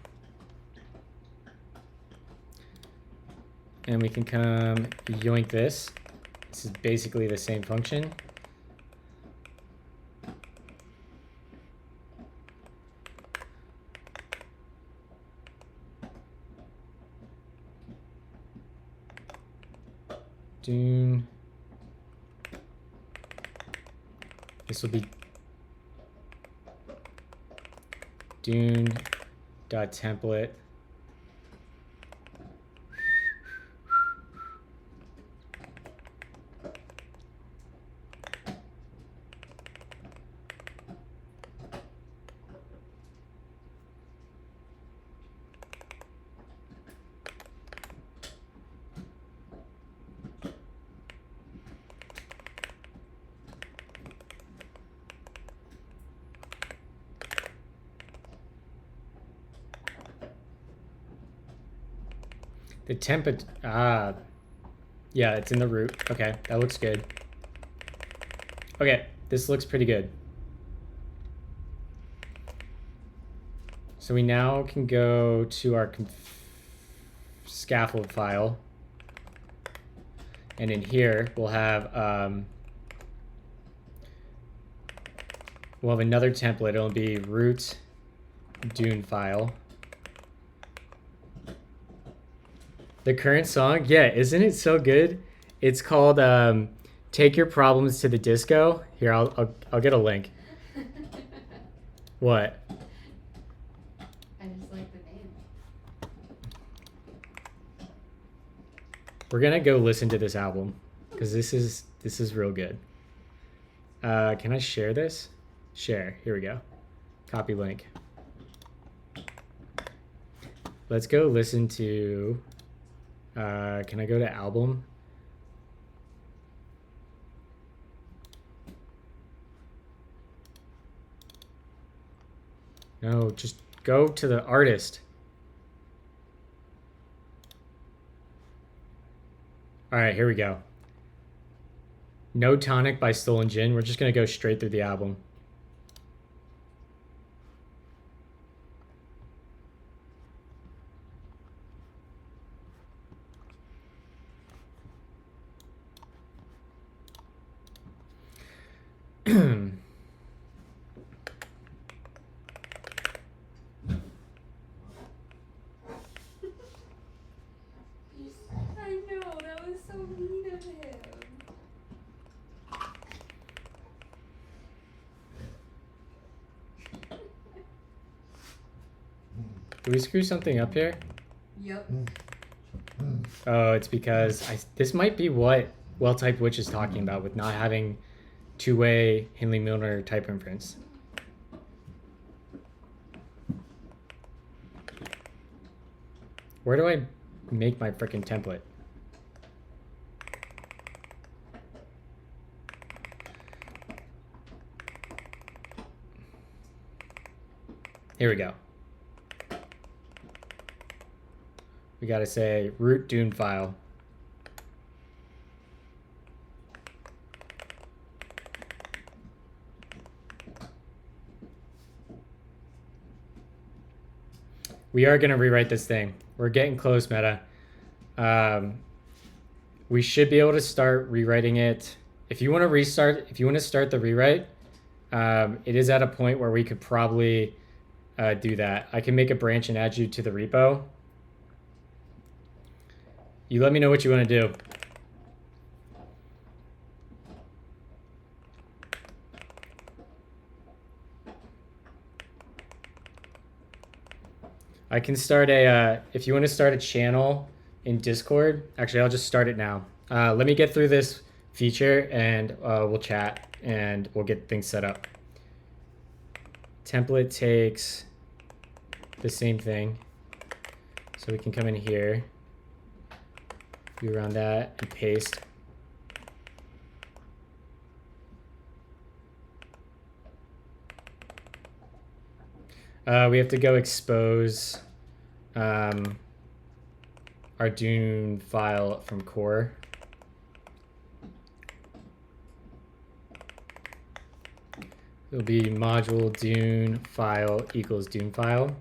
D: And we can come yoink this. This is basically the same function. Dune. This will be Dune.template. The temp, yeah, it's in the root. Okay, that looks good. Okay, this looks pretty good. So we now can go to our scaffold file. And in here, we'll have another template. It'll be root Dune file. The current song, yeah, isn't it so good? It's called "Take Your Problems to the Disco." Here, I'll get a link. What?
C: I just like the name.
D: We're gonna go listen to this album because this is real good. Can I share this? Share. Here we go. Copy link. Let's go listen to. Can I go to album? No, just go to the artist. All right, here we go. No Tonic by Stolen Gin. We're just going to go straight through the album.
C: mean of him.
D: Did we screw something up here?
C: Yep.
D: Oh, it's because this might be what Well-Typed Witch is talking about with not having two-way Hindley-Milner type inference. Where do I make my frickin' template? Here we go. We gotta say root Dune file. We are gonna rewrite this thing. We're getting close, Meta. We should be able to start rewriting it. If you want to start the rewrite, it is at a point where we could probably do that. I can make a branch and add you to the repo. You let me know what you want to do. I can start if you want to start a channel in Discord, actually, I'll just start it now. Let me get through this feature and we'll chat and we'll get things set up. Template takes the same thing. So we can come in here, do around that and paste. We have to go expose our Dune file from core. It'll be module Dune file equals Dune file.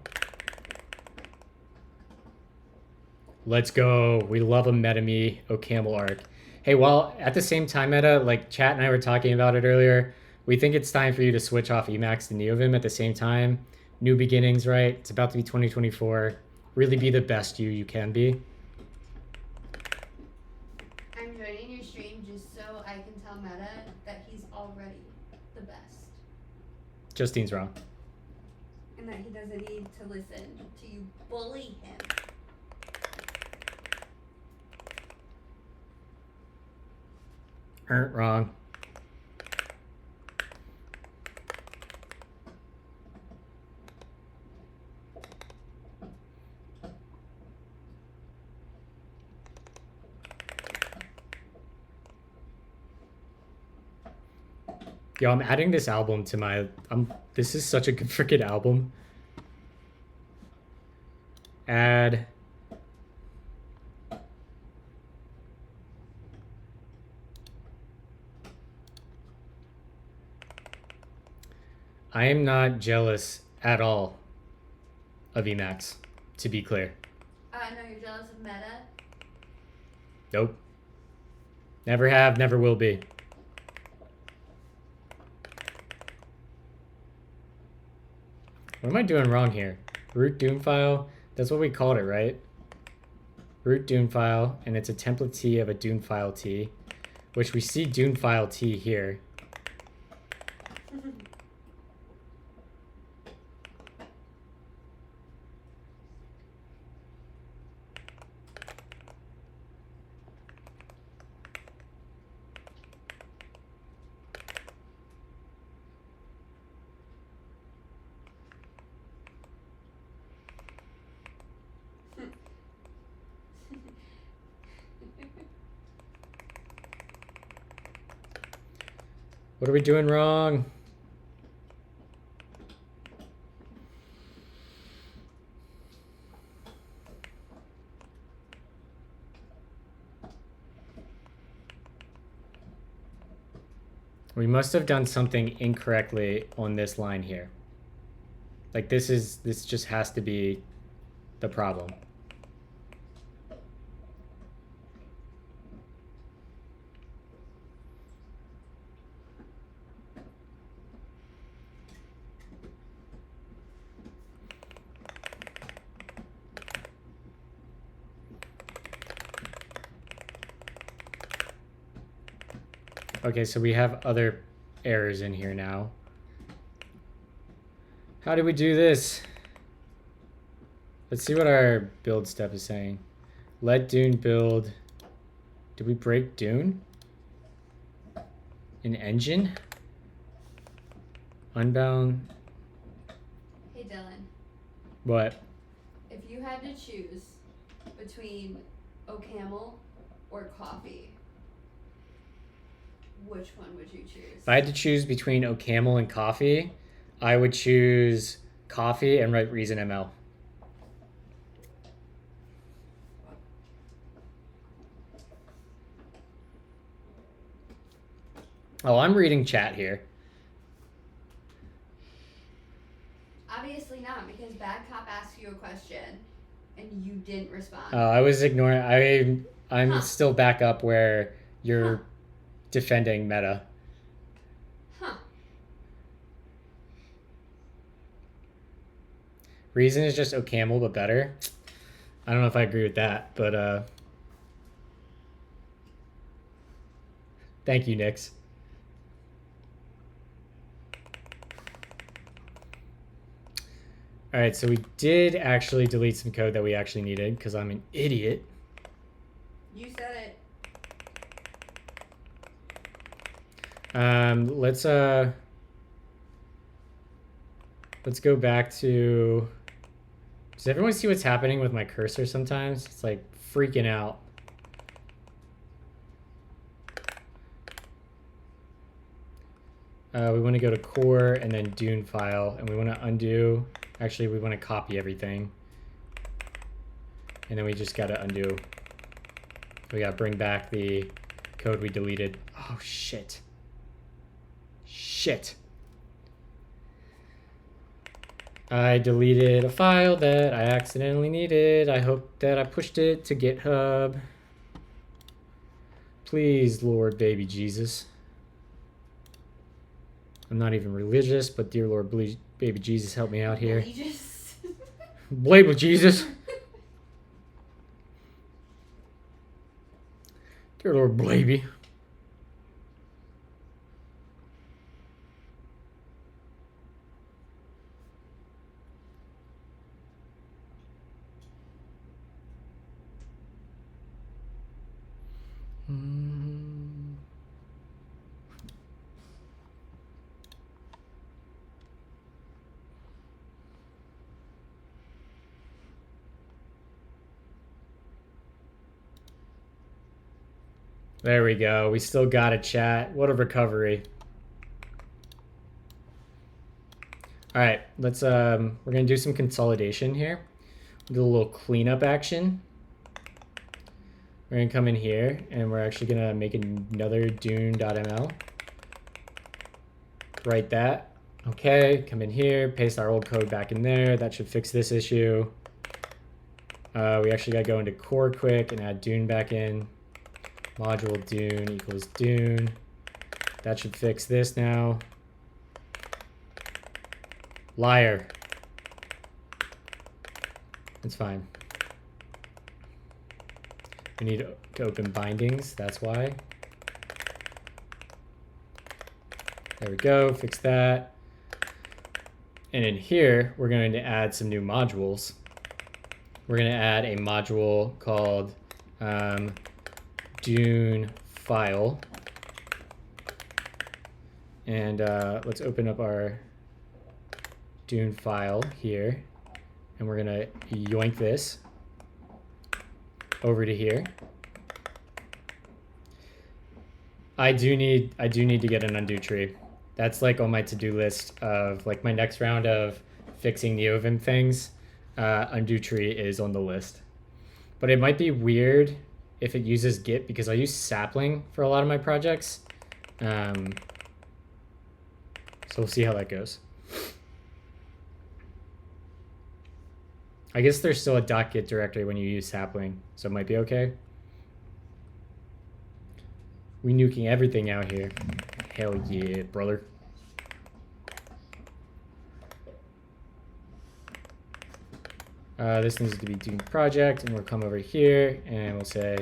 D: Let's go. We love a MetaMe OCaml arc. Hey, well, at the same time, Meta, like Chat and I were talking about it earlier, we think it's time for you to switch off Emacs to NeoVim at the same time. New beginnings, right? It's about to be 2024. Really be the best you can be.
C: I'm joining your stream just so I can tell Meta that he's already the best.
D: Justine's wrong.
C: And that he doesn't need to listen to you bully him.
D: Wrong. Yo, I'm adding this album to my... this is such a good freaking album. Add... I am not jealous at all of Emacs, to be clear.
C: No, you're jealous of Meta?
D: Nope. Never have, never will be. What am I doing wrong here? Root Dune file, that's what we called it, right? Root Dune file, and it's a template T of a Dune file T, which we see Dune file T here. What are we doing wrong? We must have done something incorrectly on this line here. Like this just has to be the problem. Okay, so we have other errors in here now. How do we do this? Let's see what our build step is saying. Let Dune build. Did we break Dune? An engine? Unbound.
C: Hey Dylan,
D: What?
C: if you had to choose between OCaml or coffee, which one would you choose?
D: If I had to choose between OCaml and coffee, I would choose coffee and write Reason ML. Oh, I'm reading chat here.
C: Obviously not, because Bad Cop asked you a question and you didn't respond.
D: I was ignoring. I'm
C: Huh.
D: still back up where you're
C: Huh.
D: defending meta.
C: Huh.
D: Reason is just OCaml but better. I don't know if I agree with that, but thank you, Nix. All right, so we did actually delete some code that we actually needed because I'm an idiot.
C: You said it.
D: Let's go back to. Does everyone see what's happening with my cursor sometimes? It's like freaking out. We want to go to core and then Dune file, and we want to undo. Actually, we want to copy everything. And then we just got to undo. We got to bring back the code we deleted. Oh, shit. Shit. I deleted a file that I accidentally needed. I hope that I pushed it to GitHub. Please, Lord baby Jesus. I'm not even religious, but dear Lord baby Jesus, help me out here.
C: Religious.
D: Baby Jesus. Dear Lord baby. There we go. We still got a chat. What a recovery. All right, let's we're gonna do some consolidation here. Do a little cleanup action. We're gonna come in here and we're actually gonna make another dune.ml. Write that. Okay, come in here, paste our old code back in there. That should fix this issue. We actually gotta go into core quick and add dune back in. Module dune equals dune. That should fix this now. Liar. It's fine. We need to open bindings, that's why. There we go, fix that. And in here, we're going to add some new modules. We're going to add a module called Dune file. And let's open up our Dune file here. And we're going to yoink this over to here. I do need to get an undo tree. That's like on my to-do list of like my next round of fixing NeoVim things. Undo tree is on the list. But it might be weird if it uses Git because I use Sapling for a lot of my projects. So we'll see how that goes. I guess there's still a .git directory when you use Sapling, so it might be okay. We nuking everything out here. Hell yeah, brother. This needs to be Dune project, and we'll come over here and we'll say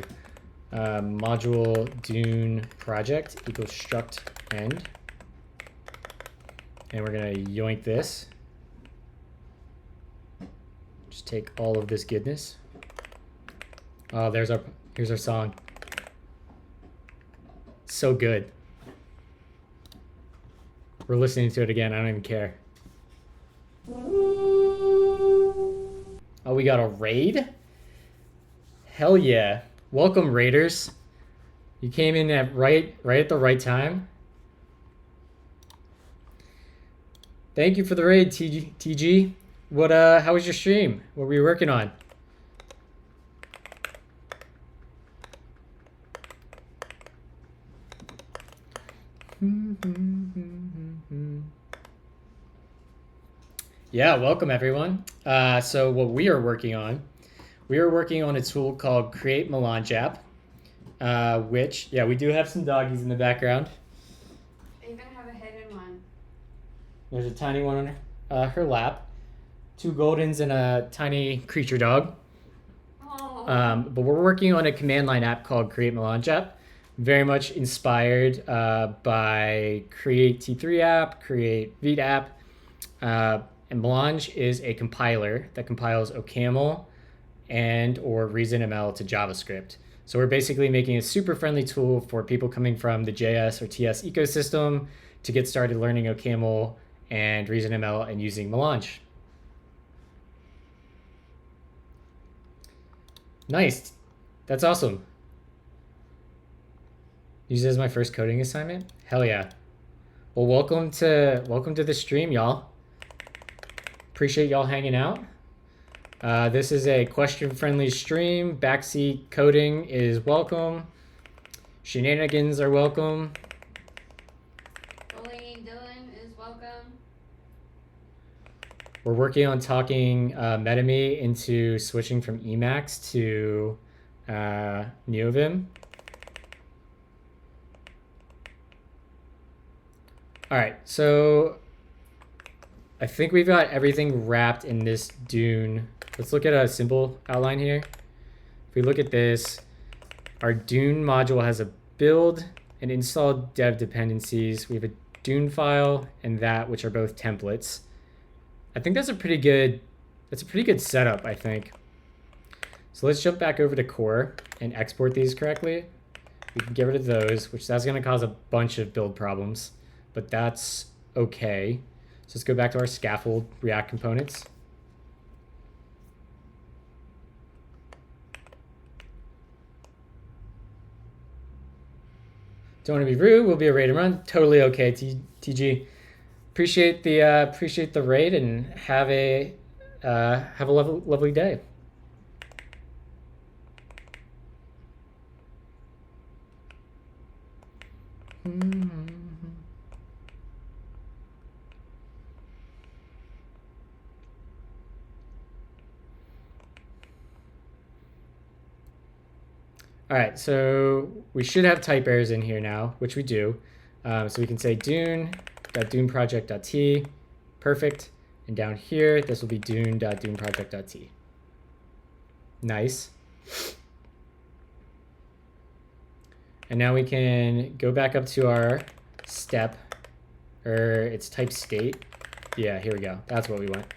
D: module Dune project equals struct end. And we're going to yoink this. Just take all of this goodness. Oh, here's our song. So good. We're listening to it again. I don't even care. Oh, we got a raid? Hell yeah. Welcome, raiders. You came in at right at the right time. Thank you for the raid, TG. What how was your stream? What were you working on? Yeah, welcome everyone. So what we are working on a tool called Create Melange app, which, yeah, we do have some doggies in the background.
C: I even have a hidden one.
D: There's a tiny one on her lap, 2 Goldens and a tiny creature dog.
C: Oh.
D: But we're working on a command line app called Create Melange app, very much inspired by Create T3 app, Create Vite app. And Melange is a compiler that compiles OCaml and or ReasonML to JavaScript. So we're basically making a super friendly tool for people coming from the JS or TS ecosystem to get started learning OCaml and ReasonML and using Melange. Nice. That's awesome. Use it as my first coding assignment? Hell yeah. Well, welcome to the stream, y'all. Appreciate y'all hanging out. This is a question-friendly stream. Backseat coding is welcome. Shenanigans are welcome.
C: Bullying Dylan is welcome.
D: We're working on talking MetaMe into switching from Emacs to NeoVim. All right, so I think we've got everything wrapped in this Dune. Let's look at a simple outline here. If we look at this, our Dune module has a build and install dev dependencies. We have a Dune file and that, which are both templates. I think that's a pretty good setup, I think. So let's jump back over to core and export these correctly. We can get rid of those, which that's going to cause a bunch of build problems, but that's okay. So let's go back to our scaffold React components. Don't want to be rude. We'll be a raid and run. Totally okay, TG. Appreciate the raid and have a lovely day. All right, so we should have type errors in here now, which we do. So we can say dune.duneproject.t, perfect. And down here, this will be dune.duneproject.t. Nice. And now we can go back up to our step, or it's type state. Yeah, here we go. That's what we want.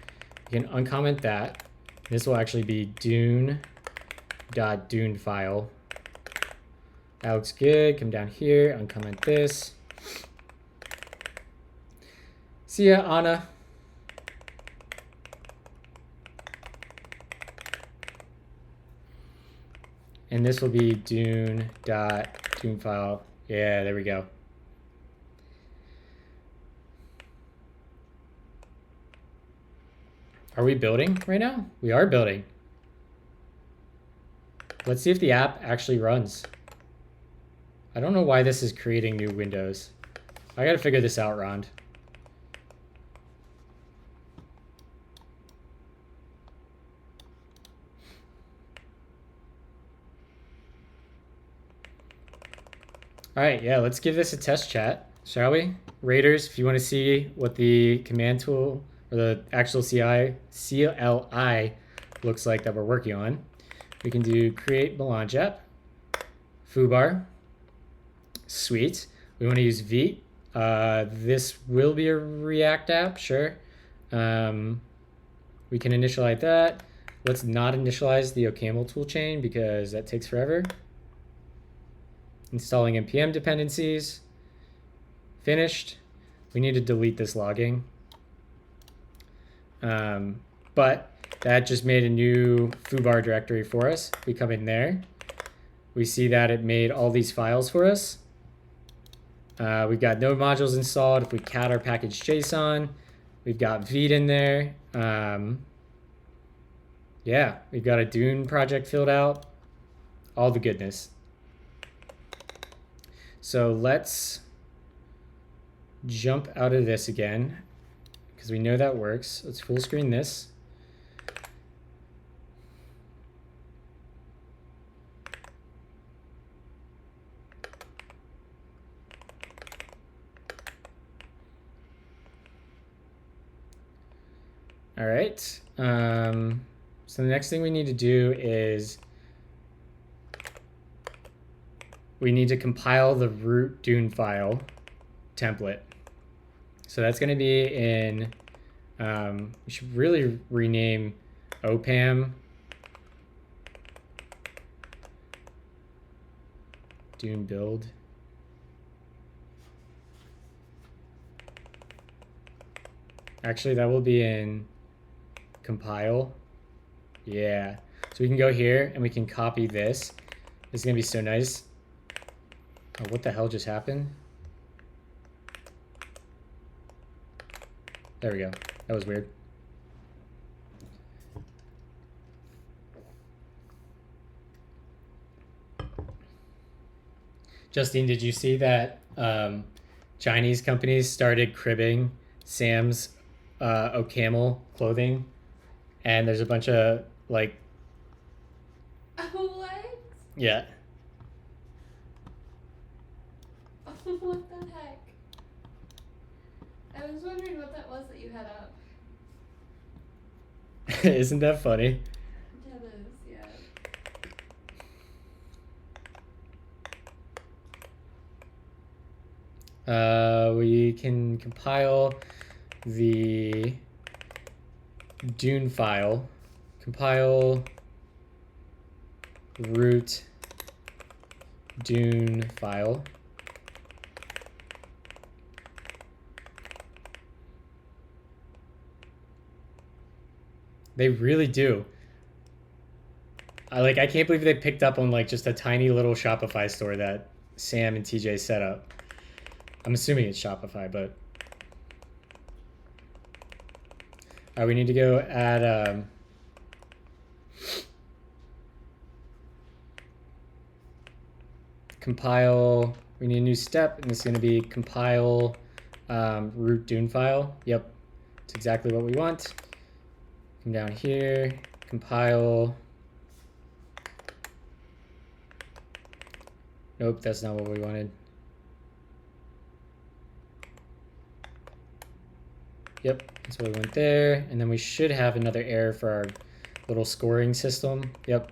D: You can uncomment that. This will actually be dune.dunefile. That looks good. Come down here, uncomment this. See ya, Anna. And this will be dune.dunefile. Yeah, there we go. Are we building right now? We are building. Let's see if the app actually runs. I don't know why this is creating new windows. I gotta figure this out, Rond. All right, yeah, let's give this a test chat, shall we? Raiders, if you want to see what the command tool or the actual CLI looks like that we're working on, we can do create Melange app, foobar. Sweet. We want to use Vite. This will be a React app, sure. We can initialize that. Let's not initialize the OCaml toolchain because that takes forever. Installing npm dependencies. Finished. We need to delete this logging. But that just made a new foobar directory for us. We come in there. We see that it made all these files for us. We've got node modules installed. If we cat our package JSON, we've got Vite in there. Yeah, we've got a Dune project filled out. All the goodness. So let's jump out of this again because we know that works. Let's full screen this. All right. So the next thing we need to do is we need to compile the root Dune file template. So that's going to be in, we should really rename OPAM Dune build. Actually, that will be in compile. Yeah. So we can go here and we can copy this. This is going to be so nice. Oh, what the hell just happened? There we go. That was weird. Justine, did you see that Chinese companies started cribbing Sam's OCaml clothing? And there's a bunch of like...
C: What?
D: Yeah.
C: What the heck? I was wondering what that was that you had up.
D: Isn't that funny?
C: That is, yeah.
D: We can compile the Dune file. Compile root Dune file. They really do. I can't believe they picked up on like just a tiny little Shopify store that Sam and TJ set up. I'm assuming it's Shopify, but we need to go add compile. We need a new step, and it's going to be compile root Dune file. Yep, it's exactly what we want. Come down here, compile. Nope, that's not what we wanted. Yep, that's what we want there. And then we should have another error for our little scoring system. Yep.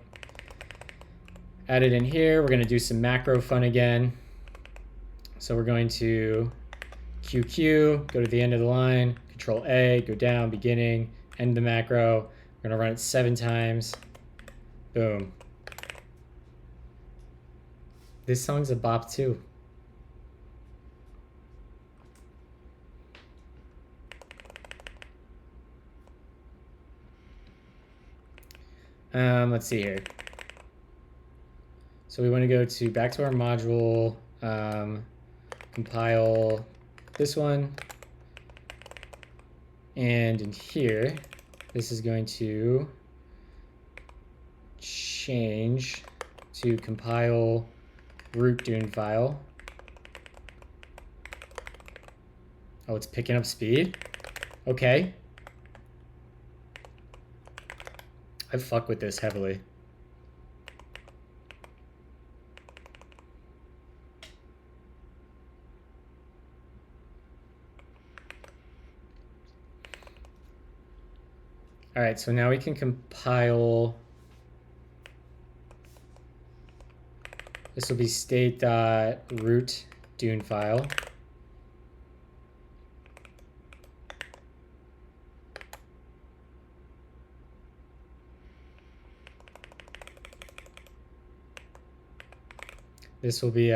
D: Add it in here. We're going to do some macro fun again. So we're going to QQ, go to the end of the line, Control A, go down, beginning, end the macro. We're going to run it 7 times. Boom. This song's a bop too. Let's see here. So we want to go to back to our module, compile this one, and in here, this is going to change to compile root Dune file. Oh, it's picking up speed? Okay. I fuck with this heavily. All right, so now we can compile This will be state.root Dune file. This will be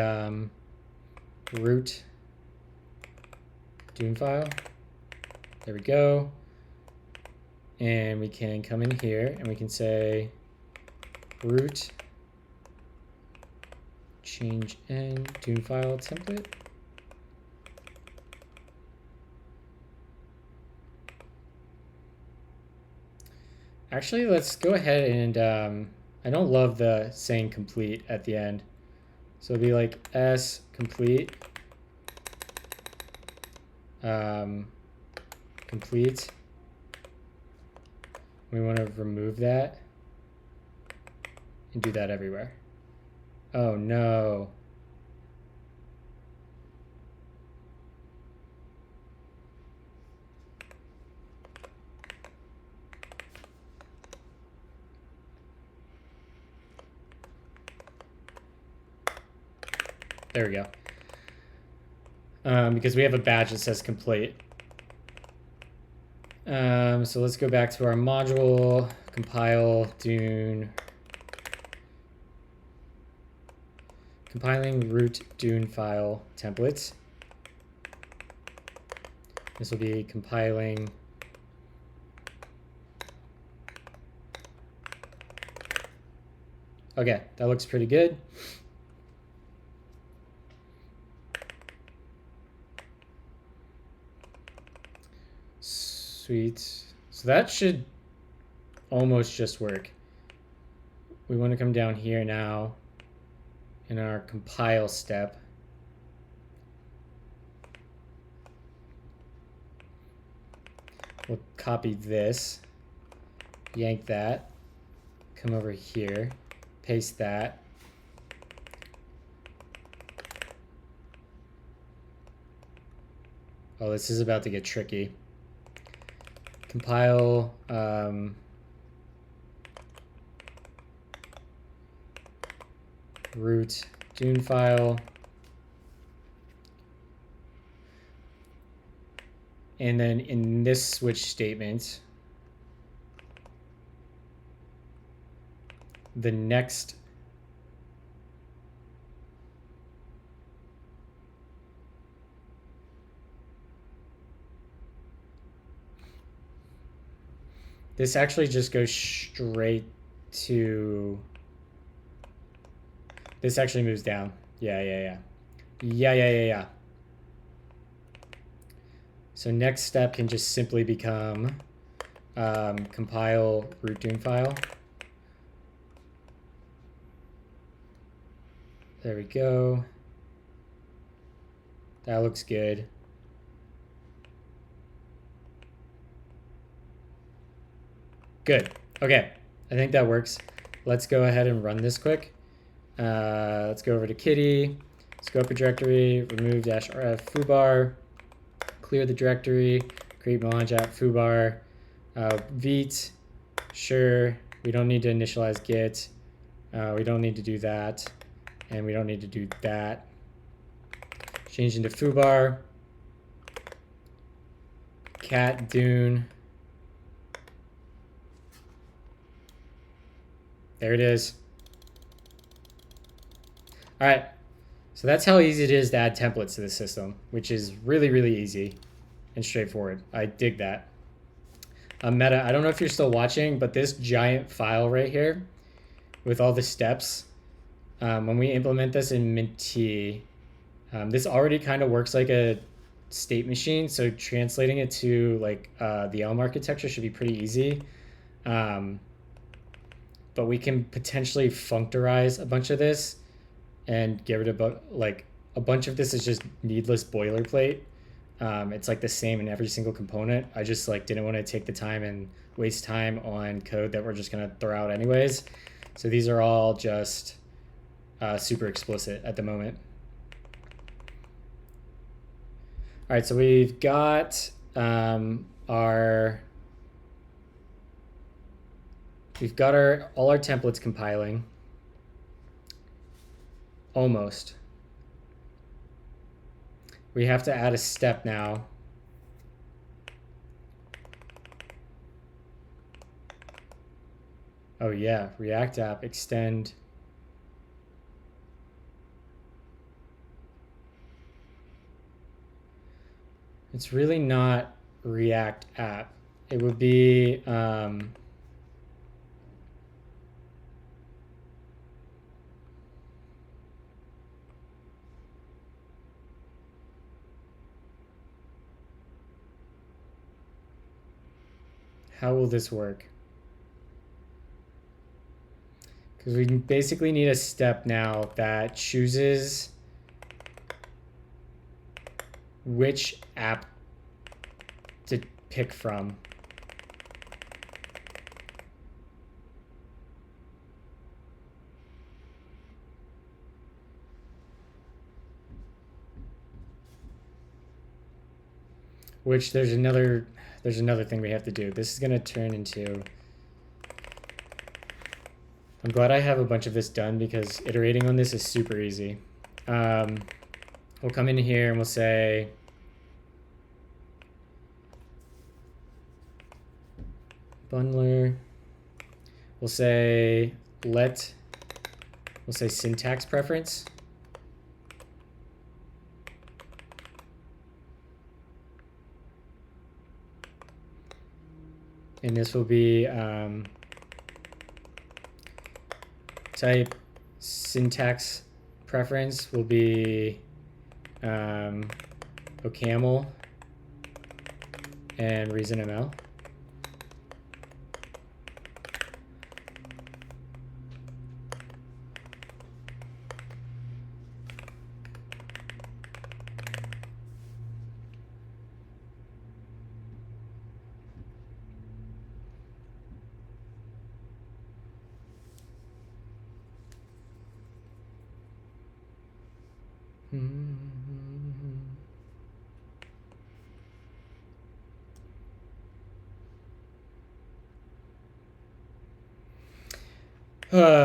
D: root Dune file. There we go. And we can come in here and we can say root change n Dune file template. Actually, let's go ahead and I don't love the saying complete at the end. So it'll be like s complete complete. We want to remove that and do that everywhere. Oh no. There we go. Because we have a badge that says complete. So let's go back to our module, compile, Dune, compiling root Dune file templates. This will be compiling okay, that looks pretty good. Sweet. So that should almost just work. We want to come down here now in our compile step. We'll copy this, yank that, come over here, paste that. Oh, this is about to get tricky. Compile root Dune file. And then in this switch statement, the next this actually just goes straight to, this actually moves down. Yeah. So next step can just simply become compile root Dune file. There we go. That looks good. Good. Okay, I think that works. Let's go ahead and run this quick. Let's go over to Kitty, scope a directory, remove -rf foobar, clear the directory, create Melange app foobar, Vite, sure. We don't need to initialize Git. We don't need to do that, and we don't need to do that. Change into foobar, cat Dune. There it is. All right, so that's how easy it is to add templates to the system, which is really, really easy and straightforward. I dig that. Meta, I don't know if you're still watching, but this giant file right here with all the steps, when we implement this in Mint, this already kind of works like a state machine, so translating it to like the Elm architecture should be pretty easy. But we can potentially functorize a bunch of this and get rid of like a bunch of this is just needless boilerplate. It's like the same in every single component. I just like didn't want to take the time and waste time on code that we're just gonna throw out anyways. So these are all just super explicit at the moment. All right, so we've got all our templates compiling. Almost. We have to add a step now. Oh yeah, React app extend. It's really not React app. It would be how will this work? Because we basically need a step now that chooses which app to pick from. Which there's another thing we have to do. This is going to turn into... I'm glad I have a bunch of this done because iterating on this is super easy. We'll come in here and we'll say bundler. We'll say syntax preference. And this will be type syntax preference will be OCaml and ReasonML.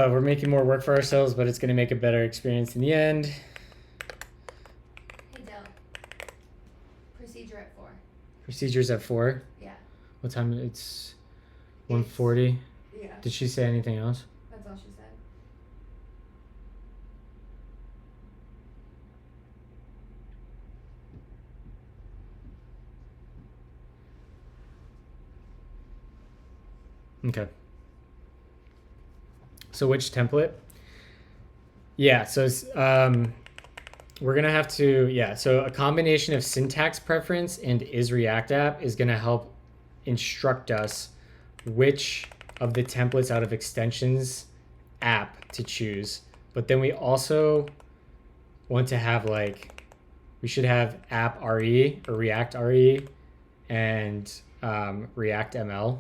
D: We're making more work for ourselves, but it's going to make a better experience in the end.
C: Hey, Del. Procedure at 4.
D: Procedures at 4.
C: Yeah.
D: What time? It's 1:40.
C: Yeah.
D: Did she say anything else?
C: That's all she said.
D: Okay. So which template? Yeah, so we're going to have to, so a combination of syntax preference and is React app is going to help instruct us which of the templates out of extensions app to choose. But then we also want to have we should have app RE or React RE and React ML.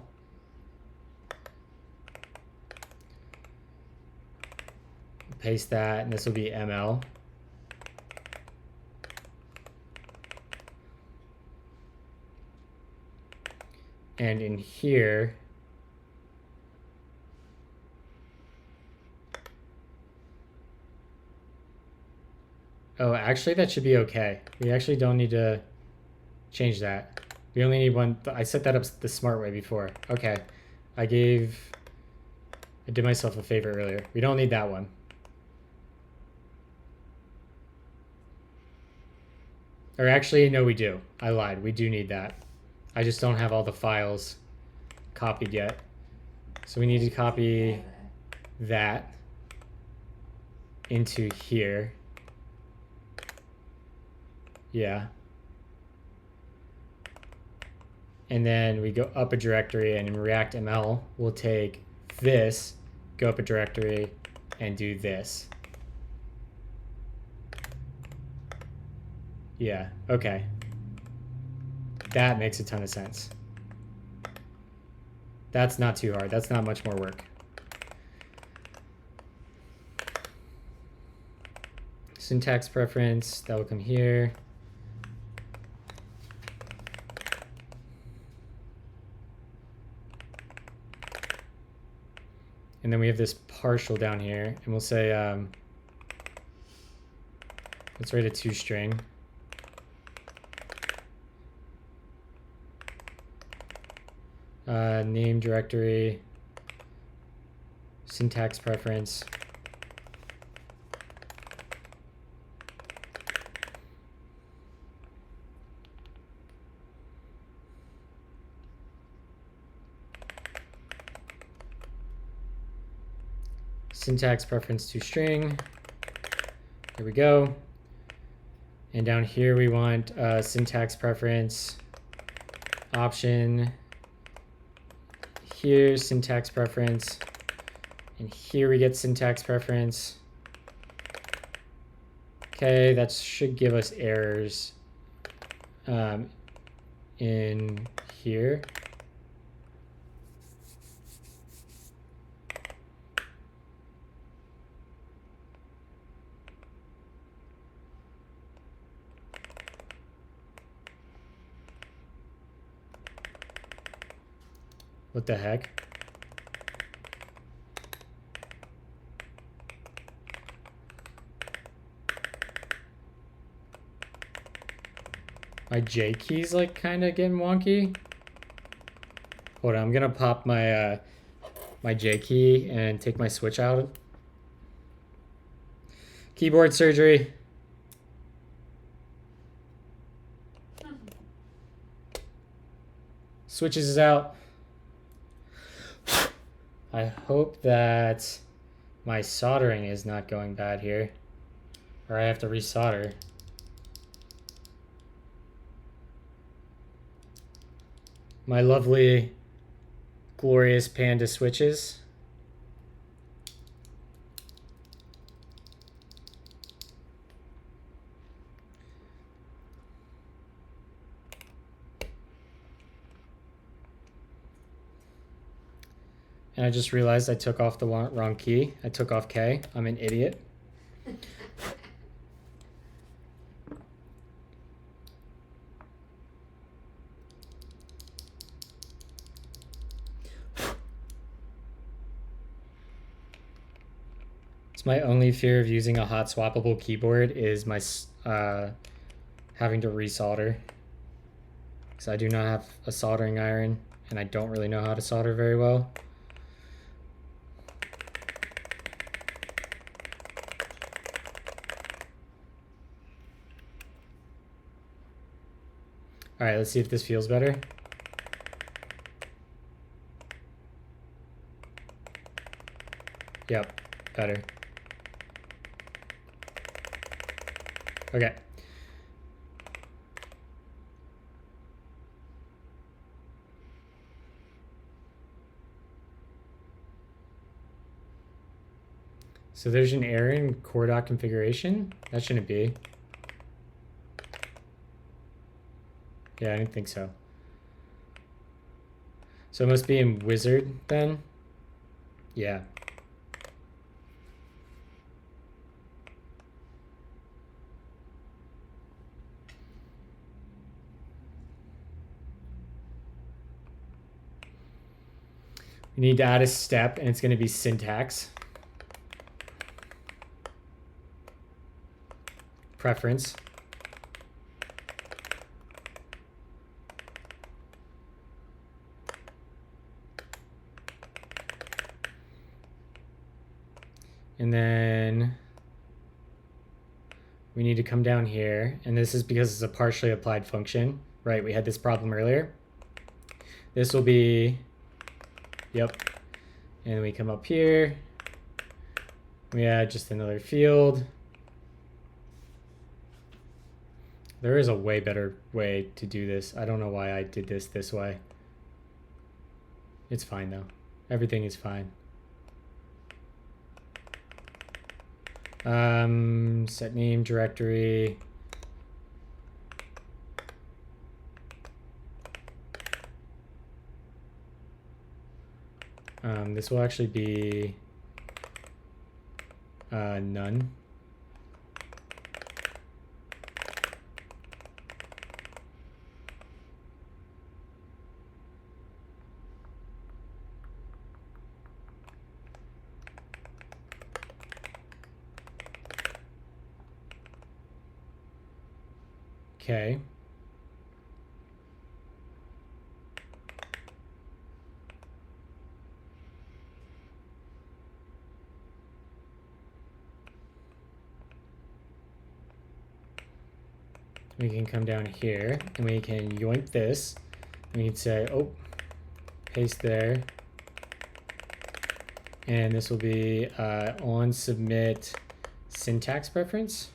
D: Paste that, and this will be ML. And in here, oh, actually that should be okay. We actually don't need to change that. We only need one. I set that up the smart way before. Okay, I did myself a favor earlier. We don't need that one. Or actually, no, we do. I lied. We do need that. I just don't have all the files copied yet. So we need to copy that into here. Yeah. And then we go up a directory, and in React ML, we'll take this, go up a directory, and do this. Yeah, okay. That makes a ton of sense. That's not too hard. That's not much more work. Syntax preference, that will come here. And then we have this partial down here, and we'll say Let's write a toString. Name directory, syntax preference. Syntax preference toString. There we go. And down here we want syntax preference option. Here's syntax preference. And here we get syntax preference. Okay, that should give us errors in here. What the heck? My J key's like kind of getting wonky. Hold on, I'm gonna pop my my J key and take my switch out. Keyboard surgery. Switches is out. I hope that my soldering is not going bad here, or I have to resolder. My lovely, glorious panda switches. And I just realized I took off the wrong key. I took off K. I'm an idiot. It's my only fear of using a hot swappable keyboard is my having to resolder. Because I do not have a soldering iron and I don't really know how to solder very well. All right, let's see if this feels better. Yep, better. Okay. So there's an error in core configuration. That shouldn't be. Yeah, I didn't think so. So it must be in wizard then. Yeah. We need to add a step, and it's going to be syntax. Preference. And then we need to come down here, and this is because it's a partially applied function, right? We had this problem earlier. This will be, yep. And we come up here, we add just another field. There is a way better way to do this. I don't know why I did this way. It's fine though. Everything is fine. Set name directory. This will actually be none. Okay. We can come down here and we can yoink this. We can say, oh, paste there. And this will be on submit syntax preference.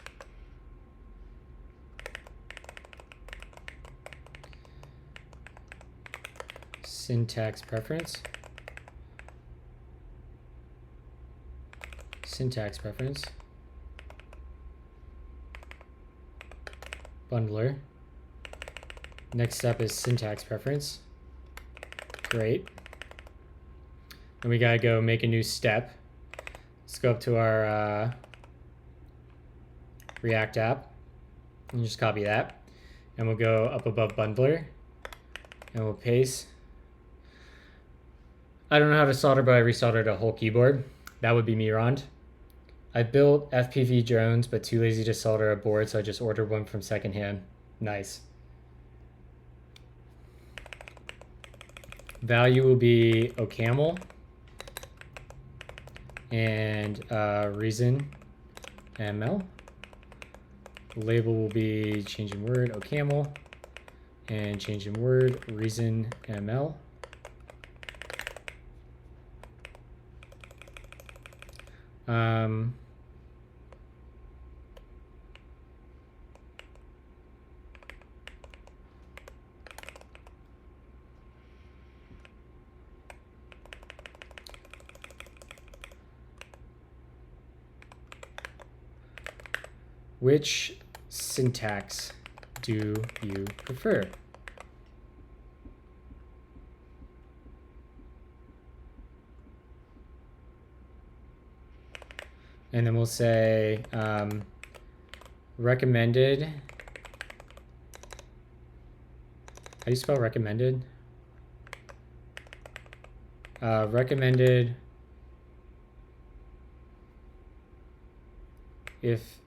D: Syntax preference. Syntax preference. Bundler. Next step is syntax preference. Great. And we gotta go make a new step. Let's go up to our React app and just copy that. And we'll go up above bundler and we'll paste. I don't know how to solder, but I resoldered a whole keyboard. That would be me, Rond. I built FPV drones, but too lazy to solder a board, so I just ordered one from secondhand. Nice. Value will be OCaml and reason ML. Label will be changing word OCaml and changing word reason ML. Which syntax do you prefer? And then we'll say recommended. How do you spell recommended? Recommended if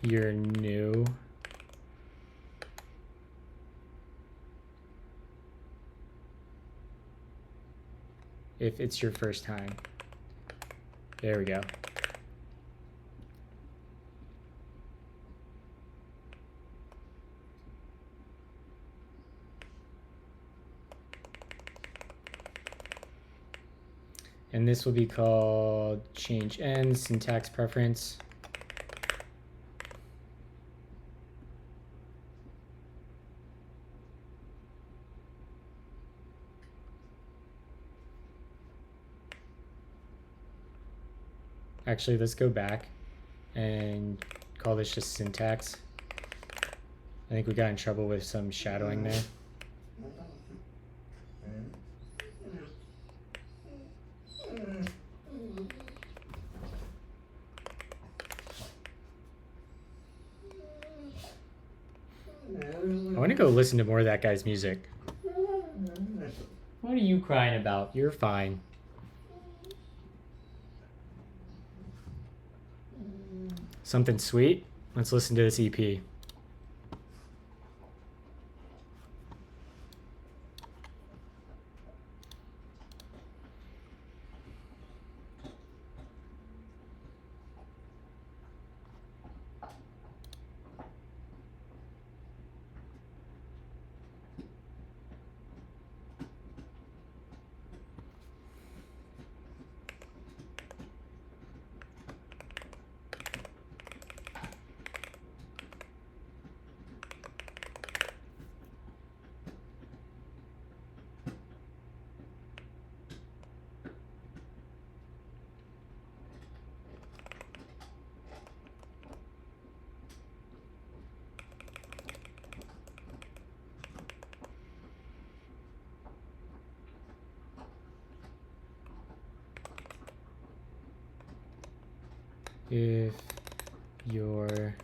D: you're new. If it's your first time. There we go. And this will be called change end syntax preference. Actually, let's go back and call this just syntax. I think we got in trouble with some shadowing there. I want to go listen to more of that guy's music. What are you crying about? You're fine. Something sweet? Let's listen to this EP. If you're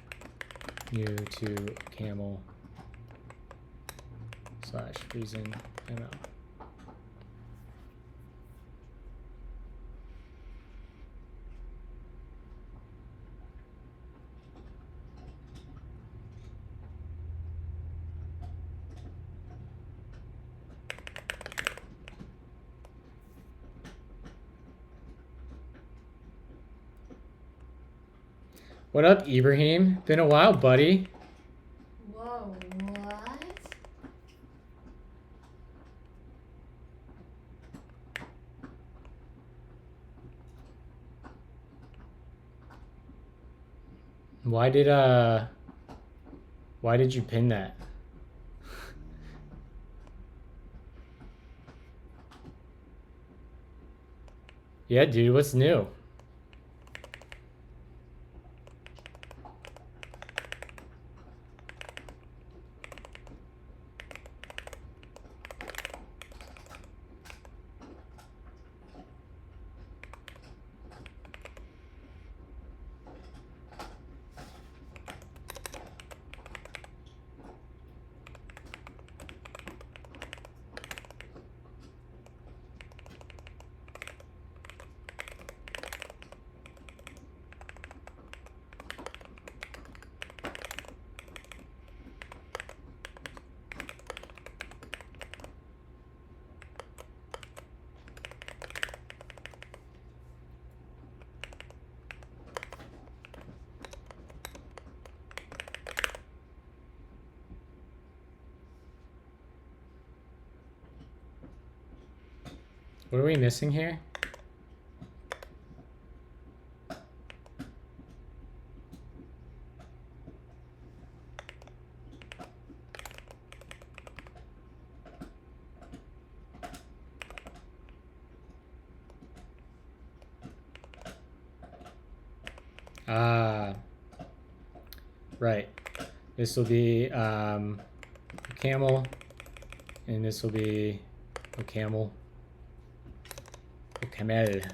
D: new to OCaml / reason ML. What up, Ibrahim? Been a while, buddy.
C: Whoa, what?
D: Why did you pin that? Yeah, dude, what's new? What are we missing here? Ah, right. This will be camel, and this will be OCaml. OCaml.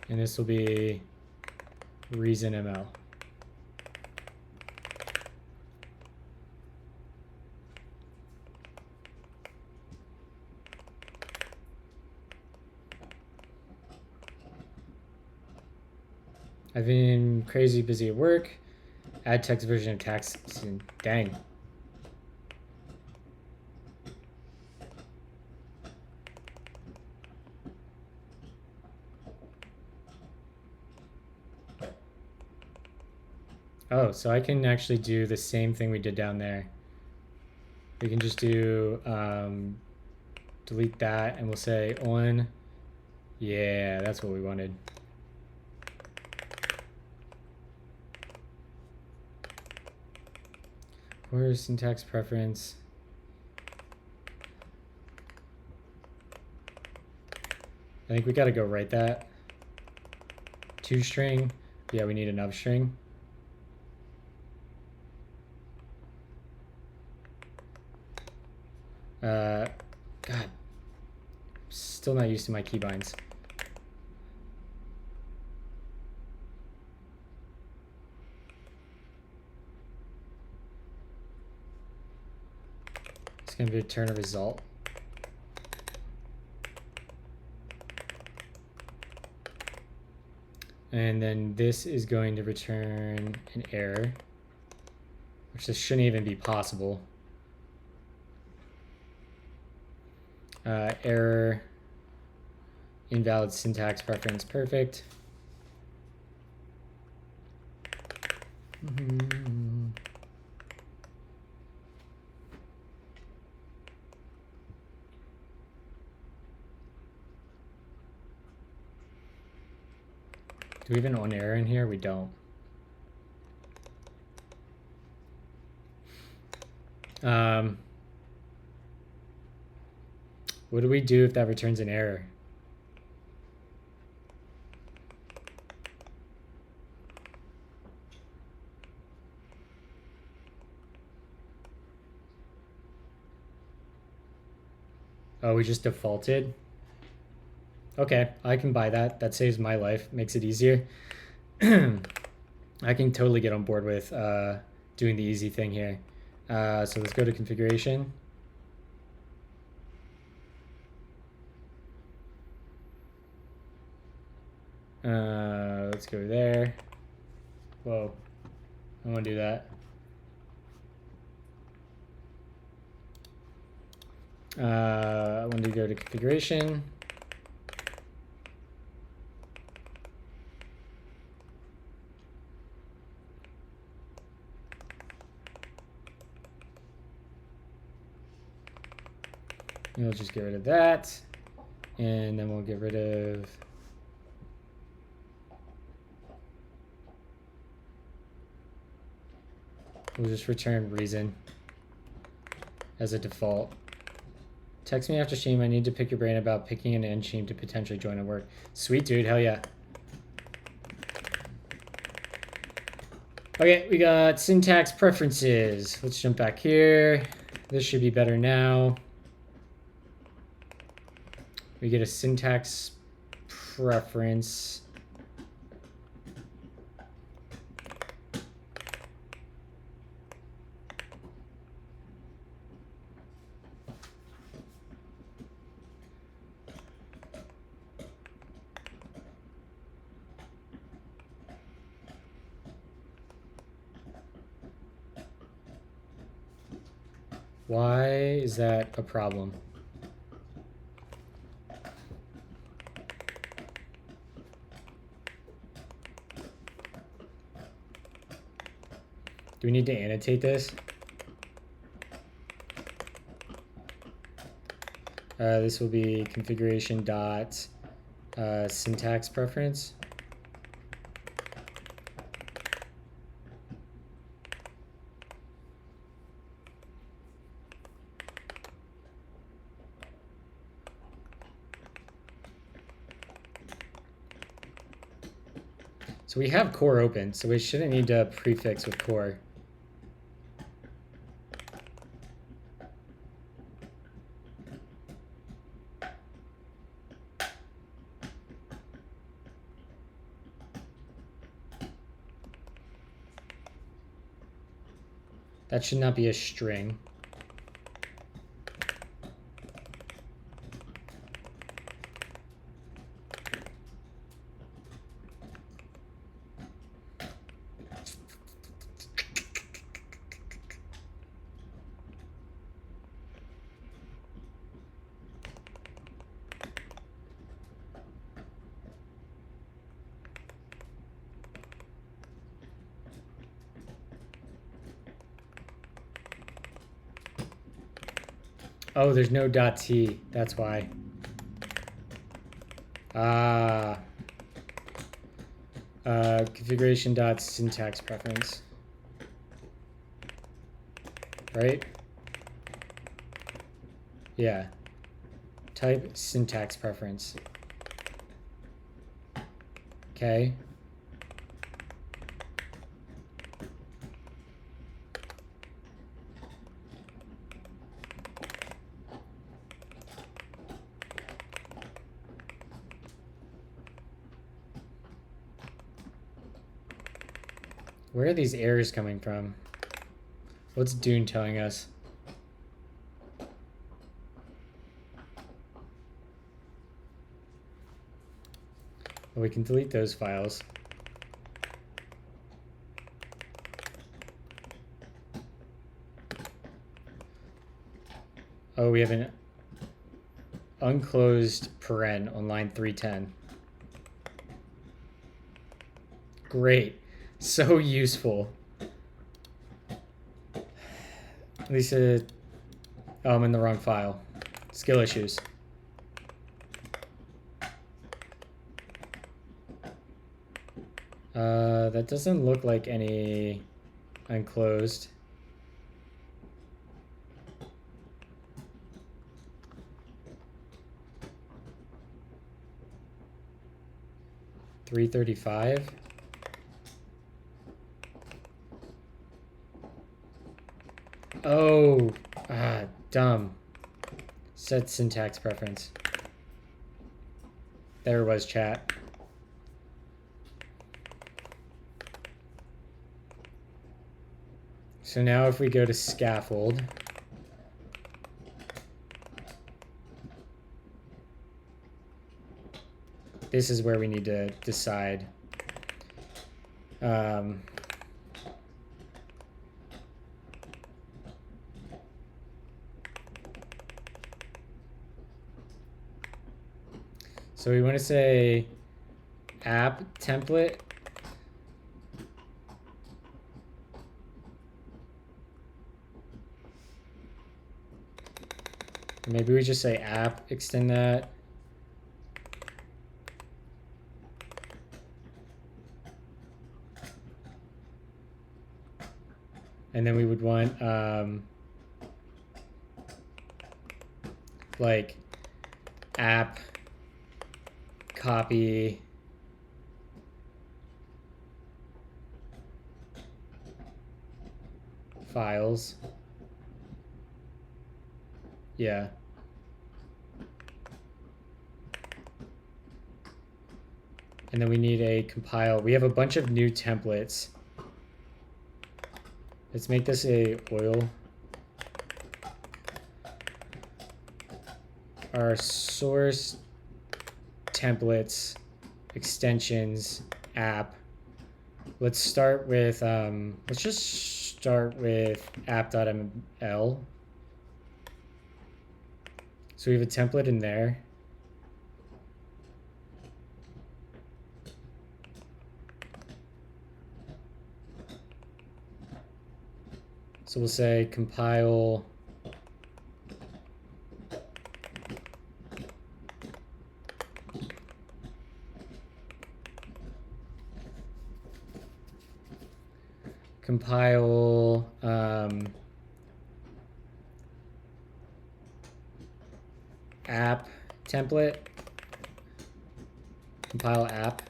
D: And this will be ReasonML. I've been crazy busy at work. Add text version of tax. Dang. Oh, so I can actually do the same thing we did down there. We can just do delete that, and we'll say on. Yeah, that's what we wanted. Where's syntax preference? I think we got to go write that. ToString. Yeah, we need an upstring. God, still not used to my keybinds. It's going to return a result. And then this is going to return an error, which this shouldn't even be possible. Error, invalid syntax preference, perfect. Do we have an on error in here? We don't. What do we do if that returns an error? Oh, we just defaulted? Okay, I can buy that. That saves my life, makes it easier. I can totally get on board with doing the easy thing here. So let's go to configuration. Let's go there. Whoa, I want to do that. I want to go to configuration. And we'll just get rid of that. And then we'll get rid of we'll just return reason as a default. Text me after stream. I need to pick your brain about picking an end stream to potentially join a work. Sweet, dude. Hell yeah. Okay, we got syntax preferences. Let's jump back here. This should be better now. We get a syntax preference. Why is that a problem? Do we need to annotate this? This will be configuration dot syntax preference. So we have core open, so we shouldn't need to prefix with core. That should not be a string. Oh, there's no .t. That's why. Configuration dot syntax preference. Right? Yeah. Type syntax preference. Okay. Where are these errors coming from? What's Dune telling us? Well, we can delete those files. Oh, we have an unclosed paren on line 310. Great. So useful. Lisa, oh, I'm in the wrong file. Skill issues. That doesn't look like any unclosed. $335. Oh, dumb. Set syntax preference. There was chat. So now if we go to scaffold, this is where we need to decide. So we want to say app template. Maybe we just say app, extend that. And then we would want like app copy files. Yeah. And then we need a compile. We have a bunch of new templates. Let's make this a oil. Our source templates, extensions, app. Let's start with, let's just start with app.ml. So we have a template in there. So we'll say compile app template, compile app.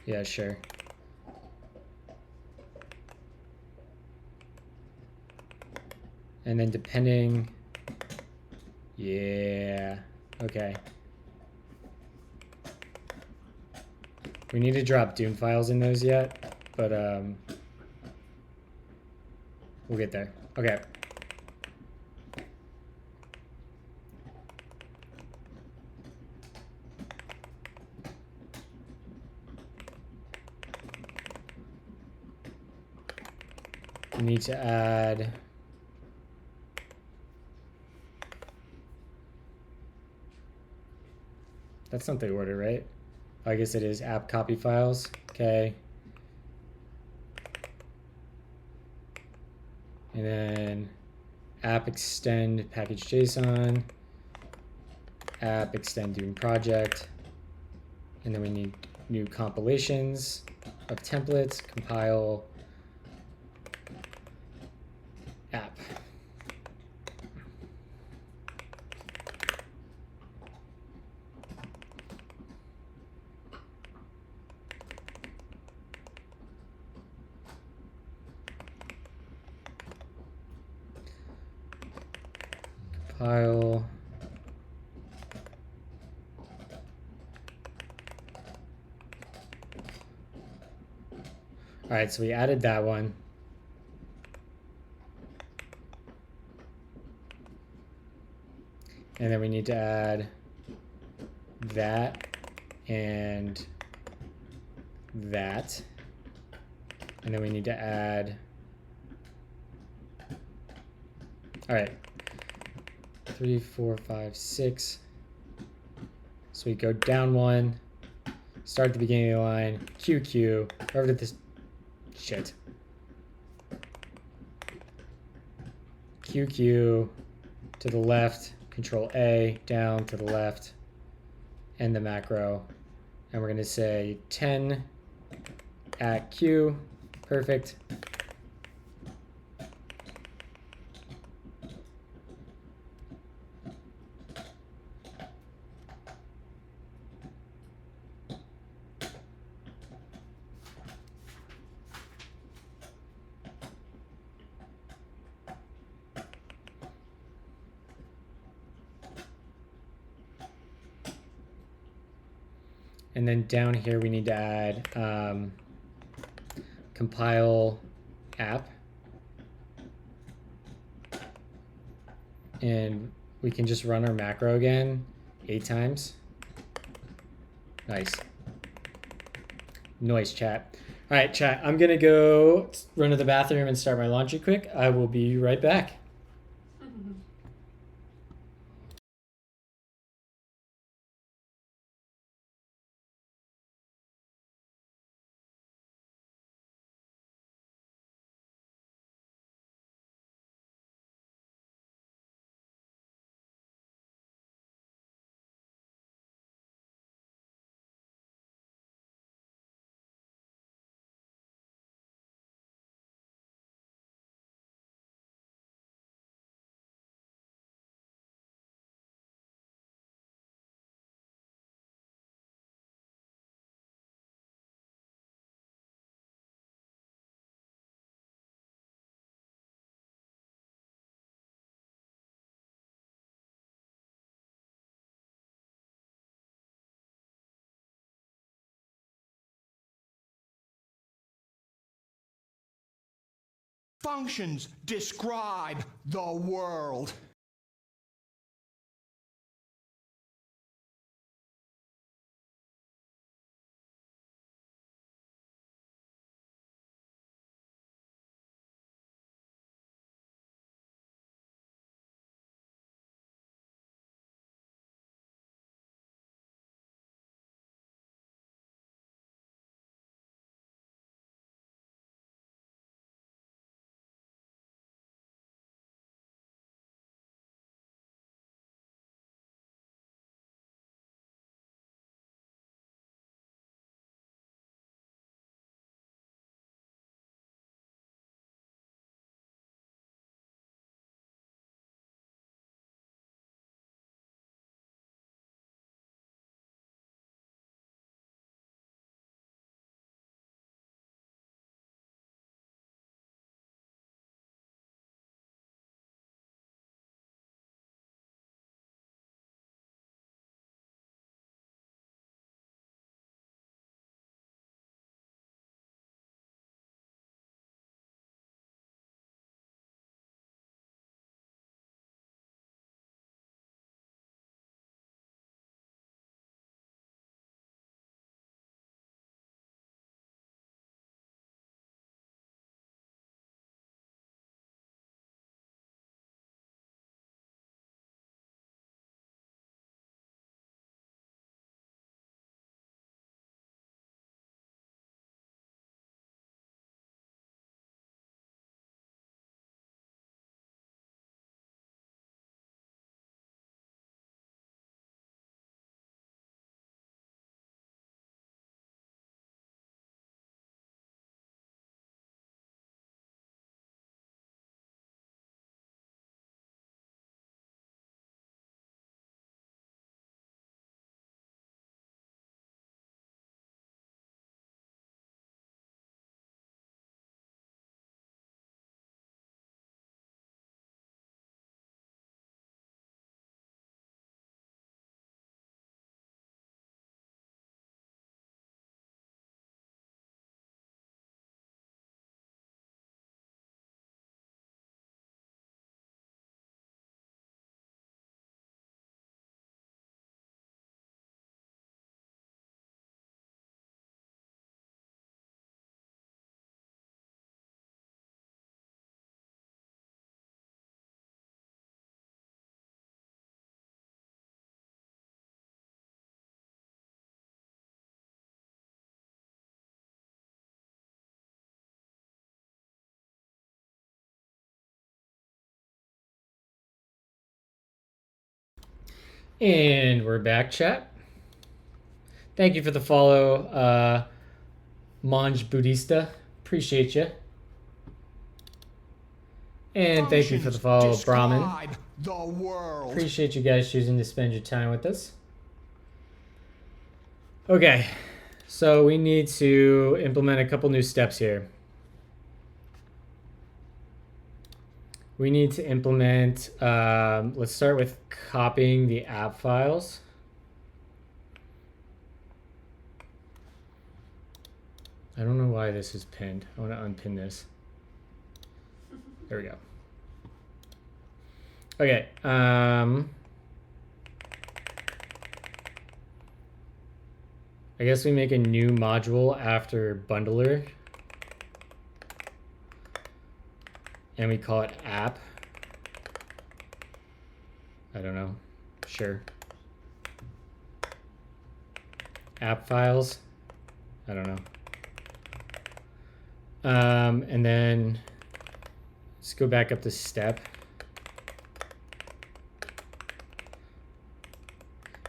D: Yeah, sure. And then depending, yeah, okay. We need to drop Dune files in those yet, but we'll get there. Okay. We need to add that's not the order, right? I guess it is app copy files. Okay. And then app extend package JSON, app extend Dune project. And then we need new compilations of templates, compile app. Compile all right, so we added that one. And then we need to add that and that. And then we need to add, all right, 3, 4, 5, 6. So we go down one, start at the beginning of the line, QQ, over to this, shit. QQ to the left, Control A, down to the left, and the macro. And we're going to say 10 at Q, perfect. And then down here we need to add compile app. And we can just run our macro again 8 times. Nice. Noise chat. All right, chat. I'm going to go run to the bathroom and start my laundry quick. I will be right back.
B: Functions describe the world.
D: And we're back, chat. Thank you for the follow, Mange Buddhista. Appreciate you. And thank you for the follow, Brahmin.
B: The world.
D: Appreciate you guys choosing to spend your time with us. Okay, so we need to implement a couple new steps here. We need to implement, let's start with copying the app files. I don't know why this is pinned. I want to unpin this. There we go. Okay. I guess we make a new module after bundler. And we call it app. I don't know. Sure. App files. I don't know. And then let's go back up to step.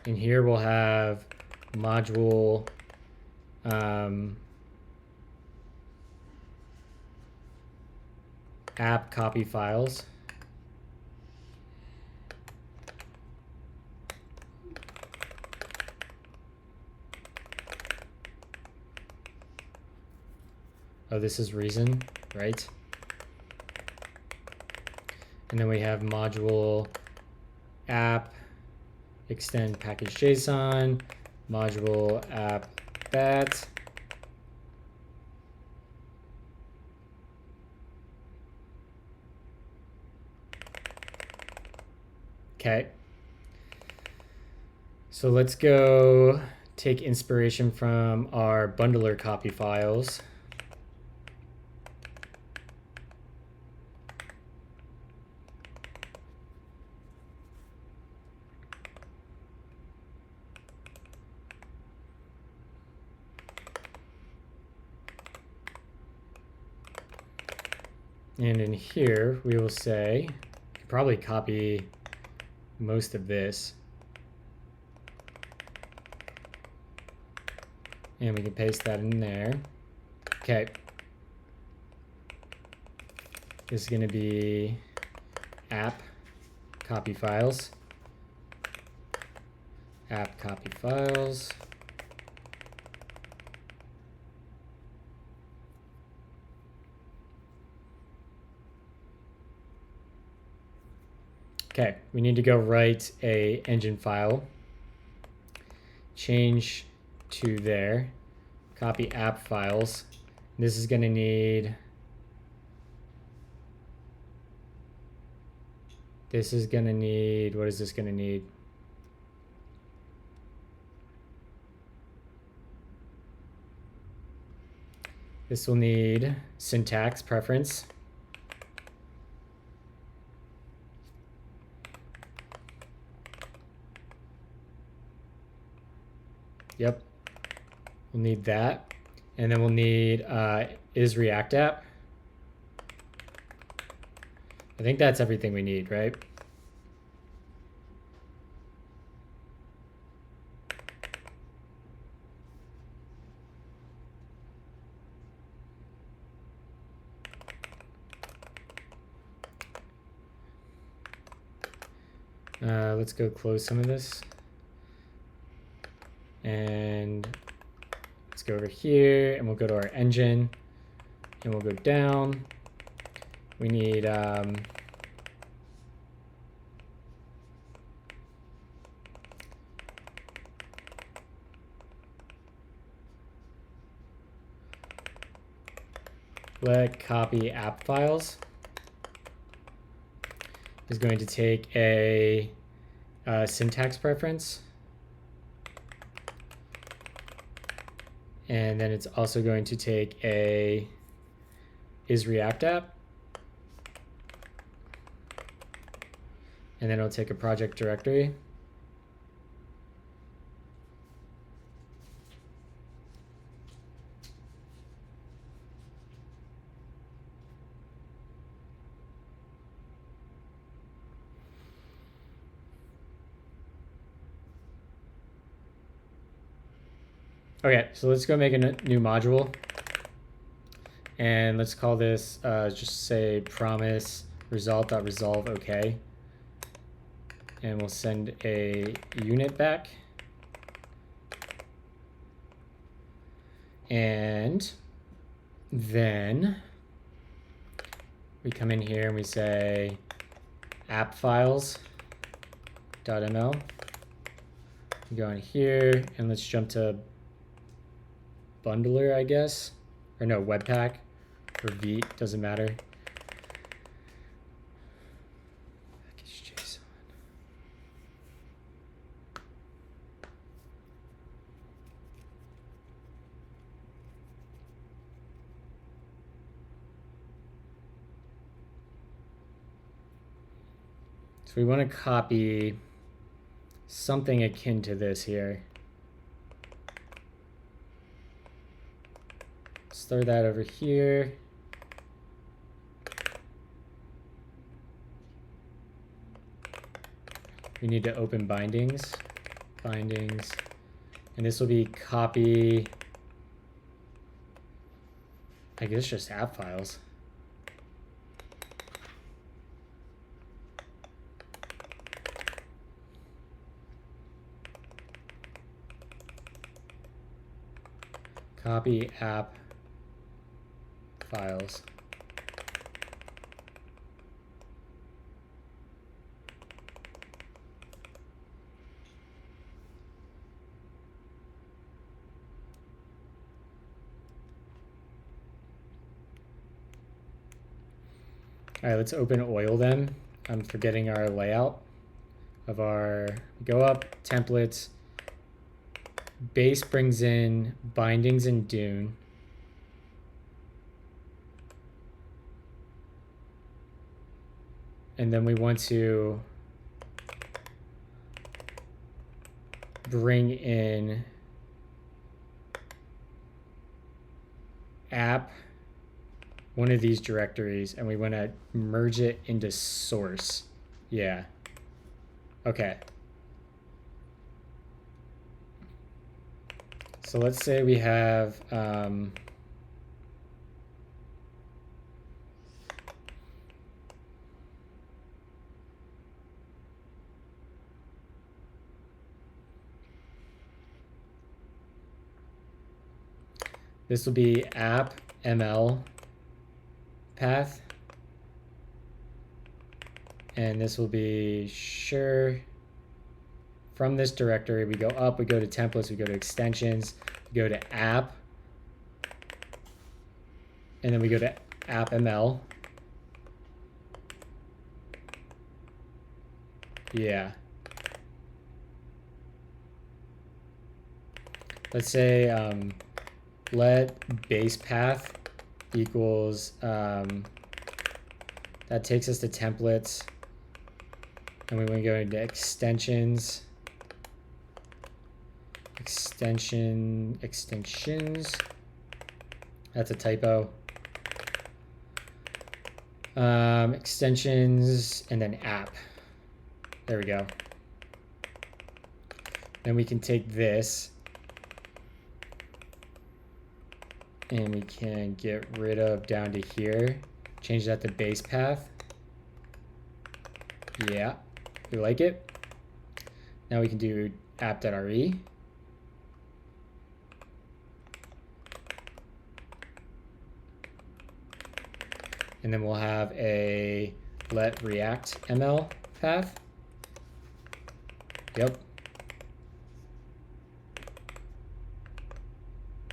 D: And here we'll have module app copy files. Oh, this is reason, right? And then we have module app extend package JSON, module app that. Okay. So let's go take inspiration from our bundler copy files. And in here, we will say, you could probably copy most of this. And we can paste that in there. Okay. This is going to be app copy files. App copy files. Okay, we need to go write a engine file. Change to there. Copy app files. This is going to need. This is going to need. What is this going to need? This will need syntax preference. Yep, we'll need that. And then we'll need is React app. I think that's everything we need, right? Let's go close some of this. And let's go over here and we'll go to our engine and we'll go down. We need let copy app files is going to take a syntax preference. And then it's also going to take a is React app. And then it'll take a project directory. Okay, so let's go make a new module. And let's call this, just say promise result.resolve okay. And we'll send a unit back. And then we come in here and we say app files.ml. We go in here and let's jump to bundler, I guess. Or no, Webpack or Vite, doesn't matter. Package JSON. So we want to copy something akin to this here. Let's throw that over here. We need to open bindings, and this will be copy, I guess just app files. Copy app files. All right, let's open oil then. I'm forgetting our layout of our, go up, templates, base brings in bindings and Dune. And then we want to bring in app, one of these directories, and we want to merge it into source. Yeah. Okay. So let's say we have this will be app ML path, and this will be sure. From this directory, we go up, we go to templates, we go to extensions, we go to app, and then we go to app ML. Yeah. Let's say let base path equals, that takes us to templates, and we want to go into extensions, extensions, that's a typo, extensions, and then app. There we go. Then we can take this and we can get rid of down to here, change that to base path. Yeah, we like it. Now we can do app.re. And then we'll have a let React ML path. Yep.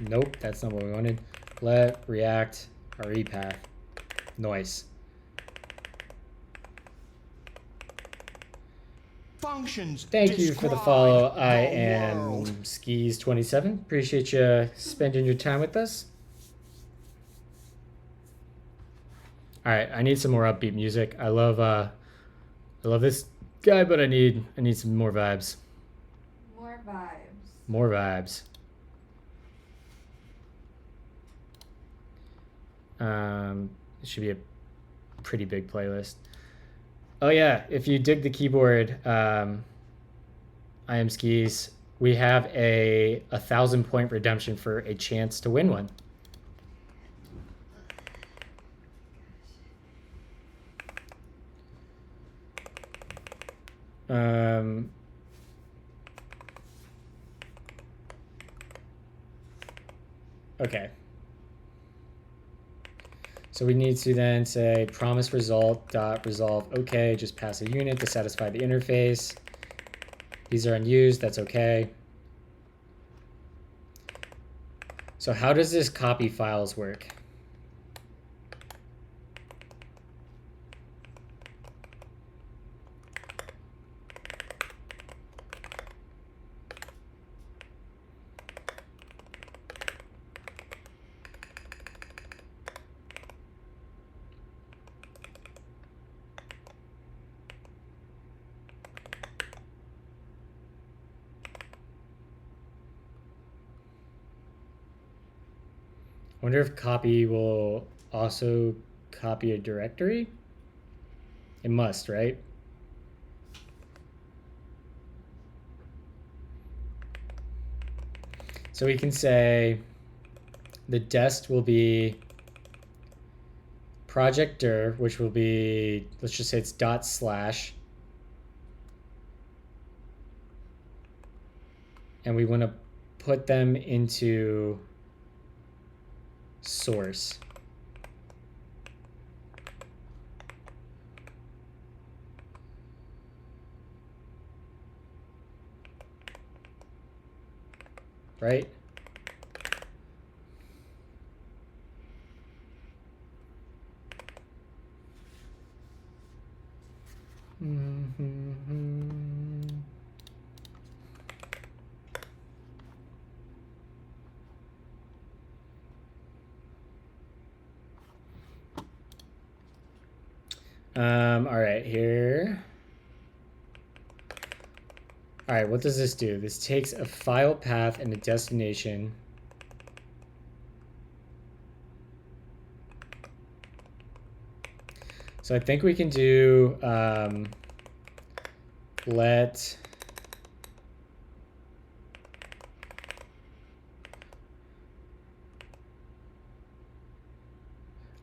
D: Nope, that's not what we wanted. Let React RE path. Nice.
B: Functions.
D: Thank you for the
B: describe
D: follow.
B: the
D: I am
B: world.
D: Skis27. Appreciate you spending your time with us. All right, I need some more upbeat music. I love this guy, but I need some more vibes.
C: More vibes.
D: More vibes. It should be a pretty big playlist. Oh yeah, if you dig the keyboard, I am Skis. We have a 1,000-point redemption for a chance to win one. Okay. So we need to then say promise result dot resolve. Okay, just pass a unit to satisfy the interface. These are unused. That's okay. So how does this copy files work? wonder if copy will also copy a directory. It must, right? So we can say the dest will be project dir, which will be, let's just say it's /, and we want to put them into source. Right? All right, here. All right, what does this do? This takes a file path and a destination. So I think we can do let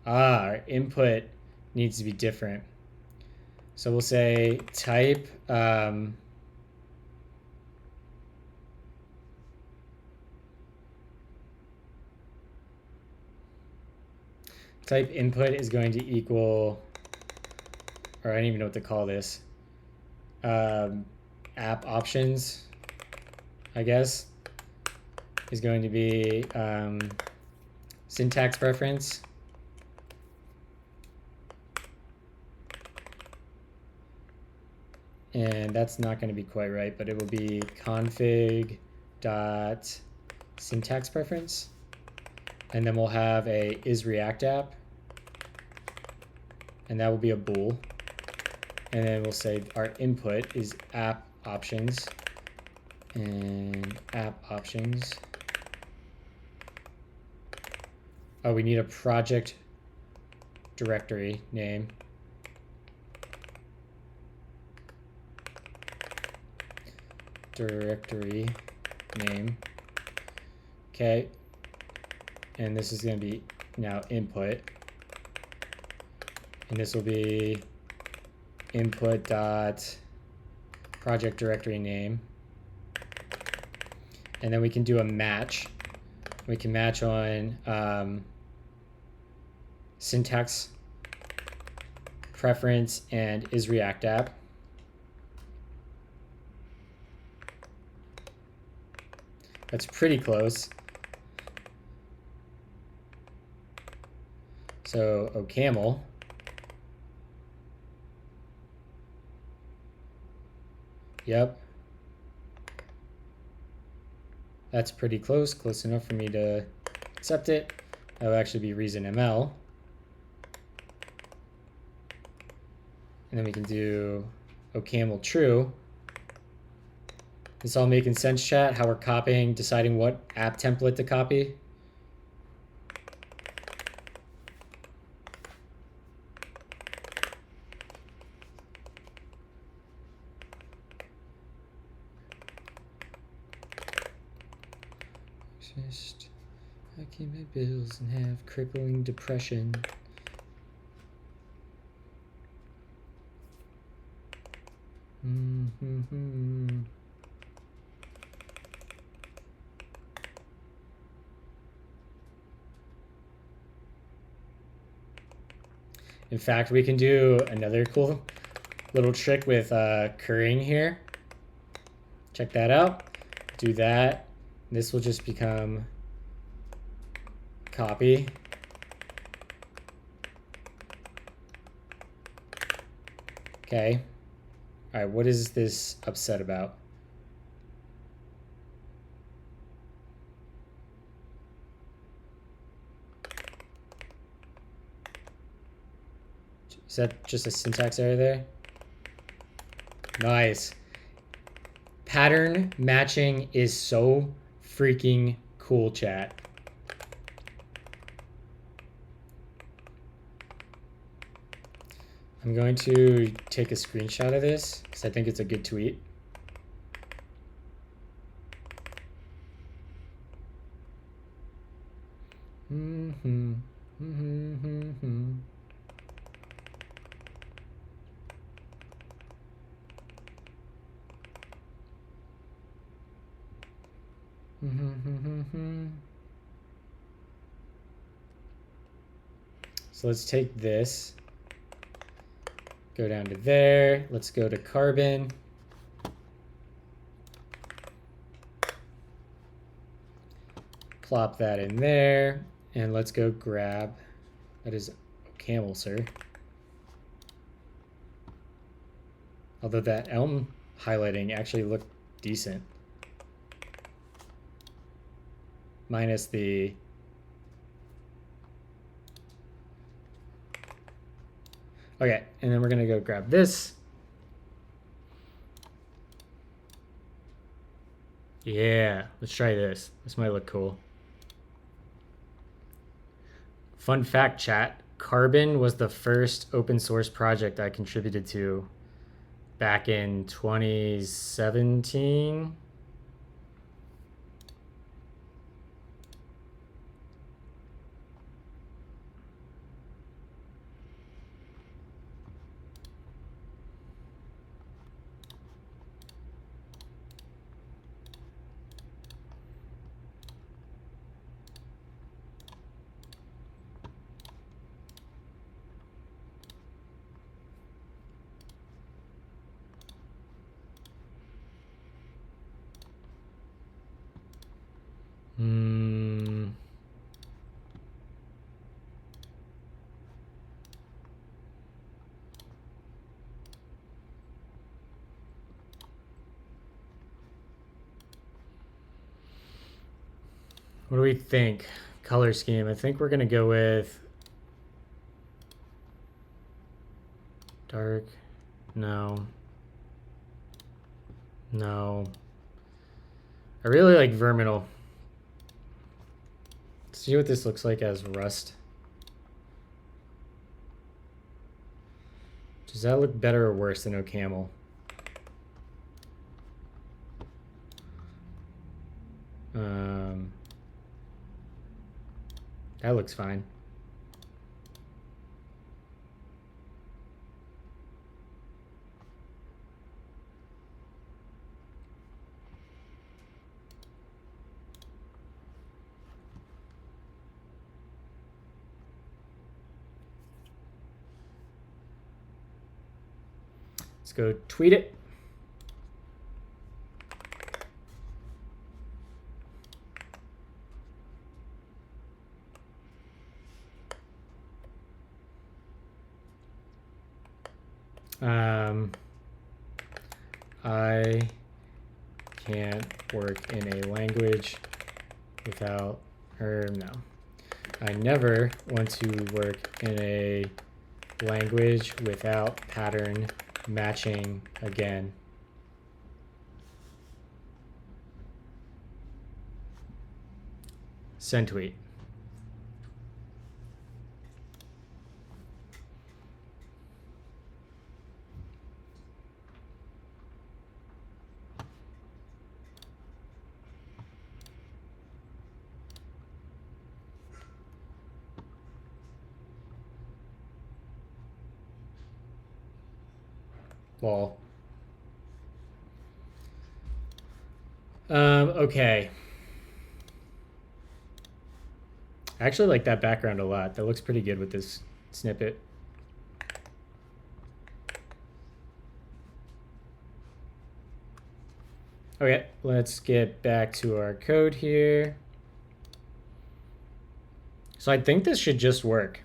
D: our input needs to be different. So we'll say type type input is going to equal, or I don't even know what to call this, app options, I guess, is going to be syntax preference. And that's not going to be quite right, but it will be config dot syntax preference. And then we'll have a isReactApp. And that will be a bool. And then we'll say our input is app options. And app options. Oh, we need a project directory name. Directory name. Okay. And this is going to be now input. And this will be input dot project directory name. And then we can do a match. We can match on syntax preference and isReactApp. That's pretty close. So OCaml. Yep. That's pretty close, close enough for me to accept it. That will actually be reasonml. And then we can do OCaml true. This all making sense, chat? How we're copying, deciding what app template to copy? Just, I keep my bills and have crippling depression. In fact, we can do another cool little trick with currying here. Check that out. Do that. This will just become copy. Okay. All right, what is this upset about? Is that just a syntax error there? Nice. Pattern matching is so freaking cool, chat. I'm going to take a screenshot of this because I think it's a good tweet. So let's take this, go down to there. Let's go to carbon. Plop that in there, and let's go grab, that is OCaml, sir. Although that elm highlighting actually looked decent. Minus the okay, and then we're gonna go grab this. Yeah, let's try this. This might look cool. Fun fact, chat, Carbon was the first open source project I contributed to back in 2017. What do we think? Color scheme. I think we're going to go with dark. No. No. I really like Verminal. Let's see what this looks like as Rust. Does that look better or worse than OCaml? That looks fine. Let's go tweet it. I can't work in a language without, no. I never want to work in a language without pattern matching again. Send tweet. Lol. Okay. I actually like that background a lot. That looks pretty good with this snippet. Okay, let's get back to our code here. So I think this should just work.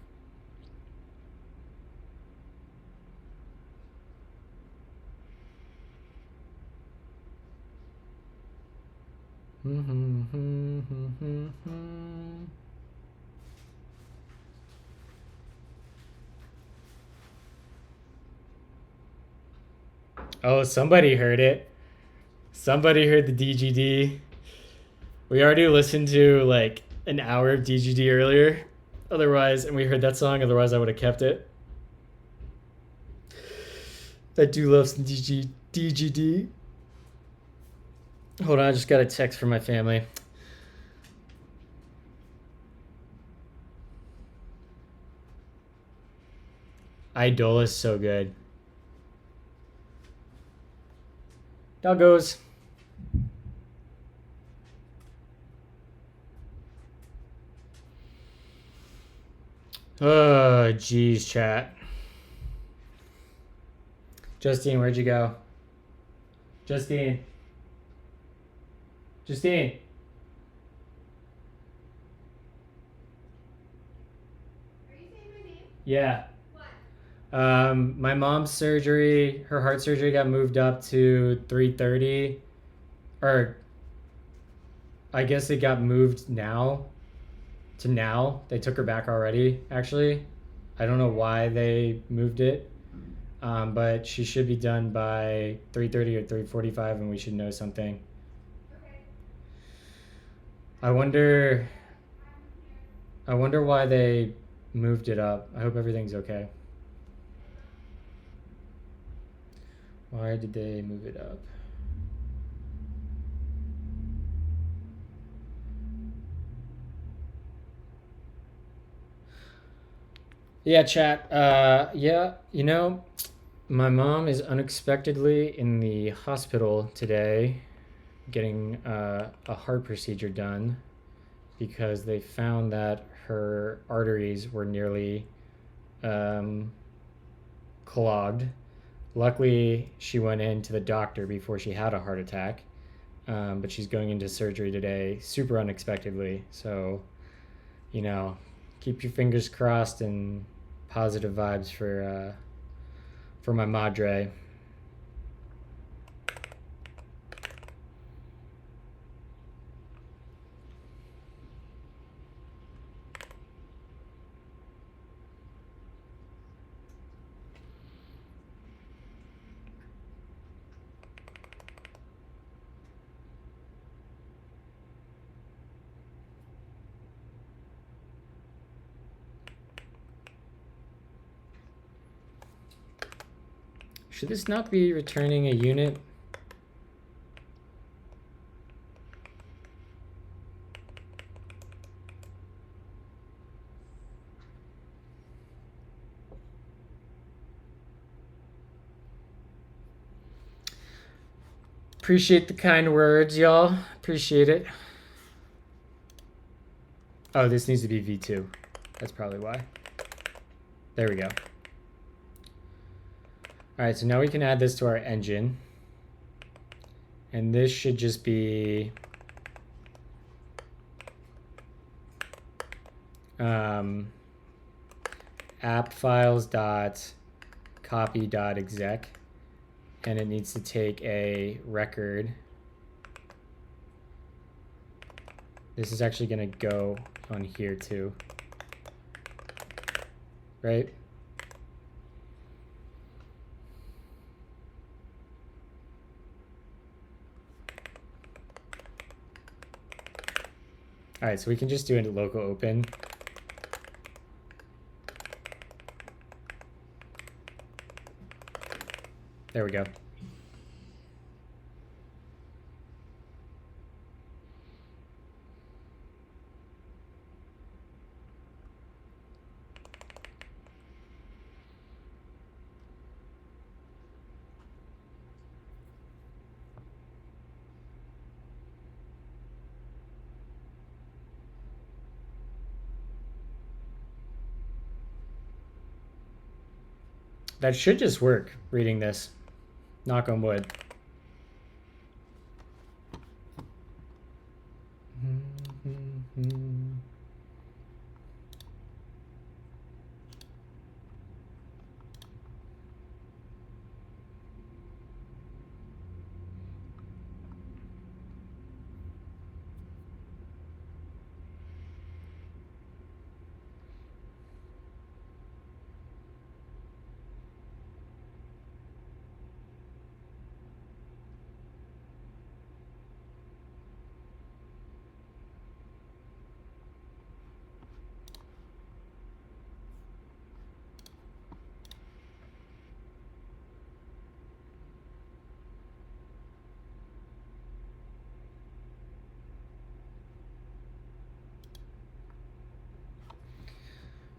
D: Oh, somebody heard it. Somebody heard the DGD. We already listened to like an hour of DGD earlier. Otherwise, and we heard that song, otherwise I would have kept it. I do love some DGD. Hold on, I just got a text from my family. Idola's so good. Doggos. Oh, geez, chat. Justine, where'd you go? Justine. Justine.
C: Are you saying my name?
D: Yeah.
C: What?
D: My mom's surgery, her heart surgery got moved up to 3:30. Or I guess it got moved now to now. They took her back already, actually. I don't know why they moved it. But she should be done by 3:30 or 3:45, and we should know something.
C: Okay.
D: I wonder why they moved it up. I hope everything's okay. Why did they move it up? Yeah, chat. Yeah, my mom is unexpectedly in the hospital today getting a heart procedure done because they found that her arteries were nearly clogged. Luckily, she went in to the doctor before she had a heart attack, but she's going into surgery today super unexpectedly. So, keep your fingers crossed and positive vibes for my madre. Should this not be returning a unit? Appreciate the kind words, y'all. Appreciate it. Oh, this needs to be V2. That's probably why. There we go. All right, so now we can add this to our engine. And this should just be app files dot copy dot exec, and it needs to take a record. This is actually going to go on here too, right? All right, so we can just do a local open. There we go. That should just work, reading this. Knock on wood.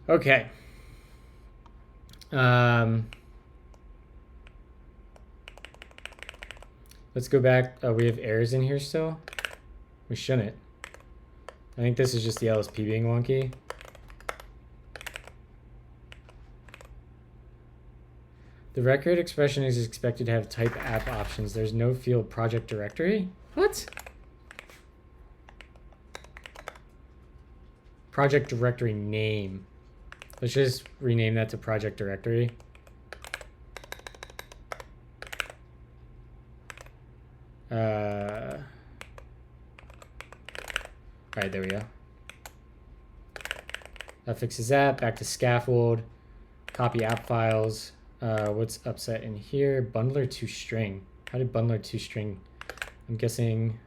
D: Okay. Let's go back. Oh, we have errors in here still? We shouldn't. I think this is just the LSP being wonky. The record expression is expected to have type app options. There's no field project directory. What? Project directory name. Let's just rename that to project directory. All right, there we go. That fixes that. Back to scaffold. Copy app files. What's upset in here? Bundler to string. How did bundler to string? I'm guessing.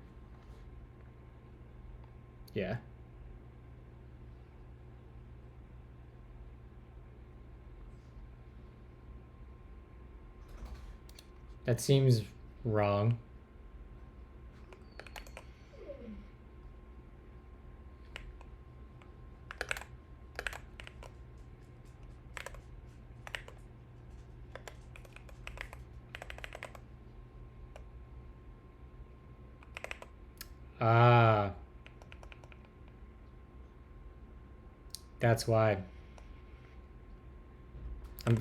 D: Yeah. That seems wrong. Ah. That's why.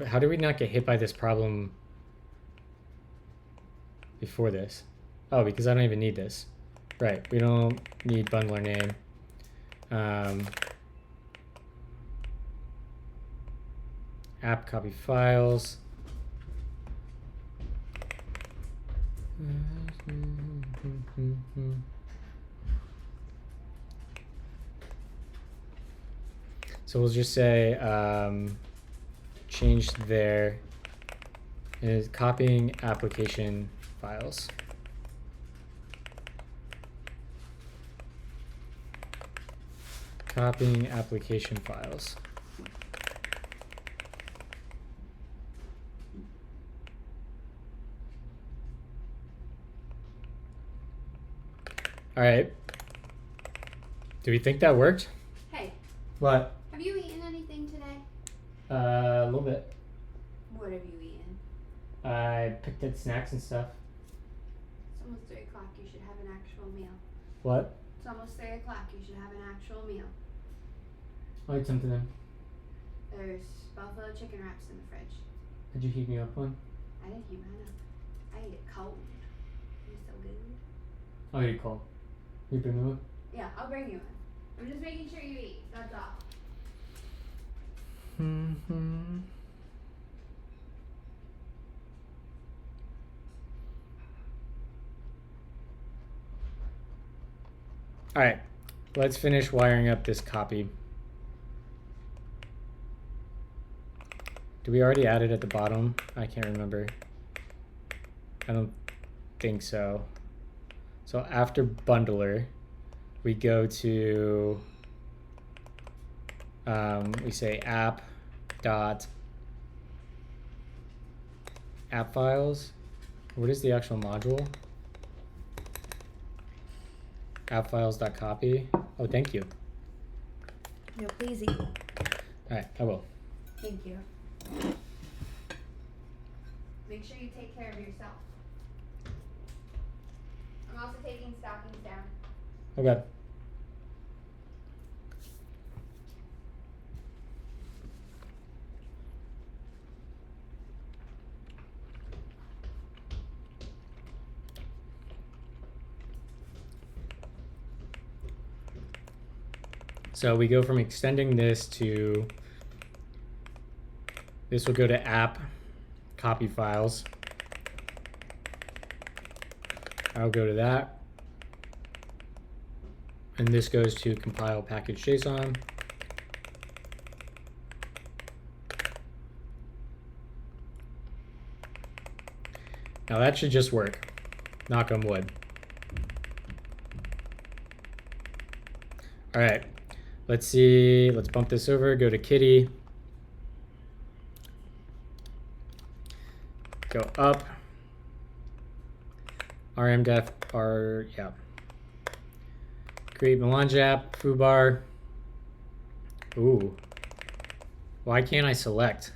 D: How did we not get hit by this problem before this? Oh, because I don't even need this. Right, we don't need bundler name. App copy files. So we'll just say change there is copying application files. Copying application files. All right. Do we think that worked?
C: Hey,
D: What?
C: have you eaten anything today?
D: A little bit.
C: What have you eaten?
D: I picked at snacks and stuff.
C: It's almost 3 o'clock. You should have an actual meal.
D: What?
C: It's almost 3 o'clock. You should have an actual meal.
D: I'll eat something then.
C: There's buffalo chicken wraps in the fridge.
D: Did you heat me up one?
C: I didn't heat mine up. I ate it cold. It was so good.
D: I'll eat it cold. You bring me one?
C: Yeah, I'll bring you one. I'm just making sure you eat. That's all.
D: All right, let's finish wiring up this copy. Did we already add it at the bottom? I can't remember. I don't think so. So after bundler, we go to, we say app dot app files. What is the actual module? App files.copy. Oh, thank you.
C: No, please eat.
D: All right, I will.
C: Thank you. Make sure you take care of yourself. I'm also taking stockings down.
D: Okay. So we go from extending this to, this will go to app copy files. I'll go to that. And this goes to compile package JSON. Now that should just work. Knock on wood. All right. Let's see, let's bump this over, go to Kitty. Go up. RMDef, yeah. Create Melange app, foobar. Ooh. Why can't I select?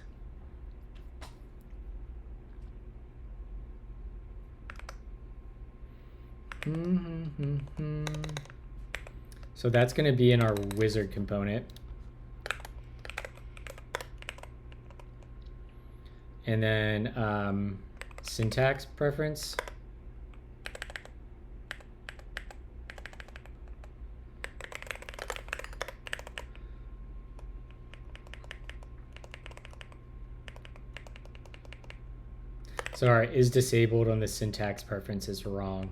D: So that's going to be in our wizard component. And then syntax preference. Sorry, is disabled on the syntax preference is wrong.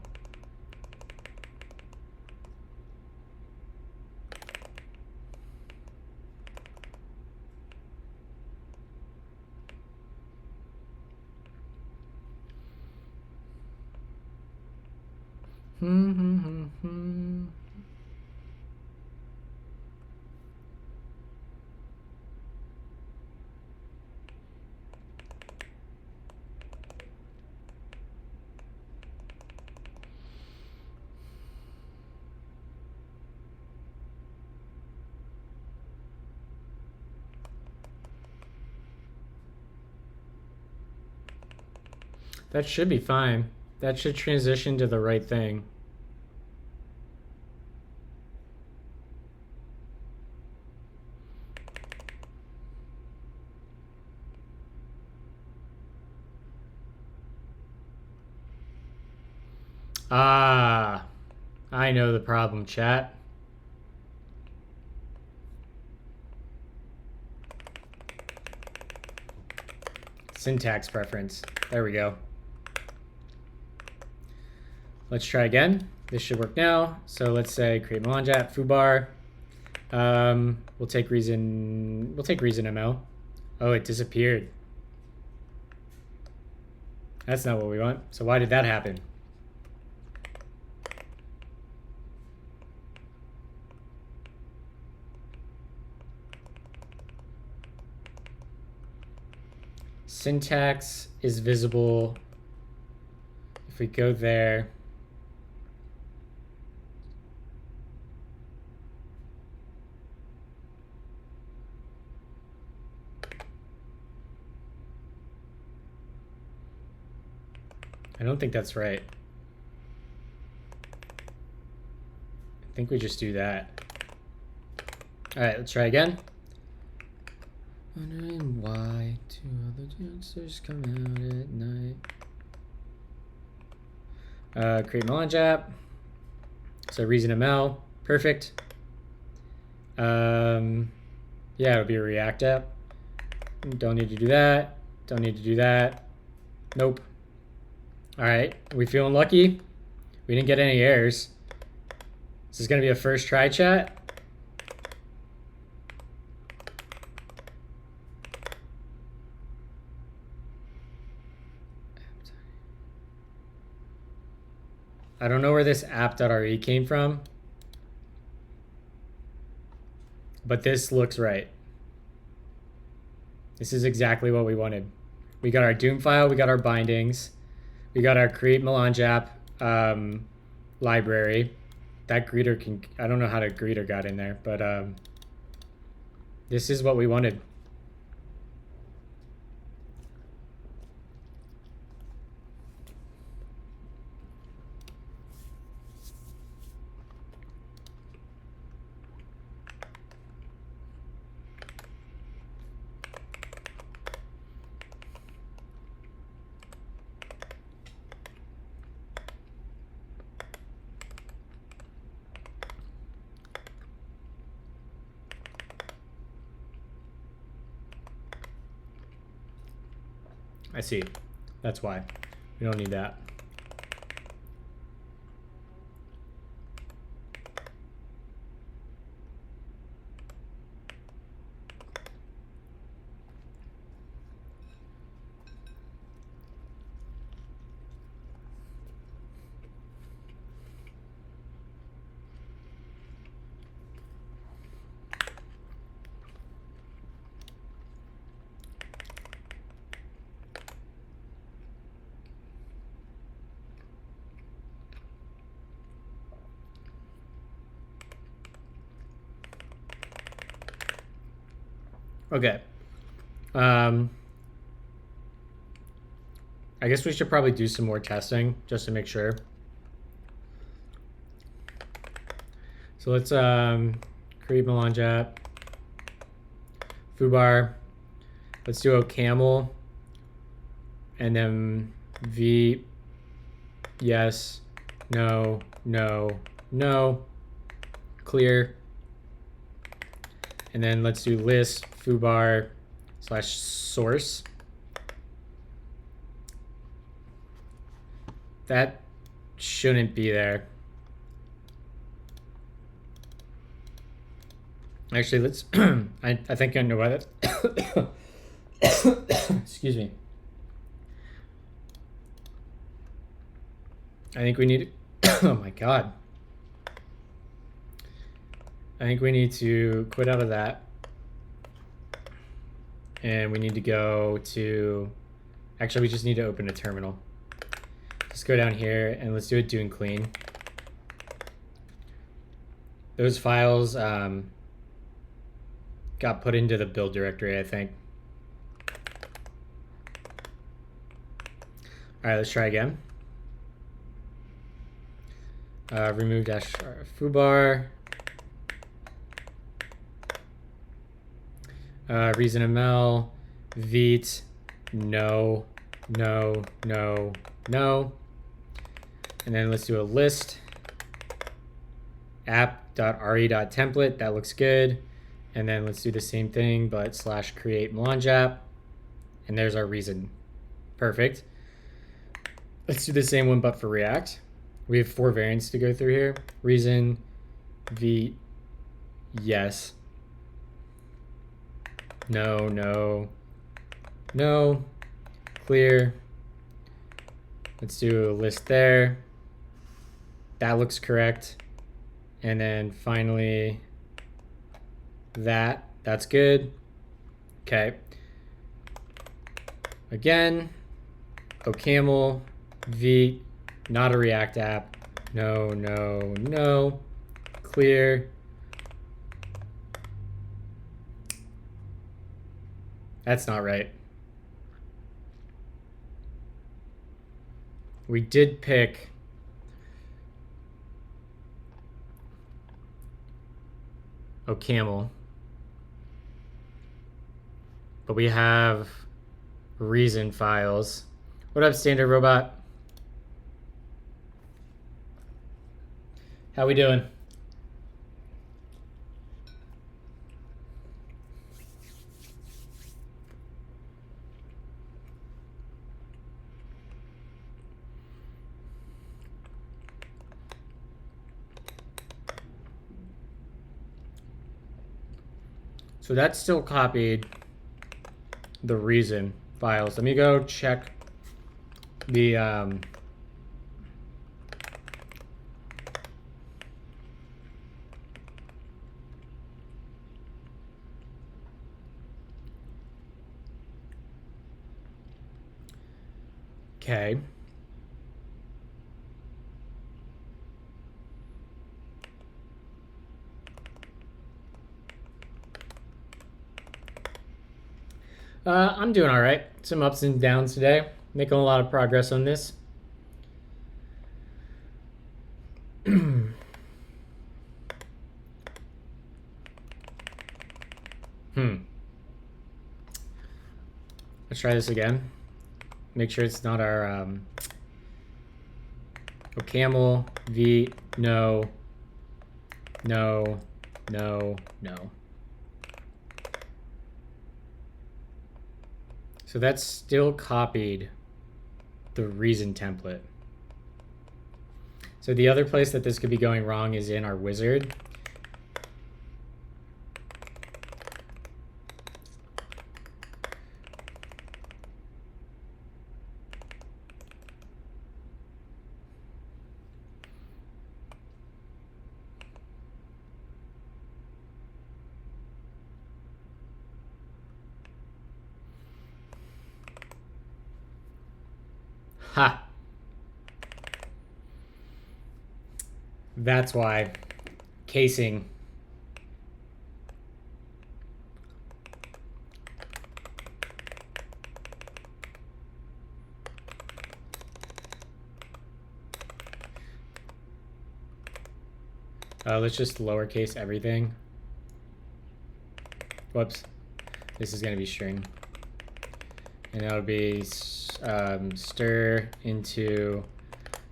D: That should be fine. That should transition to the right thing. Ah, I know the problem, chat. Syntax preference. There we go. Let's try again. This should work now. So let's say create Melange app, foobar. We'll take reason ML. Oh, it disappeared. That's not what we want. So why did that happen? Syntax is visible. If we go there, I don't think that's right. I think we just do that. All right, let's try again. Wondering why two other dancers come out at night. Create Melange app. So reason ML, perfect. Yeah, it'll be a React app. Don't need to do that. Don't need to do that. Nope. All right, we feeling lucky? We didn't get any errors. This is gonna be a first try, chat. I don't know where this app.re came from, but this looks right. This is exactly what we wanted. We got our Doom file, we got our bindings, we got our create Melange app library. That greeter can, I don't know how the greeter got in there, but this is what we wanted. I see. That's why. We don't need that. Okay, I guess we should probably do some more testing just to make sure. So let's create Melange app, foobar. Let's do OCaml, and then v, yes, no, no, no, clear. And then let's do list foobar / source. That shouldn't be there. Actually, let's, I think I know why that, excuse me. I think we need, oh my God. I think we need to quit out of that. And we need to go to, actually we just need to open a terminal. Let's go down here and let's do a doing clean. Those files got put into the build directory, I think. All right, let's try again. Remove dash foobar. Reason ML, Vite, no, no, no, no. And then let's do a list app.re.template. That looks good. And then let's do the same thing, but / create Melange app. And there's our reason. Perfect. Let's do the same one, but for React. We have 4 variants to go through here. Reason, v, yes. No, no, no, clear. Let's do a list there. That looks correct. And then finally, that's good. Okay. Again, OCaml, v, not a React app. No, no, no, clear. That's not right. We did pick OCaml, but we have reason files. What up, Standard Robot? How we doing? So that's still copied the reason files. Let me go check the okay. I'm doing all right. Some ups and downs today. Making a lot of progress on this. Let's try this again. Make sure it's not our OCaml, v, no, no, no, no. So that's still copied the reason template. So the other place that this could be going wrong is in our wizard. Ha! That's why. Casing. Let's just lowercase everything. Whoops. This is going to be string. And that'll be stir into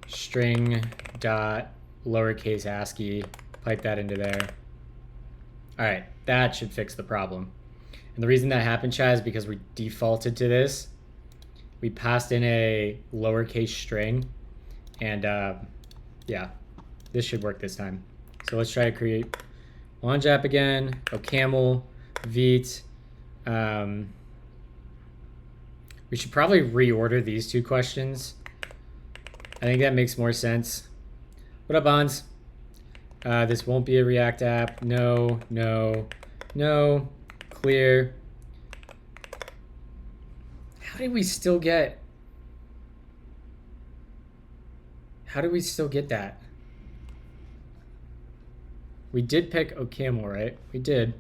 D: string dot lowercase ASCII. Pipe that into there. All right, that should fix the problem. And the reason that happened, Chad, is because we defaulted to this. We passed in a lowercase string. And yeah, this should work this time. So let's try to create Melange app again. OCaml, Vite. We should probably reorder these two questions. I think that makes more sense. What up, Bonds? This won't be a React app. No, no, no. Clear. How did we still get... How did we still get that? We did pick OCaml, right? We did.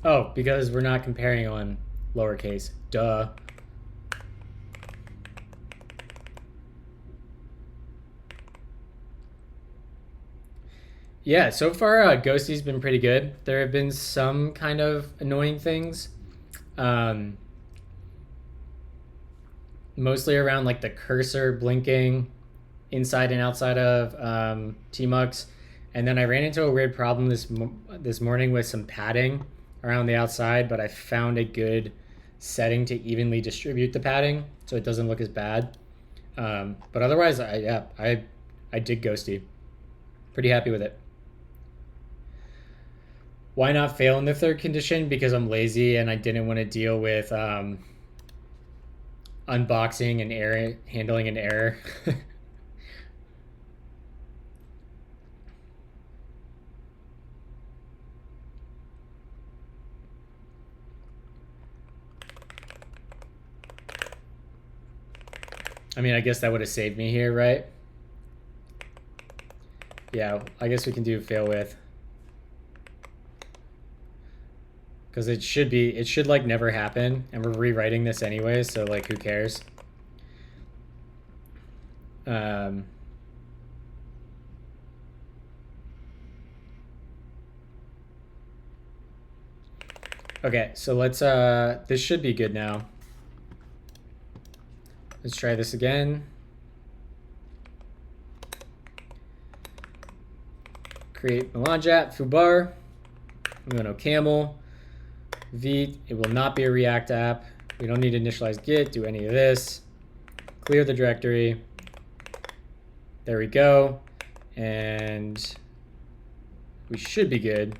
D: Oh, because we're not comparing on lowercase. Duh. Yeah, so far Ghosty's been pretty good. There have been some kind of annoying things. Mostly around like the cursor blinking inside and outside of tmux. And then I ran into a weird problem this morning with some padding around the outside, but I found a good setting to evenly distribute the padding so it doesn't look as bad. But otherwise, I did Ghosty. Pretty happy with it. Why not fail in the third condition? Because I'm lazy and I didn't want to deal with unboxing and error, handling an error. I mean, I guess that would have saved me here, right? Yeah, I guess we can do fail with. Because it should like never happen, and we're rewriting this anyway, so like who cares? Okay, so let's this should be good now. Let's try this again. Create Melange app, foobar. I'm going to OCaml, Vite. It will not be a React app. We don't need to initialize Git, do any of this. Clear the directory. There we go. And we should be good.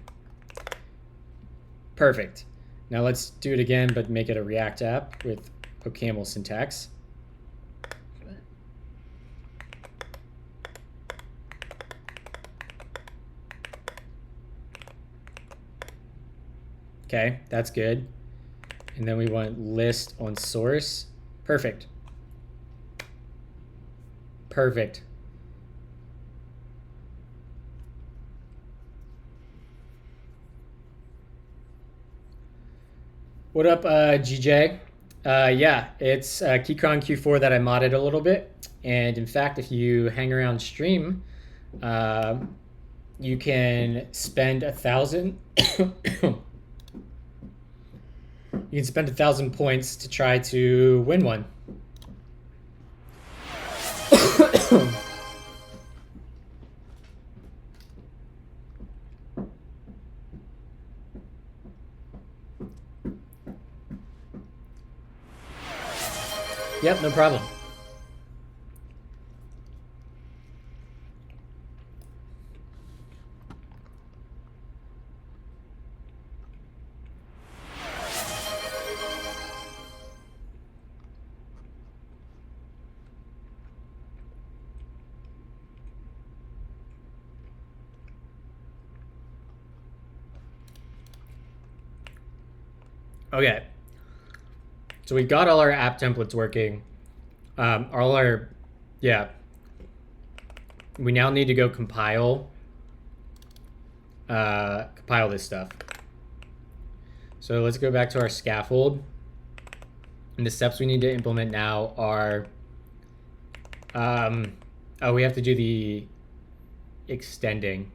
D: Perfect. Now let's do it again, but make it a React app with OCaml syntax. Okay, that's good. And then we want list on source. Perfect. Perfect. What up, GJ? Yeah, it's Keychron Q4 that I modded a little bit. And in fact, if you hang around stream, you can spend 1,000. You can spend 1,000 points to try to win one. Yep, no problem. Okay. So we've got all our app templates working. We now need to go compile this stuff. So let's go back to our scaffold. And the steps we need to implement now are, we have to do the extending.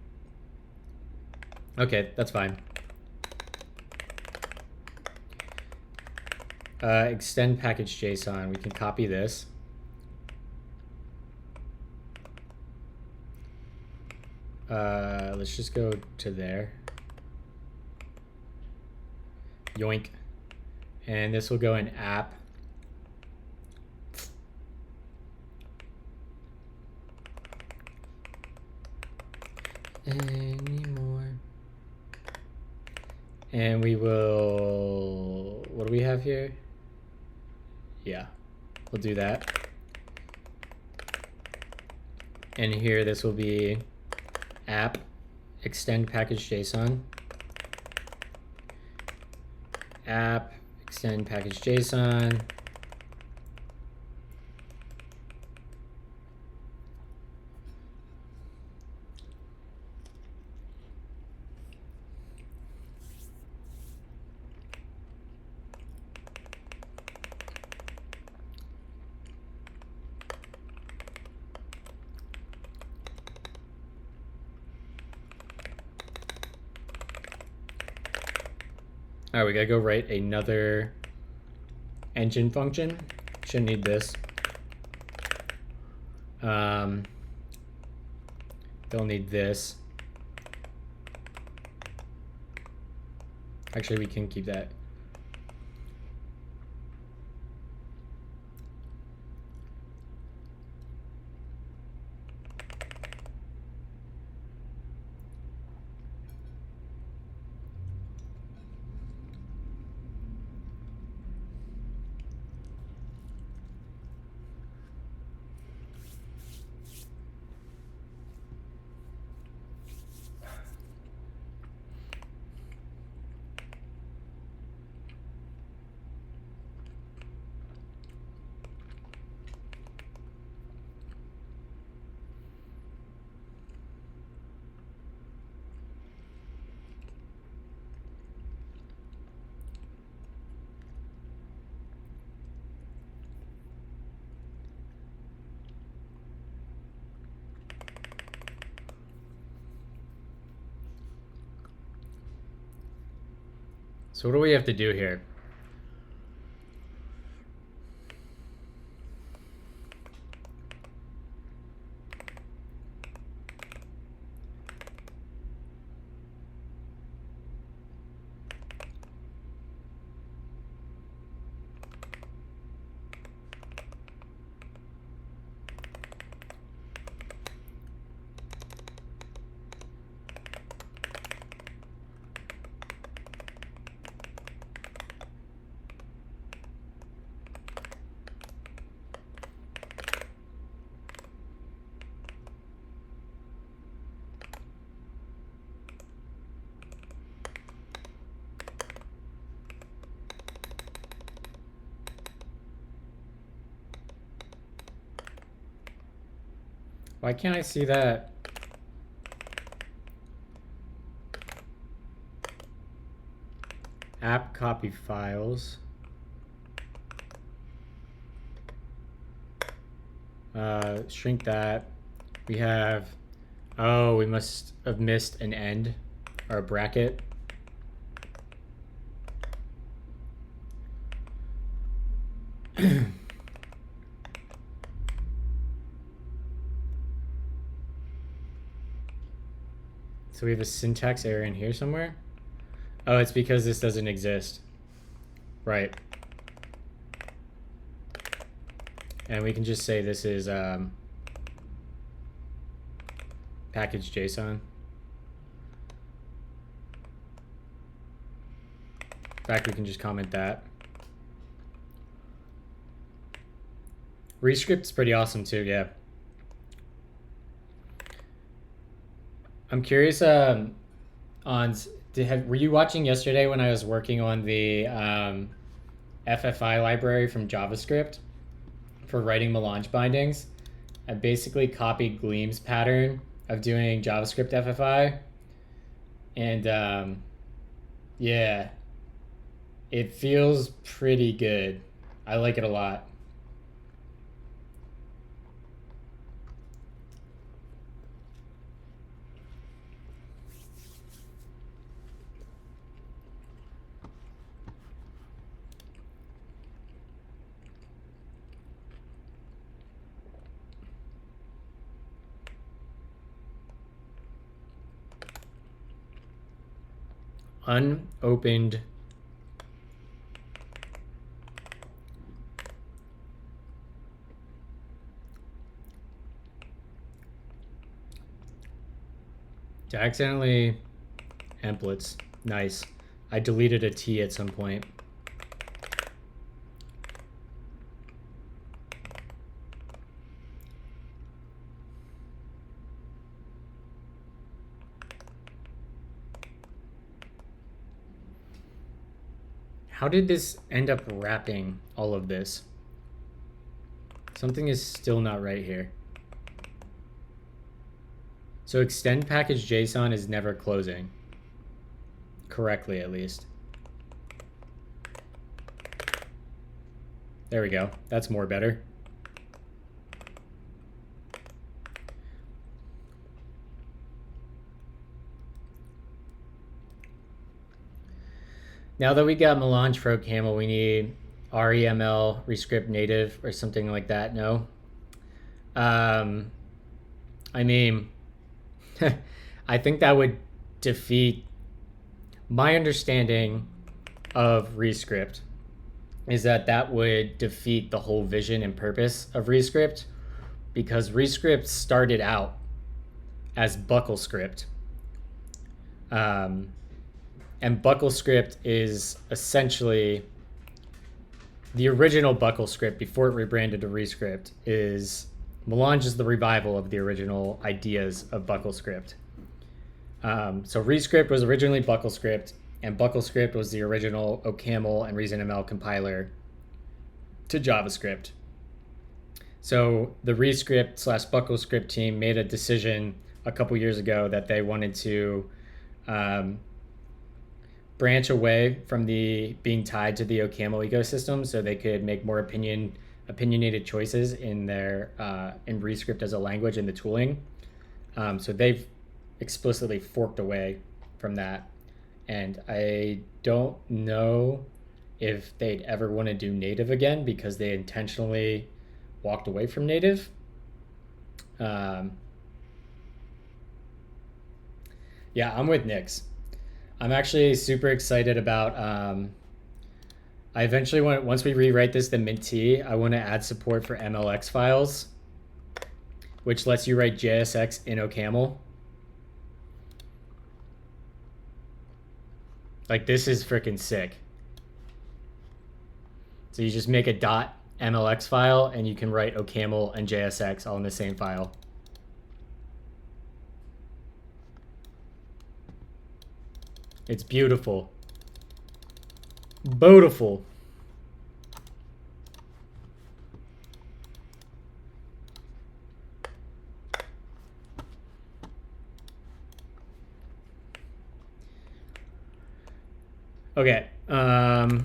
D: Okay, that's fine. Extend package JSON. We can copy this. Let's just go to there. Yoink. And this will go in app. Anymore. And we will, what do we have here? Yeah, we'll do that. And here, this will be app extend package JSON. App extend package JSON. All right, we gotta go write another engine function. Shouldn't need this. They'll need this. Actually, we can keep that. So what do we have to do here? Why can't I see that? App copy files. Shrink that. We have, oh, we must have missed an end or a bracket. So we have a syntax error in here somewhere. Oh, it's because this doesn't exist. Right. And we can just say this is package JSON. In fact, we can just comment that. Rescript's pretty awesome too, yeah. I'm curious on were you watching yesterday when I was working on the FFI library from JavaScript for writing Melange bindings? I basically copied Gleam's pattern of doing JavaScript FFI, and yeah, it feels pretty good. I like it a lot. Unopened to accidentally templates. Nice. I deleted a T at some point. How did this end up wrapping all of this? Something is still not right here. So extend package JSON is never closing. Correctly, at least. There we go. That's more better. Now that we got Melange for OCaml, we need REML, Rescript Native, or something like that, no? I mean, I think that would defeat... My understanding of Rescript is that that would defeat the whole vision and purpose of Rescript, because Rescript started out as BuckleScript. And BuckleScript is essentially the original BuckleScript before it rebranded to Rescript. Melange is the revival of the original ideas of BuckleScript. So Rescript was originally BuckleScript, and BuckleScript was the original OCaml and ReasonML compiler to JavaScript. So the Rescript/BuckleScript team made a decision a couple years ago that they wanted to branch away from being tied to the OCaml ecosystem, so they could make more opinionated choices in their in Rescript as a language and the tooling. So they've explicitly forked away from that, and I don't know if they'd ever want to do native again because they intentionally walked away from native. Yeah, I'm with Nix. I'm actually super excited about, I eventually want, once we rewrite this to Mint, I want to add support for MLX files, which lets you write JSX in OCaml. Like, this is freaking sick. So you just make a .mlx file and you can write OCaml and JSX all in the same file. It's beautiful. Beautiful. Okay. The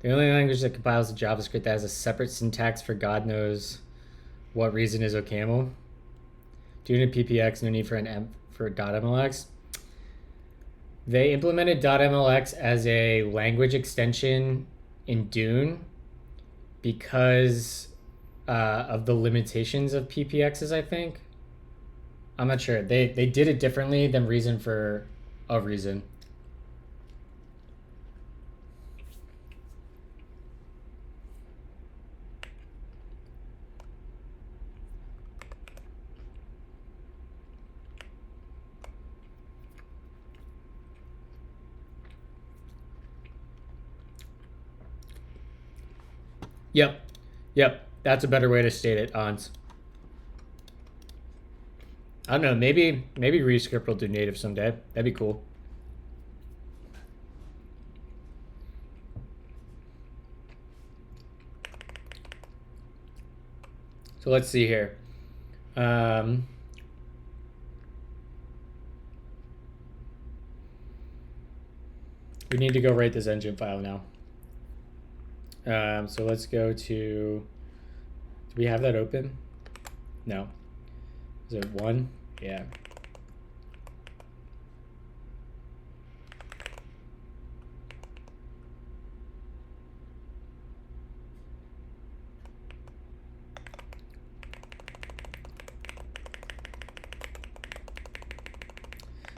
D: only language that compiles to JavaScript that has a separate syntax for God knows what reason is OCaml. Due to PPX, no need for .mlx. They implemented .mlx as a language extension in Dune because of the limitations of PPXs, I think. I'm not sure. They did it differently than Reason for a reason. Yep. Yep. That's a better way to state it, Hans. I don't know. Maybe Rescript will do native someday. That'd be cool. So let's see here. We need to go write this engine file now. So let's go to. Do we have that open? No. Is it 1? Yeah.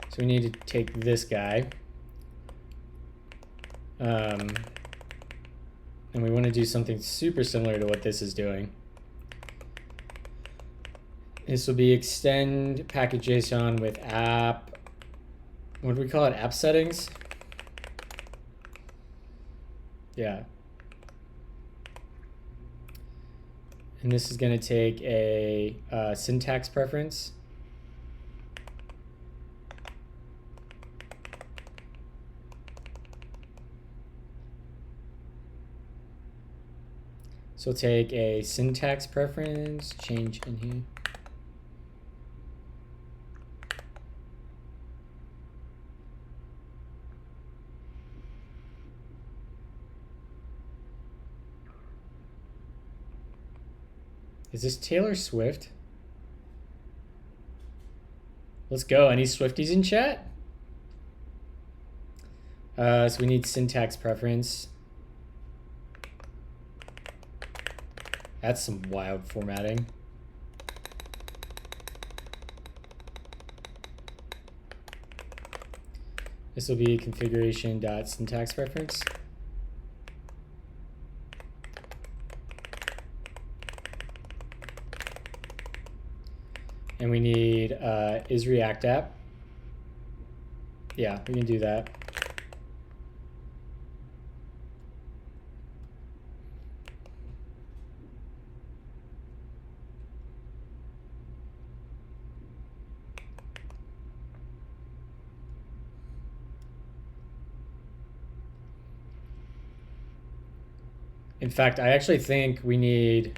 D: So we need to take this guy. And we want to do something super similar to what this is doing. This will be extend package.json with app. What do we call it? App settings? Yeah. And this is going to take a syntax preference. So we'll take a syntax preference, change in here. Is this Taylor Swift? Let's go. Any Swifties in chat? So we need syntax preference. That's some wild formatting. This will be configuration.syntax preference. And we need is React app. Yeah, we can do that. In fact, I actually think we need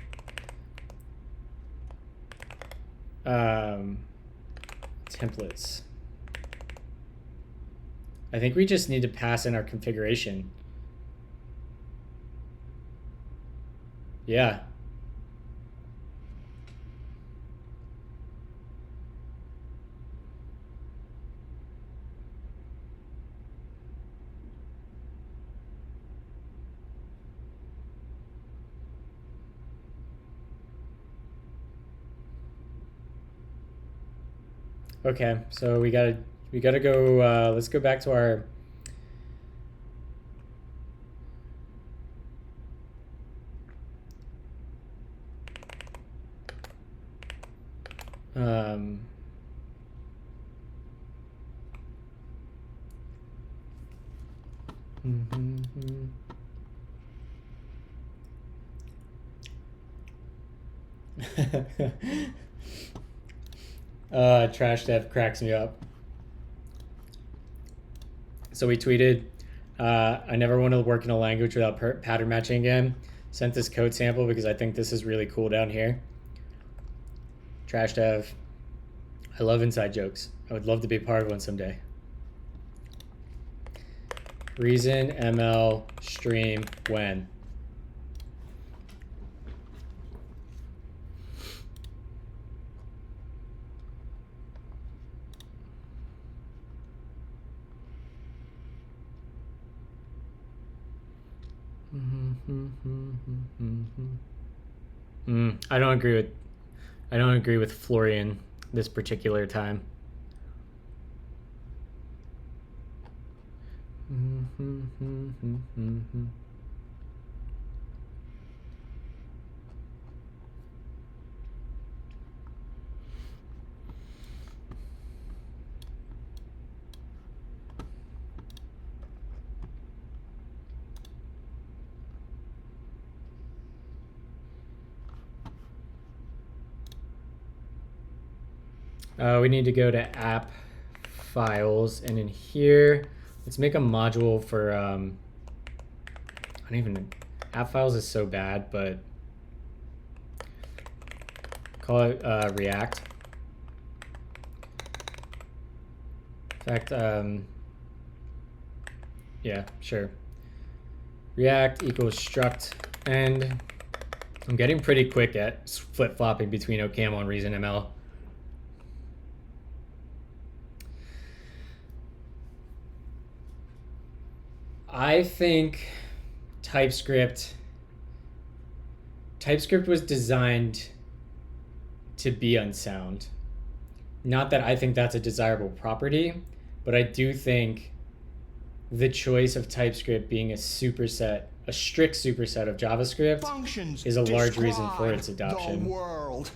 D: templates. I think we just need to pass in our configuration. Yeah. Okay, so we gotta go. Let's go back to our. Trash dev cracks me up. So we tweeted, I never want to work in a language without pattern matching again. Sent this code sample because I think this is really cool down here. Trash dev. I love inside jokes. I would love to be a part of one someday. Reason ML stream when. I don't agree with Florian this particular time. We need to go to app files, and in here, let's make a module for, I don't even, app files is so bad, but call it React. In fact, yeah, sure. React equals struct end. I'm getting pretty quick at flip-flopping between OCaml and ReasonML. I think TypeScript was designed to be unsound. Not that I think that's a desirable property, but I do think the choice of TypeScript being a superset, a strict superset of JavaScript,
B: Functions
D: is a large reason for its
B: describe
D: adoption.
B: The world.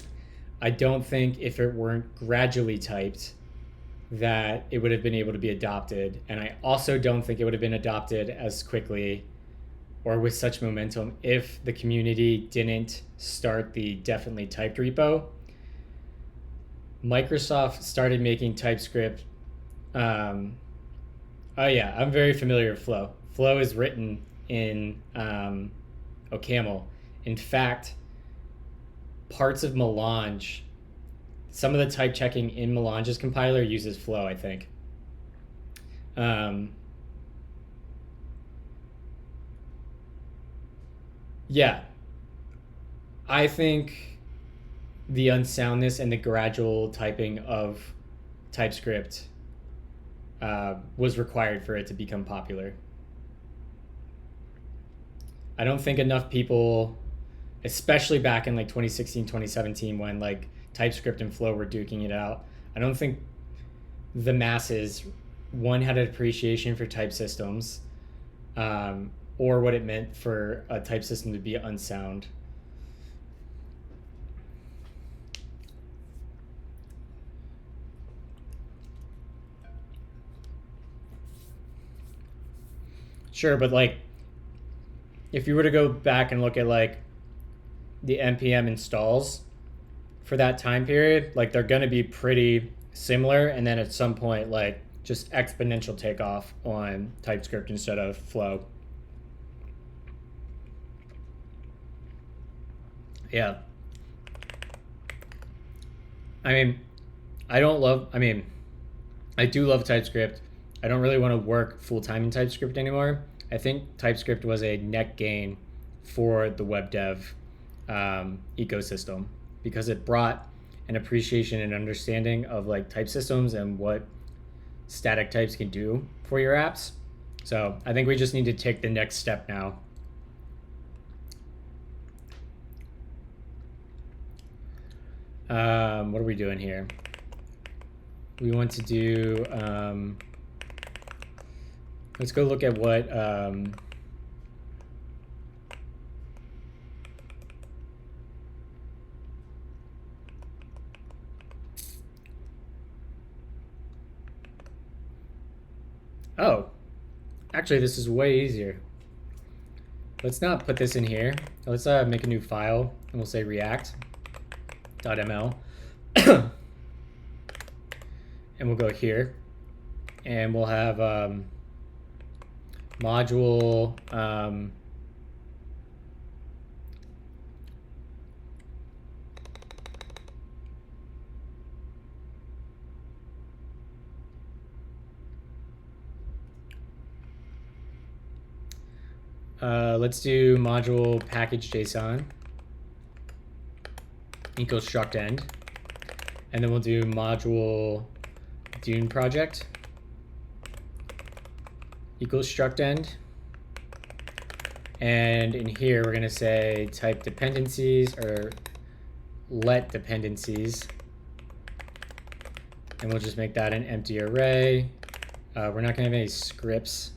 D: I don't think if it weren't gradually typed that it would have been able to be adopted. And I also don't think it would have been adopted as quickly or with such momentum if the community didn't start the definitely typed repo. Microsoft started making TypeScript. Oh yeah, I'm very familiar with Flow. Flow is written in OCaml. In fact, parts of Melange, some of the type checking in Melange's compiler uses Flow, I think. Yeah, I think the unsoundness and the gradual typing of TypeScript was required for it to become popular. I don't think enough people, especially back in like 2016, 2017, when like TypeScript and Flow were duking it out, I don't think the masses, one, had an appreciation for type systems, or what it meant for a type system to be unsound. Sure, but like, if you were to go back and look at like the npm installs for that time period, like they're going to be pretty similar, and then at some point, like just exponential takeoff on TypeScript instead of Flow. Yeah. I mean, I do love TypeScript. I don't really want to work full-time in TypeScript anymore. I think TypeScript was a net gain for the web dev ecosystem because it brought an appreciation and understanding of like type systems and what static types can do for your apps. So I think we just need to take the next step now. What are we doing here? We want to do, let's go look at what, oh, actually this is way easier. Let's not put this in here. Let's make a new file and we'll say react.ml. And we'll go here and we'll have module let's do module package JSON equals struct end, and then we'll do module Dune project equals struct end, and in here we're going to say type dependencies or let dependencies, and we'll just make that an empty array. We're not going to have any scripts.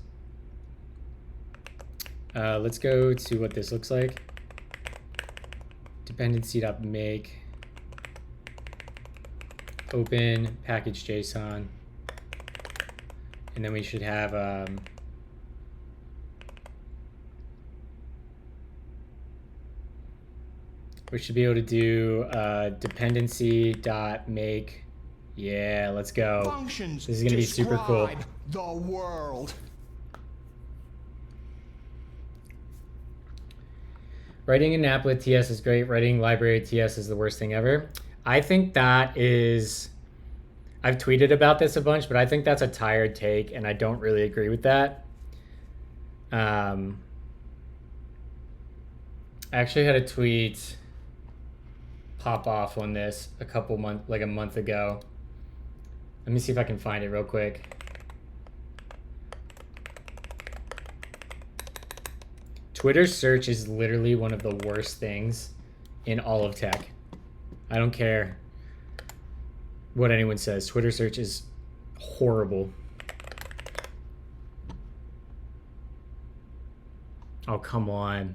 D: Let's go to what this looks like. Dependency.make open package JSON, and then we should have we should be able to do dependency.make Yeah, let's go.
B: Functions
D: This is gonna be super cool.
B: describe the world.
D: Writing an app with TS is great. Writing library TS is the worst thing ever. I think that is... I've tweeted about this a bunch, but I think that's a tired take, and I don't really agree with that. I actually had a tweet pop off on this a month ago. Let me see if I can find it real quick. Twitter search is literally one of the worst things in all of tech. I don't care what anyone says. Twitter search is horrible. Oh, come on.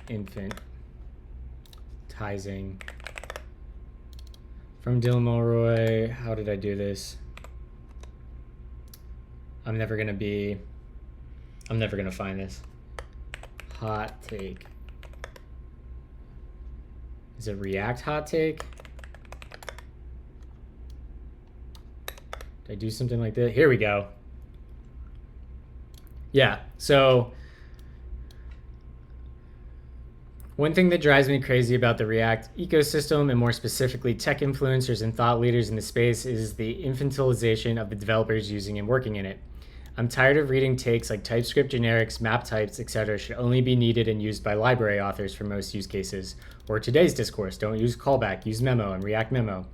D: Infantizing. From Dylan Mulroy. How did I do this? I'm never gonna find this. Hot take. Is it React hot take? Did I do something like that? Here we go. Yeah, so one thing that drives me crazy about the React ecosystem, and more specifically tech influencers and thought leaders in the space, is the infantilization of the developers using and working in it. I'm tired of reading takes like TypeScript generics, map types, etc. should only be needed and used by library authors for most use cases. Or today's discourse, don't use callback, use memo and React memo.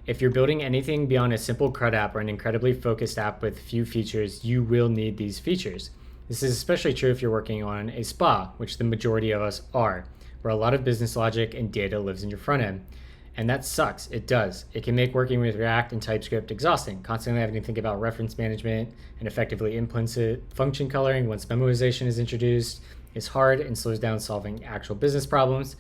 D: If you're building anything beyond a simple CRUD app or an incredibly focused app with few features, you will need these features. This is especially true if you're working on a SPA, which the majority of us are, where a lot of business logic and data lives in your front end. And that sucks. It does. It can make working with React and TypeScript exhausting, constantly having to think about reference management and effectively implicit function coloring once memoization is introduced is hard and slows down solving actual business problems.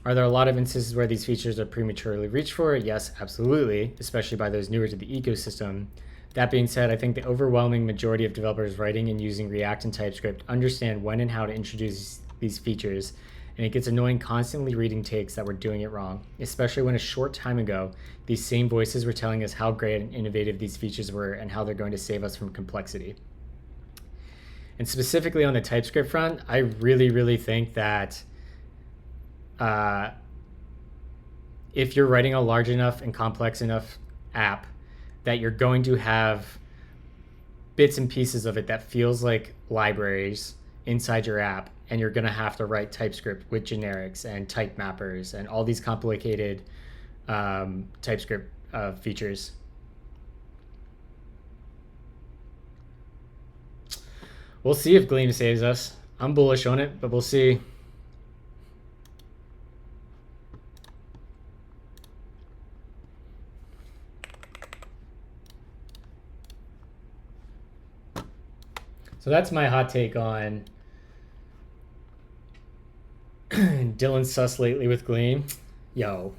D: Are there a lot of instances where these features are prematurely reached for? Yes, absolutely, especially by those newer to the ecosystem. That being said, I think the overwhelming majority of developers writing and using React and TypeScript understand when and how to introduce these features, and it gets annoying constantly reading takes that we're doing it wrong, especially when a short time ago, these same voices were telling us how great and innovative these features were and how they're going to save us from complexity. And specifically on the TypeScript front, I really, really think that if you're writing a large enough and complex enough app, that you're going to have bits and pieces of it that feels like libraries inside your app, and you're going to have to write TypeScript with generics and type mappers and all these complicated TypeScript features. We'll see if Gleam saves us. I'm bullish on it, but we'll see. So that's my hot take on Dylan sus lately with Gleam. Yo,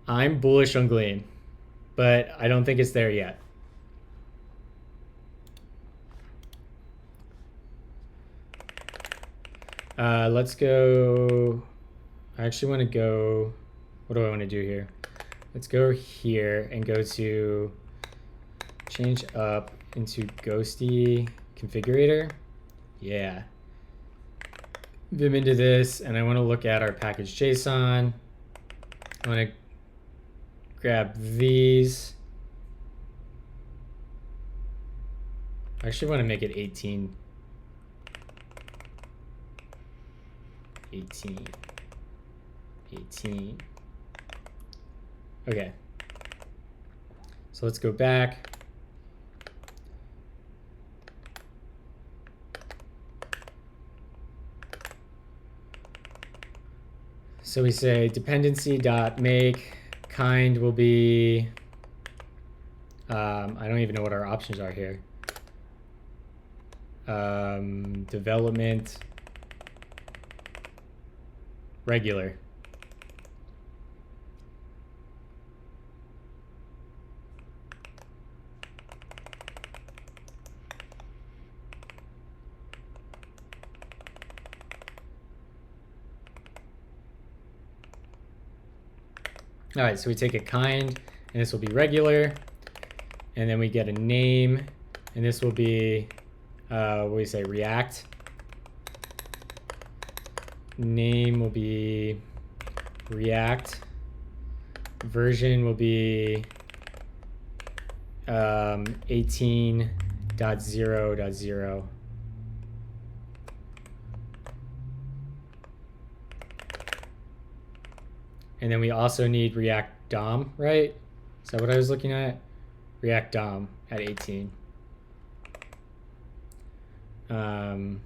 D: I'm bullish on Gleam, but I don't think it's there yet. Let's go. I actually want to go. What do I want to do here? Let's go here and go to change up into Ghosty configurator. Yeah. Vim into this, and I want to look at our package JSON. I want to grab these. I actually want to make it 18. 18. Okay. So let's go back. So we say dependency.make kind will be, I don't even know what our options are here. Development regular. All right, so we take a kind, and this will be regular, and then we get a name, and this will be, what do we say, React. Name will be React. Version will be 18.0.0. And then we also need React DOM, right? Is that what I was looking at? React DOM at 18. And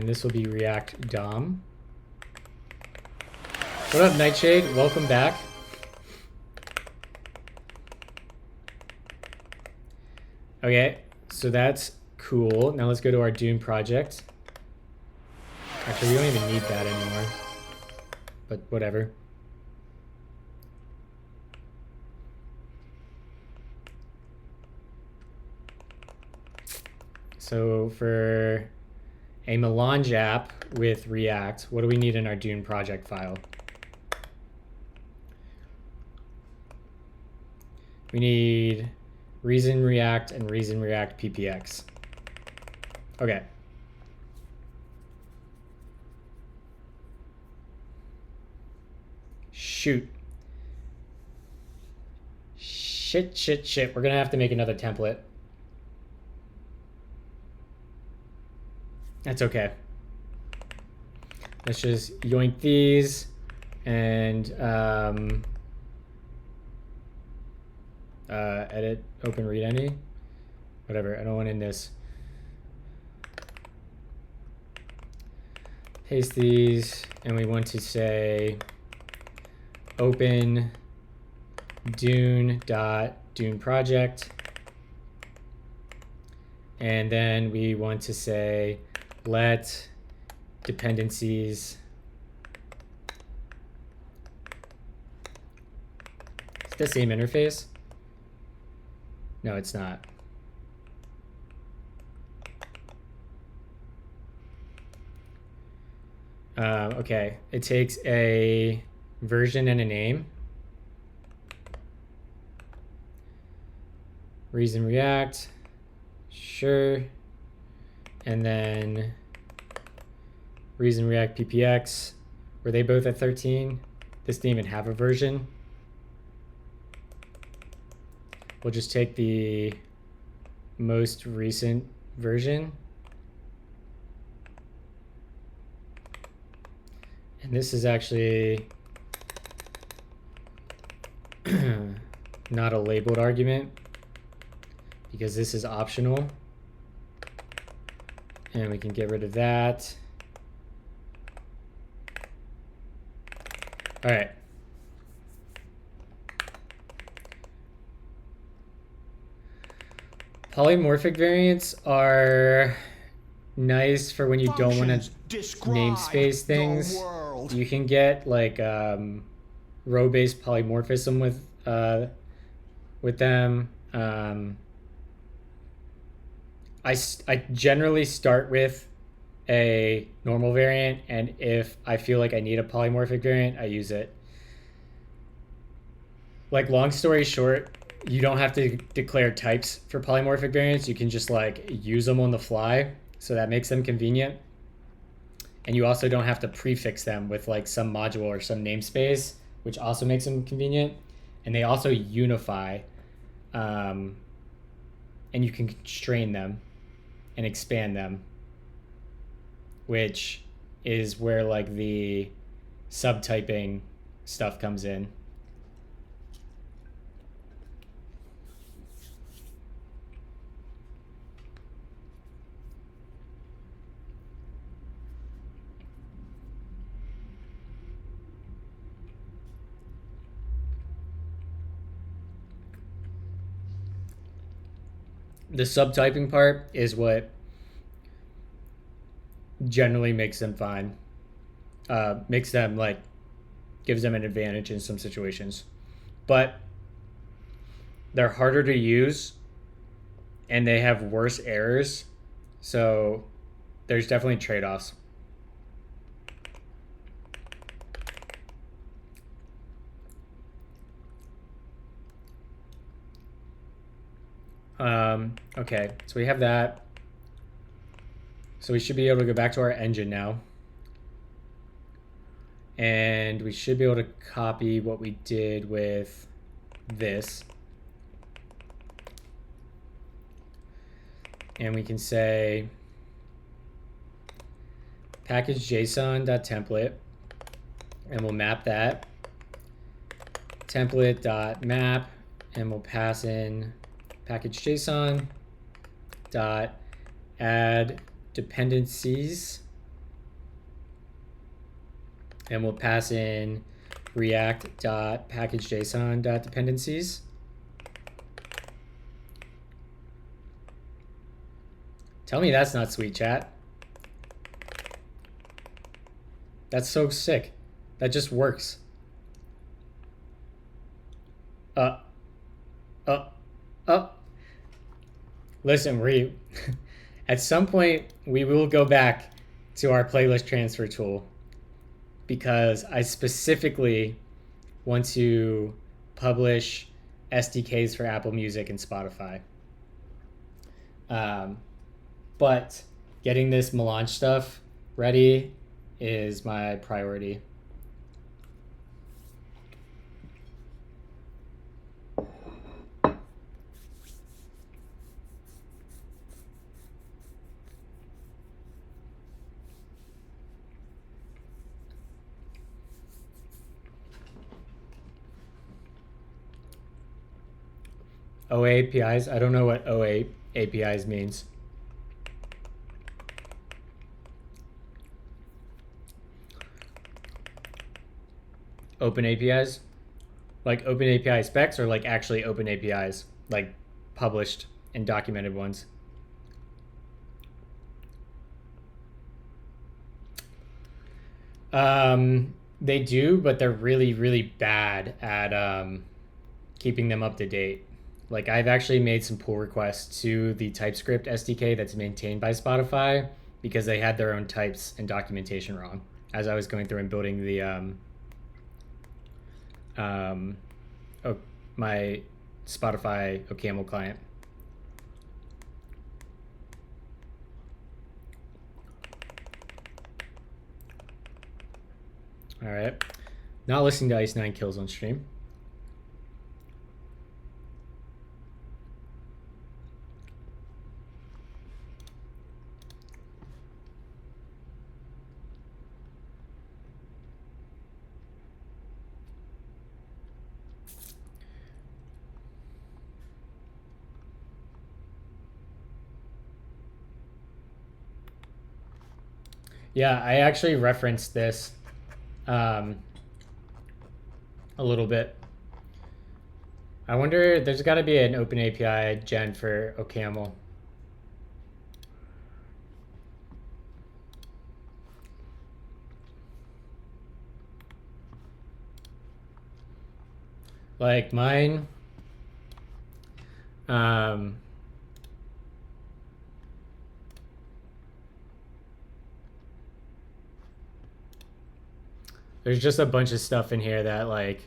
D: this will be React DOM. What up, Nightshade? Welcome back. Okay, so that's cool. Now let's go to our Dune project. Actually, we don't even need that anymore, but whatever. So for a Melange app with React, what do we need in our Dune project file? We need Reason React and Reason React PPX. Okay. Shoot. Shit. We're gonna have to make another template. That's okay. Let's just yoink these and edit, open, read any. Whatever, I don't want in this. Paste these, and we want to say open Dune project. And then we want to say let dependencies. It's the same interface? No, it's not. Okay, it takes a version and a name. Reason React, sure. And then Reason React PPX, were they both at 13? This didn't even have a version. We'll just take the most recent version. And this is actually not a labeled argument because this is optional. And we can get rid of that. All right. Polymorphic variants are nice for when you don't want to namespace things. You can get like row-based polymorphism with them. I generally start with a normal variant, and if I feel like I need a polymorphic variant, I use it. Like, long story short, you don't have to declare types for polymorphic variants. You can just like use them on the fly, so that makes them convenient. And you also don't have to prefix them with like some module or some namespace, which also makes them convenient. And they also unify, and you can constrain them and expand them, which is where like the subtyping stuff comes in. The subtyping part is what generally makes them fine. Makes them like, gives them an advantage in some situations. But they're harder to use and they have worse errors. So there's definitely trade-offs. Okay, so we have that. So we should be able to go back to our engine now. And we should be able to copy what we did with this. And we can say package.json.template, and we'll map that. Template.map, and we'll pass in package.json dot add dependencies, and we'll pass in react.package.json.dependencies. Tell me that's not sweet, chat. That's so sick. That just works. Listen, at some point we will go back to our playlist transfer tool, because I specifically want to publish SDKs for Apple Music and Spotify. But getting this Melange stuff ready is my priority. OA APIs? I don't know what OA APIs means. Open APIs? Like Open API specs, or like actually Open APIs? Like published and documented ones? They do, but they're really, really bad at keeping them up to date. Like I've actually made some pull requests to the TypeScript SDK that's maintained by Spotify, because they had their own types and documentation wrong as I was going through and building the my Spotify OCaml client. All right, not listening to Ice 9 Kills on stream. Yeah, I actually referenced this a little bit. I wonder, there's got to be an Open API gen for OCaml. Like mine, there's just a bunch of stuff in here that like,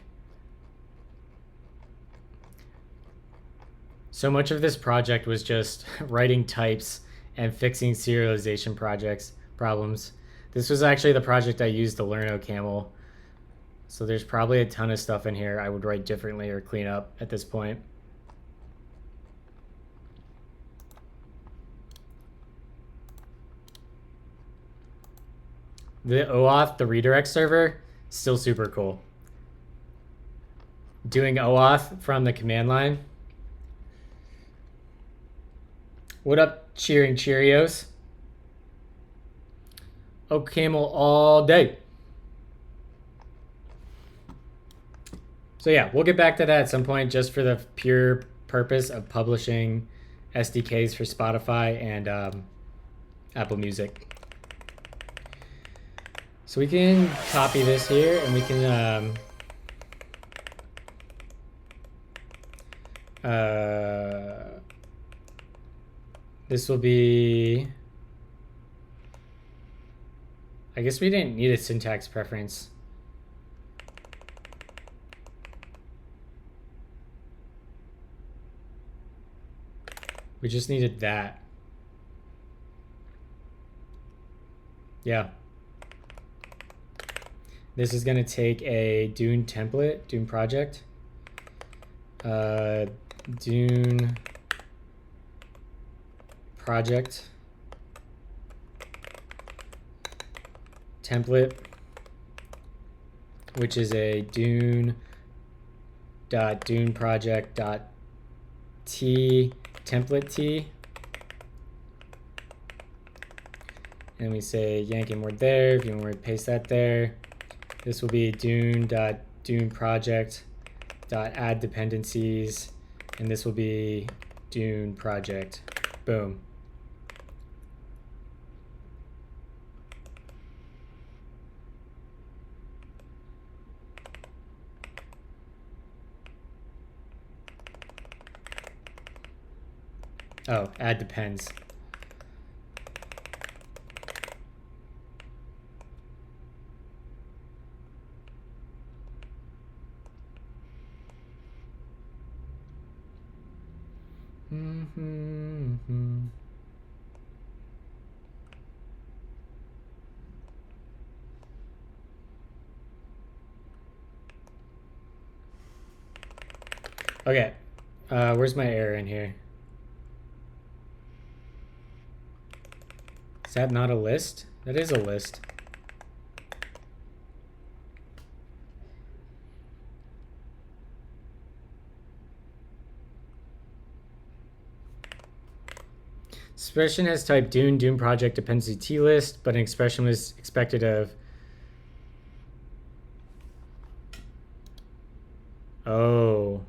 D: so much of this project was just writing types and fixing serialization problems. This was actually the project I used to learn OCaml. So there's probably a ton of stuff in here I would write differently or clean up at this point. The OAuth, the redirect server, still super cool. Doing OAuth from the command line. What up, cheering Cheerios? OCaml all day. So yeah, we'll get back to that at some point, just for the pure purpose of publishing SDKs for Spotify and Apple Music. So we can copy this here, and we can This will be... I guess we didn't need a syntax preference. We just needed that. Yeah. This is going to take a Dune template, Dune project. Dune project template, which is a Dune project t template t, and we say yank inward there. If you want to paste that there, this will be Dune project add dependencies, and this will be Dune project. Boom. Oh, add depends. Okay, where's my error in here? Is that not a list? That is a list. Expression has type Dune project dependency T list, but an expression was expected of. Oh.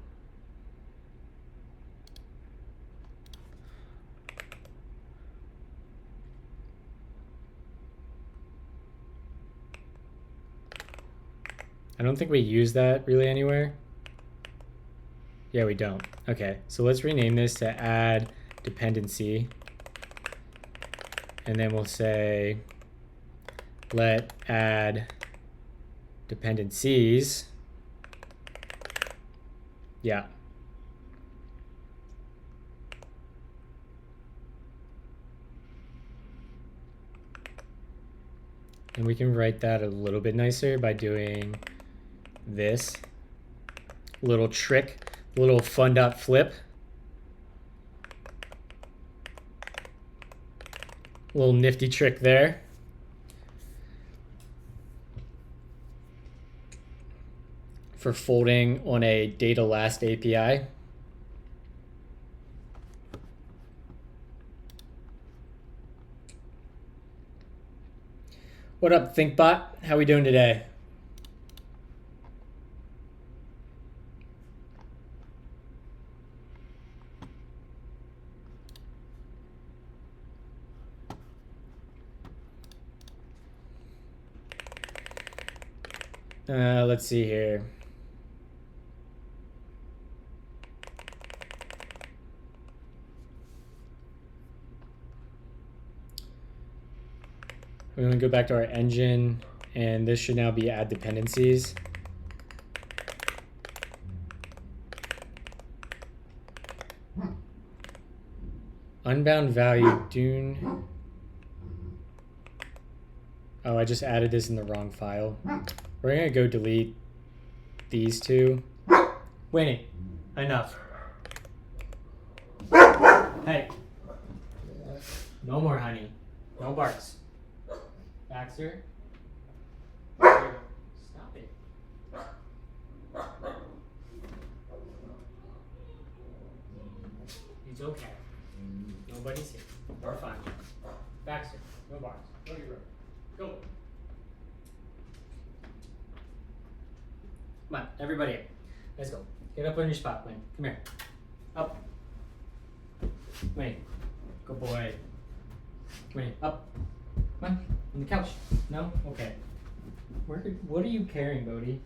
D: I don't think we use that really anywhere. Yeah, we don't. Okay, so let's rename this to add dependency. And then we'll say let add dependencies. Yeah. And we can write that a little bit nicer by doing this little trick, little fun.flip. Little nifty trick there. For folding on a data last API. What up, ThinkBot? How we doing today? Let's see here. We're going to go back to our engine, and this should now be add dependencies. Unbound value Dune. Oh, I just added this in the wrong file. We're going to go delete these two. Winnie, enough. Hey. No more honey. No barks. Baxter. Stop it. It's okay. Nobody's here. We're fine. Baxter, no barks. Go to your room. Go. Come on, everybody up. Let's go. Get up on your spot, Wayne. Come here. Up. Wayne. Good boy. Wayne, up. Come on, on the couch. No? Okay. What are you carrying, Bodhi?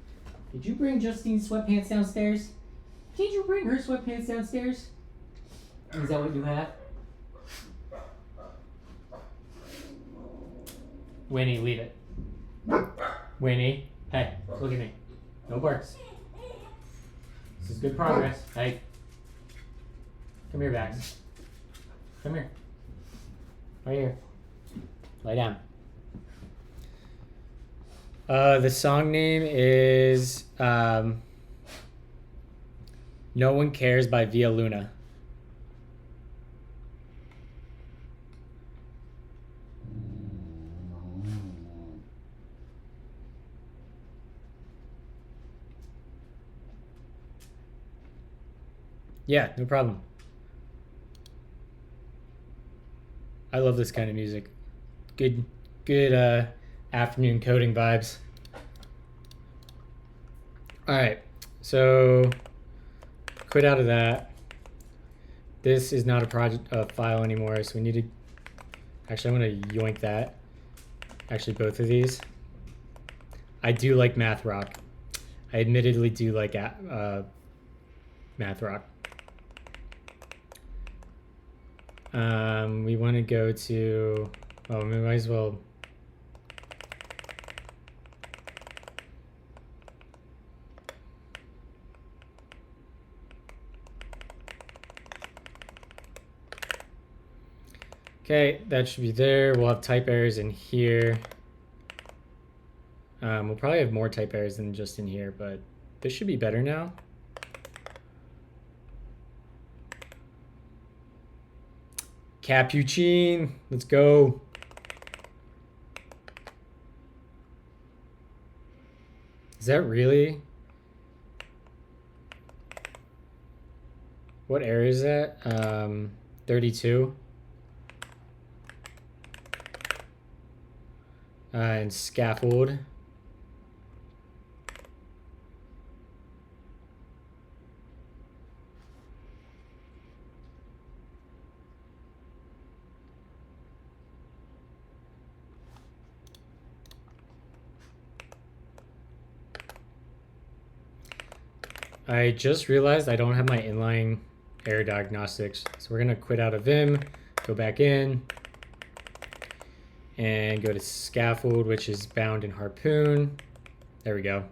D: Did you bring Justine's sweatpants downstairs? Did you bring her sweatpants downstairs? Is that what you have? Winnie, leave it. Winnie, hey, look at me. No barks. This is good progress. Hey. Come here, Bax. Come here. Right here. Lay down. The song name is No One Cares by Via Luna. Yeah, no problem. I love this kind of music. Good afternoon coding vibes. All right, so quit out of that. This is not a file anymore, so we need to. Actually, I'm gonna yoink that. Actually, both of these. I do like Math Rock. I admittedly do like Math Rock. We want to go to. Oh, we might as well. Okay, that should be there. We'll have type errors in here. We'll probably have more type errors than just in here, but this should be better now. Capuchin, let's go. Is that really? What error is that? 32. And scaffold. I just realized I don't have my inline error diagnostics. So we're gonna quit out of Vim, go back in, and go to scaffold, which is bound in harpoon. There we go.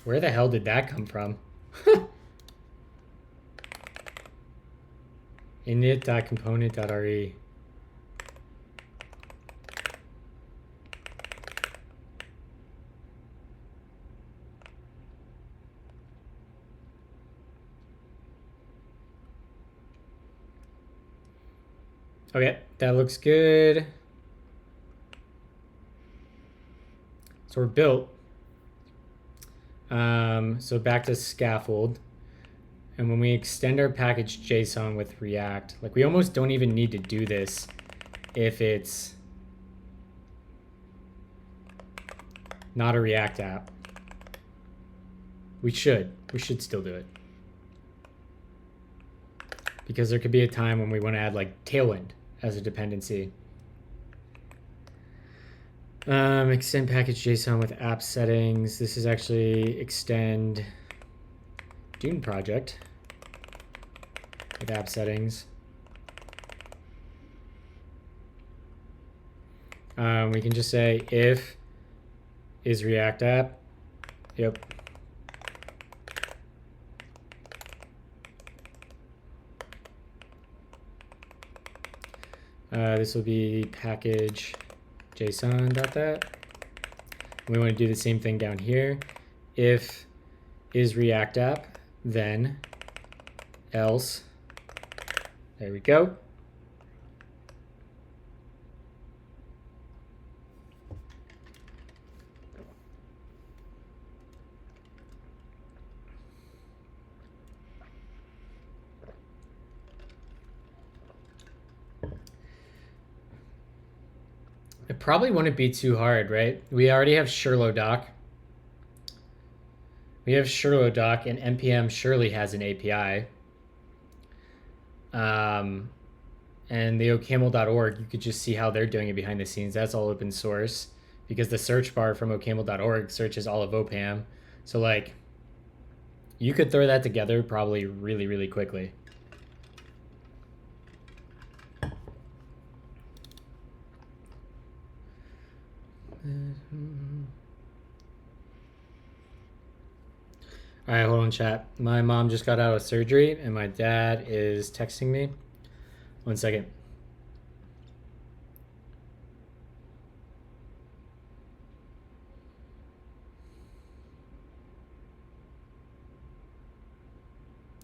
D: Where the hell did that come from? init.component.re. Okay, that looks good. So we're built. So back to scaffold. And when we extend our package JSON with React, like we almost don't even need to do this if it's not a React app. We should still do it. Because there could be a time when we want to add like Tailwind as a dependency. Extend package JSON with app settings. This is actually extend Dune project with app settings. We can just say if is React app. Yep. This will be package JSON.that. We want to do the same thing down here. If is React app, then else. There we go. It probably wouldn't be too hard, right? We already have Sherlock doc. We have Sherlock doc, and npm surely has an API. And the OCaml.org, you could just see how they're doing it behind the scenes. That's all open source because the search bar from OCaml.org searches all of OPAM. So like, You could throw that together probably really, really quickly. All right, hold on, chat. My mom just got out of surgery, and my dad is texting me. 1 second.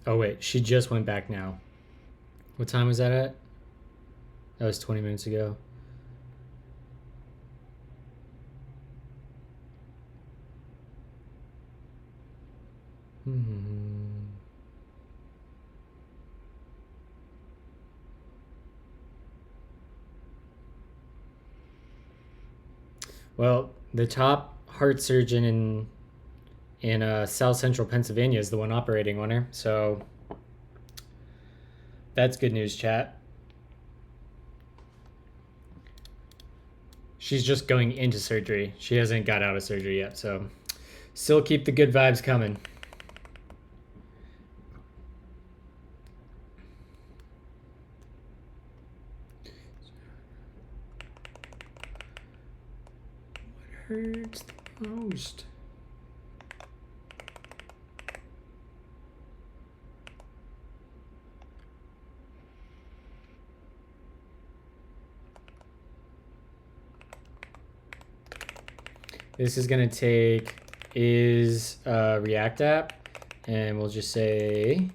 D: Oh, wait. She just went back now. What time was that at? That was 20 minutes ago. Well, the top heart surgeon in South Central Pennsylvania is the one operating on her. So that's good news, chat. She's just going into surgery. She hasn't got out of surgery yet, so still keep the good vibes coming. What hurts the most? This is going to take is React app, and we'll just say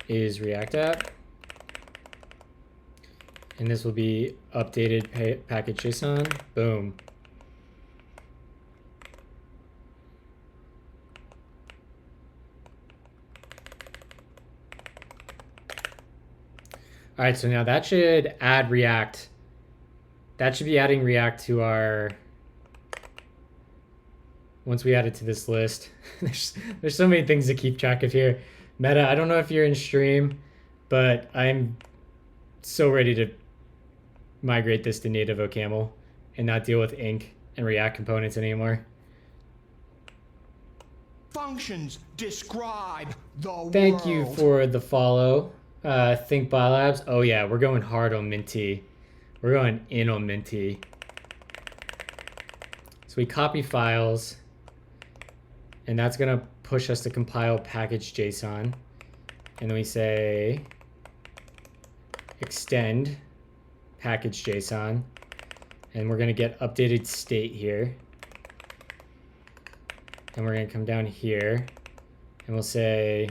D: is React app. And this will be updated package JSON. Boom. All right, so now that should add React. That should be adding React to our... Once we add it to this list. there's so many things to keep track of here. Meta, I don't know if you're in stream, but I'm so ready to migrate this to native OCaml and not deal with Ink and React components anymore.
B: Functions describe the world.
D: Thank you for the follow. Think Biolabs. Oh yeah, we're going hard on Minty. We're going in on Minty. So we copy files, and that's gonna push us to compile package JSON. And then we say extend package JSON, and we're gonna get updated state here. And we're gonna come down here, and we'll say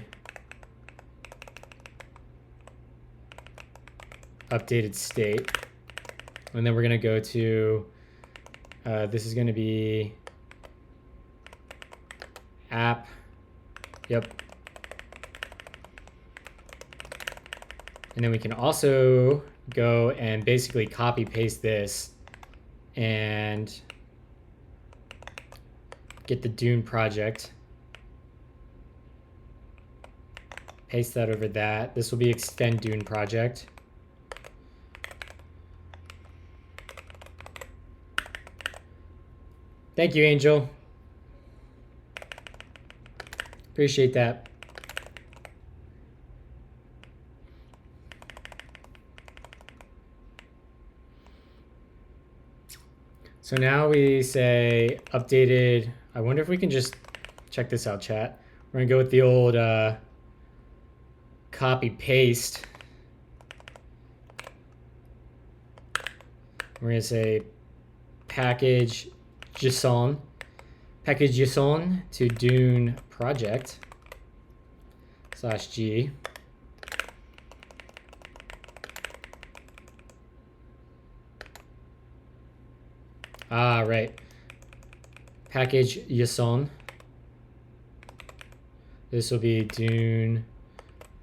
D: updated state. And then we're gonna go to, this is gonna be app, yep. And then we can also go and basically copy paste this and get the Dune project. Paste that over that. This will be extend Dune project. Thank you, Angel. Appreciate that. So now we say updated. I wonder if we can just check this out, chat. We're gonna go with the old copy paste. We're gonna say package JSON to Dune project /g. Ah, right. Package JSON. This will be Dune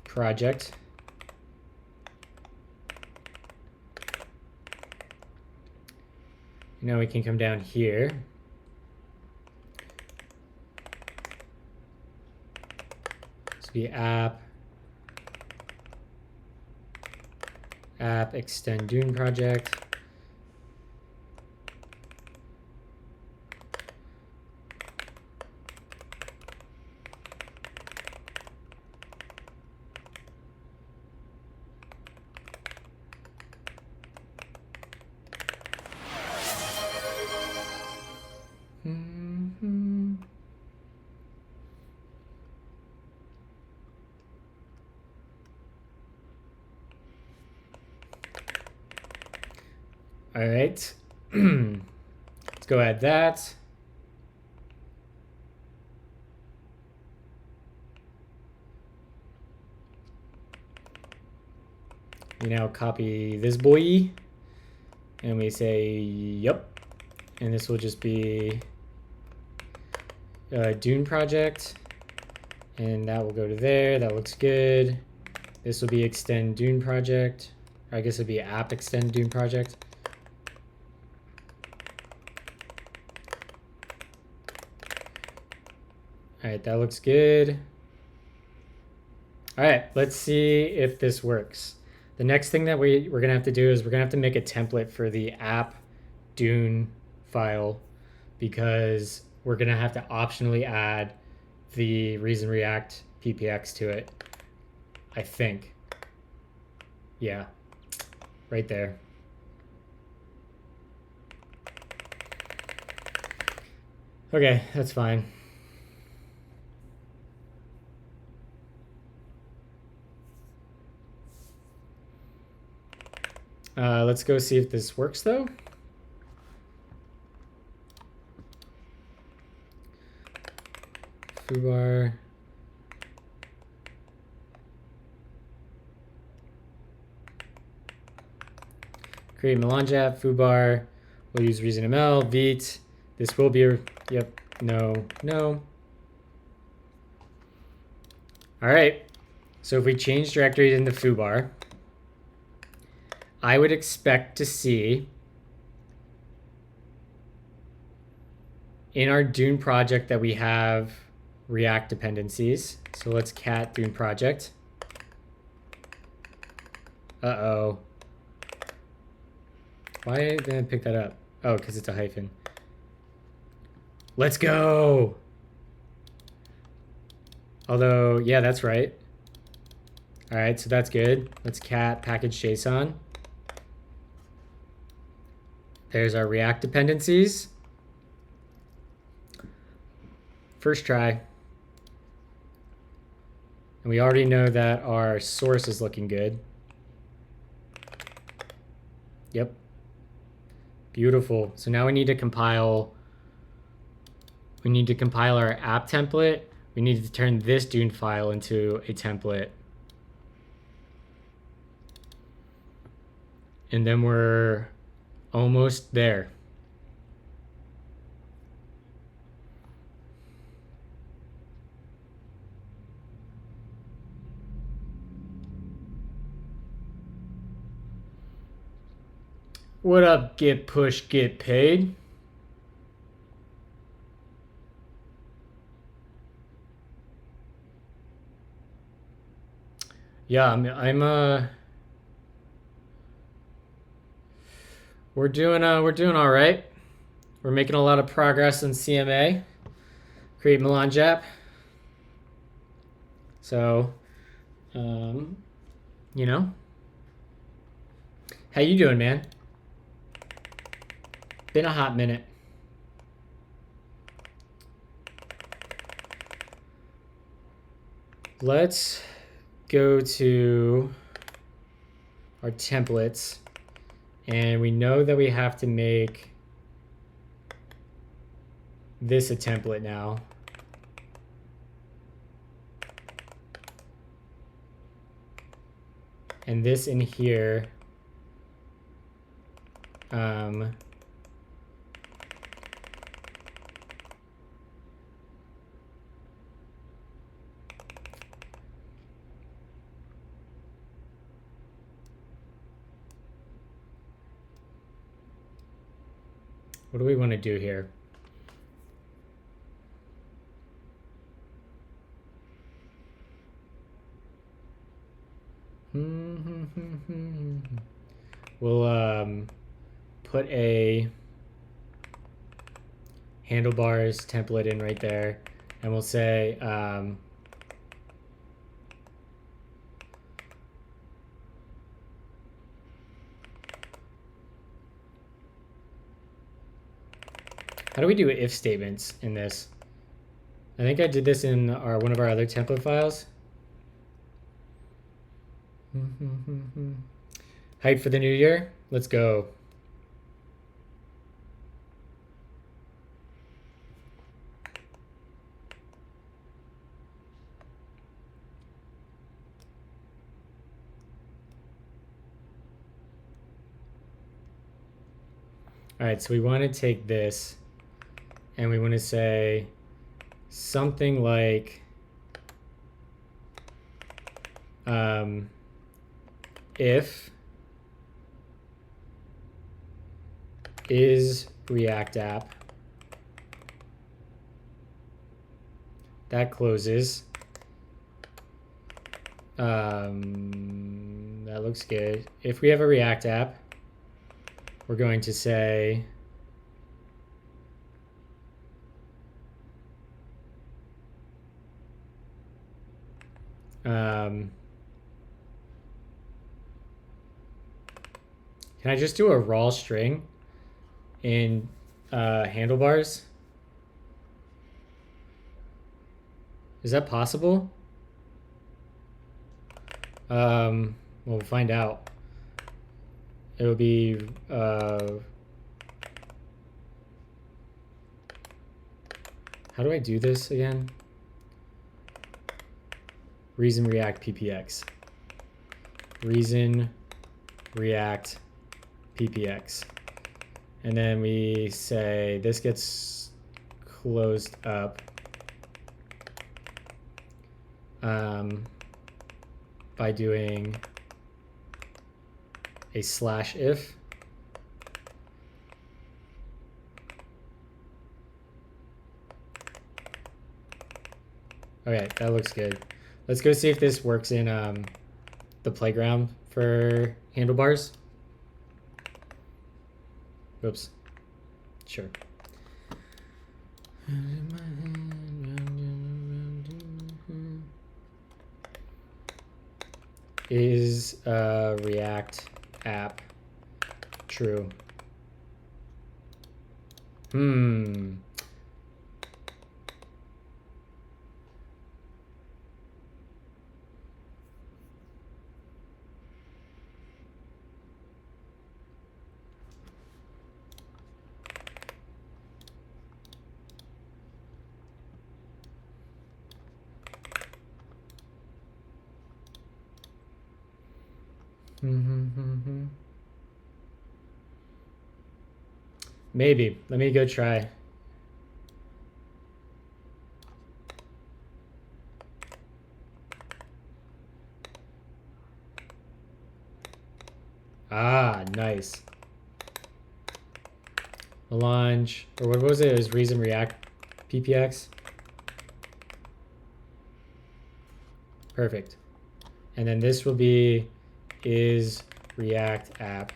D: project. Now we can come down here. This will be app extend Dune project. All right. Let's go add that. We now copy this boy and we say, yep. And this will just be a Dune project. And that will go to there. That looks good. This will be extend Dune project. Or I guess it'd be app extend Dune project. All right, that looks good. All right, let's see if this works. The next thing that we're gonna have to do is we're gonna have to make a template for the app Dune file, because we're gonna have to optionally add the Reason React PPX to it, I think. Yeah, right there. Okay, that's fine. Let's go see if this works though. Foobar. Create Melange app, Foobar. We'll use ReasonML, Vite. This will be, yep, no, no. All right, so if we change directories into Foobar, I would expect to see in our Dune project that we have React dependencies. So let's cat Dune project. Uh-oh. Why didn't I pick that up? Oh, because it's a hyphen. Let's go. Although, yeah, that's right. All right, so that's good. Let's cat package JSON. There's our React dependencies. First try. And we already know that our source is looking good. Yep. Beautiful. So now we need to compile. We need to compile our app template. We need to turn this Dune file into a template. And then we're almost there. What up, get push, get paid? Yeah, we're doing all right. We're making a lot of progress in CMA. Create Melange app. So, you know, how you doing, man? Been a hot minute. Let's go to our templates, and we know that we have to make this a template now. And this in here, what do we want to do here? We'll put a handlebars template in right there, and we'll say how do we do if statements in this? I think I did this in one of our other template files. Hype for the new year. Let's go. All right, so we want to take this and we want to say something like if is React app, that closes. That looks good. If we have a React app, we're going to say can I just do a raw string in handlebars? Is that possible? We'll find out. It'll be how do I do this again? Reason React PPX. Reason React PPX. And then we say this gets closed up by doing a /if. Okay, that looks good. Let's go see if this works in the playground for handlebars. Oops. Sure. Is React app true? Maybe. Let me go try. Ah, nice. Melange, or what was it? It was Reason React PPX. Perfect. And then this will be is React app.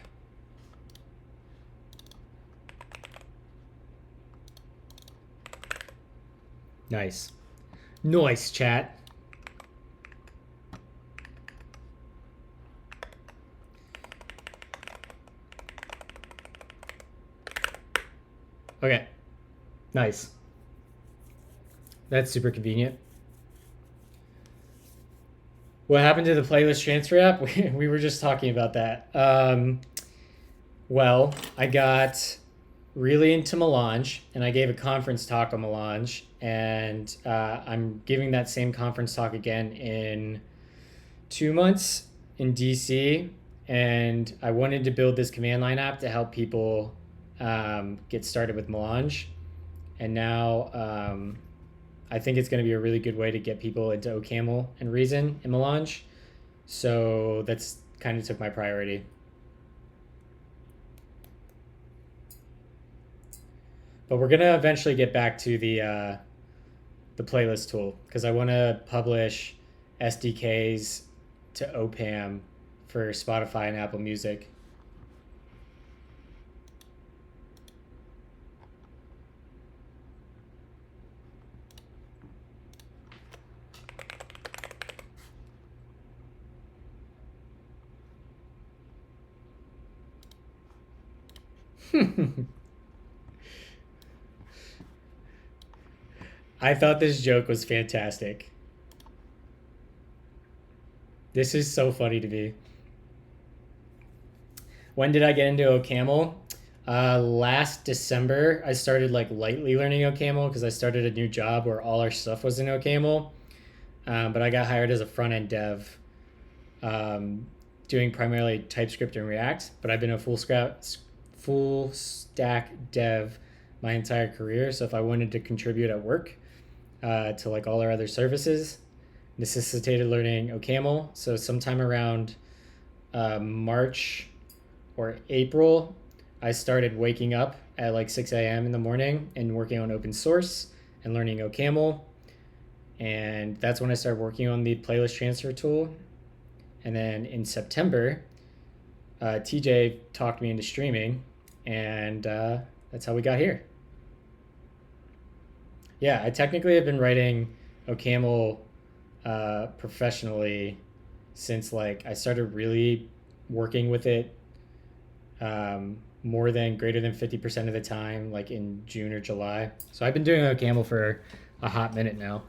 D: Nice. Nice, chat. Okay. Nice. That's super convenient. What happened to the playlist transfer app? We were just talking about that. Well, I got really into Melange, and I gave a conference talk on Melange, and I'm giving that same conference talk again in 2 months in DC, and I wanted to build this command line app to help people get started with Melange, and now I think it's going to be a really good way to get people into OCaml and Reason in Melange, so that's kind of took my priority. But we're gonna eventually get back to the playlist tool because I want to publish SDKs to OPAM for Spotify and Apple Music. I thought this joke was fantastic. This is so funny to me. When did I get into OCaml? Last December, I started like lightly learning OCaml because I started a new job where all our stuff was in OCaml. But I got hired as a front-end dev, doing primarily TypeScript and React. But I've been a full full stack dev my entire career. So if I wanted to contribute at work to like all our other services, necessitated learning OCaml. So sometime around March or April, I started waking up at like 6 a.m. in the morning and working on open source and learning OCaml. And that's when I started working on the playlist transfer tool. And then in September, TJ talked me into streaming, and that's how we got here. Yeah, I technically have been writing OCaml professionally since like I started really working with it more than greater than 50% of the time, like in June or July. So I've been doing OCaml for a hot minute now.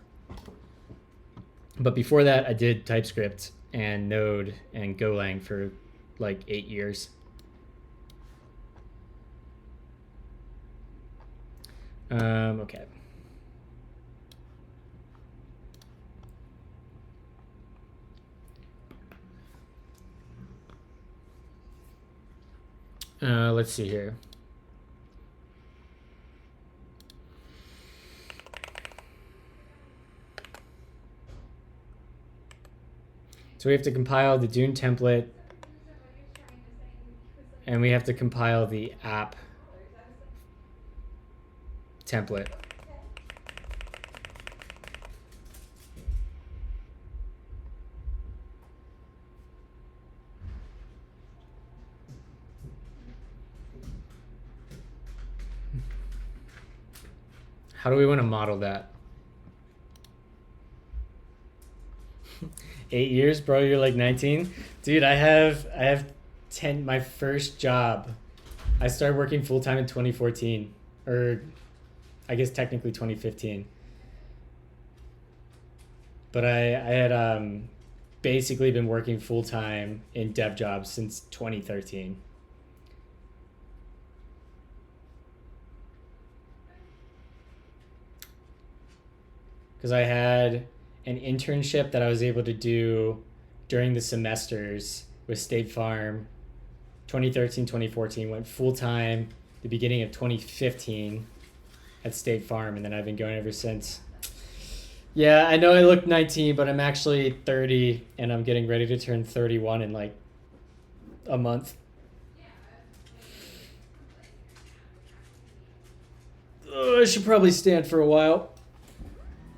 D: But before that, I did TypeScript and Node and Golang for like 8 years. Okay. Let's see here. So we have to compile the Dune template, and we have to compile the app template. How do we want to model that? 8 years, bro. You're like 19, dude. I have 10. My first job, I started working full time in 2014, or I guess technically 2015. But I had basically been working full time in dev jobs since 2013. Because I had an internship that I was able to do during the semesters with State Farm. 2013, 2014, went full time the beginning of 2015 at State Farm, and then I've been going ever since. Yeah, I know I look 19, but I'm actually 30, and I'm getting ready to turn 31 in like a month. I should probably stand for a while.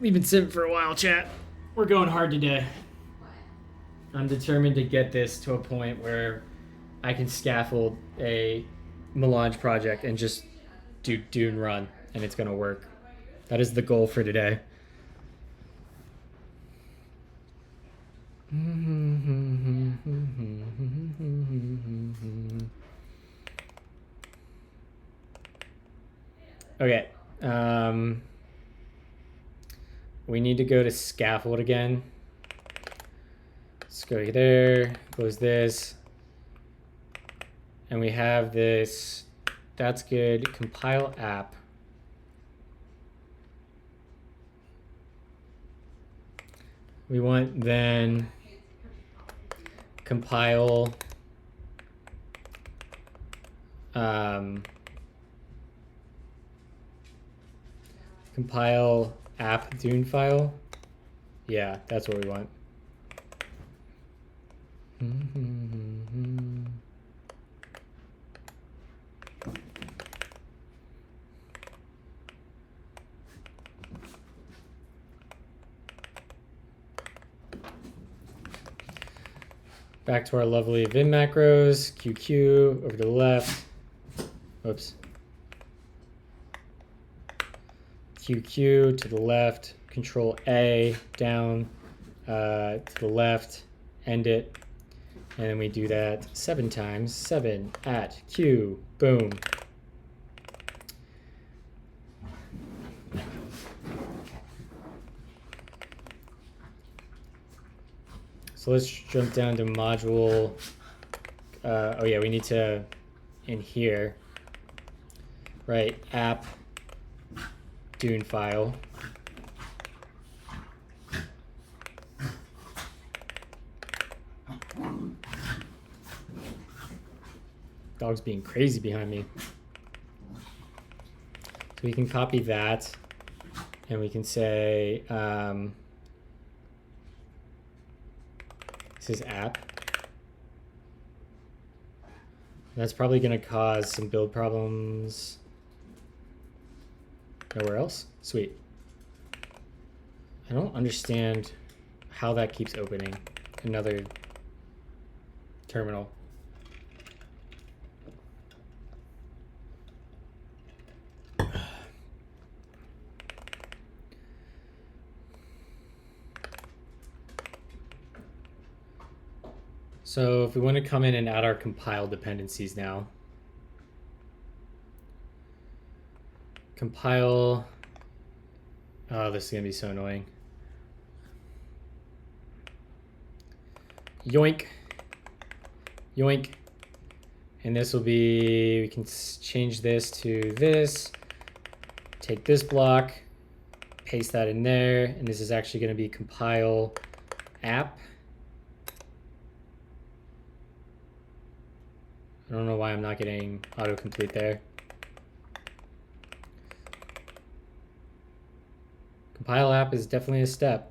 D: We've been sitting for a while, chat. We're going hard today. I'm determined to get this to a point where I can scaffold a Melange project and just do Dune run, and it's going to work. That is the goal for today. Okay. We need to go to scaffold again. Let's go there, close this. And we have this, that's good, compile app. We want then compile compile app Dune file. Yeah, that's what we want. Back to our lovely Vim macros, QQ over to the left. Oops. QQ to the left, Control A down to the left, end it. And then we do that 7 times. 7 at Q, boom. So let's jump down to module. Oh yeah, we need to, in here, write app Dune file. Dog's being crazy behind me. So we can copy that, and we can say this is app. That's probably going to cause some build problems. Nowhere else? Sweet. I don't understand how that keeps opening another terminal. So if we want to come in and add our compile dependencies now, compile, oh, this is going to be so annoying. Yoink, yoink. And this will be, we can change this to this, take this block, paste that in there, and this is actually going to be compile app. I don't know why I'm not getting autocomplete there. Compile app is definitely a step.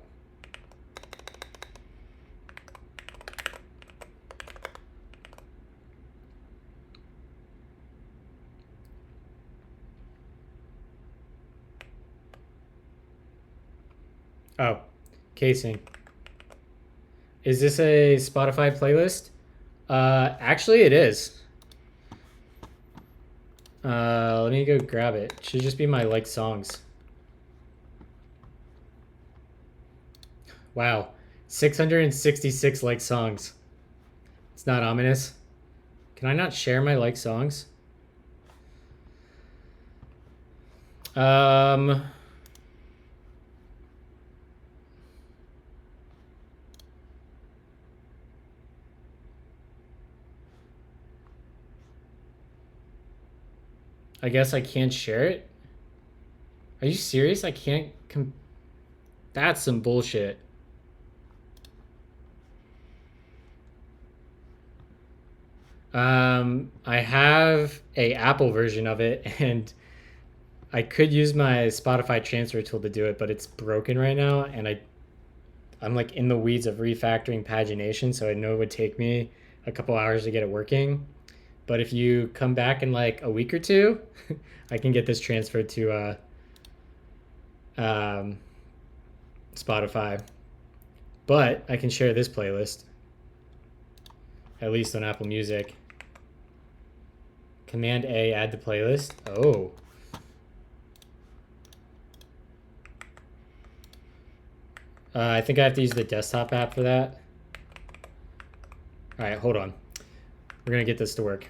D: Oh, casing. Is this a Spotify playlist? Actually it is. Let me go grab it. It should just be my liked songs. Wow, 666 liked songs. It's not ominous. Can I not share my liked songs? I guess I can't share it? Are you serious? I can't That's some bullshit. I have a Apple version of it, and I could use my Spotify transfer tool to do it, but it's broken right now, and I'm like in the weeds of refactoring pagination, so I know it would take me a couple hours to get it working. But if you come back in like a week or two, I can get this transferred to Spotify. But I can share this playlist, at least on Apple Music. Command A, add to playlist. Oh. I think I have to use the desktop app for that. All right, hold on. We're gonna get this to work.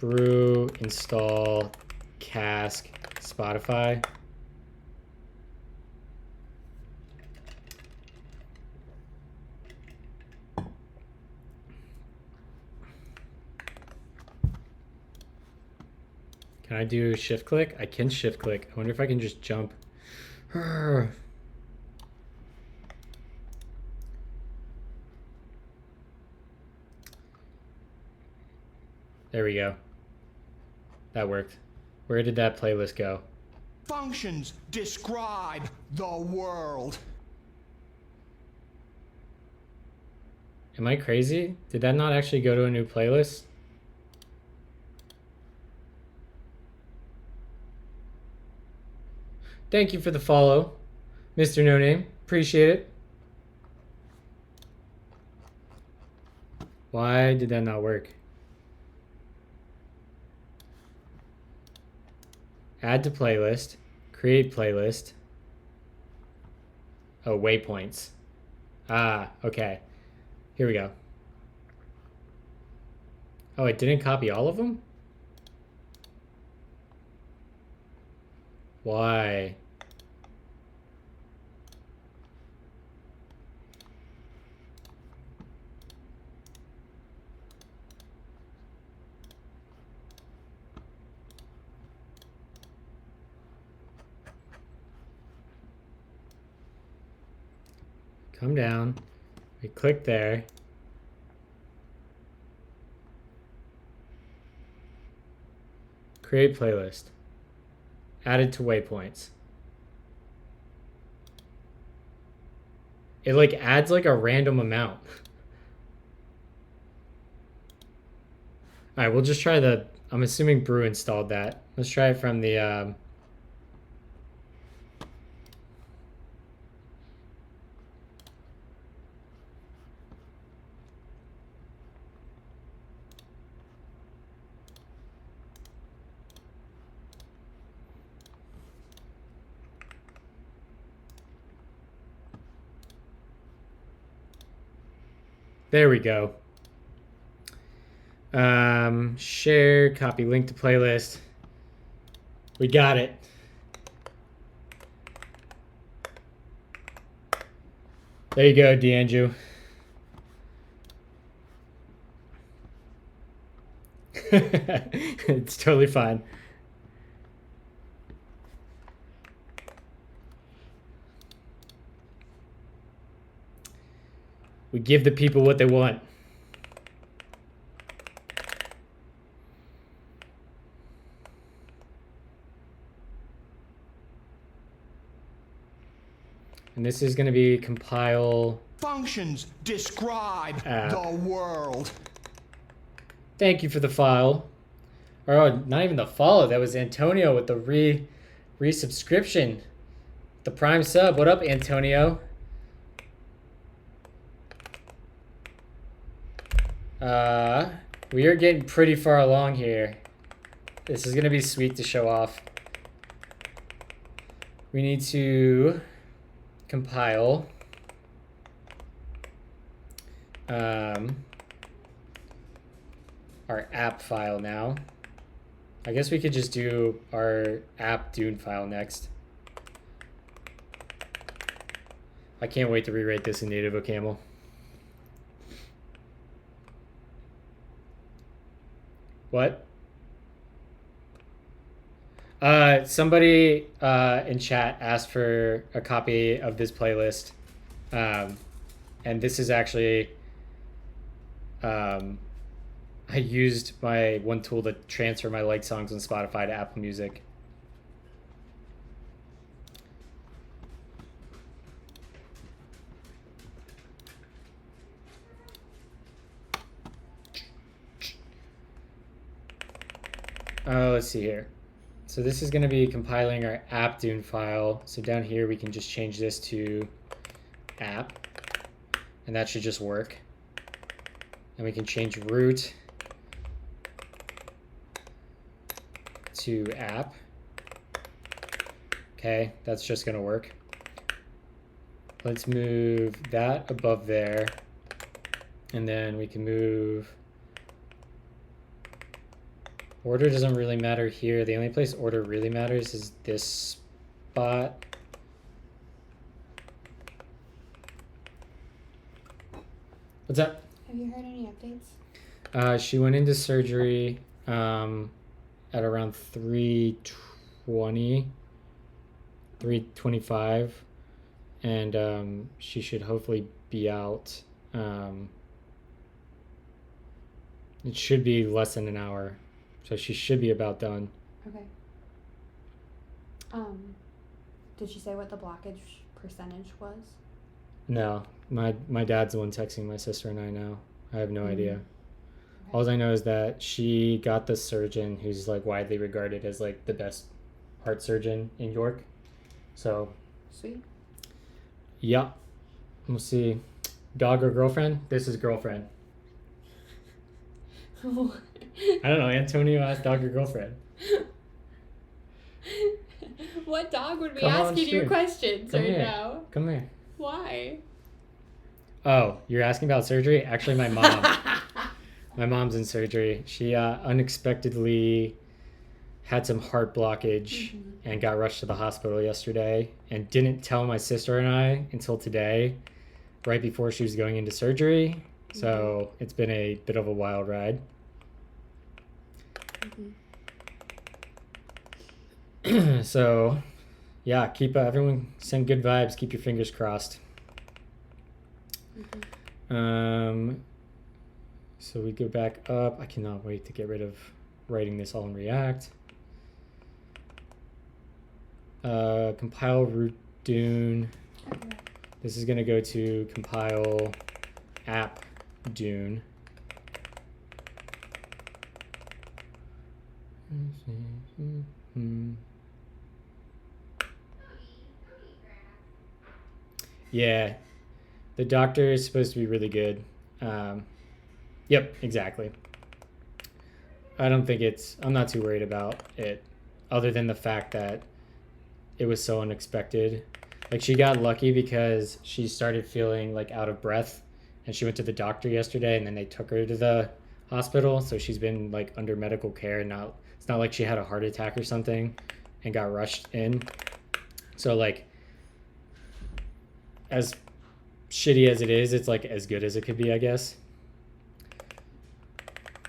D: Brew, install, cask, Spotify. Can I do shift click? I can shift click. I wonder if I can just jump. There we go. That worked. Where did that playlist go?
B: Functions describe the world.
D: Am I crazy? Did that not actually go to a new playlist? Thank you for the follow, Mr. No Name. Appreciate it. Why did that not work? Add to playlist. Create playlist. Oh, waypoints. Ah, okay. Here we go. Oh, it didn't copy all of them? Why? come down. We click there. Create playlist. Add it to waypoints. It like adds like a random amount. All right, we'll just try the, I'm assuming Brew installed that. Let's try it from the, there we go. Share, copy link to playlist. We got it. There you go, D'Andrew. It's totally fine. We give the people what they want. And this is going to be compile.
B: Functions describe
D: App.
B: the world.
D: Thank you for the file. Or not even the follow. That was Antonio with the resubscription. The Prime sub. What up, Antonio? We are getting pretty far along here. This is going to be sweet to show off. We need to compile our app file now. I guess we could just do our app Dune file next. I can't wait to rewrite this in native OCaml. What? Somebody in chat asked for a copy of this playlist. And this is actually, I used my one tool to transfer my liked songs on Spotify to Apple Music. Let's see here. So this is going to be compiling our app Dune file. So down here we can just change this to app, and that should just work. And we can change root to app. Okay, that's just going to work. Let's move that above there, and then we can move. Order doesn't really matter here. The only place order really matters is this spot. What's up?
C: Have you heard any updates?
D: She went into surgery at around 3:20, 3:25, and she should hopefully be out. It should be less than an hour. So she should be about done.
C: Okay. Did she say what the blockage percentage was?
D: No, my dad's the one texting my sister and I now. I have no idea.
C: Okay.
D: All I know is that she got the surgeon who's like widely regarded as like the best heart surgeon in York. So.
C: Sweet.
D: Yeah. We'll see. Dog or girlfriend? This is girlfriend. I don't know. Antonio asked dog or girlfriend.
C: What dog would be
D: Come on
C: asking you
D: stream.
C: questions
D: Come
C: right
D: here.
C: now?
D: Come here.
C: Why?
D: Oh, you're asking about surgery? Actually, my mom. My mom's in surgery. She unexpectedly had some heart blockage and got rushed to the hospital yesterday and didn't tell my sister and I until today, right before she was going into surgery. So it's been a bit of a wild ride. So, yeah, keep everyone send good vibes. Keep your fingers crossed. So we go back up. I cannot wait to get rid of writing this all in React. Compile root Dune. This is going to go to compile app Dune. Yeah, the doctor is supposed to be really good. Yep, exactly. I don't think I'm not too worried about it, other than the fact that it was so unexpected. Like, she got lucky because she started feeling like out of breath, and she went to the doctor yesterday, and then they took her to the hospital. So she's been like under medical care, and now it's not like she had a heart attack or something and got rushed in. So like, as shitty as it is, it's like as good as it could be, I guess.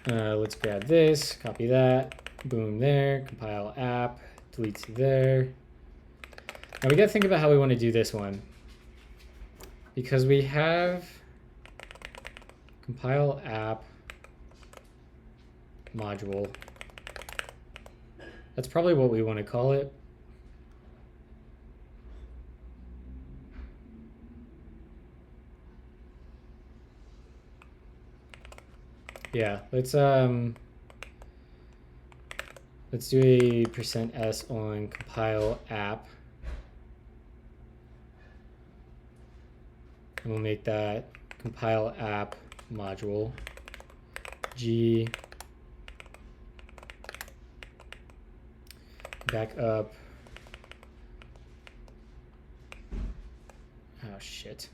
D: Let's grab this, copy that, boom there, compile app, delete to there. Now we gotta think about how we want to do this one, because we have compile app module. That's probably what we want to call it. Yeah, let's do a %s on compile app. And we'll make that compile app module G back up. Oh shit.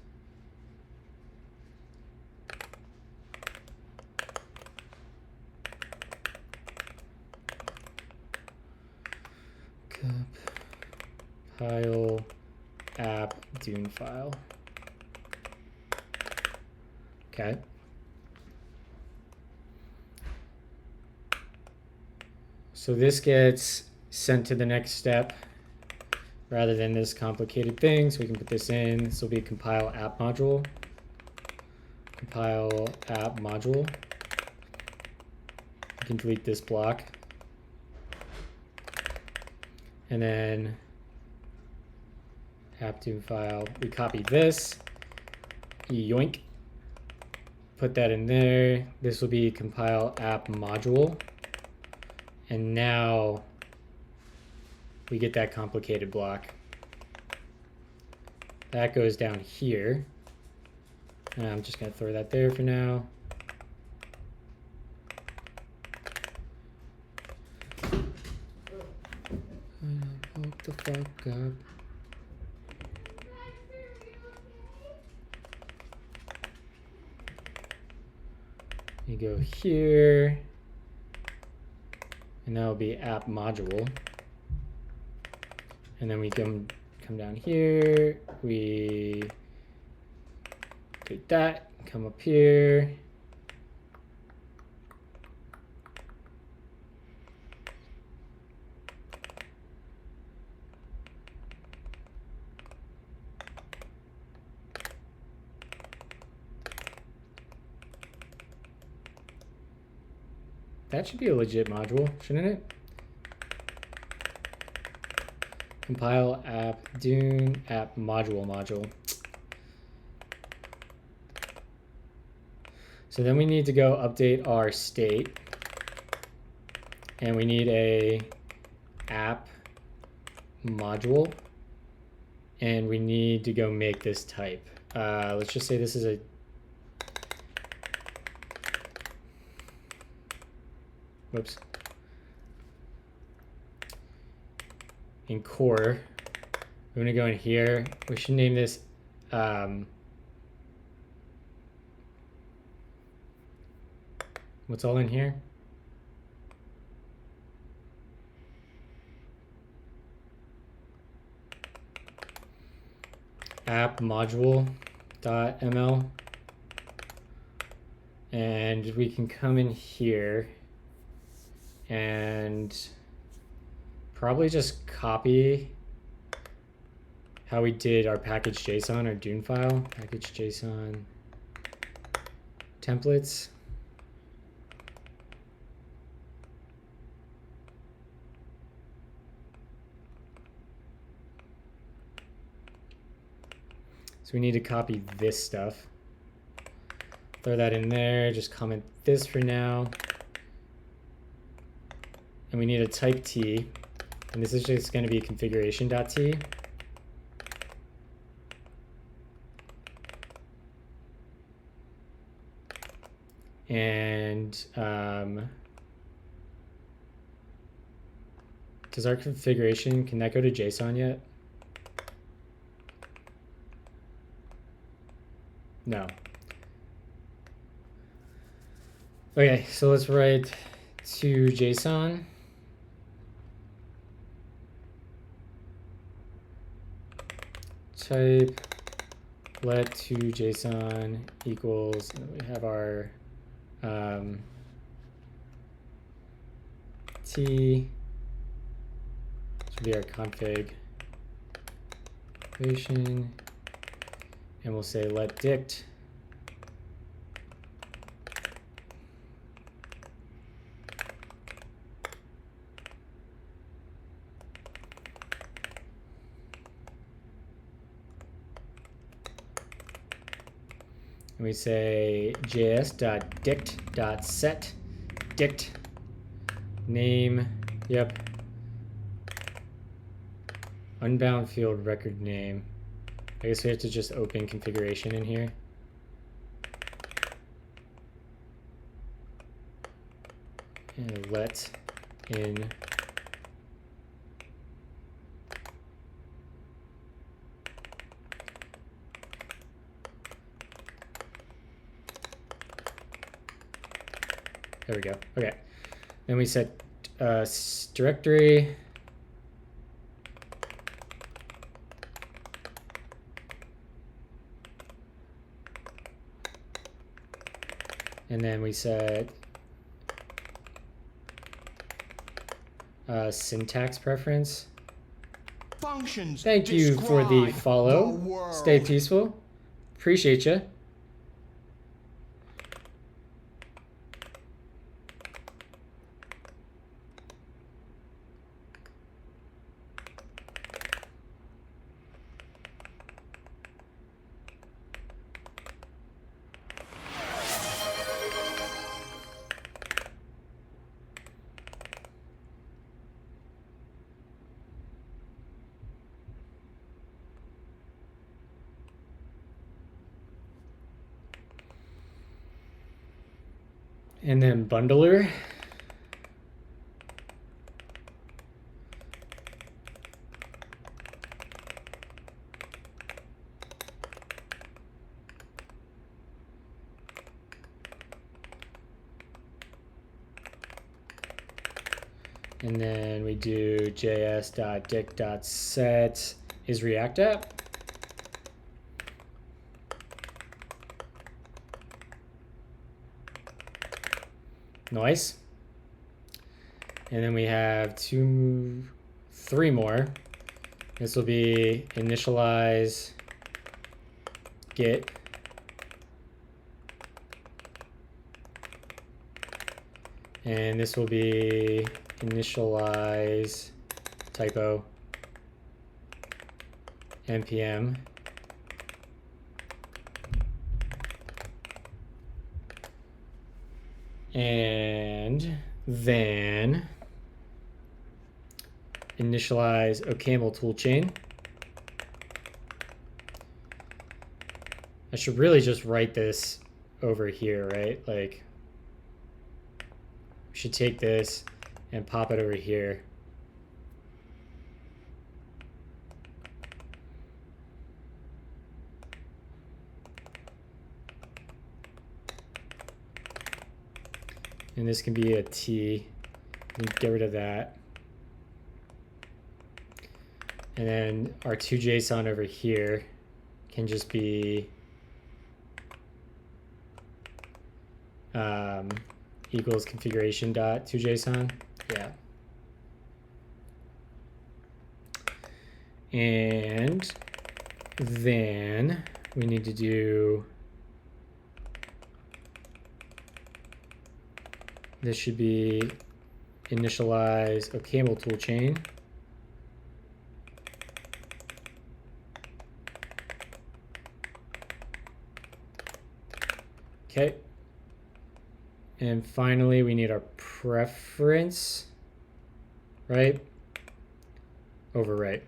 D: Compile app Dune file. Okay. So this gets sent to the next step rather than this complicated thing. So we can put this in. This will be compile app module. Compile app module. You can delete this block. And then app Dune file. We copy this. Yoink. Put that in there. This will be compile app module. And now we get that complicated block. That goes down here. And I'm just going to throw that there for now. Woke the fuck up. You go here, and that'll be app module. And then we come down here, we take that, come up here. That should be a legit module, shouldn't it? Compile app Dune app module. So then we need to go update our state, and we need a app module, and we need to go make this type. Let's just say this is a whoops. In core, we're gonna go in here. We should name this what's all in here? App module.ml, and we can come in here and probably just copy how we did our package.json or Dune file. Package.json, templates. So we need to copy this stuff. Throw that in there, just comment this for now. And we need a type T. And this is just going to be configuration.t. And does our configuration, can that go to JSON yet? No. Okay, so let's write to JSON. Type let to JSON equals, and we have our T, this will be our configuration, and we'll say let dict and we say js.dict.set dict name, yep, unbound field record name. I guess we have to just open configuration in here. And let in there we go. Okay. Then we set directory. And then we set syntax preference.
B: Functions
D: Thank you for the
B: describe
D: follow.
B: the world.
D: Stay peaceful. Appreciate you. And then bundler. And then we do js.dict.set is React app. Nice. And then we have three more. This will be initialize git and this will be initialize typo npm and then initialize OCaml toolchain. I should really just write this over here, right? Like, we should take this and pop it over here. And this can be a T. Get rid of that. And then our to.json over here can just be equals configuration dot to.json. Yeah. And then we need to do This should be initialize OCaml toolchain. Okay. And finally, we need our preference, right? Overwrite.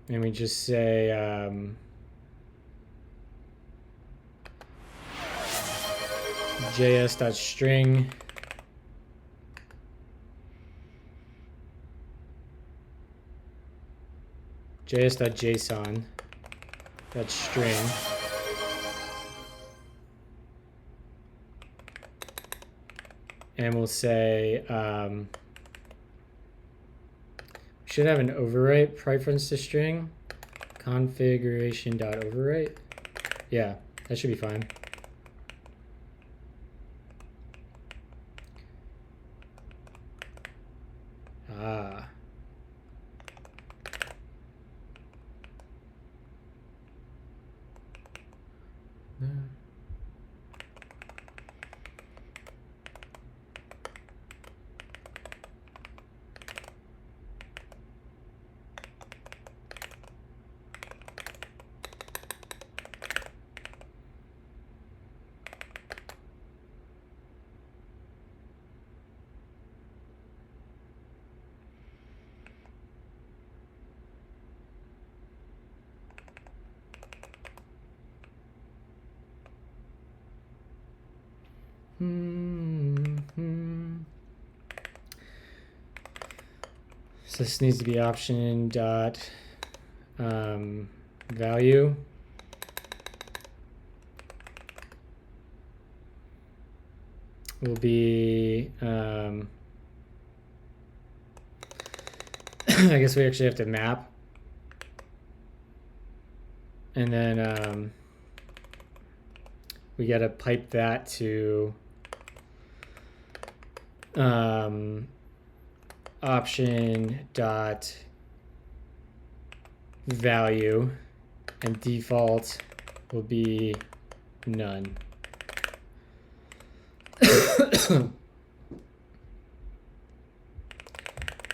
D: And we just say js.string js.json that's string and we'll say should have an overwrite preference to string configuration.overwrite. Yeah, that should be fine. Ah. So this needs to be option dot value will be I guess we actually have to map, and then we got to pipe that to option dot value, and default will be none.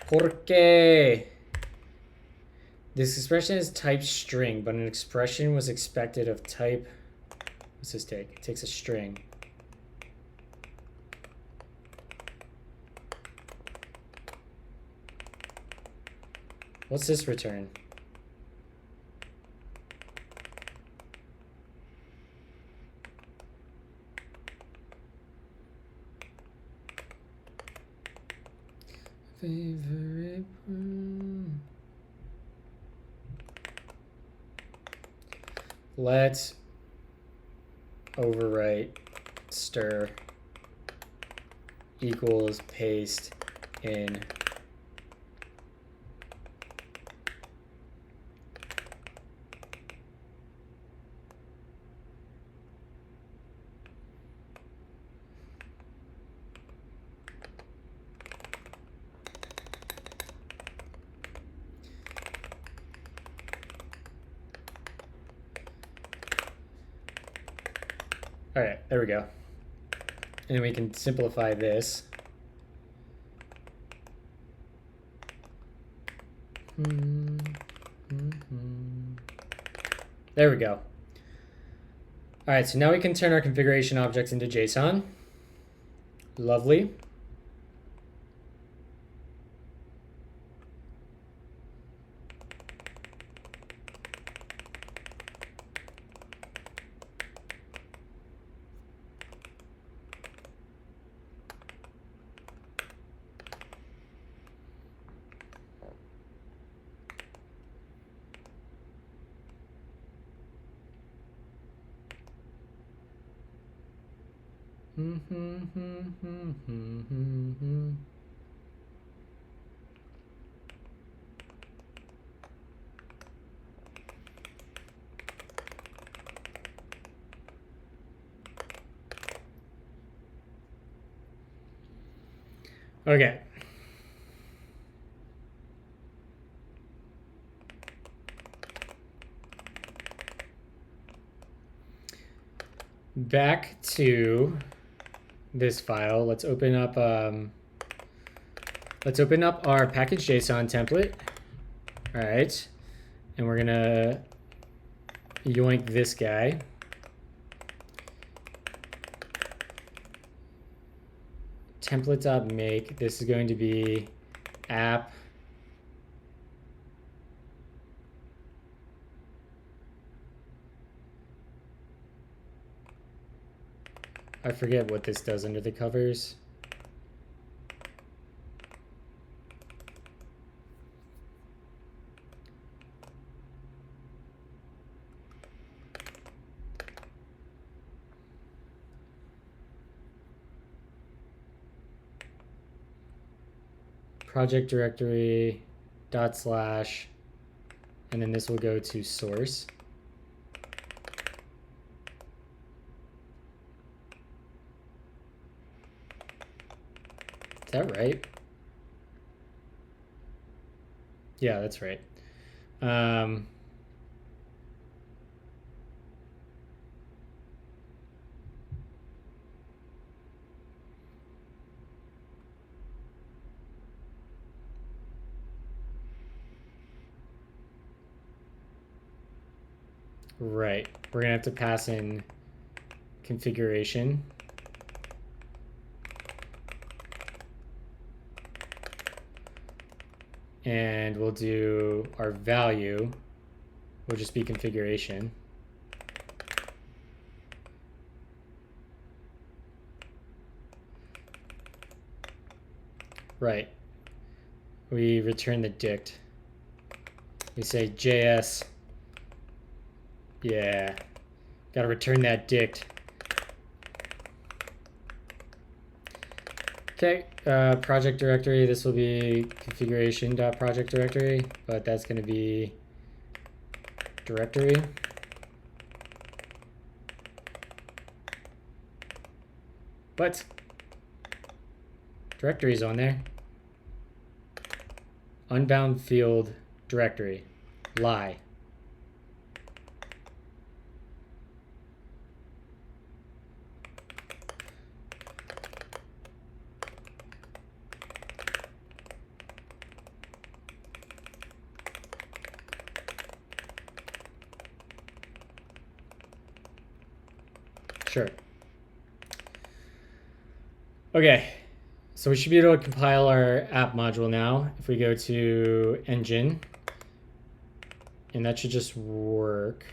D: Porque this expression is type string, but an expression was expected of type. What's this take? It takes a string. What's this return? Favorite one. Let's overwrite stir equals paste in all right, there we go. And we can simplify this. There we go. All right, so now we can turn our configuration objects into JSON. Lovely. Okay. back to this file. Let's open up our package.json template. All right, and we're gonna yoink this guy. Template.make. This is going to be app. I forget what this does under the covers. Project directory / and then this will go to source. Is that right? Yeah, that's right. Right. We're gonna have to pass in configuration. And we'll do our value will just be configuration. Right. We return the dict. We say JS. Yeah. Gotta return that dict. Okay, project directory, this will be configuration.project directory, but that's going to be directory. What? Directory's on there. Unbound field directory. Lie. Sure. Okay, so we should be able to compile our app module now. If we go to engine, and that should just work.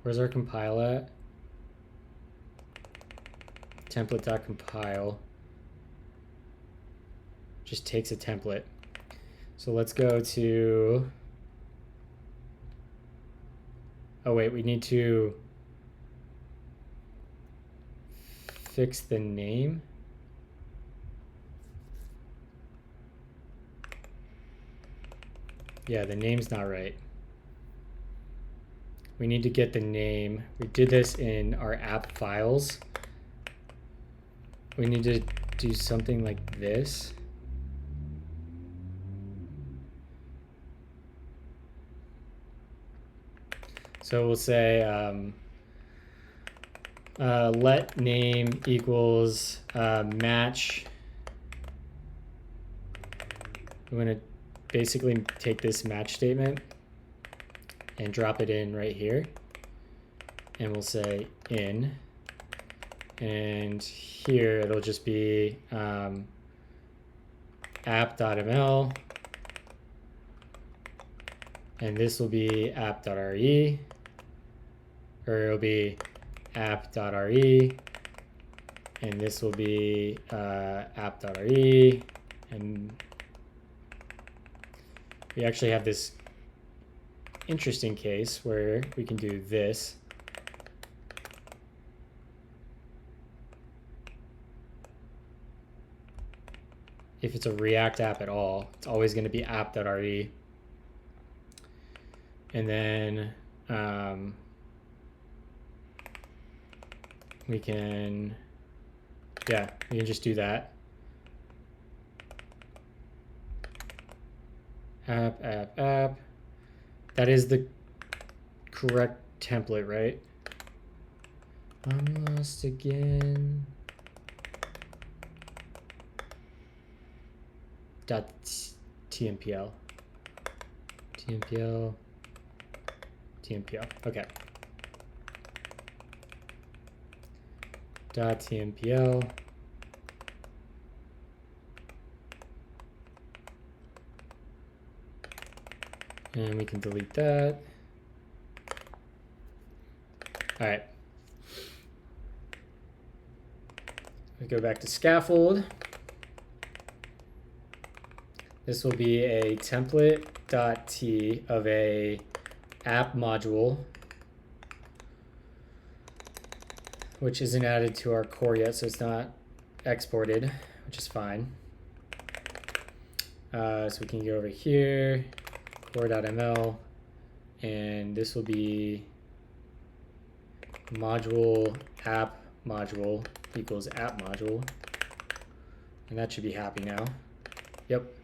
D: Where's our compile at? Template.compile. Just takes a template. So let's go to, oh wait, we need to fix the name. Yeah, the name's not right. We need to get the name. We did this in our app files. We need to do something like this. So we'll say let name equals match. I'm going to basically take this match statement and drop it in right here. And we'll say in. And here it'll just be app.ml. And this will be app.re. Or it'll be app.re. And this will be app.re. And we actually have this interesting case where we can do this. If it's a React app at all, it's always going to be app.re. And then we can just do that. App. That is the correct template, right? I'm lost again. Dot TMPL. TMPL. TMPL. Okay. Dot TMPL. And we can delete that. All right. We go back to scaffold. This will be a template.t of a app module, which isn't added to our core yet, so it's not exported, which is fine. So we can go over here, core.ml, and this will be module app module equals app module, and that should be happy now. Yep.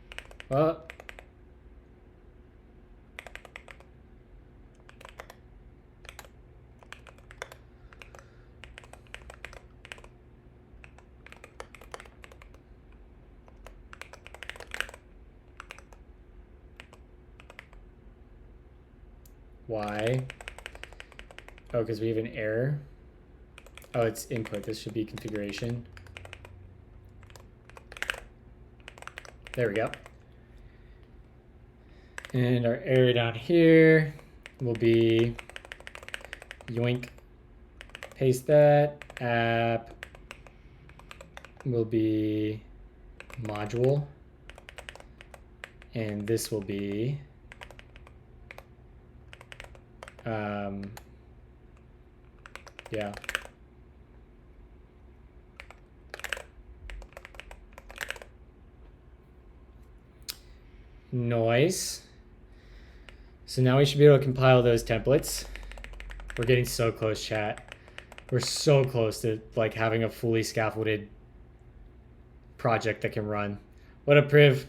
D: Why? Oh, because we have an error. Oh, it's input. This should be configuration. There we go. And our error down here will be yoink. Paste that. App will be module. And this will be yeah. Noise. So now we should be able to compile those templates. We're getting so close, chat. We're so close to like having a fully scaffolded project that can run. What up, Priv?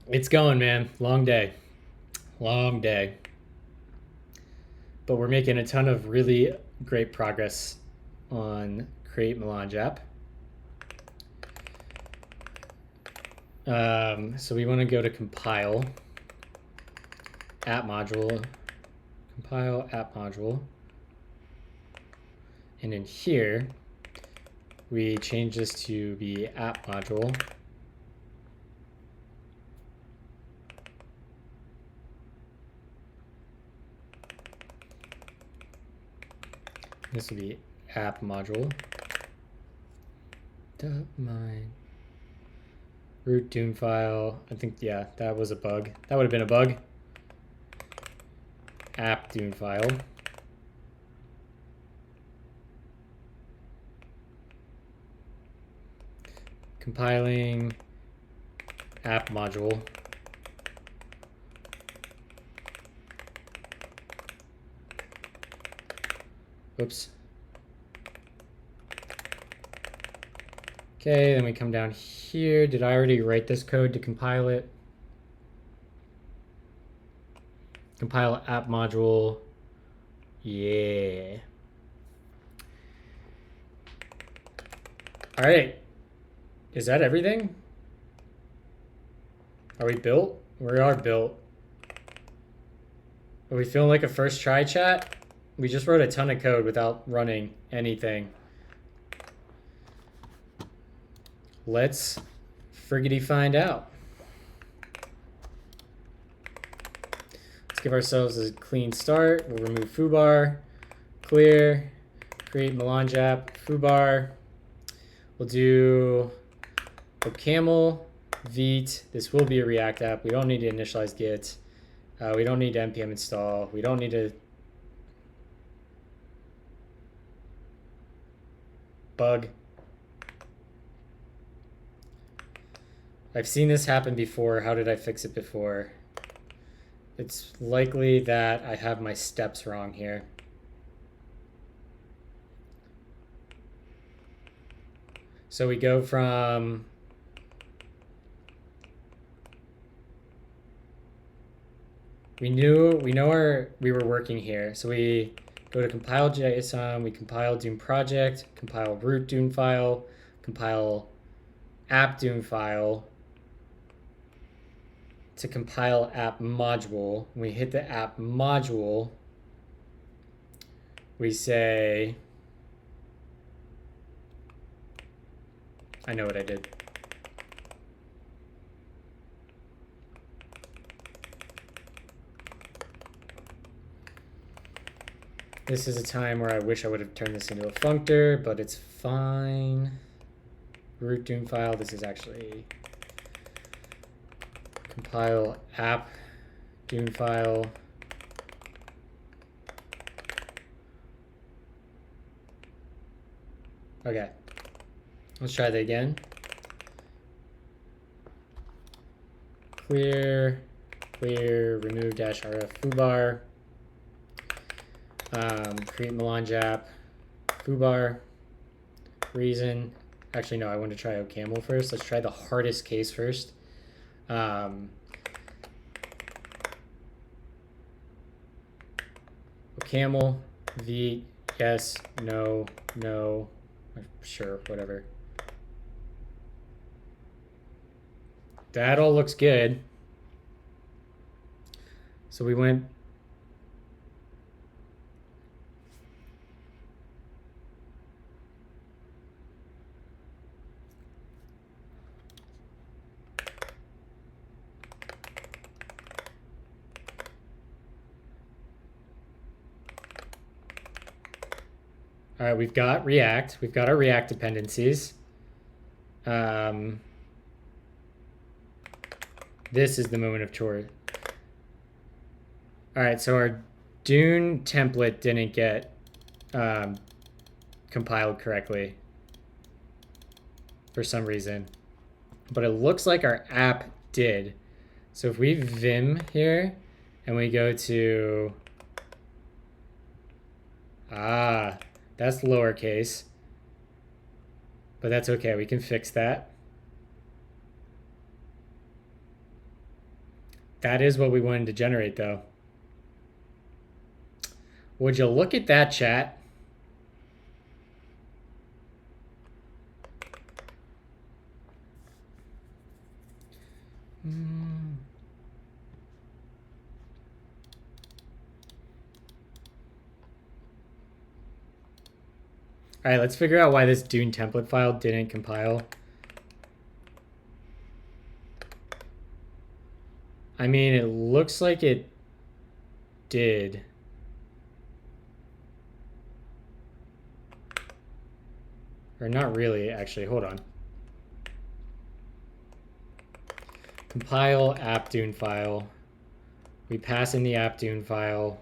D: It's going, man. Long day. Long day. But we're making a ton of really great progress on Create Melange app. So we want to go to compile app module, compile app module. And in here, we change this to be app module. This will be app module. My root doom file. I think, yeah, that was a bug. That would have been a bug. App doom file. Compiling app module. Oops. Okay, then we come down here. Did I already write this code to compile it? Compile app module. Yeah. All right. Is that everything? Are we built? We are built. Are we feeling like a first try, chat? We just wrote a ton of code without running anything. Let's friggity find out. Let's give ourselves a clean start. We'll remove foobar, clear, create Melange app, foobar. We'll do OCaml, Vite. This will be a React app. We don't need to initialize Git. We don't need to npm install. We don't need to bug. I've seen this happen before. How did I fix it before? It's likely that I have my steps wrong here. So we go from we were working here. So we go to compile JSON, we compile Dune project, compile root Dune file, compile app Dune file to compile app module. When we hit the app module, we say, I know what I did. This is a time where I wish I would have turned this into a functor, but it's fine. Root Dune file, this is actually compile app Dune file. Okay, let's try that again. Clear, remove -rf foobar. Create Melange app, foobar, reason. Actually, no, I want to try OCaml first. Let's try the hardest case first. OCaml, v, yes, no, no, sure, whatever. That all looks good. So we went. All right, we've got React. We've got our React dependencies. This is the moment of truth. All right, so our Dune template didn't get compiled correctly for some reason, but it looks like our app did. So if we vim here and we go to, that's lowercase, but that's okay. We can fix that. That is what we wanted to generate, though. Would you look at that, chat? All right, let's figure out why this Dune template file didn't compile. I mean, it looks like it did. Or not really, actually. Hold on. Compile app Dune file. We pass in the app Dune file.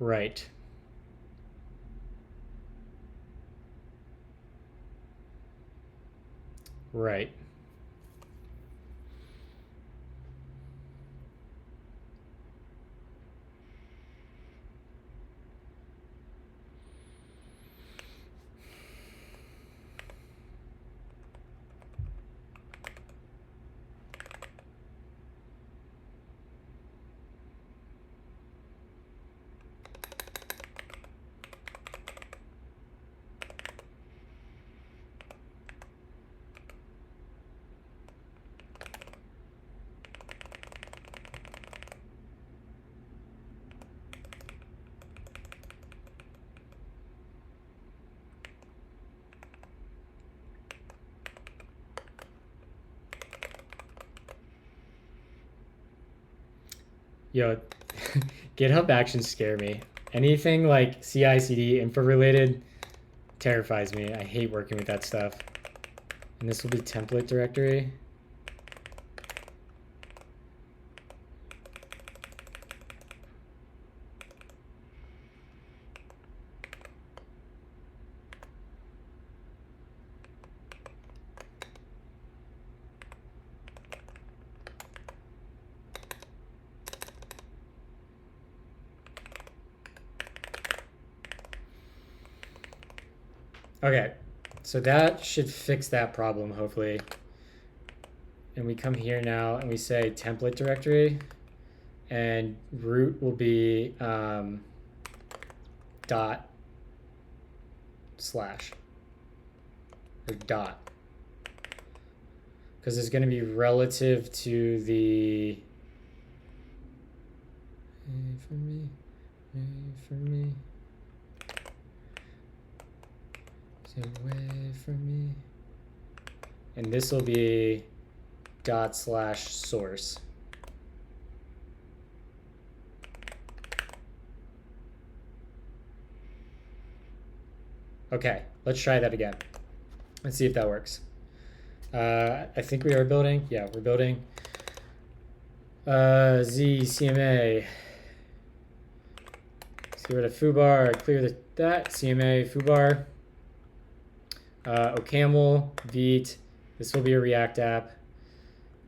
D: Right. Right. Yo, GitHub actions scare me. Anything like CI/CD info related terrifies me. I hate working with that stuff. And this will be template directory. Okay, so that should fix that problem, hopefully. And we come here now and we say template directory, and root will be dot slash or dot, because it's going to be relative to the for me. Away from me. And this will be dot slash source. Okay, let's try that again. Let's see if that works. I think we are building. Yeah, we're building. Z CMA. Let's get rid of foobar. Clear that CMA foobar. OCaml, Vite. This will be a React app.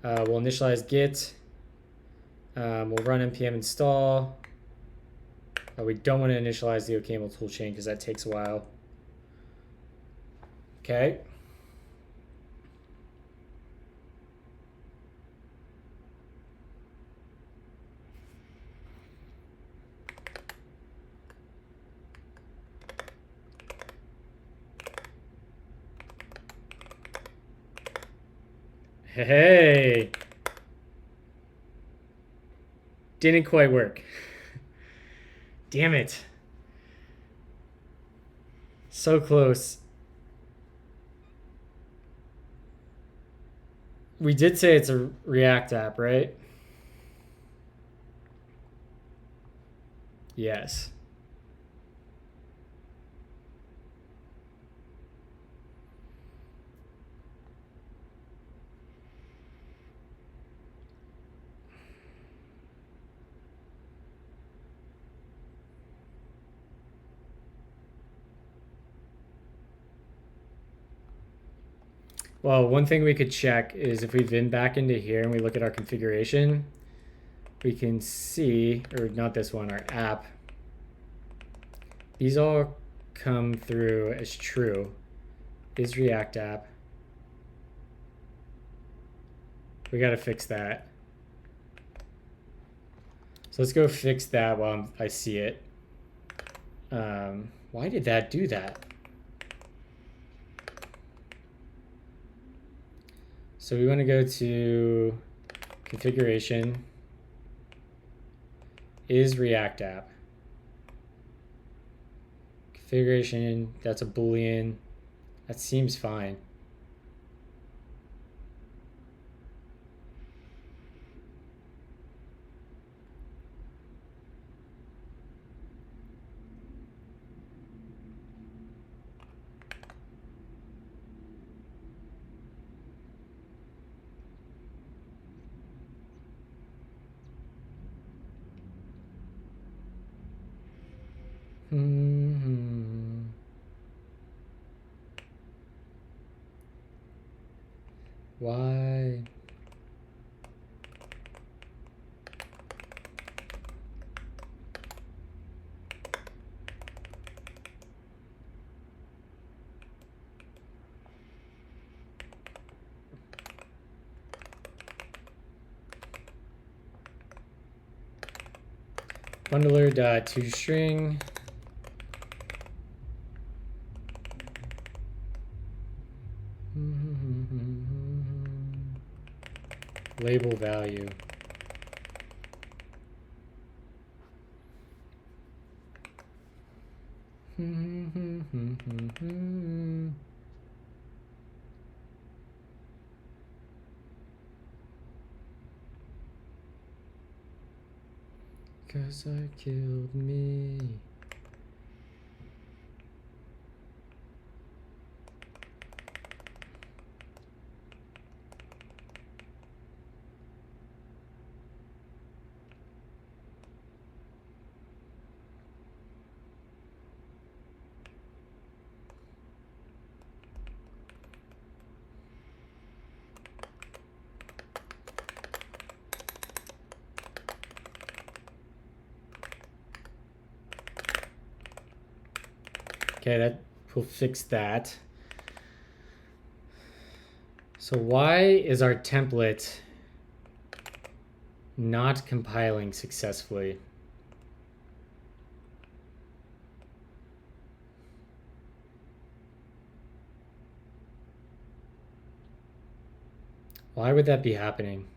D: We'll initialize Git. We'll run npm install. We don't want to initialize the OCaml toolchain because that takes a while. Okay. Hey, didn't quite work. Damn it. So close. We did say it's a React app, right? Yes. Well, one thing we could check is if we vin back into here and we look at our configuration, we can see, or not this one, our app. These all come through as true. Is React app. We got to fix that. So let's go fix that while I see it. Why did that do that? So we want to go to configuration, is React app. Configuration, that's a Boolean. That seems fine. Why? Bundler.toString. Label value. 'Cause I killed me. Okay, that will fix that. So why is our template not compiling successfully? Why would that be happening?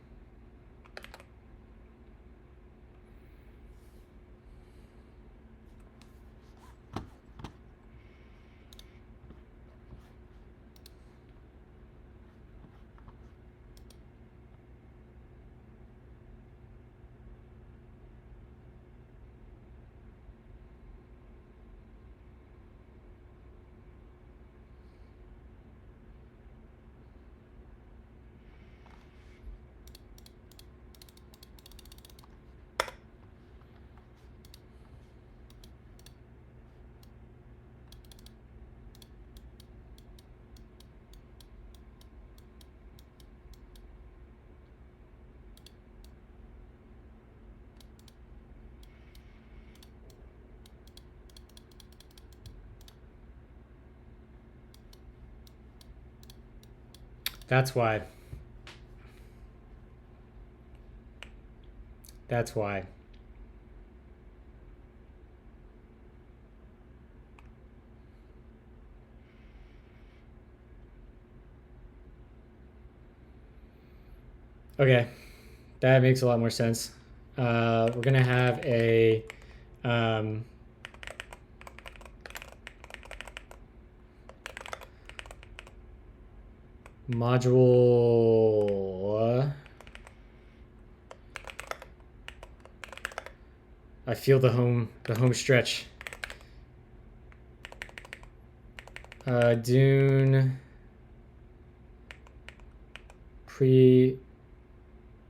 D: That's why. That's why. Okay, that makes a lot more sense. We're gonna have a module. I feel the home stretch. Dune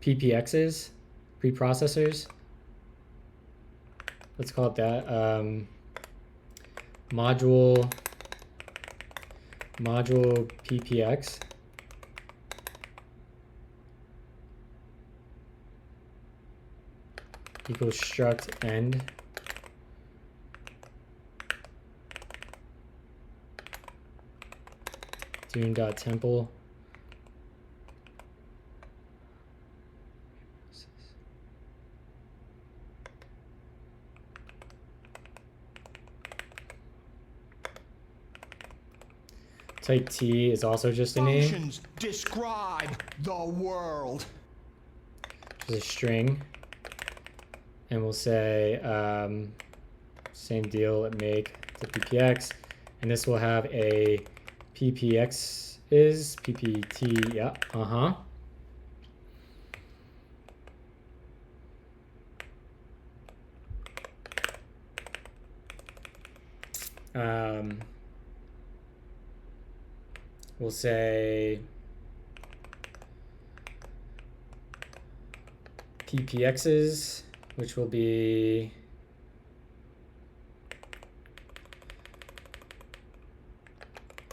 D: PPXs, preprocessors. Let's call it that. Module PPX. Equals struct end. Dune.temple. Type T is also just a name.
B: Functions describe the world.
D: Just a string. And we'll say same deal at make to ppx, and this will have a ppx is ppt, yeah, we'll say ppx's, which will be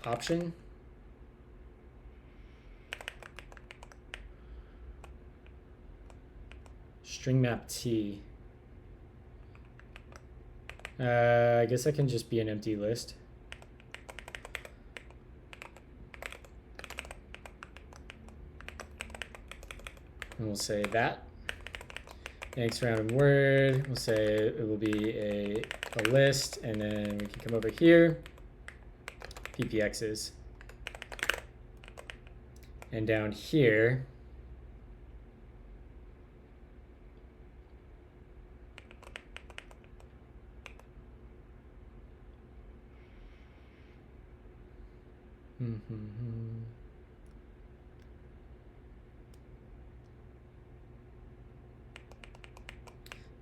D: option. String map T. I guess that can just be an empty list. And we'll say that. Next round in Word, we'll say it will be a list, and then we can come over here, ppx's. And down here,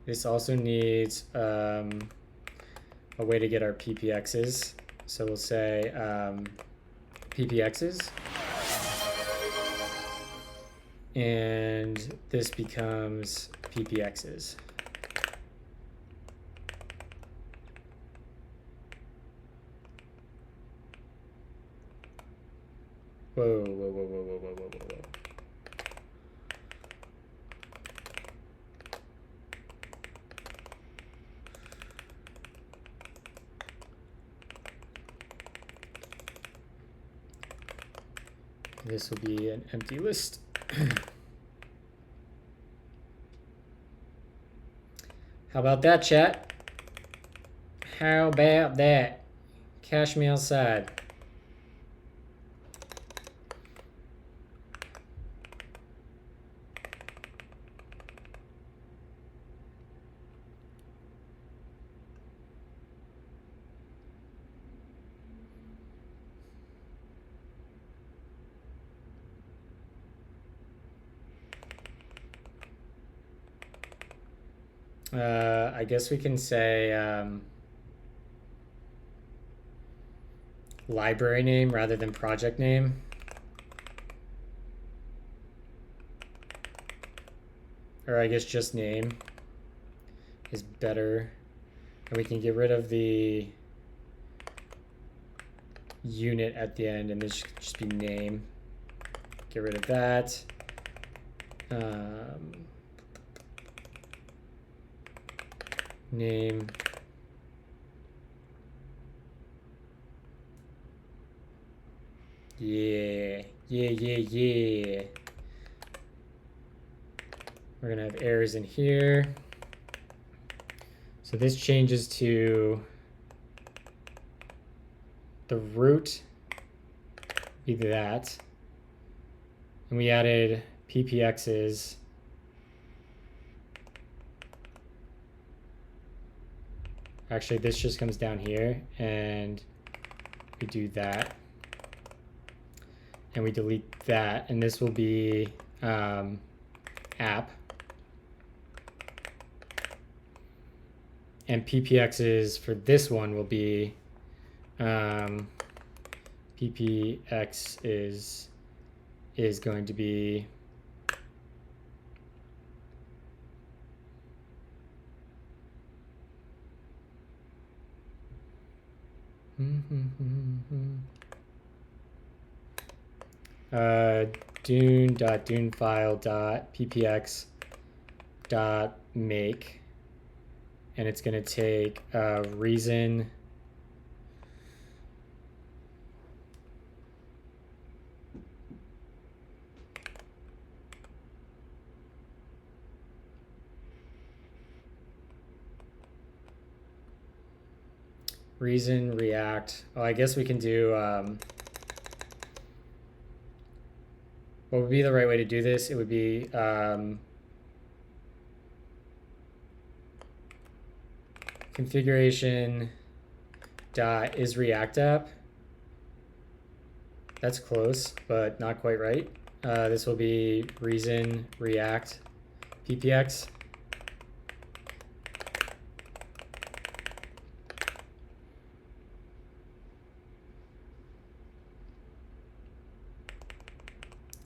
D: This also needs a way to get our ppx's. So we'll say ppx's. And this becomes ppx's. Whoa, whoa, whoa, whoa, whoa, whoa, whoa, whoa, whoa. This will be an empty list. How about that, chat? How about that? Cash me outside. I guess we can say library name rather than project name. Or I guess just name is better. And we can get rid of the unit at the end and this should just be name. Get rid of that. Name. Yeah. We're gonna have errors in here. So this changes to the root, either that. And we added ppx's. Actually, this just comes down here and we do that. And we delete that, and this will be app. And ppx's for this one will be ppx is going to be dune.dunefile.ppx.make, and it's going to take reason react. Oh, I guess we can do what would be the right way to do this? It would be configuration dot is React app. That's close, but not quite right. This will be reason React ppx.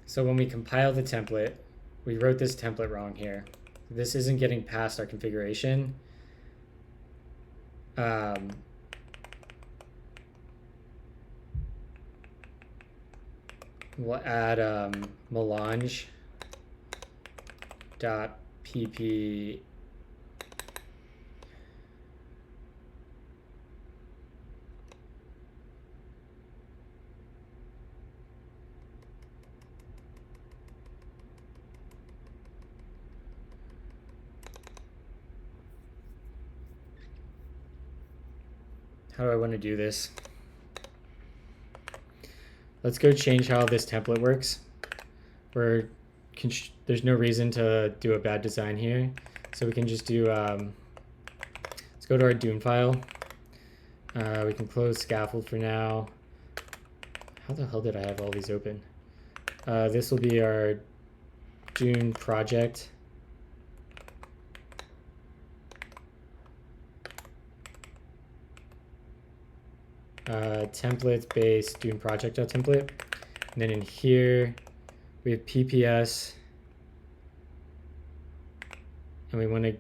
D: So when we compile the template, we wrote this template wrong here. This isn't getting past our configuration. We'll add melange dot pp How do I want to do this? Let's go change how this template works. There's no reason to do a bad design here. So we can just do, let's go to our Dune file. We can close scaffold for now. How the hell did I have all these open? This will be our Dune project. templates base Dune project.template. And then in here, we have PPS. And we want to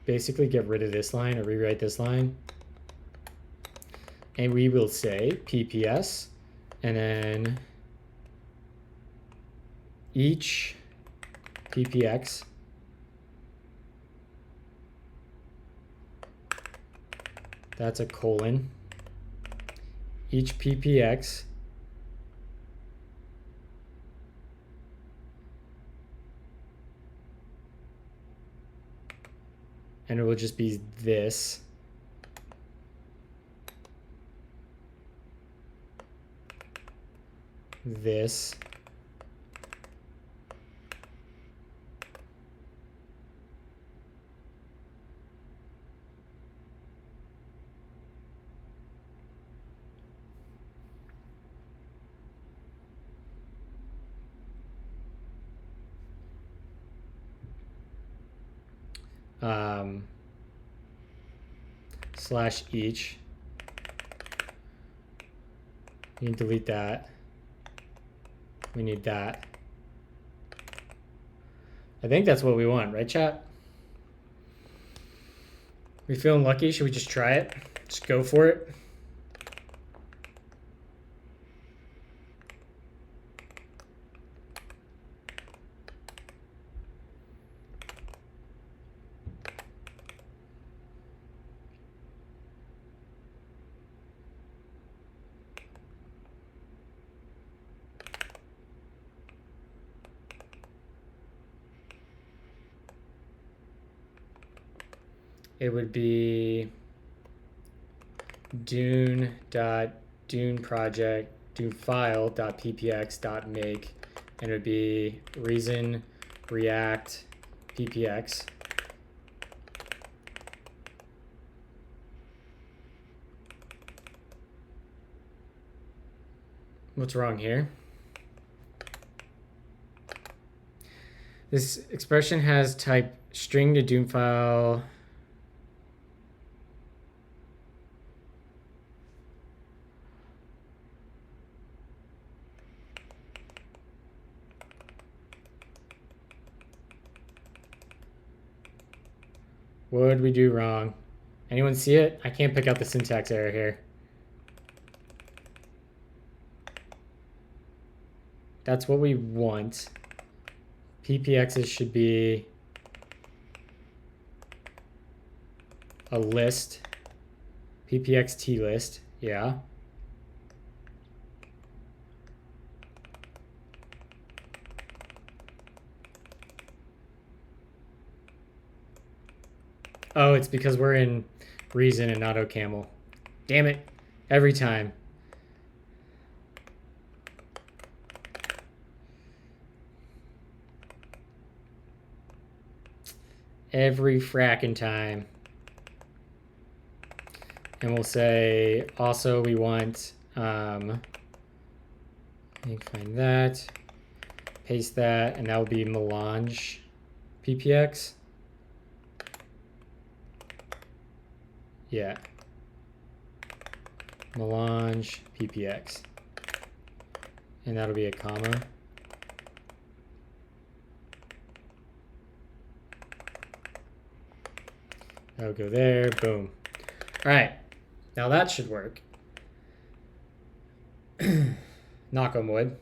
D: basically get rid of this line or rewrite this line. And we will say PPS and then each PPX that's a colon. Each PPX and it will just be this. This. Slash each. You can delete that. We need that. I think that's what we want, right, chat? We feeling lucky? Should we just try it? Just go for it? It would be Dune project Dune file.ppx.make, and it would be reason react ppx. What's wrong here? This expression has type string to Dune file. What did we do wrong? Anyone see it? I can't pick out the syntax error here. That's what we want. PPXs should be a list. PPXT list, yeah. Oh, it's because we're in Reason and not OCaml. Damn it. Every time. Every fracking time. And we'll say also we want, let me find that, paste that, and that will be Melange PPX. Yeah. Melange PPX. And that'll be a comma. That'll go there, boom. All right, now that should work. Knock on wood.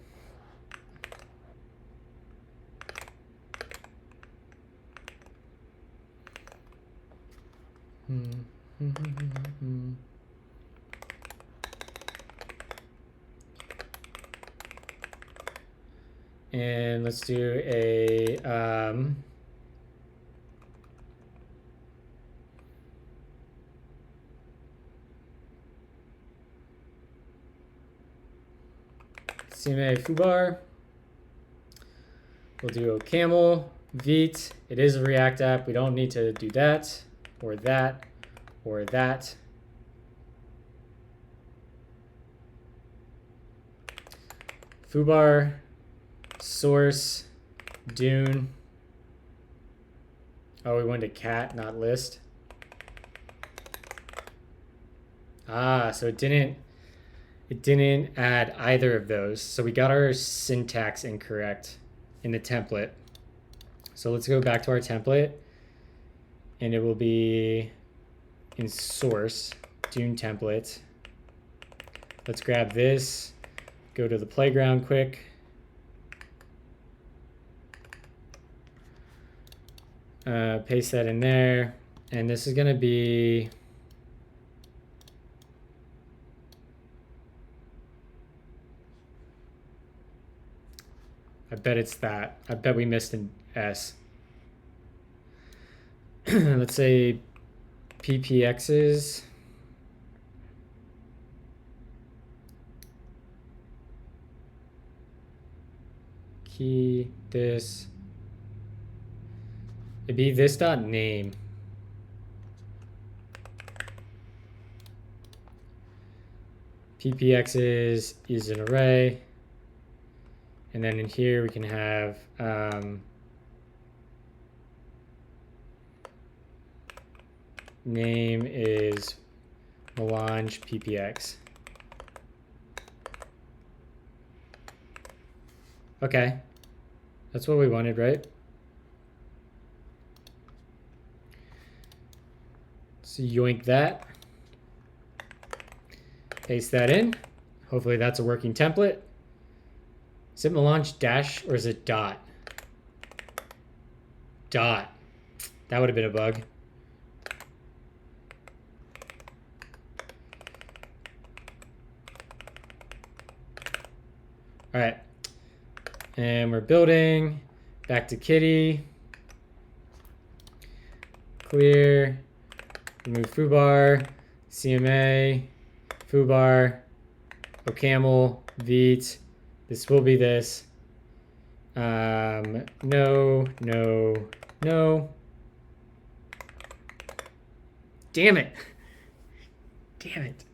D: And let's do a CMA foobar. We'll do OCaml, Vite. It is a React app. We don't need to do that or that or that. Foobar, source, Dune. Oh, we went to cat, not list. Ah, so it didn't add either of those. So we got our syntax incorrect in the template. So let's go back to our template, and it will be in source, Dune template. Let's grab this, go to the playground quick. Paste that in there, and this is gonna be I bet it's that. I bet we missed an S. Let's say PPXs. Key this. It'd be this dot name. PPXs is an array. And then in here we can have name is Melange PPX. Okay, that's what we wanted, right? So yoink that, paste that in. Hopefully that's a working template. Is it Melange dash or is it dot? Dot. That would have been a bug. All right. And we're building. Back to Kitty. Clear. Remove foobar. CMA. Foobar. OCaml. Vite. This will be this. No, no, no. Damn it. Damn it.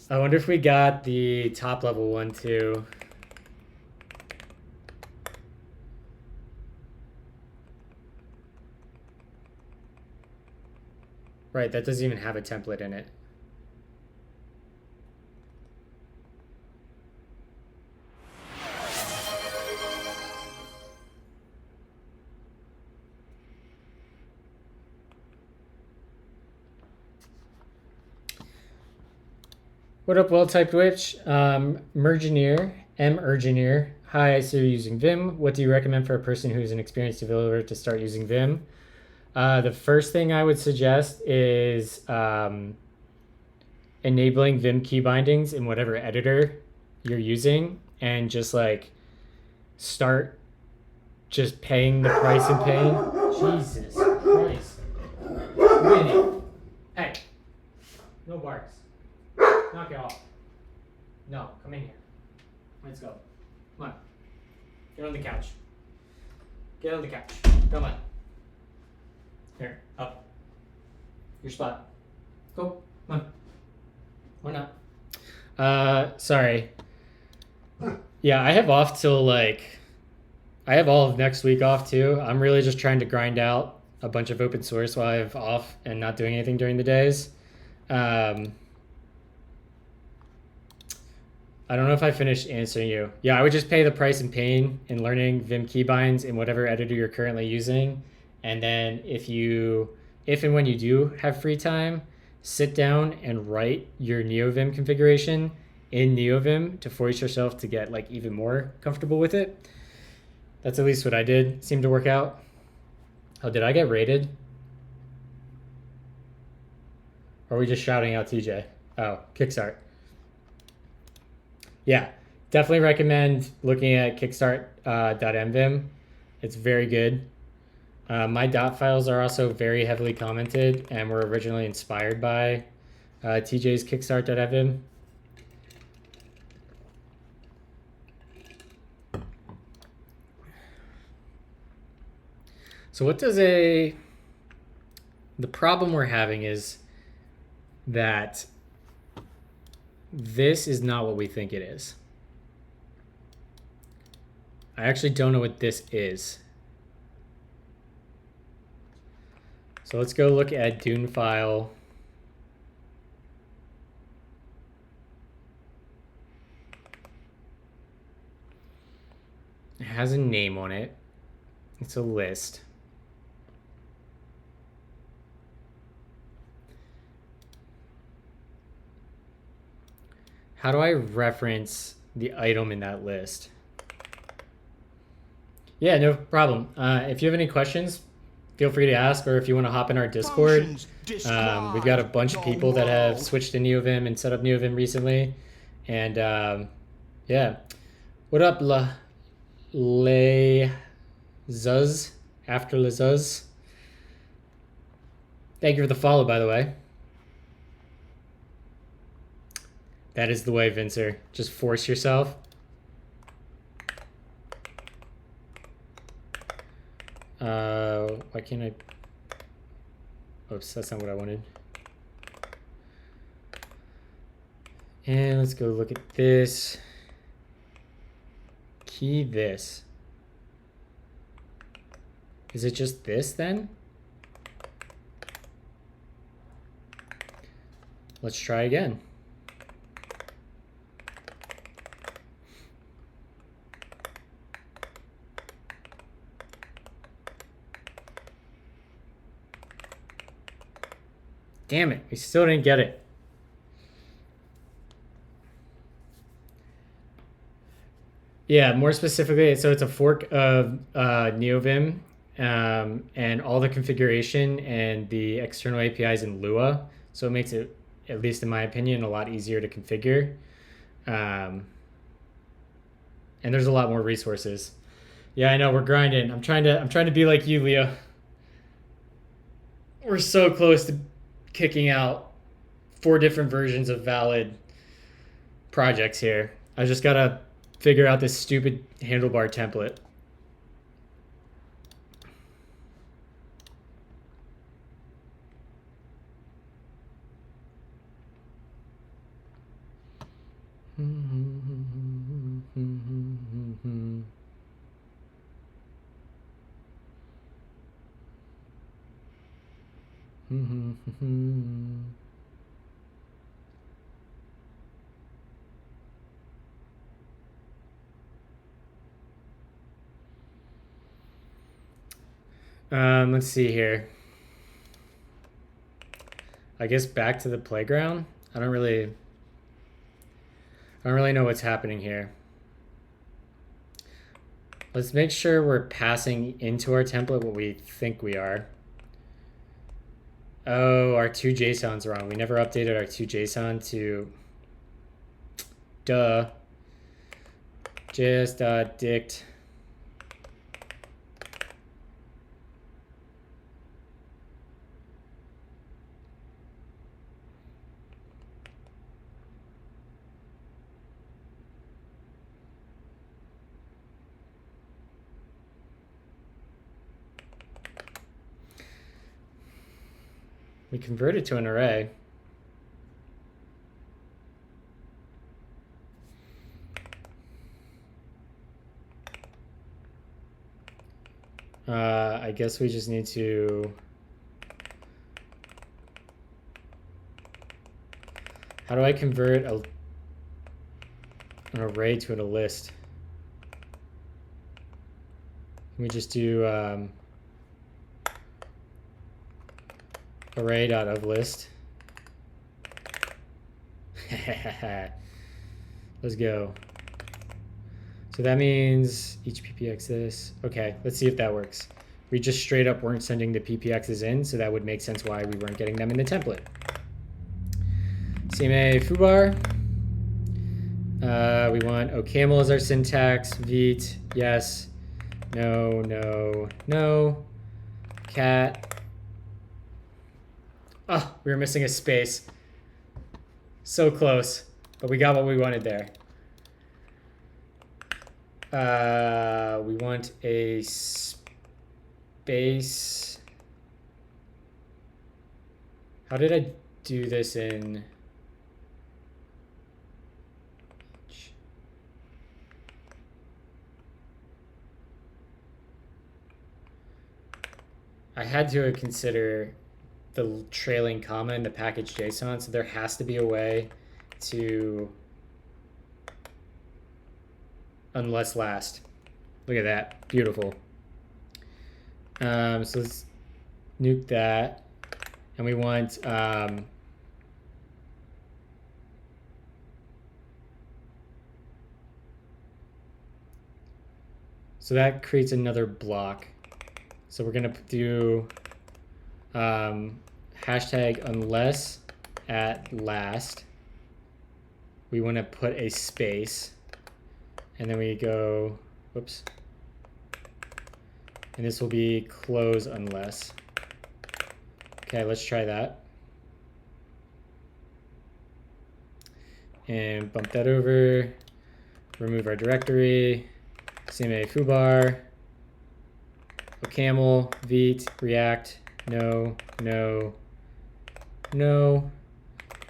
D: I wonder if we got the top level one too. Right, that doesn't even have a template in it. What up, well-typed witch? Mergineer, M-Ergineer. Hi, I see you're using Vim. What do you recommend for a person who is an experienced developer to start using Vim? The first thing I would suggest is enabling Vim key bindings in whatever editor you're using, and just like start just paying the price and paying. Jesus Christ. Winnie. Hey, no barks. Knock it off. No, come in here. Let's go. Come on. Get on the couch. Get on the couch. Come on. Here, up. Your spot. Go. Come on. Or not. Sorry. Yeah, I have off till I have all of next week off too. I'm really just trying to grind out a bunch of open source while I have off and not doing anything during the days. I don't know if I finished answering you. Yeah, I would just pay the price and pain in learning Vim keybinds in whatever editor you're currently using. And then if and when you do have free time, sit down and write your NeoVim configuration in NeoVim to force yourself to get even more comfortable with it. That's at least what I did. Seemed to work out. Oh, did I get rated? Or are we just shouting out TJ? Oh, Kickstart. Yeah, definitely recommend looking at kickstart.mvim. It's very good. My dot files are also very heavily commented and were originally inspired by TJ's kickstart.mvim. So what does the problem we're having is that this is not what we think it is. I actually don't know what this is. So let's go look at Dune file. It has a name on it. It's a list. How do I reference the item in that list? Yeah, no problem. If you have any questions, feel free to ask, or if you want to hop in our Discord. We've got a bunch of people that have switched to NeoVim and set up NeoVim recently. And yeah. What up, Le Zuz? After Le Zuz? Thank you for the follow, by the way. That is the way, Vincer. Just force yourself. Why can't I? Oops, that's not what I wanted. And let's go look at this. Key this. Is it just this then? Let's try again. Damn it, we still didn't get it. Yeah, more specifically, so it's a fork of NeoVim, and all the configuration and the external APIs in Lua. So it makes it, at least in my opinion, a lot easier to configure. And there's a lot more resources. Yeah, I know, we're grinding. I'm trying to be like you, Leo. We're so close to kicking out 4 different versions of valid projects here. I just gotta figure out this stupid handlebar template. Let's see here. I guess back to the playground. I don't really know what's happening here. Let's make sure we're passing into our template what we think we are. Oh, our 2 JSONs wrong. We never updated our 2 JSON to duh. js.dict. We convert it to an array. I guess we just need to... How do I convert an array to a list? Can we just do array.ofList? Let's go. So that means each PPX this. Okay, let's see if that works. We just straight up weren't sending the PPXs in, so that would make sense why we weren't getting them in the template. CMA foobar. We want OCaml as our syntax. Vite, yes. No, no, no. Cat. Oh, we were missing a space. So close, but we got what we wanted there. We want a space. How did I do this in? I had to consider the trailing comma in the package JSON, so there has to be a way to unless last. Look at that, beautiful. So let's nuke that, and we want so that creates another block. So we're gonna do hashtag unless at last. We want to put a space, and then we go, whoops, and this will be close unless. Okay, let's try that. And bump that over, remove our directory, CMA foobar, OCaml, vite, react, no, no, no,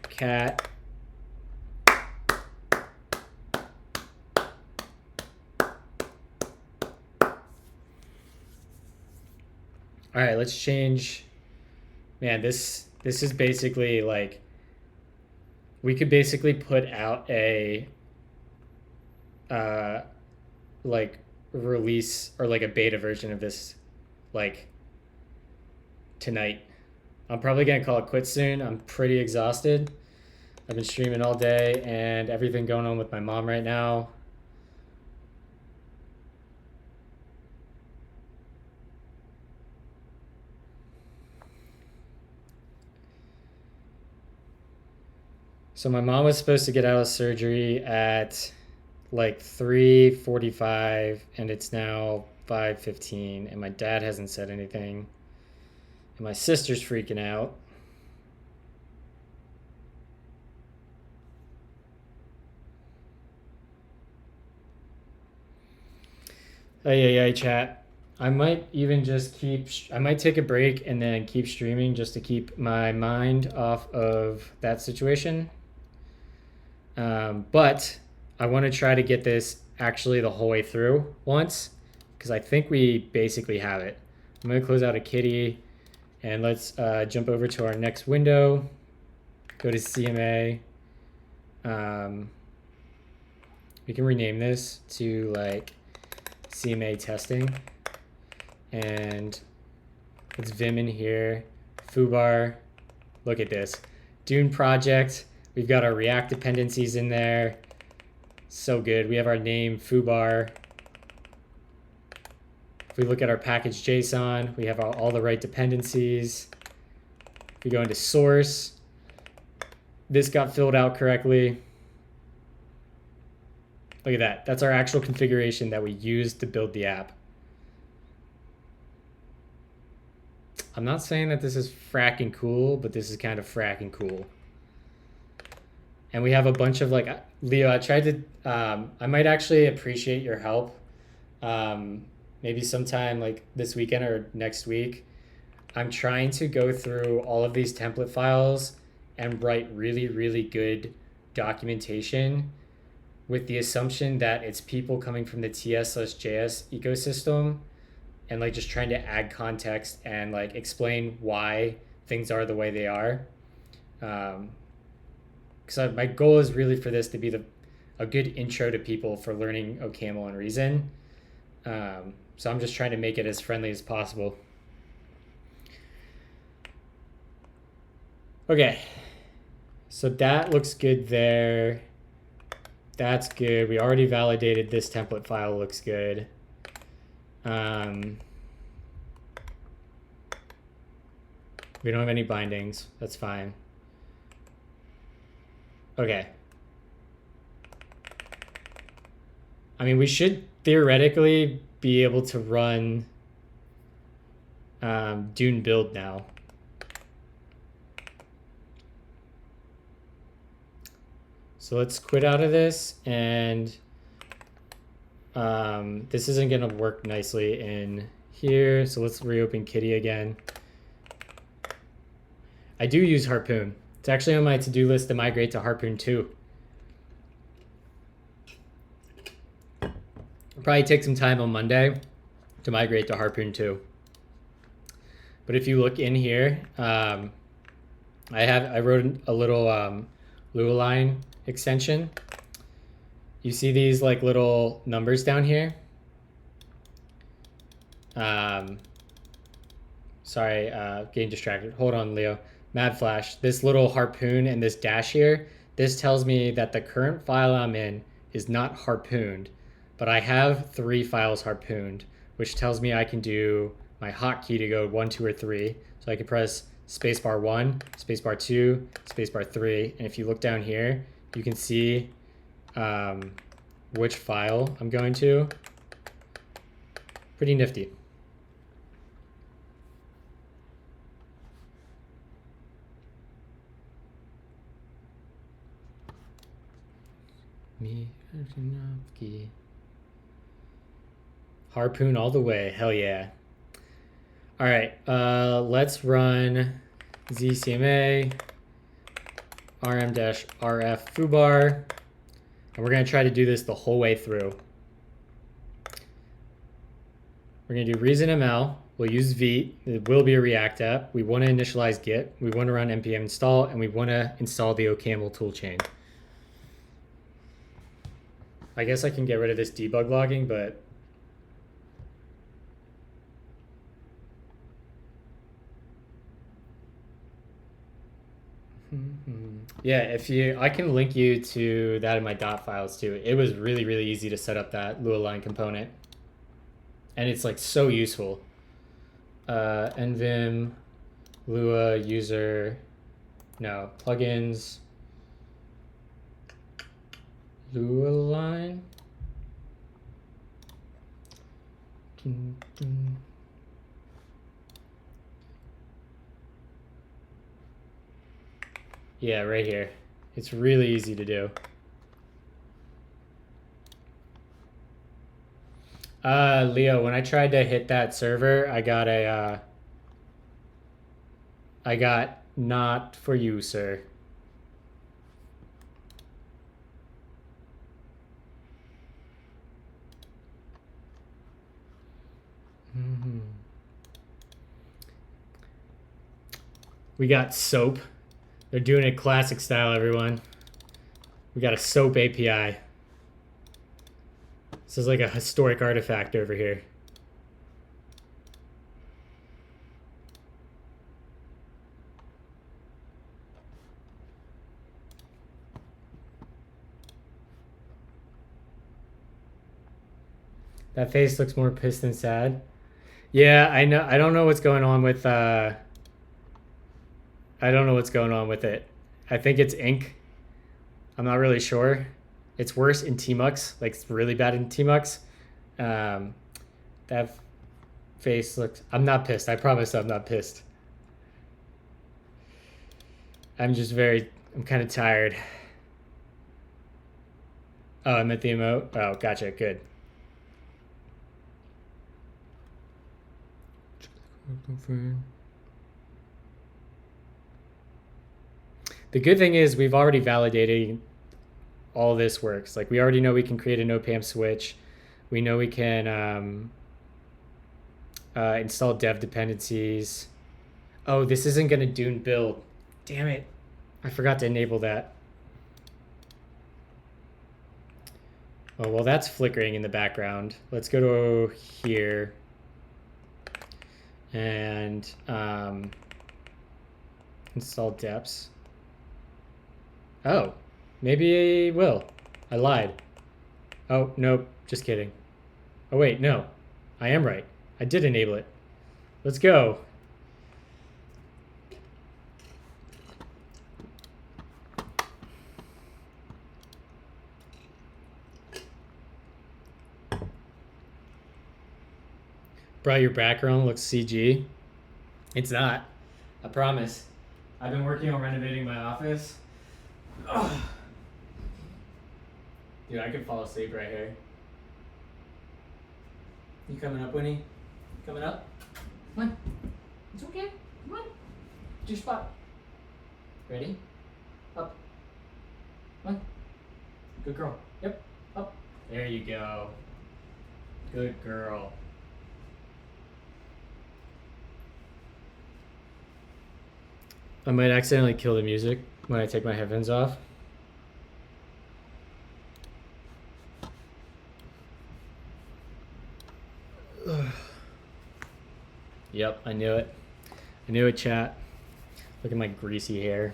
D: cat. All right, let's change. Man, this is basically like, we could basically put out a like release or like a beta version of this like tonight. I'm probably gonna call it quits soon. I'm pretty exhausted. I've been streaming all day and everything going on with my mom right now. So my mom was supposed to get out of surgery at like 3:45 and it's now 5:15 and my dad hasn't said anything. And my sister's freaking out. Hey, chat. I might even just I might take a break and then keep streaming just to keep my mind off of that situation. But I want to try to get this actually the whole way through once, because I think we basically have it. I'm going to close out a kitty, and let's jump over to our next window, go to CMA. We can rename this to like CMA testing, and let's vim in here, foobar. Look at this, Dune project. We've got our React dependencies in there. So good. We have our name, foobar. If we look at our package JSON, we have all the right dependencies. If we go into source, this got filled out correctly. Look at that. That's our actual configuration that we used to build the app. I'm not saying that this is fracking cool, but this is kind of fracking cool. And we have a bunch of like, Leo, I tried to, I might actually appreciate your help. Maybe sometime like this weekend or next week. I'm trying to go through all of these template files and write really, really good documentation with the assumption that it's people coming from the TS/JS ecosystem and like just trying to add context and like explain why things are the way they are. Because my goal is really for this to be a good intro to people for learning OCaml and Reason. So I'm just trying to make it as friendly as possible. Okay, so that looks good there. That's good. We already validated this template file looks good. We don't have any bindings. That's fine. Okay. I mean, we should theoretically be able to run Dune build now. So let's quit out of this, and this isn't gonna work nicely in here. So let's reopen Kitty again. I do use Harpoon. It's actually on my to-do list to migrate to Harpoon 2. It'll probably take some time on Monday to migrate to Harpoon 2. But if you look in here, I wrote a little Lualine extension. You see these like little numbers down here? Sorry, getting distracted. Hold on, Leo. Mad Flash. This little harpoon and this dash here, this tells me that the current file I'm in is not harpooned, but I have 3 files harpooned, which tells me I can do my hotkey to go 1, 2, or 3. So I can press spacebar 1, spacebar 2, spacebar 3, and if you look down here, you can see which file I'm going to. Pretty nifty. Harpoon all the way. Hell yeah. All right, let's run ZCMA rm-rf foobar, and we're going to try to do this the whole way through. We're going to do reasonml. We'll use Vite. It will be a React app. We want to initialize Git. We want to run npm install, and we want to install the OCaml toolchain. I guess I can get rid of this debug logging, but yeah, I can link you to that in my dot files too. It was really, really easy to set up that Lua line component, and it's like so useful. Nvim, Lua user, no plugins. Lua line. Yeah, right here. It's really easy to do. Leo, when I tried to hit that server, I got not for you, sir. We got soap. They're doing it classic style, everyone. We got a soap API. This is like a historic artifact over here. That face looks more pissed than sad. Yeah, I know. I don't know what's going on with I don't know what's going on with it. I think it's ink. I'm not really sure. It's worse in Tmux. Like, it's really bad in Tmux. That face looks... I'm not pissed. I promise I'm not pissed. I'm just very... I'm kind of tired. Oh, I meant the emote? Oh, gotcha. Good. The good thing is we've already validated all this works. Like, we already know we can create an OPAM switch. We know we can install dev dependencies. Oh, this isn't going to Dune build. Damn it. I forgot to enable that. Oh, well, that's flickering in the background. Let's go to here and install deps. Oh, maybe I will. I lied. Oh, nope, just kidding. Oh, wait, no. I am right. I did enable it. Let's go. Bro, your background looks CG. It's not. I promise. I've been working on renovating my office. Ugh. Dude, I could fall asleep right here. You coming up, Winnie? Coming up? Come on. It's okay. Come on. Get your spot. Ready? Up. Come on. Good girl. Yep. Up. There you go. Good girl. I might accidentally kill the music when I take my headphones off. Ugh. Yep, I knew it. I knew it, chat. Look at my greasy hair.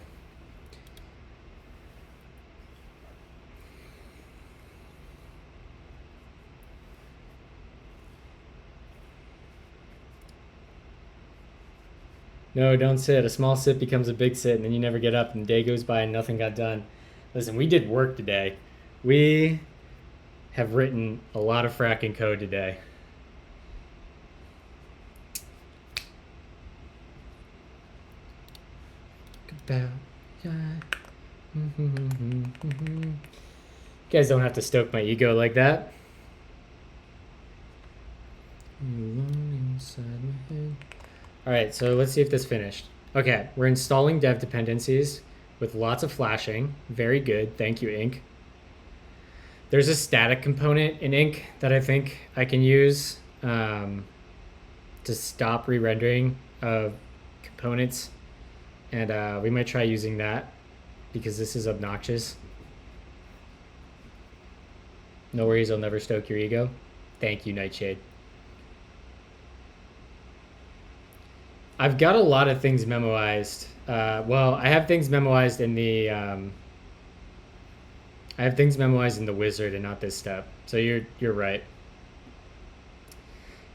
D: No, don't sit. A small sit becomes a big sit, and then you never get up, and the day goes by and nothing got done. Listen, we did work today. We have written a lot of fracking code today. About you guys don't have to stoke my ego like that. All right, so let's see if this finished. Okay, we're installing dev dependencies with lots of flashing. Very good. Thank you, Ink. There's a static component in Ink that I think I can use to stop re-rendering of components. And we might try using that because this is obnoxious. No worries, I'll never stoke your ego. Thank you, Nightshade. I've got a lot of things memoized. Well, I have things memoized in the wizard and not this step. So you're right.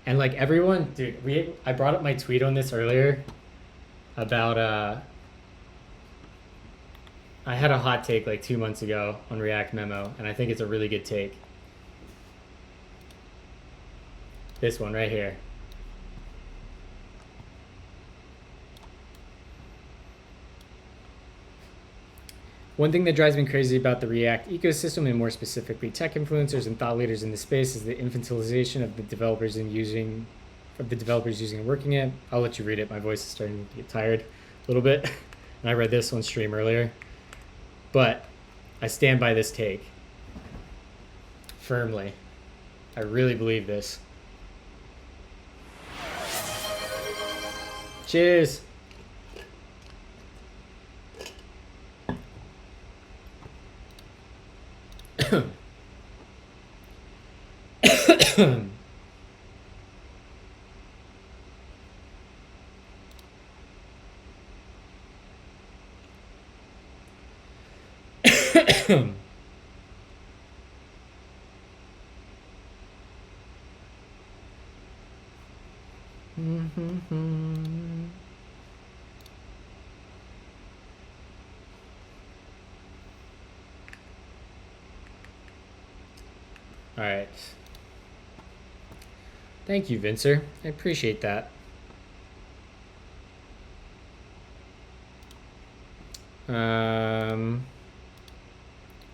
D: And like everyone, dude, I brought up my tweet on this earlier about I had a hot take like 2 months ago on React Memo, and I think it's a really good take. This one right here. One thing that drives me crazy about the React ecosystem, and more specifically tech influencers and thought leaders in the space, is the infantilization of the developers using and working it. I'll let you read it. My voice is starting to get tired a little bit. And I read this on stream earlier. But I stand by this take firmly. I really believe this. Cheers. All right. Thank you, Vincer. I appreciate that.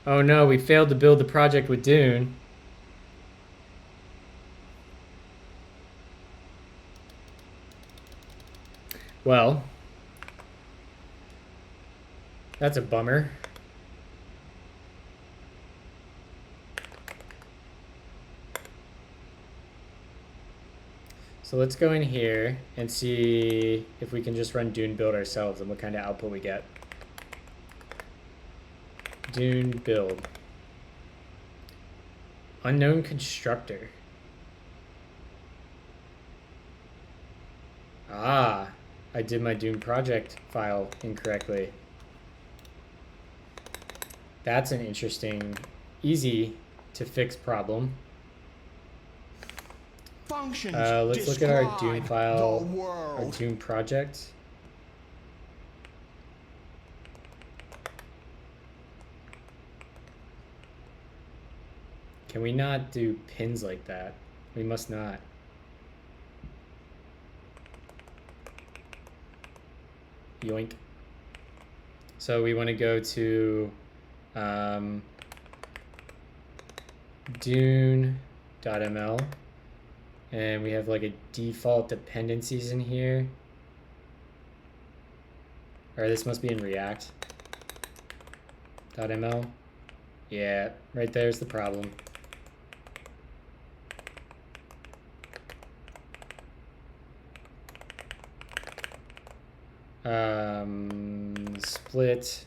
D: Oh no, we failed to build the project with Dune. Well, that's a bummer. So let's go in here and see if we can just run Dune build ourselves and what kind of output we get. Dune build. Unknown constructor. Ah, I did my Dune project file incorrectly. That's an interesting, easy to fix problem.
B: Functions
D: let's look at our Dune
B: describe
D: file,
B: the
D: our
B: world.
D: Dune project. Can we not do pins like that? We must not. Yoink. So we want to go to Dune.ml, and we have like a default dependencies in here. Or this must be in React.ml. Yeah, right there's the problem. Split.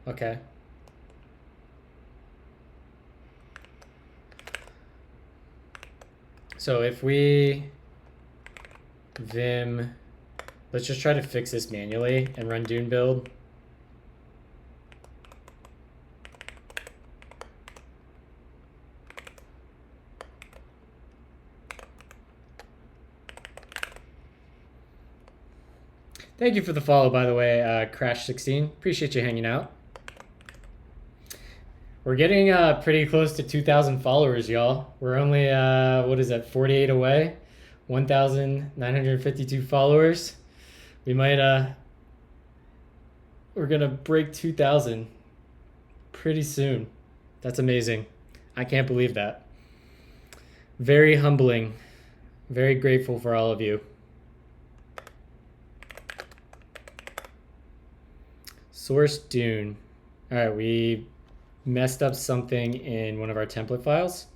D: Okay. So if we vim, let's just try to fix this manually and run Dune build. Thank you for the follow, by the way, Crash16. Appreciate you hanging out. We're getting pretty close to 2,000 followers, y'all. We're only, what is that, 48 away? 1,952 followers. We might, we're gonna break 2,000 pretty soon. That's amazing. I can't believe that. Very humbling. Very grateful for all of you. Source Dune. All right, we messed up something in one of our template files.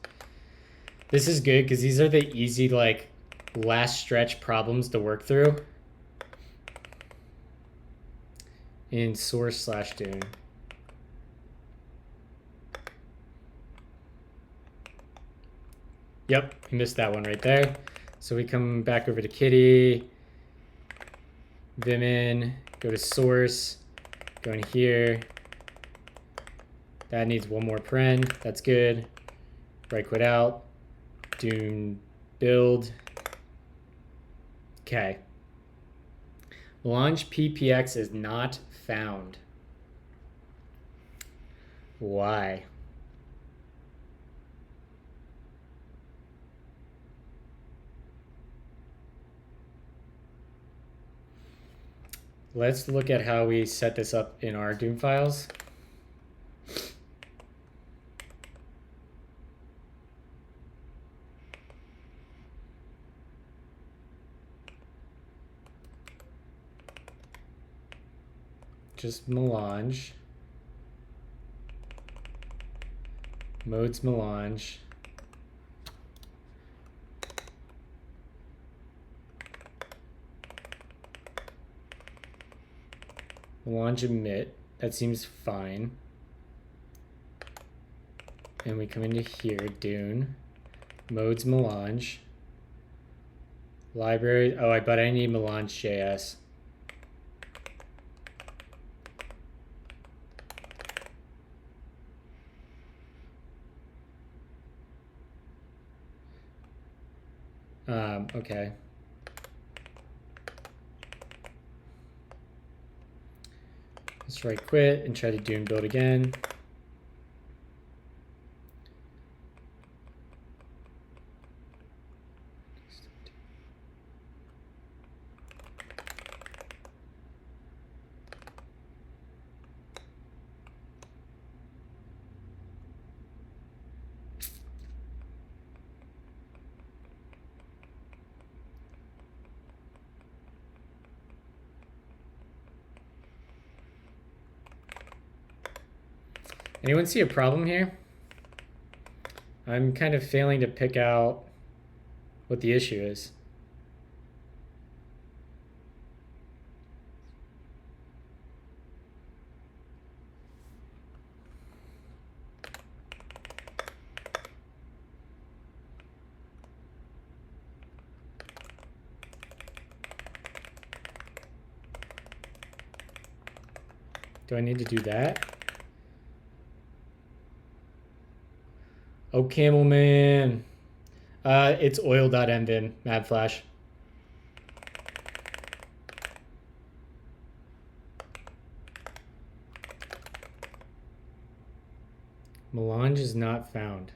D: This is good because these are the easy, like, last stretch problems to work through in source/Dune. Yep, we missed that one right there. So we come back over to Kitty, vim in, go to source, go in here. That needs one more paren. That's good. Right quit out. Dune build. Okay. Melange PPX is not found. Why? Let's look at how we set this up in our Dune files. Just Melange. Modes Melange. Melange emit. That seems fine. And we come into here, Dune. Modes Melange. Library. Oh, but I need Melange.js. Okay. Let's right quit and try to Dune build again. Anyone see a problem here? I'm kind of failing to pick out what the issue is. Do I need to do that? OCaml man. It's oil.mvim, mad flash. Melange is not found.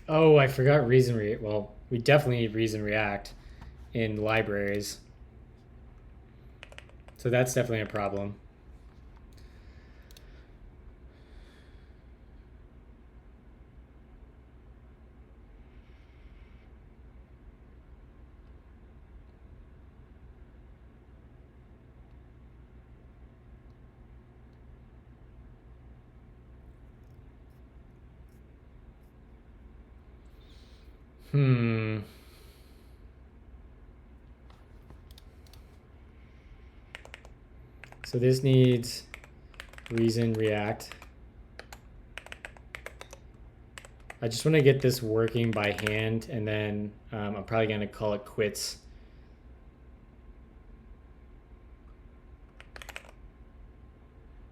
D: Oh, I forgot reason. Well, we definitely need reason react in libraries. So that's definitely a problem. So this needs reason react. I just want to get this working by hand, and then I'm probably going to call it quits.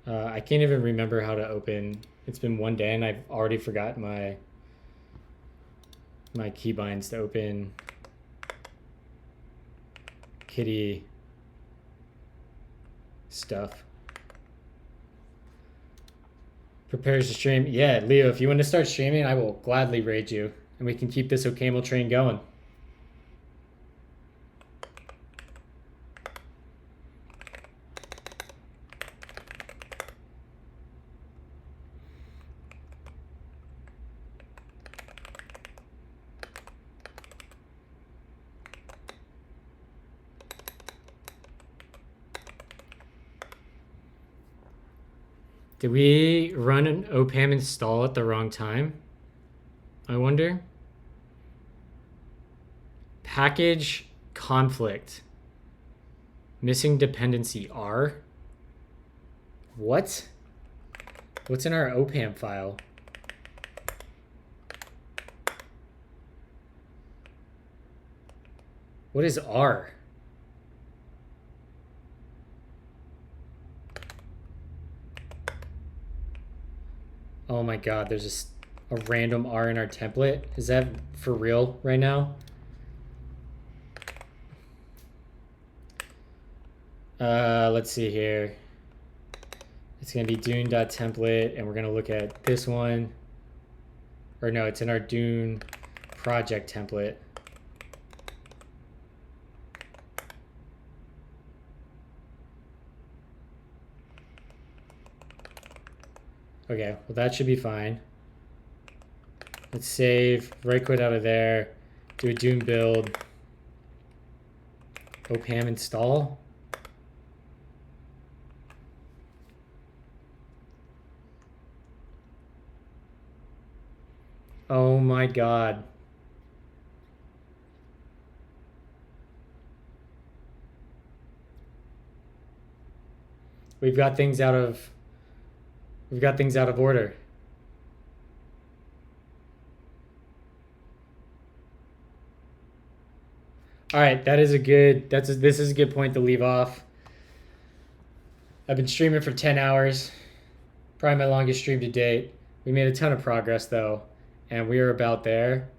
D: I can't even remember how to open. It's been one day, and I've already forgot my keybinds to open kitty stuff. Prepares to stream. Yeah, Leo, if you want to start streaming, I will gladly raid you, and we can keep this OCaml train going. Did we run an OPAM install at the wrong time? I wonder. Package conflict. Missing dependency R. What? What's in our OPAM file? What is R? Oh my god, there's just a random R in our template. Is that for real right now? Let's see here. It's going to be Dune.template, and we're going to look at this one. Or no, it's in our Dune project template. Okay, well that should be fine. Let's save, right quit out of there, do a Dune build, OPAM install. Oh my god. We've got things out of order. All right, this is a good point to leave off. I've been streaming for 10 hours, probably my longest stream to date. We made a ton of progress though, and we are about there.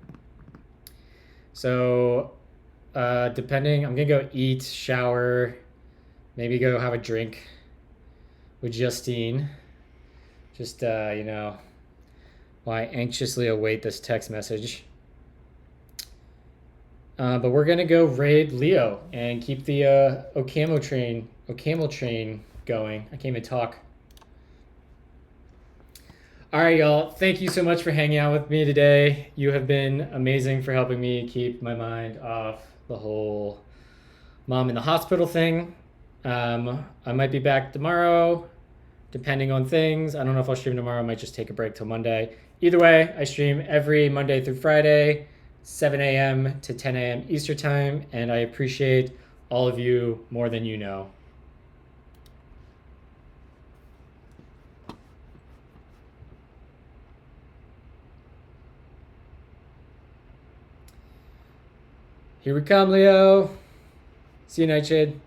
D: So, depending, I'm gonna go eat, shower, maybe go have a drink with Justine. Just, you know, while I anxiously await this text message. But we're going to go raid Leo and keep the OCaml train going. I can't even talk. All right, y'all. Thank you so much for hanging out with me today. You have been amazing for helping me keep my mind off the whole mom in the hospital thing. I might be back tomorrow, depending on things. I don't know if I'll stream tomorrow. I might just take a break till Monday. Either way, I stream every Monday through Friday, 7 a.m. to 10 a.m. Eastern time, and I appreciate all of you more than you know. Here we come, Leo. See you, Nightshade.